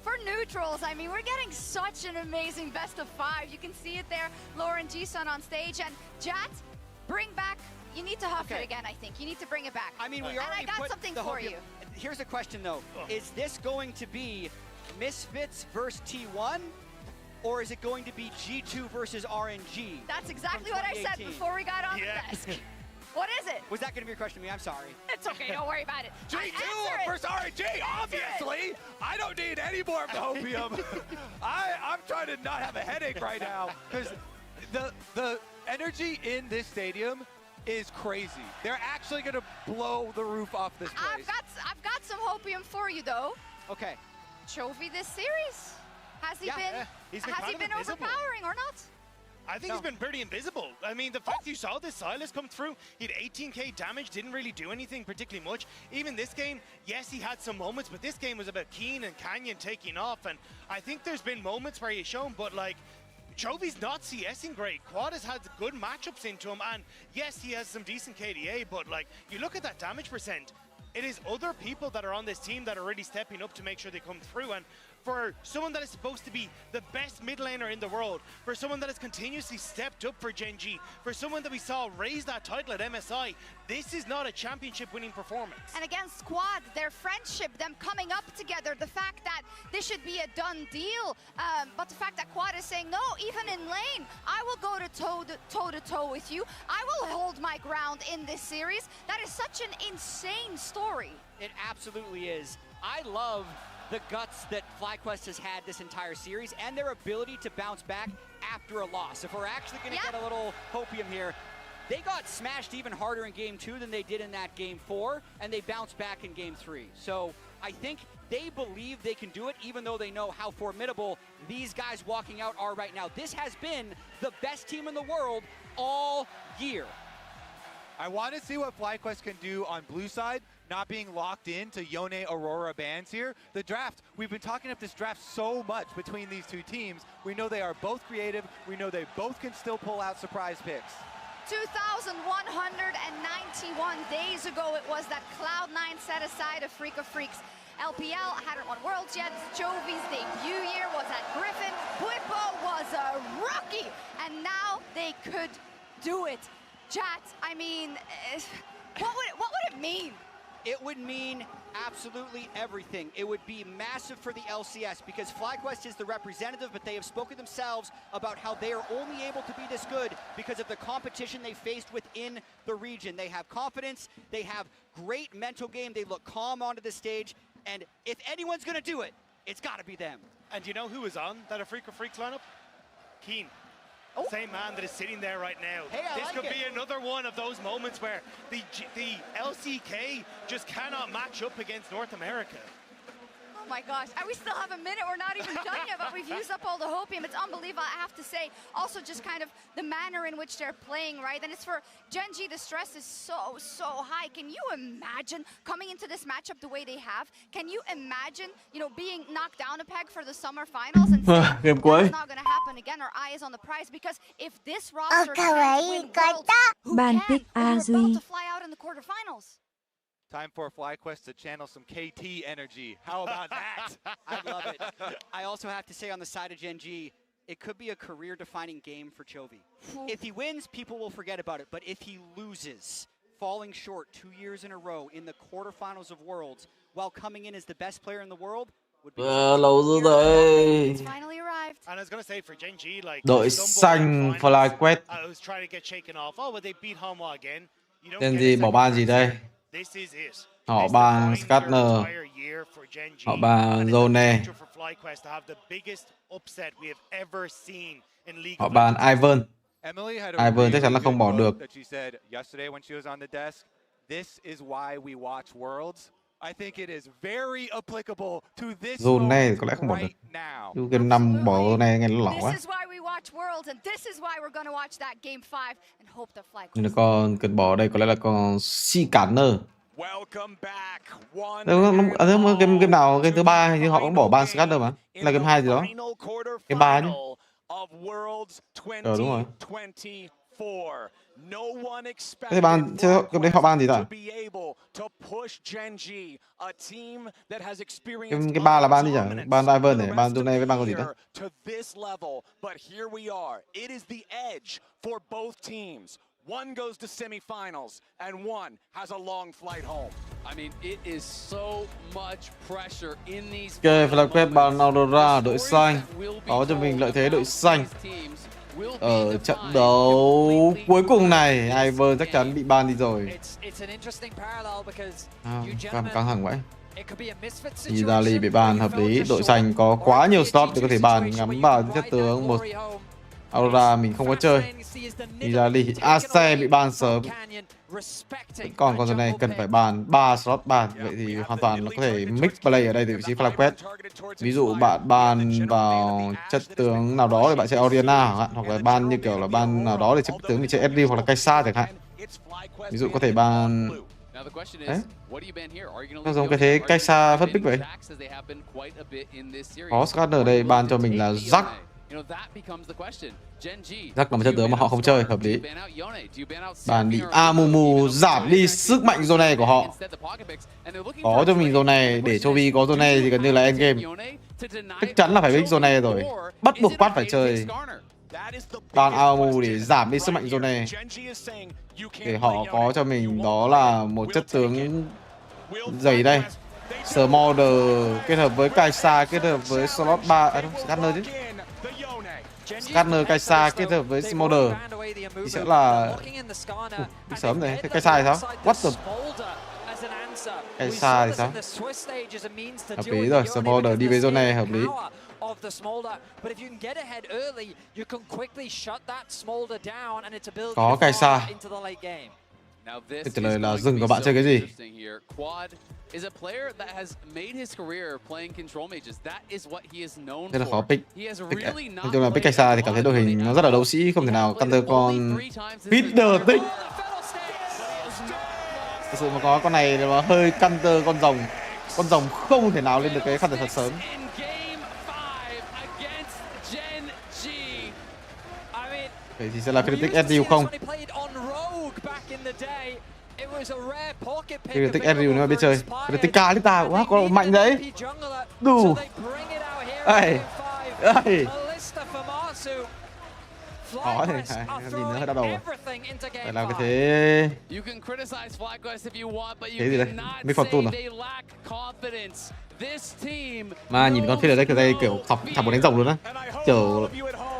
Speaker 2: for neutrals, I mean, we're getting such an amazing best of 5. You can see it there, Lauren G-Sun on stage. And Jat, bring back, you need to huff it again, I think. You need to bring it back.
Speaker 14: I mean, we already
Speaker 2: and I got something for you.
Speaker 14: Here's a question, though. Is this going to be Misfits versus T1? Or is it going to be G2 versus RNG?
Speaker 2: That's exactly what I said before we got on the desk. What is it?
Speaker 14: Was that going to be your question to me? I'm sorry.
Speaker 2: It's okay, don't worry about it.
Speaker 13: G2 versus RNG, obviously. I don't need any more of the opium. I'm trying to not have a headache right now because the energy in this stadium is crazy. They're actually going to blow the roof off this place.
Speaker 2: I've got some hopium for you though.
Speaker 14: Okay.
Speaker 2: Chovy this series. Has he been overpowering or not?
Speaker 15: I think he's been pretty invisible. I mean, the fact you saw this Sylas come through, he had 18k damage, didn't really do anything particularly much. Even this game, yes, he had some moments, but this game was about Keen and Canyon taking off, and I think there's been moments where he's shown, but like, Chovy's not CSing great. Quad has had good matchups into him, and yes, he has some decent KDA, but like, you look at that damage percent, it is other people that are on this team that are really stepping up to make sure they come through, and for someone that is supposed to be the best mid laner in the world, for someone that has continuously stepped up for Gen G, for someone that we saw raise that title at MSI, this is not a championship winning performance.
Speaker 2: And against Squad, their friendship, them coming up together, the fact that this should be a done deal, but the fact that Quad is saying, no, even in lane, I will go to toe with you. I will hold my ground in this series. That is such an insane story.
Speaker 14: It absolutely is. I love the guts that FlyQuest has had this entire series and their ability to bounce back after a loss. If we're actually going to get a little hopium here, they got smashed even harder in Game 2 than they did in that Game 4, and they bounced back in Game 3. So I think they believe they can do it, even though they know how formidable these guys walking out are right now. This has been the best team in the world all year.
Speaker 13: I want to see what FlyQuest can do on blue side, not being locked into Yone Aurora bans here. The draft, we've been talking up this draft so much between these two teams. We know they are both creative. We know they both can still pull out surprise picks.
Speaker 2: 2,191 days ago, it was that Cloud9 set aside a Freak of Freaks. LPL hadn't won Worlds yet. Jovi's debut year was at Griffin. Bwipo was a rookie. And now they could do it. Chat, I mean, what would it mean?
Speaker 14: It would mean absolutely everything. It would be massive for the LCS because FlyQuest is the representative, but they have spoken themselves about how they are only able to be this good because of the competition they faced within the region. They have confidence, they have great mental game, they look calm onto the stage, and if anyone's gonna do it, it's gotta be them.
Speaker 15: And you know who is on that Freak of Freaks lineup? Keen.
Speaker 14: Oh.
Speaker 15: Same man that is sitting there right now.
Speaker 14: Hey,
Speaker 15: this
Speaker 14: like
Speaker 15: could
Speaker 14: it.
Speaker 15: be another one of those moments where the LCK just cannot match up against North America.
Speaker 2: Oh my gosh, and we still have a minute. We're not even done yet, but we've used up all the hopium. It's unbelievable, I have to say. Also, just kind of the manner in which they're playing, right? And it's for Gen G, the stress is so high. Can you imagine coming into this matchup the way they have? Can you imagine, you know, being knocked down a peg for the summer finals and saying, that's not going to happen again? Our eye is on the prize, because if this roster can win Worlds, who
Speaker 18: Ban
Speaker 2: can?
Speaker 18: pick
Speaker 2: And
Speaker 18: A
Speaker 2: we're
Speaker 18: Duy.
Speaker 2: about to fly out in the quarterfinals.
Speaker 13: Time for FlyQuest to channel some KT energy. How about that?
Speaker 14: I love it. I also have to say on the side of Gen G, it could be a career-defining game for Chovy. If he wins, people will forget about it. But if he loses, falling short 2 years in a row in the quarterfinals of Worlds, while coming in as the best player in the world, would be
Speaker 5: Lâu rồi đây.
Speaker 2: Finally arrived.
Speaker 15: And I was going to say for Gen G, like,
Speaker 5: Đội xanh FlyQuest.
Speaker 15: I was trying to get shaken off. Oh, but they beat Hanwha again. You don't
Speaker 5: Tên
Speaker 15: get
Speaker 5: gì
Speaker 15: a
Speaker 5: bỏ
Speaker 15: second
Speaker 5: ban
Speaker 15: chance
Speaker 5: gì đây?
Speaker 15: here. This is it.
Speaker 5: Họ ban Scanner. Họ ban Zone.
Speaker 15: For FlyQuest to have the biggest upset we have ever seen in League
Speaker 5: Họ
Speaker 15: of
Speaker 5: ban
Speaker 15: Legends.
Speaker 5: Ivan.
Speaker 13: Emily had a
Speaker 5: Ivan chắc chắn là không bỏ được.
Speaker 13: that she said yesterday when she was on the desk. This is why we watch Worlds. I think it is very applicable to this
Speaker 5: Zone này
Speaker 13: moment
Speaker 5: có lẽ không bỏ được.
Speaker 13: right now.
Speaker 5: Chứ game 5 bỏ zone này nghe nó lỏng
Speaker 2: This
Speaker 5: quá.
Speaker 2: is why we watch Worlds, and this is why we're going to watch that Game 5 and hope that FlyQuest.
Speaker 5: Nhưng mà con cần bỏ ở đây có lẽ là con CKTG. Game nào, game thứ 3 hình như họ cũng bỏ ban Scatter mà. Là game 2 gì đó. Game 3 nhá. Đúng rồi. Thế ban thế đấy họ ban gì ta? Cái 3 là ban gì nhỉ? Ban Ivan này, ban Zone với ban con gì ta?
Speaker 12: One goes to semifinals and one has a long flight home.
Speaker 10: I mean, it is so much pressure in these.
Speaker 5: Ok, FlyQuest ban Aurora đội xanh. Có cho mình lợi thế đội xanh. Ở trận đấu cuối cùng này, Ivan chắc chắn bị ban đi rồi. Căng thẳng vậy. Izali bị ban hợp lý. Đội xanh có quá nhiều slot để có thể bàn, ngắm vào chất tướng một Aurora mình không có chơi. Izali Ace bị ban sớm. Còn con này cần phải bàn 3 slot bàn. Vậy thì hoàn toàn là có thể mix play ở đây từ vị trí FlyQuest. Ví dụ bạn ban vào chất tướng nào đó để bạn chơi Oriana chẳng hạn, hoặc là ban như kiểu là ban nào đó để chất tướng để chơi Edry hoặc là Kai'Sa chẳng hạn. Ví dụ có thể ban đấy. Nó giống cái thế Kai'Sa phân pick vậy. Có Scanner ở đây ban cho mình là Jack. Jack là một chất tướng mà họ không chơi, hợp lý. Bàn đi Amumu giảm đi sức mạnh zone này của họ. Có cho mình zone này, để cho Vi có zone này thì gần như là endgame. Chắc chắn là phải pick zone này rồi. Bắt buộc Quad phải chơi ban AOMU để giảm đi sức mạnh zone này, để họ có cho mình đó là một chất tướng dày đây. Smolder kết hợp với Kaisa kết hợp với slot 3 Scanner chứ. Scanner Kaisa kết hợp với Smolder thì sẽ là sớm này. Thế Kaisa thì sao? What the Kaisa thì sao? Hợp lý rồi, Smolder đi về zone này hợp lý. Có Kaisa. Câu trả lời là dừng, các bạn chơi cái gì? Rất là khó pick. Nói chung là pick Kaisa thì cảm thấy đội hình nó rất là đấu sĩ, không thể nào counter con Peter Tích. Thực sự mà có con này mà hơi counter con rồng không thể nào lên được cái counter thật sớm. Vậy thì sẽ là Critic SU không? Critic SU nữa biết chơi. Critic Kalista, quá có mạnh đấy. Đủ. Ê. Ê. Khó thì nhìn nó hơi đau đầu rồi. Phải làm cái thế. Thế gì đây? Mới phòng tuôn rồi. Mà nhìn con phía đây kiểu thọc một đánh rồng luôn á. Kiểu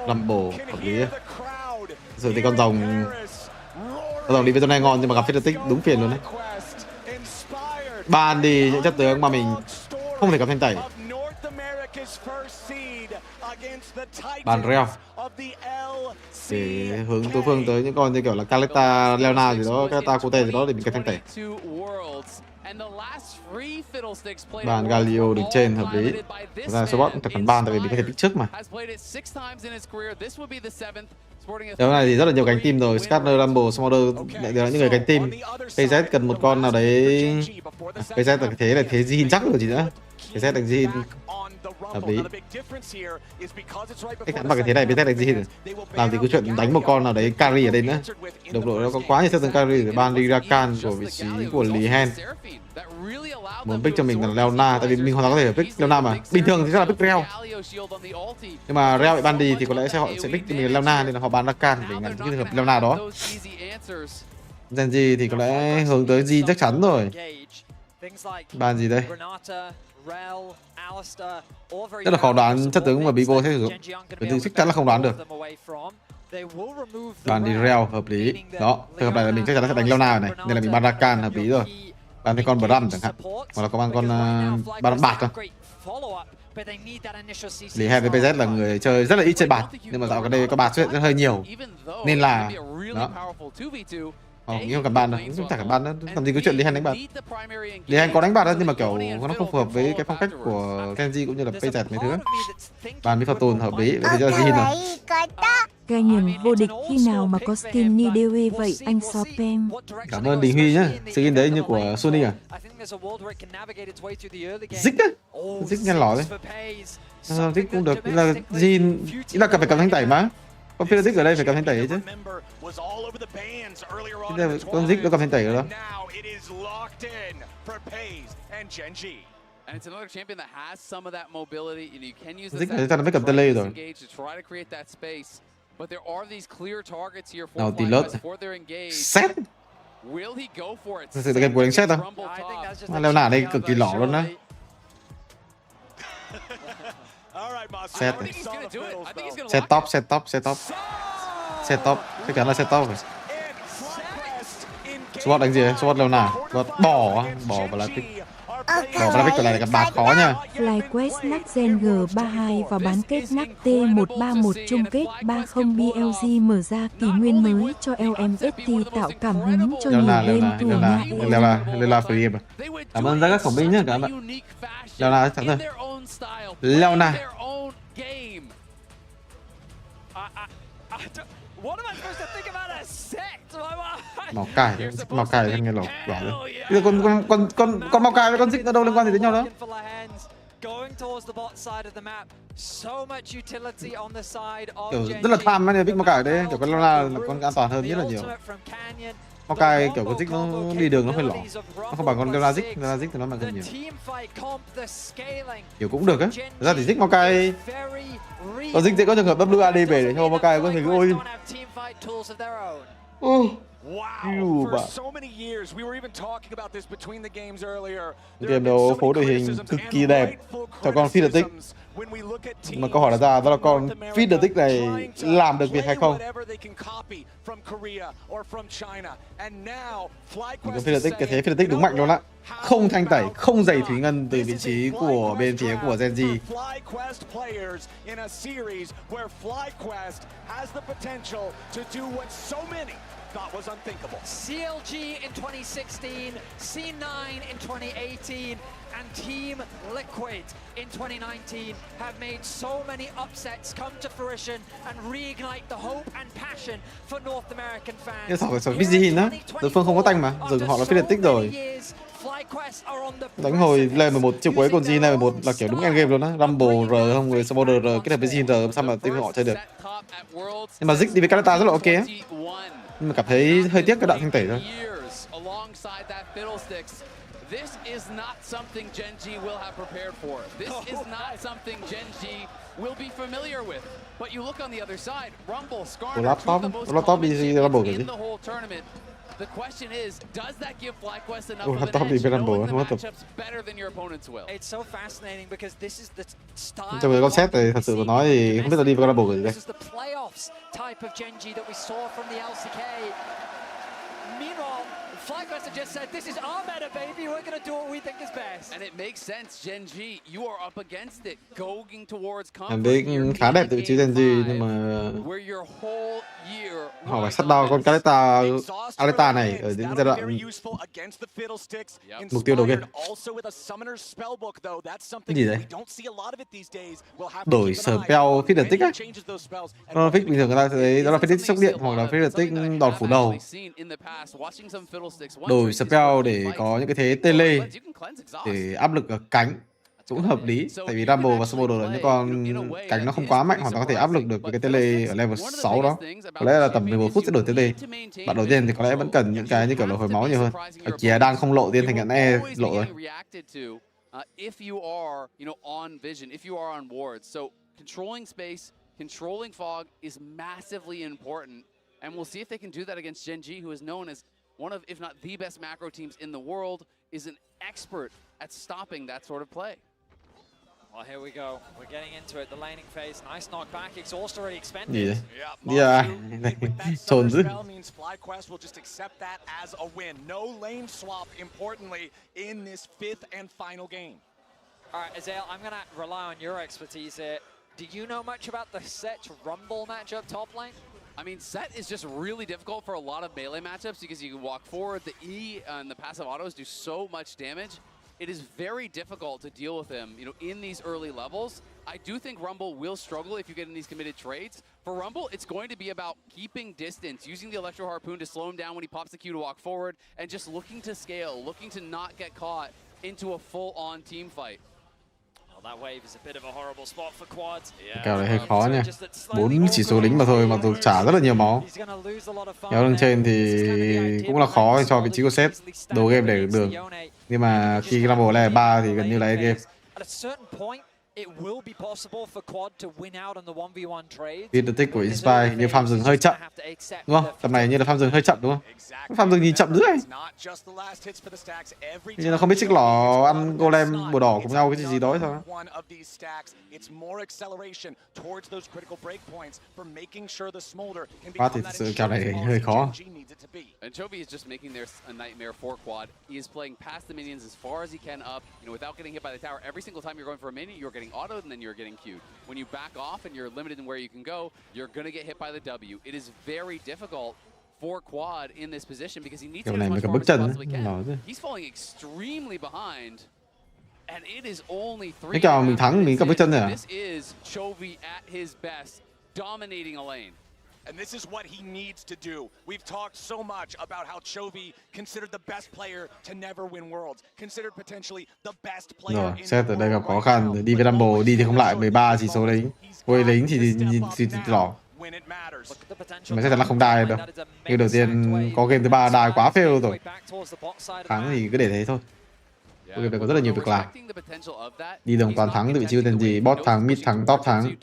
Speaker 5: làm bổ hợp lý. Rồi thì con rồng đi với con này ngon nhưng mà gặp phía tích đúng phiền luôn đấy. Ban đi những chất tướng mà mình không thể cầm thanh tẩy. Bàn reo để hướng đối phương tới những con như kiểu là Kalista, Leona gì đó, Kalista Kote gì đó để mình cầm thanh tẩy. Bàn Galio đứng trên hợp lý. Ra số bot thật cần ban tại vì mình có thể pick trước mà. Điều này thì rất là nhiều cánh team rồi. Scanner, Rumble, Smolder đều là những người cánh team. KZ cần một con nào đấy. KZ là thế là thế Jin chắc rồi gì nữa. KZ đánh Jin hợp lý. Cách đánh bằng cái thế này BZ đánh Jin làm thì cứ chuyện đánh một con nào đấy carry ở đây nữa. Độc độ nó có quá nhiều chất tướng carry để ban đi ra can của vị trí của Lý Hen. Muốn pick cho mình là Leona, tại vì mình hoàn toàn có thể pick Leona mà. Bình thường thì rất là pick Reo. Nhưng mà Reo bị ban đi thì có lẽ họ sẽ pick cho mình Leona nên là họ bán ra can để ngăn cái trường hợp Leona đó. Genji thì có lẽ hướng tới G chắc chắn rồi. Ban gì đây? Rất là khó đoán chất tướng mà Bivo sẽ sử dụng. Bởi vì chắc chắn là không đoán được. Ban đi Reo hợp lý. Đó, trường hợp này là mình chắc chắn sẽ đánh Leona này, nên là mình ban ra can hợp lý rồi. Ban thêm con Bram chẳng hạn, hoặc là có ban con ban bạc thôi. Lý Hen với PZ là người chơi rất là ít chơi bạc, nhưng mà dạo gần đây có bạc xuất hiện rất hơi nhiều, nên là đó. Nghĩ không cần ban đâu, không phải cần ban nữa. Làm gì có chuyện Lý Hen đánh bạc. Lý Hen có đánh bạc đó, nhưng mà kiểu nó không phù hợp với cái phong cách của Kenji cũng như là PZ mấy thứ. Ban với Fortune hợp lý, vậy thì cho Jin rồi.
Speaker 18: Canyon vô địch khi nào mà có skin như DW vậy anh SofM?
Speaker 5: Cảm ơn Đình Huy nhá. Skin đấy như của Sony à? Dích á? Dích nghe lỏ đấy. Dích cũng được, là Jin, ý là cần phải cầm thanh tẩy mà. Con phía Dích ở đây phải cầm thanh tẩy chứ. Con Dích nó cầm thanh tẩy rồi đó. Dích này ta nó mới cầm tên lê rồi. Nào tí lớt. Set. Thực sự là game của đánh set đâu. Leo nả đây cực kỳ lỏ luôn đó. Set này. Set top. Set top. Chắc chắn là set top rồi. Swat đánh gì đấy? Swat leo nả. Bỏ vào là pick. Bỏ vào là pick, cái này là gặp bạc khó nha.
Speaker 18: FlyQuest nắc gen G32 và bán kết nắc T131 chung kết 30 BLG mở ra kỷ nguyên mới cho LMST tạo cảm hứng cho nhiều game thủ nhà.
Speaker 5: Leona free game. Cảm ơn các khổng binh nhé các bạn. Leona thắng rồi. Leona. Màu cài nghe lỏ đấy. Bây giờ con màu cài với con Dích nó đâu liên quan gì đến nhau đó?
Speaker 11: going towards the bot side of the map. So much utility on the side of
Speaker 5: Kiểu
Speaker 11: Genji.
Speaker 5: rất là tham ấy, Big Maokai ở đây, kiểu con Lola là con an toàn hơn rất là nhiều. Maokai kiểu cái Zik nó đi đường nó hơi lỏ, nó không bằng con Lola Zik thì nó mạnh hơn nhiều. Kiểu cũng được á. Thật ra thì Zik Maokai, con Zik sẽ có trường hợp WAD về để cho Maokai có thể ôi.
Speaker 12: Wow, for so many years, we were even talking about this between the games earlier.
Speaker 5: Game đấu phố đội hình cực kỳ đẹp cho con Feed the Tick. Mà câu hỏi đặt ra đó là con Feed the Tick này làm được việc hay không? Con Feed the Tick, cái thế Feed the Tick đúng mạnh luôn á. Không thanh tẩy, không giày thủy ngân từ vị trí của bên phía của Genji.
Speaker 12: Thought was unthinkable.
Speaker 11: CLG in 2016, C9 in 2018, and Team Liquid in 2019 have made so many upsets come to fruition and reignite the hope and passion for North American fans.
Speaker 5: Nhưng sao phải VG đó, đối phương không có tanh mà, dừng họ là Feed the Tick rồi. Đánh hồi lên 11 chiều cuối con G lên 11 là kiểu đúng endgame luôn á, Rumble R không người Supporter R kết hợp với G R sao mà team họ chơi được. Nhưng mà Zik đi với Kalata rất là ok á. Nhưng mà cảm thấy hơi tiếc cái đoạn thanh tẩy thôi.
Speaker 10: This is not something Genji will have prepared for. This is not something Genji will be familiar with. But you look on the other side, Rumble, Skarner, two of the most common champions in the whole tournament. The question is, does that give FlyQuest enough of an edge, knowing the matchups better than your opponents will?
Speaker 11: It's so fascinating because this is the style.
Speaker 5: Trong cái concept này thật sự mà nói thì không biết là đi với Rumble gì đây.
Speaker 11: This is the playoffs type of Genji that we saw from the LCK. Meanwhile, FlyQuest have just said, this is our meta, baby. We're going to do what we think is best.
Speaker 10: And it makes sense, Genji, you are up against it, going towards
Speaker 5: Em biết khá đẹp từ vị trí Genji nhưng mà họ phải sát đau con Aleta này ở những giai đoạn mục tiêu đầu game. Cái gì đấy? Đổi spell Feed the Tick á. Nó Feed bình thường người ta thấy đó là Feed the Tick sốc điện hoặc là Feed the Tick đòn phủ đầu. Đổi spell để có những cái thế tele để áp lực ở cánh cũng hợp lý, tại vì Rumble và Supporter là những con cánh nó không quá mạnh, hoặc nó có thể áp lực được với cái tele ở level 6 đó. Có lẽ là tầm 11 phút sẽ đổi tele. Bạn đầu tiên thì có lẽ vẫn cần những cái như kiểu là hồi máu nhiều hơn. Ở kìa đang không lộ tiên thành nhận E lộ rồi.
Speaker 10: If you are, on vision, if you are on wards, so controlling space, controlling fog is massively important, and we'll see if they can do that against Genji, who is known as one of, if not the best macro teams in the world, is an expert at stopping that sort of play.
Speaker 11: Well, here we go. We're getting into it. The laning phase. Nice knockback. Exhaust already expended.
Speaker 5: Gì đấy? Yeah. Trồn dữ.
Speaker 12: Means FlyQuest will just accept that as a win. No lane swap, importantly, in this fifth and final game.
Speaker 11: All right, Azael, I'm going to rely on your expertise here. Do you know much about the Set Rumble matchup top lane?
Speaker 10: I mean, Set is just really difficult for a lot of melee matchups because you can walk forward. The E and the passive autos do so much damage. It is very difficult to deal with him, in these early levels. I do think Rumble will struggle if you get in these committed trades. For Rumble, it's going to be about keeping distance, using the Electro Harpoon to slow him down when he pops the Q to walk forward, and just looking to scale, looking to not get caught into a full-on team fight.
Speaker 11: That wave is a bit of a horrible spot for quads.
Speaker 5: Kèo này hơi khó nha. 4 chỉ số lính mà thôi mà tôi trả rất là nhiều máu. Kéo lên trên thì cũng là khó cho vị trí của set đầu game để được đường. Nhưng mà khi Rumble level 3 thì gần như là endgame.
Speaker 11: It will be possible for Quad to win out on the 1v1 trade.
Speaker 5: Feed the Tick của Inspire như farm rừng hơi chậm. Đúng không? Tầm này như là farm rừng hơi chậm đúng không? Farm rừng nhìn chậm dữ ấy. Như là không biết chiếc lỏ ăn golem bùa đỏ cùng nhau cái gì đó sao? Quá thì thực sự kèo này hơi khó.
Speaker 10: Anchovy is just making this a nightmare for Quad. He is playing past the minions as far as he can up, without getting hit by the tower. Every single time you're going for a minion, you're getting autoed and then you're getting queued. When you back off and you're limited in where you can go, you're going to get hit by the W. It is very difficult for Quad in this position because he needs to get as much farm as he possibly can. He's falling extremely behind. And it is only 3
Speaker 5: Cái mình thắng mình cầm bước chân rồi à?
Speaker 10: This is Chovy at his best, dominating a lane.
Speaker 12: And this is what he needs to do. We've talked so much about how Chovy considered the best player to never win Worlds, considered potentially the best player
Speaker 5: Rồi,
Speaker 12: in
Speaker 5: set
Speaker 12: the
Speaker 5: ở đây gặp
Speaker 12: world
Speaker 5: khó
Speaker 12: right
Speaker 5: khăn.
Speaker 12: now.
Speaker 5: Đi với Rumble, đi thì không lại 13 chỉ số lính. Quay lính thì lỏ. Mà set là không đai đâu. Game đầu tiên có game thứ ba đai quá fail rồi. Thắng thì cứ để thế thôi. Game này có rất là nhiều việc làm. Đi đường toàn thắng từ vị trí của tên gì, bot thắng, mid thắng, top thắng.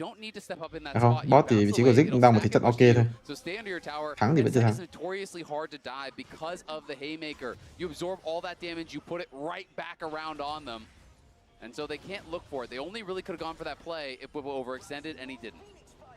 Speaker 5: Phải không? Bot thì vị trí của Zik đang một thế trận ok thôi. Thắng thì vẫn chưa thắng.
Speaker 10: And so they can't look for it. They only really could have gone for that play if Whippo overextended, and he didn't.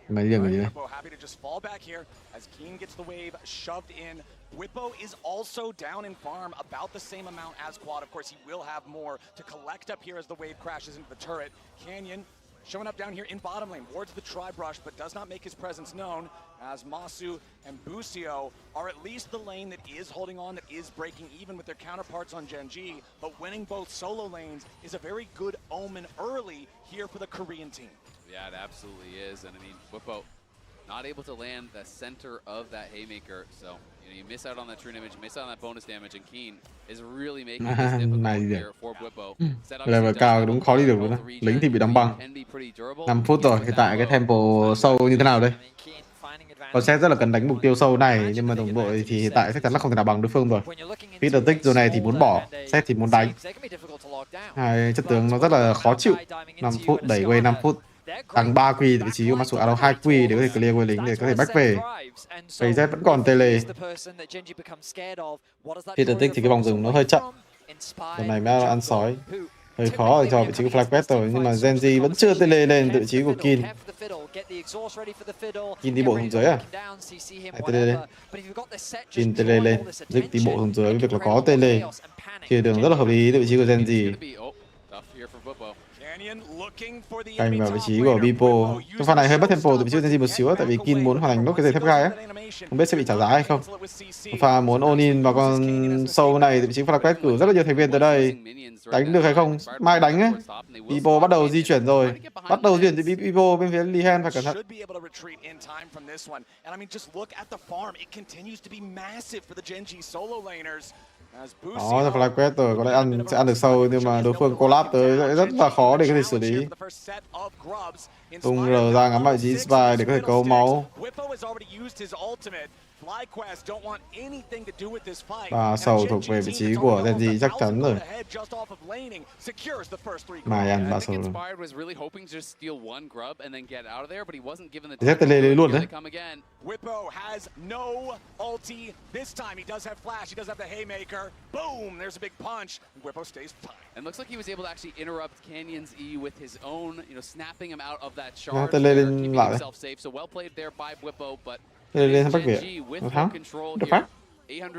Speaker 5: Mấy điểm gì đây?
Speaker 12: Whippo happy to just fall back here as Keen gets the wave shoved in. Whippo is also down in farm about the same amount as Quad. Of course, he will have more to collect up here as the wave crashes into the turret. Canyon showing up down here in bottom lane, wards the tri-brush, but does not make his presence known, as Masu and Busio are at least the lane that is holding on, that is breaking even with their counterparts on Gen.G, but winning both solo lanes is a very good omen early here for the Korean team.
Speaker 10: Yeah, it absolutely is, and I mean, Whippo not able to land the center of that haymaker, so you miss out on that true image, you miss out on that bonus damage, and Keen is really making this difficult here for Whippo.
Speaker 5: Level cao đúng khó đi được luôn đó. Lính thì bị đóng băng. 5 phút rồi, hiện tại cái tempo sâu như thế nào đây? Còn set rất là cần đánh mục tiêu sâu này, nhưng mà đồng đội thì hiện tại chắc chắn là không thể nào bằng đối phương rồi. Peter Tích giờ này thì muốn bỏ, set thì muốn đánh. Hai chất tướng nó rất là khó chịu. 5 phút đẩy wave 5 phút. Tăng 3 quy vị trí của Masu Alo 2 quy để có thể clear wave lính để có thể back về. FaZe vẫn còn tele. Peter Tích thì cái vòng rừng nó hơi chậm. Lần này mới ăn sói. Hơi khó để cho vị trí của Flagpet rồi, nhưng mà Gen.G vẫn chưa tele lên từ vị trí của Keen. Keen đi bộ xuống dưới à? Hãy tele lên. Keen tele lên. Zik đi bộ xuống dưới, việc là có tele. Chia đường rất là hợp lý từ vị trí của Gen.G. Canh vào vị trí của Bipo. Cái pha này hơi mất tempo từ vị trí của Gen.G một xíu, tại vì Keen muốn hoàn thành nốt cái giày thép gai á. Không biết sẽ bị trả giá hay không. Pha muốn all in vào con sâu này từ vị trí Flagpet cử rất là nhiều thành viên tới đây. Đánh được hay không? Mai đánh ấy. Bipo bắt đầu di chuyển rồi. Bắt đầu di chuyển từ Bipo bên phía Lihen, phải cẩn thận. Đó là Flagpet rồi, có lẽ sẽ ăn được sâu, nhưng mà đối phương collab tới rất là khó để có thể xử lý. Tung R ra ngắm vị trí Spy để có thể cấu máu. Và sầu thuộc về vị trí của Gen.G chắc chắn rồi. Mai ăn 3 sầu rồi. Rất tele lấy luôn đấy.
Speaker 12: Whippo has no ulti this time. He does have flash, he does have the haymaker. Boom, there's a big punch. Whippo stays fine.
Speaker 10: And looks like he was able to actually interrupt Canyon's E with his own, snapping him out of that charge, keeping himself safe. So well played there by Whippo, but
Speaker 5: lên bắt về. Nó thắng. Được phát.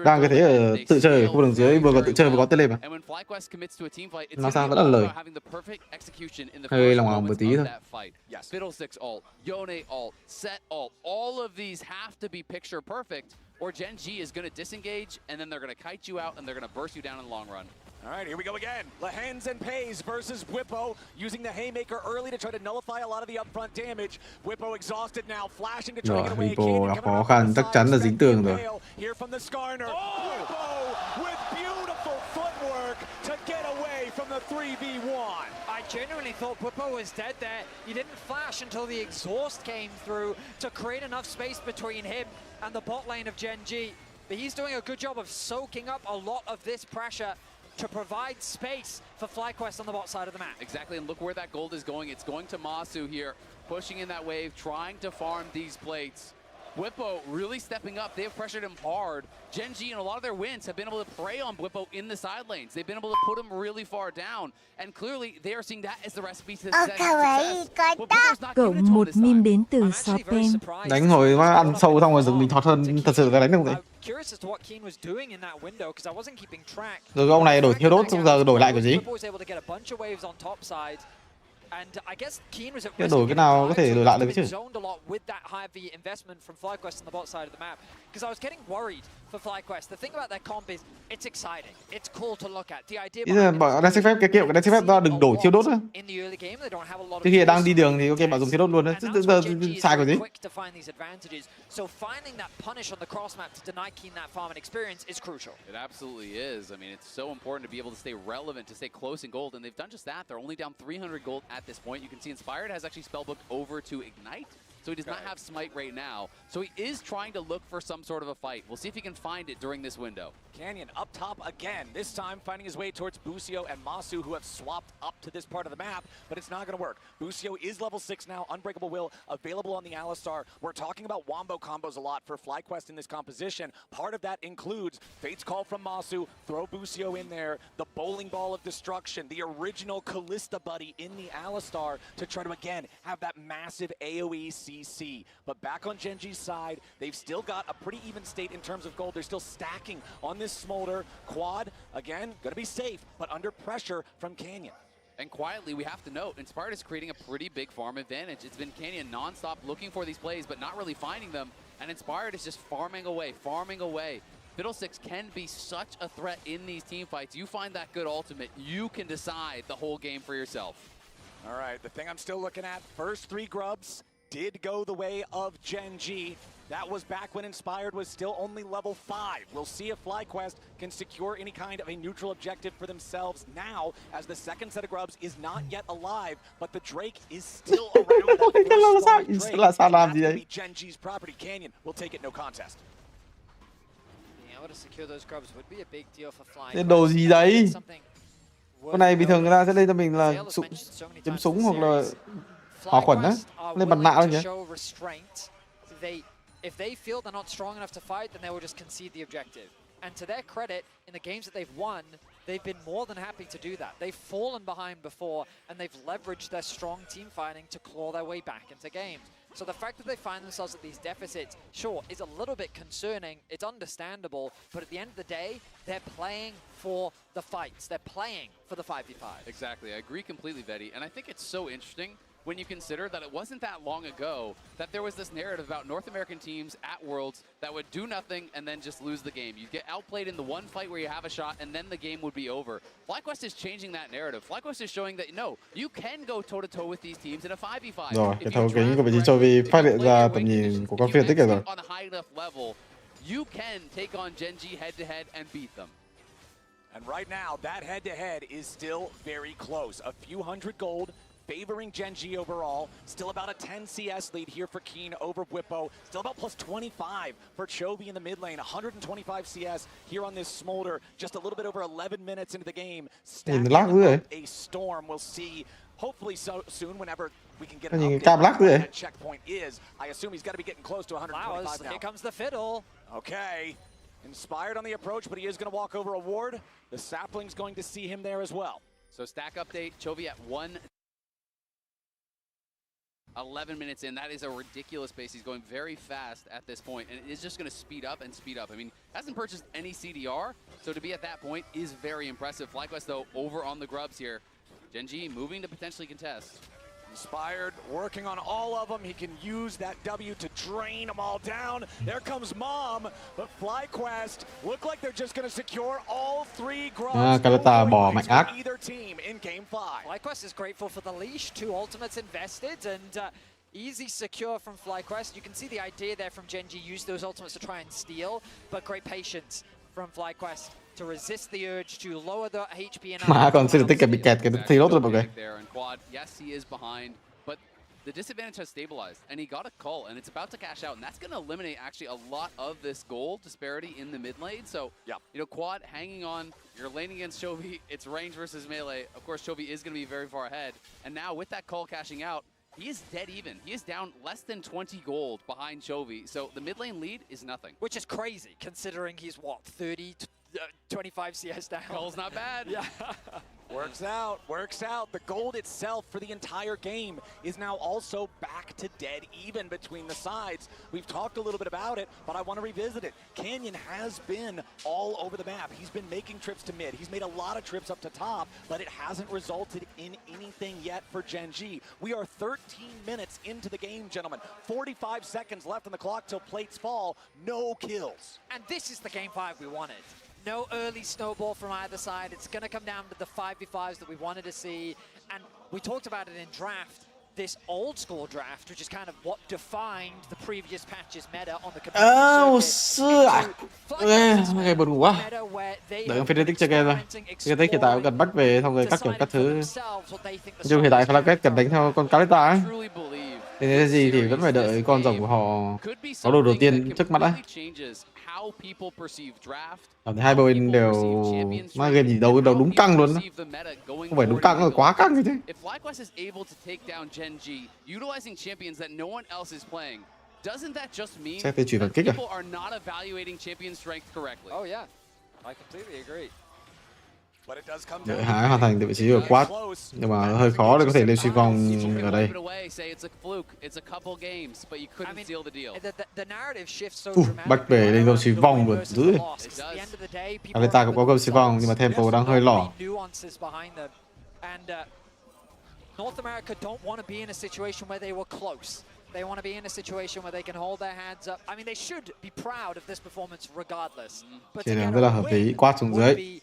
Speaker 5: Đang cái thế ở tự chơi ở khu đường dưới, vừa có tự chơi vừa có tele mà. Nó sang vẫn là lời. Hơi lòng lòng một tí thôi.
Speaker 10: Fiddlesticks ult, Yone ult, Set ult, all of these have to be picture perfect, or Gen.G is going to disengage, and then they're going to kite you out, and they're going to burst you down in the long run.
Speaker 12: All right, here we go again. Lehens and Pays versus Whippo, using the haymaker early to try to nullify a lot of the upfront damage. Whippo exhausted now, flashing to try to get away.
Speaker 5: Whippo gặp khó khăn, chắc chắn là dính tường rồi.
Speaker 12: Here from the Skarner. Whippo with beautiful footwork to get away from the 3v1.
Speaker 11: I genuinely thought Whippo was dead there. He didn't flash until the exhaust came through to create enough space between him and the bot lane of Gen.G. But he's doing a good job of soaking up a lot of this pressure to provide space for FlyQuest on the bot side of the map.
Speaker 10: Exactly, and look where that gold is going. It's going to Masu here, pushing in that wave, trying to farm these plates. Whippo really stepping up. They have pressured him hard. Gen.G and a lot of their wins have been able to prey on Whippo in the side lanes. They've been able to put him really far down. And clearly, they are seeing that as the recipe to success.
Speaker 18: Cộng một meme đến từ SofM.
Speaker 5: Đánh hồi mà ăn sâu xong rồi rừng mình thọt hơn, thật sự là đánh được vậy. Rồi ông này đổi thiêu đốt, xong giờ đổi lại của gì?
Speaker 11: And I guess Keen was at
Speaker 5: Cái
Speaker 11: risk
Speaker 5: đổi
Speaker 11: of
Speaker 5: cái
Speaker 11: getting
Speaker 5: nào có
Speaker 11: dived,
Speaker 5: thể
Speaker 11: so
Speaker 5: đổi
Speaker 11: he
Speaker 5: lại
Speaker 11: must
Speaker 5: được
Speaker 11: have been
Speaker 5: chứ.
Speaker 11: zoned a lot with that heavy investment from FlyQuest on the bot side of the map. Because I was getting worried for FlyQuest. The thing about their comp is it's exciting, it's cool to look at. The idea
Speaker 5: Ý là bọn đang xin phép cái kiểu cái đang xin phép ta đừng đổ thiếu đốt á.
Speaker 11: in the early game, they don't have a lot of
Speaker 5: Trước khi đang
Speaker 11: tools.
Speaker 5: đi đường thì ok bạn dùng thiếu đốt luôn đấy. Chứ giờ sai cái gì?
Speaker 11: Quick to find these advantages. So finding that punish on the cross map to deny Keen that farm and experience is crucial.
Speaker 10: It absolutely is. I mean, it's so important to be able to stay relevant, to stay close in gold, and they've done just that. They're only down 300 gold at this point. You can see Inspired has actually spellbooked over to Ignite, so he does not have Smite right now. So he is trying to look for some sort of a fight. We'll see if he can find it during this window.
Speaker 12: Canyon up top again, this time finding his way towards Busio and Masu, who have swapped up to this part of the map, but it's not going to work. Busio is level 6 now, Unbreakable Will available on the Alistar. We're talking about wombo combos a lot for FlyQuest in this composition. Part of that includes Fate's Call from Masu, throw Busio in there, the Bowling Ball of Destruction, the original Callista buddy in the Alistar to try to, again, have that massive AoE CC. But back on Genji's side, they've still got a pretty even state in terms of gold. They're still stacking on this Smolder. Quad, again, going to be safe, but under pressure from Canyon.
Speaker 10: And quietly, we have to note, Inspired is creating a pretty big farm advantage. It's been Canyon non-stop looking for these plays, but not really finding them. And Inspired is just farming away, farming away. Fiddlesticks can be such a threat in these team fights. You find that good ultimate, you can decide the whole game for yourself.
Speaker 12: All right, the thing I'm still looking at, first 3 grubs did go the way of Genji. That was back when Inspired was still only level 5. We'll see if FlyQuest can secure any kind of a neutral objective for themselves now, as the second set of grubs is not yet alive, but the Drake is still around. That Drake, be Genji's property. Canyon will take it no contest.
Speaker 11: Being able to secure those grubs would be a big deal for Fly.
Speaker 5: Cái đồ gì đấy? Con này bình thường người ta sẽ lên cho mình là kiếm súng hoặc là hỏa khuẩn á, lên mặt nạ thôi nhỉ?
Speaker 11: If they feel they're not strong enough to fight, then they will just concede the objective. And to their credit, in the games that they've won, they've been more than happy to do that. They've fallen behind before, and they've leveraged their strong team fighting to claw their way back into games. So the fact that they find themselves at these deficits, sure, is a little bit concerning. It's understandable, but at the end of the day, they're playing for the fights. They're playing for the 5v5.
Speaker 10: Exactly, I agree completely, Vetty. And I think it's so interesting when you consider that it wasn't that long ago that there was this narrative about North American teams at Worlds that would do nothing and then just lose the game. You'd get outplayed in the one fight where you have a shot and then the game would be over. FlyQuest is changing that narrative. FlyQuest is showing that, no, you can go toe-to-toe with these teams in a 5v5.
Speaker 5: Rồi, cái thấu kính của vị trí Chovy phát hiện ra tầm nhìn của con phiên tích rồi.
Speaker 10: On a high enough level, you can take on Genji head-to-head and beat them.
Speaker 12: And right now, that head-to-head is still very close. A few hundred gold, favoring Genji overall. Still about a 10 CS lead here for Keen over Whippo. Still about plus 25 for Chovy in the mid lane. 125 CS here on this Smolder. Just a little bit over 11 minutes into the game. Stacking up a storm. We'll see hopefully so soon whenever we can get an update on what that checkpoint is. I assume he's got to be getting close to 125 now.
Speaker 11: Here comes the fiddle.
Speaker 12: Okay. Inspired on the approach, but he is going to walk over a ward. The Sapling's going to see him there as well.
Speaker 10: So stack update, Chovy at 11 minutes in. That is a ridiculous pace. He's going very fast at this point, and it is just going to speed up and speed up. I mean, hasn't purchased any CDR, so to be at that point is very impressive. FlyQuest, though, over on the grubs here. Genji moving to potentially contest.
Speaker 12: Inspired, working on all of them. He can use that W to drain them all down. There comes Mom, but FlyQuest look like they're just going to secure all 3 grubs for either team in Game 5.
Speaker 11: FlyQuest is grateful for the leash, 2 ultimates invested, and easy secure from FlyQuest. You can see the idea there from Genji, use those ultimates to try and steal, but great patience from FlyQuest to resist the urge to lower the HP and
Speaker 5: Mà còn xin được ticket bị kẹt cái thi rốt rồi mọi người.
Speaker 10: Quad, yes, he is behind, but the disadvantage has stabilized, and he got a call, and it's about to cash out, and that's going to eliminate actually a lot of this goal disparity in the mid lane. So, you know, Quad hanging on, you're laning against Chovy, it's range versus melee. Of course, Chovy is going to be very far ahead, and now with that call cashing out, he is dead even. He is down less than 20 gold behind Chovy, so the mid lane lead is nothing.
Speaker 11: Which is crazy, considering he's, what, 30 to 25 CS down.
Speaker 10: Call's not bad.
Speaker 11: Yeah.
Speaker 12: Works out. The gold itself for the entire game is now also back to dead even between the sides. We've talked a little bit about it, but I want to revisit it. Canyon has been all over the map. He's been making trips to mid. He's made a lot of trips up to top, but it hasn't resulted in anything yet for Gen G. We are 13 minutes into the game, gentlemen. 45 seconds left on the clock till plates fall. No kills.
Speaker 11: And this is the game 5 we wanted. No early snowball from either side. It's going to come down to the 5v5s that we wanted to see. And we talked about it in draft, this old school draft, which is kind of what defined the previous patch's meta on the
Speaker 5: Hồi xưa à? Nghe buồn ngủ quá. Đợi ông Fnatic chơi game thôi. Fnatic hiện tại cần bắt về xong rồi các kiểu các thứ. Nói chung hiện tại Fnatic cần đánh theo con Kalista ấy. Thế nên gì thì vẫn phải đợi con rồng của họ có đồ đầu tiên trước mắt đã. Cảm thấy hai bên đều mà game gì đấu đúng căng luôn đó. Không phải đúng căng mà quá căng như thế. Xét tên chuyển phản kích à? Đợi Hải hoàn thành từ vị trí của quát, nhưng mà hơi khó để có thể lên suy vong ở đây. Bắt về lên gông suy vong luôn, dữ. Aleta cũng có gông suy vong nhưng mà tempo đang hơi lỏ.
Speaker 11: North America don't want to be in a situation where they were close. They want to be in a situation where they can hold their hands up. I mean, they should be proud of this performance regardless.
Speaker 5: Trên đường rất là hợp lý, quát xuống dưới.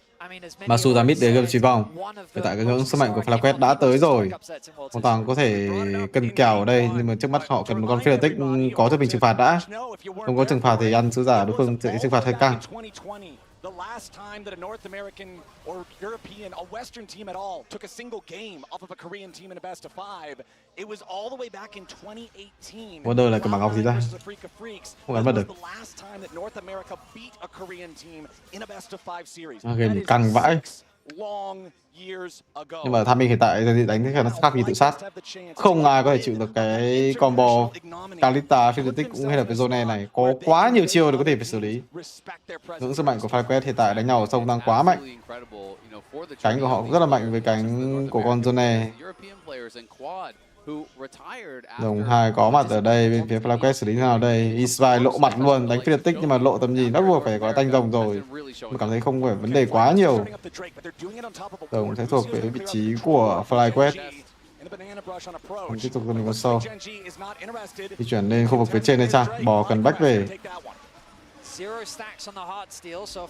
Speaker 5: Masu ra mid để gầm suy vong. Hiện tại cái ngưỡng sức mạnh của Flaquet đã tới rồi. Hoàn toàn có thể cân kèo ở đây, nhưng mà trước mắt họ cần một con Fnatic có cho mình trừng phạt đã. Không có trừng phạt thì ăn sứ giả đối phương sẽ trừng phạt hơi căng.
Speaker 12: The last time that a North American or European, a Western team at all, took a single game off of a Korean team in a best of 5, it was all the way back in 2018.
Speaker 5: Wonder là cái bảng ngọc gì ra? Không gắn bắt được. Game căng vãi. Nhưng mà Tham hiện tại đánh thế là nó khác gì tự sát. Không ai có thể chịu được cái combo Kalista, Fnatic cũng hay là cái zone này. Có quá nhiều chiêu để có thể phải xử lý. Ngưỡng sức mạnh của Flaquet hiện tại đánh nhau ở sông đang quá mạnh. Cánh của họ cũng rất là mạnh với cánh của con zone. Đồng 2 có mặt ở đây, bên phía Flaquet xử lý thế nào đây? Isvai lộ mặt luôn, đánh Fnatic nhưng mà lộ tầm nhìn bắt buộc phải có tanh rồng rồi. Mà cảm thấy không phải vấn đề quá nhiều. Rồng sẽ thuộc về vị trí của Flaquet. Còn tiếp tục mình con sâu. Di chuyển lên khu vực phía trên đây chăng? Bò cần back về.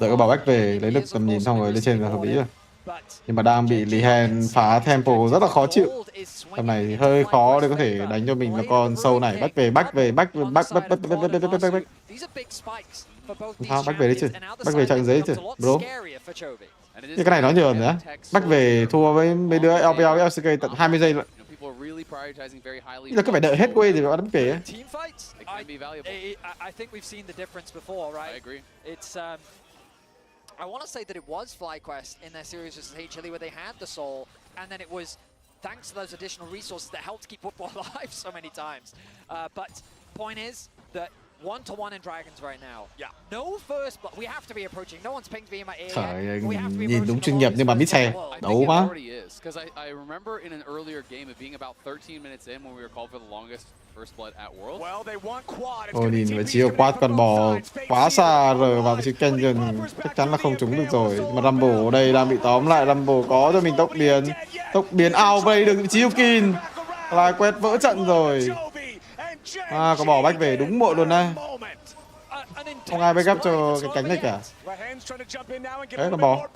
Speaker 5: Đợi có bảo back về, lấy được tầm nhìn xong rồi lên trên là hợp lý rồi. Nhưng mà đang bị Lihen phá tempo rất là khó chịu. Tầm này thì hơi khó để có thể đánh cho mình là con sâu này. Back về. Back về đấy chứ. Back về chặn giấy chứ, bro. Cái này nói nhiều nữa. Back về thua với mấy đứa LPL với LCK tận 20 giây luôn. Là cứ phải đợi hết quay thì phải đánh về.
Speaker 11: I want to say that it was FlyQuest in their series versus HLE where they had the soul, and then it was thanks to those additional resources that helped keep football alive so many times. But point is that 1-1 in Dragons right now. Yeah. No first, but we have to be approaching. No one's pinged me in my ear.
Speaker 5: Nhìn đúng chuyên nghiệp nhưng mà mít xe. Đấu quá.
Speaker 10: I remember in an earlier game of being about 13 minutes in when we were called for the longest first blood at Worlds.
Speaker 5: Ôi nhìn với chiêu quát con bò quá xa rồi vào vị trí kênh chắc chắn là không trúng được rồi. Nhưng mà Rumble ở đây đang bị tóm lại. Rumble có cho mình tốc biến out vây được vị trí Yukin. Lại quét vỡ trận rồi. Có bỏ back về đúng muộn luôn đây. Không ai backup cho cái cánh này cả. Đấy là bò.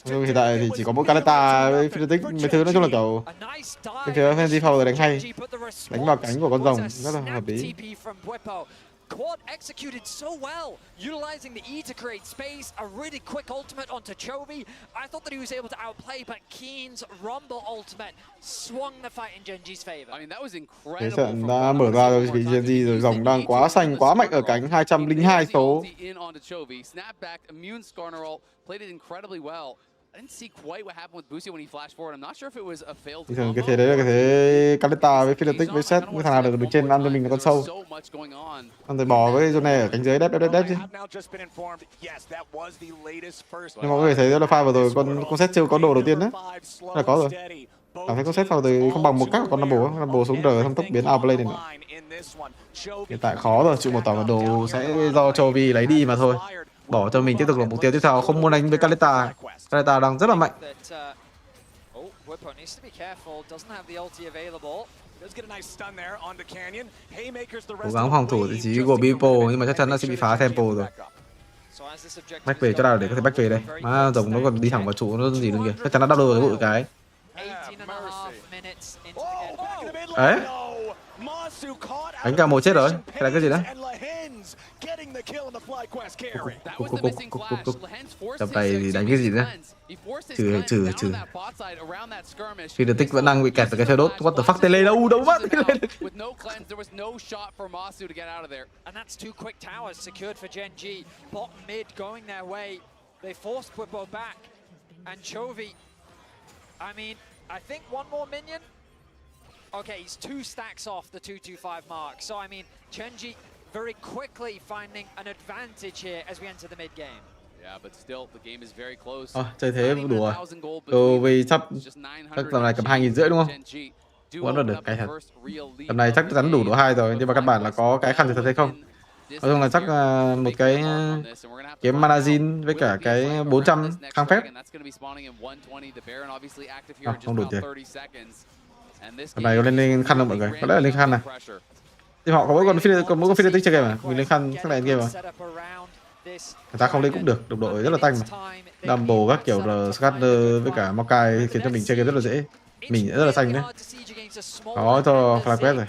Speaker 5: Nhưng hiện tại thì chỉ có mỗi Kalista với Fnatic, mấy thứ nói chung là kiểu cái phía Fantasy Power đánh hay, đánh vào cánh của con rồng rất là hợp lý.
Speaker 11: Quad executed so well, utilizing the E to create space, a really quick ultimate onto Chovy. I thought that he was able to outplay, but Keen's Rumble ultimate swung the fight in Genji's favor.
Speaker 10: I mean, that was incredible.
Speaker 5: Thế trận đã mở ra rồi vì Genji rồi, rồng đang quá xanh, quá mạnh ở cánh 202 số. Bình thường cái thế đấy là cái thế Caleta với Philatic với Set, cái thằng nào được trên ăn cho mình là con sâu. Ăn rồi bò với Zone ở cánh dưới đép chứ. Nhưng mà mọi người thấy đó là pha vừa rồi con Set chưa có đồ đầu tiên đấy. Là có rồi. Cảm thấy con Set pha vừa rồi không bằng một các con Rumble xuống R thâm tốc biến outplay này nữa. Hiện tại khó rồi, chịu một tỏ bản đồ sẽ do Chovy lấy đi mà thôi. Bỏ cho mình tiếp tục là mục tiêu tiếp theo, không muốn đánh với Caleta. Caleta đang rất là mạnh. Cố gắng phòng thủ vị trí của Bipo nhưng mà chắc chắn là sẽ bị phá tempo rồi. Back về cho nào để có thể back về đây. Má rồng nó còn đi thẳng vào trụ nó gì nữa kìa. Chắc chắn nó double với bụi cái. Ấy. Đánh cả một chết rồi. Cái là cái gì đó? Tập này thì đánh cái gì nữa? Trừ. Philatic vẫn đang bị kẹt vào cái chơi đốt. What the fuck, tele đâu mất.
Speaker 11: And that's two quick towers secured for Gen G. Bottom mid going their way. They forced Bwipo back. And Chovy, I mean, I think one more minion. Okay, he's 2 stacks off the 225 mark. So, I mean, Gen G very quickly finding an advantage here as we enter the mid game.
Speaker 10: Yeah, but still the game is very close.
Speaker 5: Chơi thế đủ rồi. Chovy chắc tầm này cầm 2.500 đúng không? Vẫn là được cái thật. Tầm này chắc chắn đủ độ 2 rồi, nhưng mà căn bản là có cái khăn thật hay không? Nói chung là chắc một cái kiếm Manazin với cả cái 400 kháng phép. Không đủ tiền. Tầm này có lên khăn không mọi người? Có lẽ là lên khăn này. Thì họ có mỗi con Philatic chơi game mà. Mình lên khăn chắc là end game mà. Người ta không lên cũng được, đồng đội rất là tanh mà. Dumble các kiểu Scatter với cả Maokai khiến cho mình chơi game rất là dễ. Mình rất là xanh đấy. Có cho FlyQuest rồi.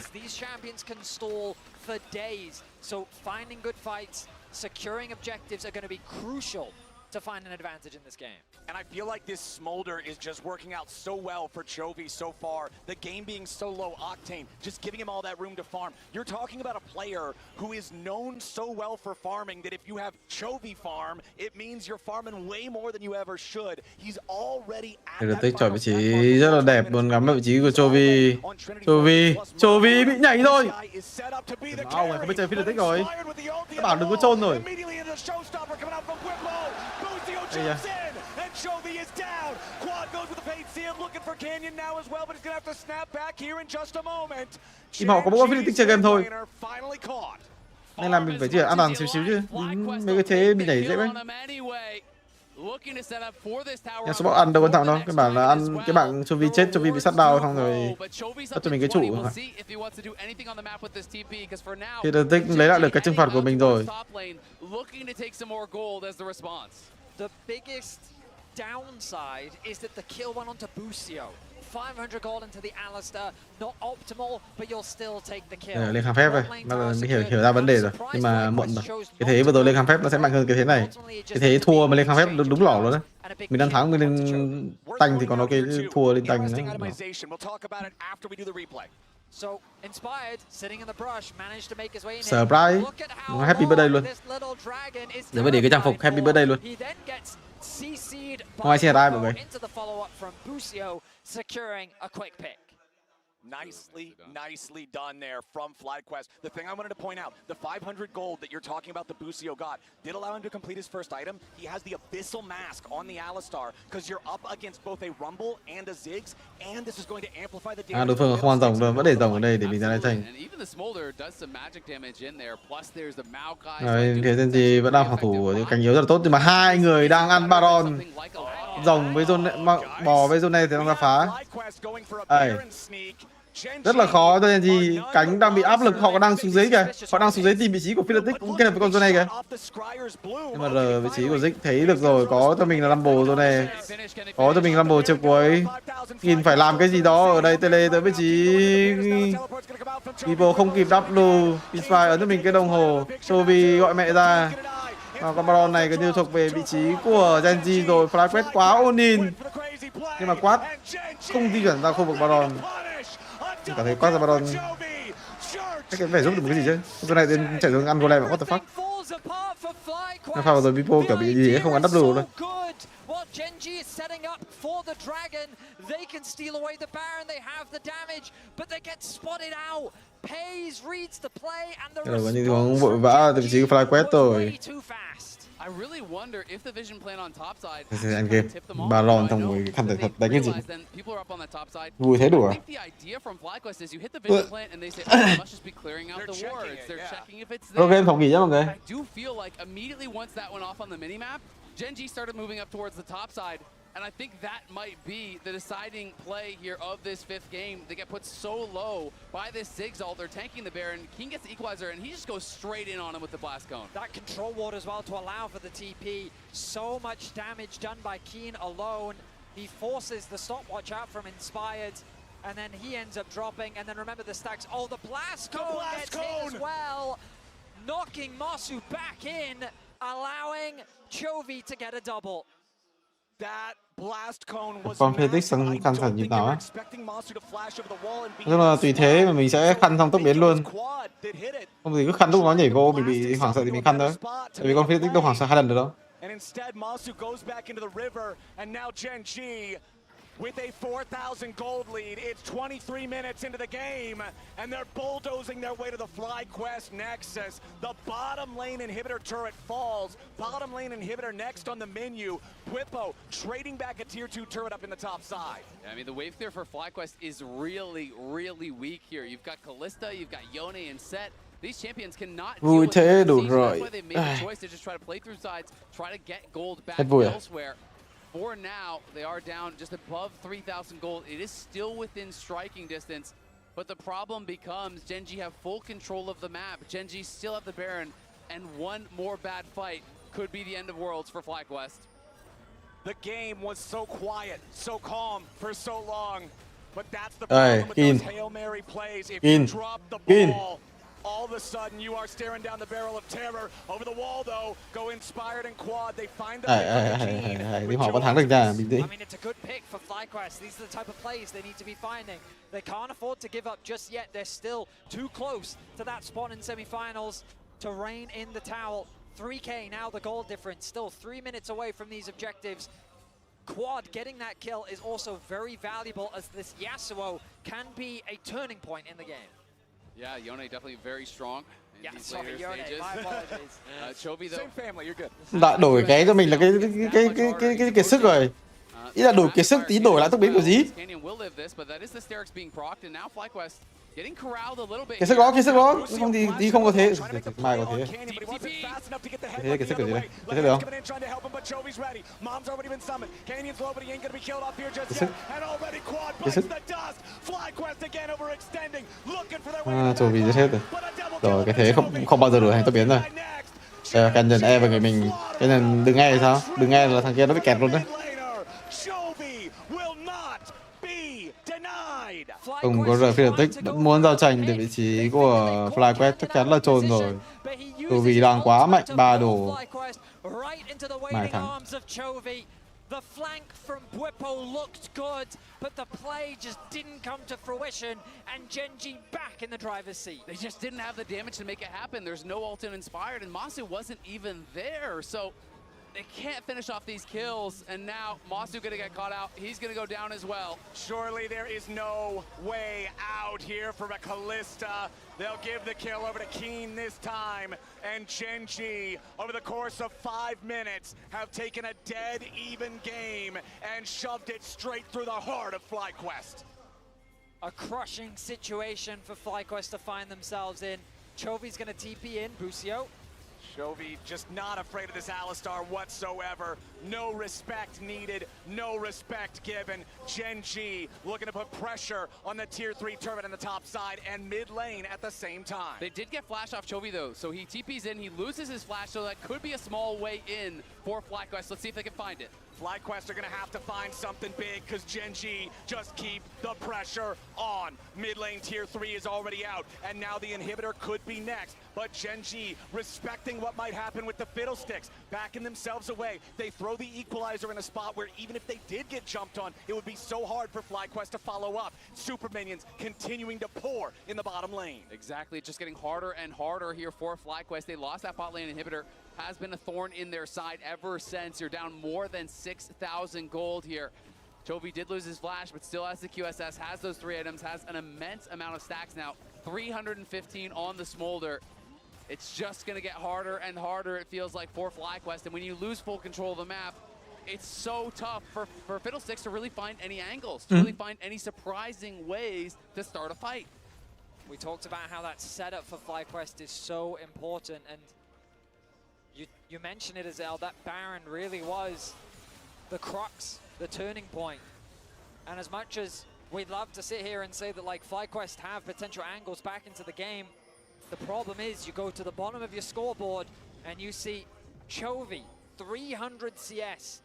Speaker 11: So finding good fights, securing objectives are going to be crucial to find an advantage in this game.
Speaker 12: And I feel like this Smolder is just working out so well for Chovy so far. The game being so low octane, just giving him all that room to farm. You're talking about a player who is known so well for farming that if you have Chovy farm, it means you're farming way more than you ever should. He's already at that
Speaker 5: chọn vị trí rất là đẹp, muốn ngắm vào vị trí của Chovy. Chovy bị nhảy rồi. Ông này không biết chơi Philatic rồi. Các bạn đừng có trôn rồi.
Speaker 12: And Chovy is down. Quad goes with the paint seal, looking for Canyon now as well, but he's gonna have to snap back here in just a moment.
Speaker 5: Team họ có mỗi Philatic chơi game thôi. Nên là mình phải chỉ an toàn xíu chứ. Mấy cái thế bị nhảy dễ quá. Nhà số bạo ăn đâu quan trọng đâu. Cái bản là ăn cái bạn Chovy chết, Chovy bị sát đau xong rồi bắt cho mình cái trụ. Philatic lấy lại được cái trừng phạt của mình rồi.
Speaker 11: The biggest downside is that the kill went onto Busio. 500 gold into the Alistar, not optimal, but you'll still take the kill.
Speaker 5: Lên kháng phép rồi, mình hiểu ra vấn đề rồi, nhưng mà muộn rồi. Cái thế vừa rồi lên kháng phép nó sẽ mạnh hơn cái thế này. Cái thế thua mà lên kháng phép đúng lỏ luôn đấy. Mình đang thắng mình lên tanh thì còn nó cái thua lên tanh nữa.
Speaker 11: So inspired, sitting in the brush, managed to make his way in.
Speaker 5: Surprise, happy birthday luôn. Giờ mới để cái trang phục happy birthday luôn. Không ai xem ai mọi người.
Speaker 12: Nicely done there from FlyQuest. The thing I wanted to point out, the 500 gold that you're talking about the Busio got did allow him to complete his first item. He has the Abyssal Mask on the Alistar because you're up against both a Rumble and a Ziggs, and this is going to amplify the damage.
Speaker 5: Đối phương không ăn rồng rồi, vẫn để rồng ở đây để mình ra đây thành. Rồi, thế nên thì vẫn đang phòng thủ ở cánh yếu rất là tốt, nhưng mà hai người đang ăn Baron. Rồng với zone, bò với zone này thì đang ra phá. Đây. Rất là khó cho nên gì cánh đang bị áp lực, họ đang xuống dưới kìa, họ đang xuống dưới tìm vị trí của Philatic cũng kết hợp với con zone này kìa. Nhưng mà giờ vị trí của Zig thấy được rồi, có cho mình là Rumble zone này, có cho mình Rumble chiều cuối, nhìn phải làm cái gì đó ở đây. Tele tới vị trí Vivo không kịp W, Inspire ấn cho mình cái đồng hồ, Chovy gọi mẹ ra. Con Baron này gần như thuộc về vị trí của Genji rồi. FlyQuest quá ôn in, nhưng mà Quát không di chuyển ra khu vực Baron. Cảm thấy Quát ra Baron, cái phải giúp được một cái gì chứ. Cái này chạy xuống ăn golem, what the fuck. Nó pha vào rồi Vipo kiểu bị gì ấy, không ăn W đâu.
Speaker 11: While Genji is setting up for the Dragon, they can steal away the Baron, they have the damage, but they get spotted out. Pays reads the play and the
Speaker 5: response from vội vã từ vị trí của FlyQuest rồi.
Speaker 10: I really wonder if the vision plan on top side
Speaker 5: End game. Baron xong rồi khăn thật đánh cái gì. Vui thế đủ à? Game phòng nghỉ nhá mọi người.
Speaker 10: I do feel like immediately once that went off on the minimap, Genji started moving up towards the top side, and I think that might be the deciding play here of this fifth game. They get put so low by this Zigzal, they're tanking the Baron. King gets the equalizer, and he just goes straight in on him with the blast cone.
Speaker 11: That control ward as well to allow for the TP. So much damage done by Keen alone. He forces the stopwatch out from Inspired, and then he ends up dropping. And then remember the stacks. Oh, the blast cone gets hit as well, knocking Masu back in, allowing Chovy to get a double.
Speaker 12: That blast cone was
Speaker 5: Con Phoenix sang khăn thành như nào á? Tức là tùy thế mà mình sẽ khăn xong tốc biến luôn. Không thì cứ khăn lúc nó nhảy vô mình bị hoảng sợ thì mình khăn thôi. Tại vì con Phoenix đâu hoảng sợ 2 lần được đâu.
Speaker 12: And instead Masu goes back into the river, and now Genji with a 4,000 gold lead. It's 23 minutes into the game, and they're bulldozing their way to the FlyQuest Nexus. The bottom lane inhibitor turret falls. Bottom lane inhibitor next on the menu. Whippo trading back a tier 2 turret up in the top side.
Speaker 10: Yeah, I mean, the wave clear for FlyQuest is really, really weak here. You've got Kalista, you've got Yone and Set. These champions cannot deal with
Speaker 5: thế đủ
Speaker 10: the
Speaker 5: rồi.
Speaker 10: That's why they made the choice to just try to play through sides, try to get gold back elsewhere. For now, they are down just above 3,000 gold. It is still within striking distance, but the problem becomes Genji have full control of the map. Genji still have the Baron, and one more bad fight could be the end of Worlds for FlyQuest.
Speaker 12: The game was so quiet, so calm for so long, but that's the problem with those Hail Mary plays. If you drop the ball, all of a sudden you are staring down the barrel of terror. Over the wall though, go Inspired and Quad. They find the
Speaker 5: họ có thắng được nha, bình tĩnh.
Speaker 11: I mean, it's a good pick for FlyQuest. These are the type of plays they need to be finding. They can't afford to give up just yet. They're still too close to that spot in semifinals to reign in the towel. 3K now the goal difference, still 3 minutes away from these objectives. Quad getting that kill is also very valuable, as this Yasuo can be a turning point in the game.
Speaker 10: Yeah, Yone definitely very strong in these later
Speaker 11: Yone,
Speaker 10: stages.
Speaker 11: my apologies.
Speaker 10: Chovy though.
Speaker 12: Same family, you're good.
Speaker 5: Đã đổi cái cho mình là cái sức rồi. Ý là đổi cái sức tí đổi lại tốc biến kiểu gì? Cái sức đó, không thì không có thế. Mai có thế. Thế cái sức kiểu gì đây? Cái sức được không? Cái sức. Trời vì chết rồi. Rồi cái thế không bao giờ đổi thành tốc biến rồi. Canyon E và người mình, Canyon đừng nghe thì sao? Đừng nghe là thằng kia nó bị kẹt luôn đấy. Không có rời phi lập tích, vẫn muốn giao tranh để vị trí của FlyQuest chắc chắn là trồn rồi. Bởi vì đang quá mạnh, 3 đồ. Mai thắng.
Speaker 11: The flank from Bwipo looked good, but the play just didn't come to fruition, and Genji back in the driver's seat.
Speaker 10: They just didn't have the damage to make it happen. There's no ult in Inspired, and Masu wasn't even there, so they can't finish off these kills, and now Masu gonna get caught out. He's gonna go down as well.
Speaker 12: Surely there is no way out here for a Kalista. They'll give the kill over to Keen this time, and Genji, over the course of 5 minutes, have taken a dead even game and shoved it straight through the heart of FlyQuest.
Speaker 11: A crushing situation for FlyQuest to find themselves in. Chovy's gonna TP in, Busio.
Speaker 12: Chovy just not afraid of this Alistar whatsoever. No respect needed, no respect given. Genji looking to put pressure on the tier 3 turret on the top side and mid lane at the same time.
Speaker 10: They did get flash off Chovy though, so he TPs in, he loses his flash, so that could be a small way in for FlyQuest. Let's see if they can find it.
Speaker 12: FlyQuest are going to have to find something big because Gen G just keep the pressure on. Mid lane tier 3 is already out, and now the inhibitor could be next. But Gen G, respecting what might happen with the Fiddlesticks, backing themselves away. They throw the equalizer in a spot where even if they did get jumped on, it would be so hard for FlyQuest to follow up. Super minions continuing to pour in the bottom lane.
Speaker 10: Exactly, just getting harder and harder here for FlyQuest. They lost that bot lane inhibitor. Has been a thorn in their side ever since. You're down more than 6,000 gold here. Chovy did lose his flash, but still has the QSS, has those 3 items, has an immense amount of stacks now. 315 on the Smolder. It's just going to get harder and harder, it feels like, for FlyQuest. And when you lose full control of the map, it's so tough for Fiddlesticks to really find any angles, to really find any surprising ways to start a fight.
Speaker 11: We talked about how that setup for FlyQuest is so important, and you mentioned it, Azelle, that Baron really was the crux, the turning point. And as much as we'd love to sit here and say that like FlyQuest have potential angles back into the game, the problem is you go to the bottom of your scoreboard and you see Chovy, 300 CS,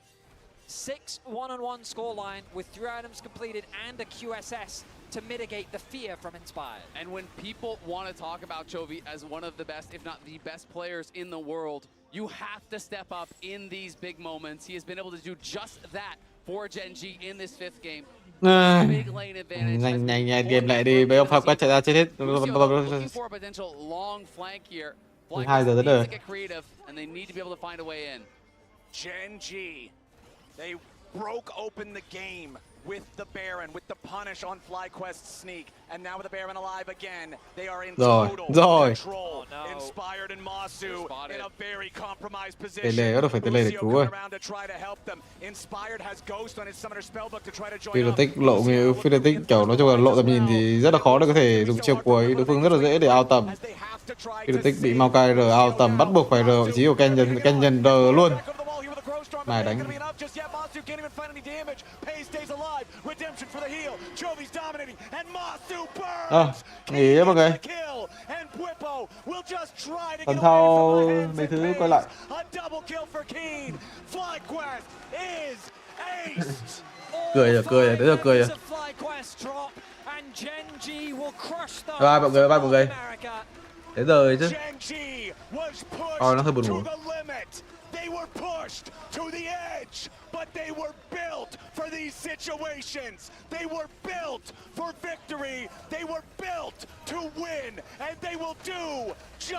Speaker 11: 6 one-on-one scoreline with 3 items completed and a QSS to mitigate the fear from Inspired.
Speaker 10: And when people want to talk about Chovy as one of the best, if not the best players in the world, you have to step up in these big moments. He has been able to do just that for Gen G in this 5th game. Big lane advantage.
Speaker 5: Nhanh game lại đi, BO5 quá chạy ra chết hết.
Speaker 10: Looking for a potential long flank here.
Speaker 5: 2 giờ tới đời.
Speaker 10: Get creative, and they need to be able to find a way in.
Speaker 12: Gen G, they broke open the game with the Baron, with the punish on FlyQuest's sneak, and now with the Baron alive again, they are in total control. Inspired and Masu in a very compromised position. Busio coming around to try to help them. Inspired has Ghost on his summoner spellbook to try to join up.
Speaker 5: Fiddlesticks kiểu nói chung là lộ tầm nhìn thì rất là khó để có thể dùng chiêu cuối, đối phương rất là dễ để out tầm. Fiddlesticks bị Maokai R out tầm, bắt buộc phải R vị trí của Canyon R luôn. Này đánh. Nghỉ mọi người. Tuần sau mấy thứ quay lại. Cười rồi, tới giờ cười rồi. Bye mọi người. Đến giờ chứ. Nó hơi buồn ngủ.
Speaker 12: They were pushed to the edge, but they were built for these situations. They were built for victory. They were built to win, and they will do just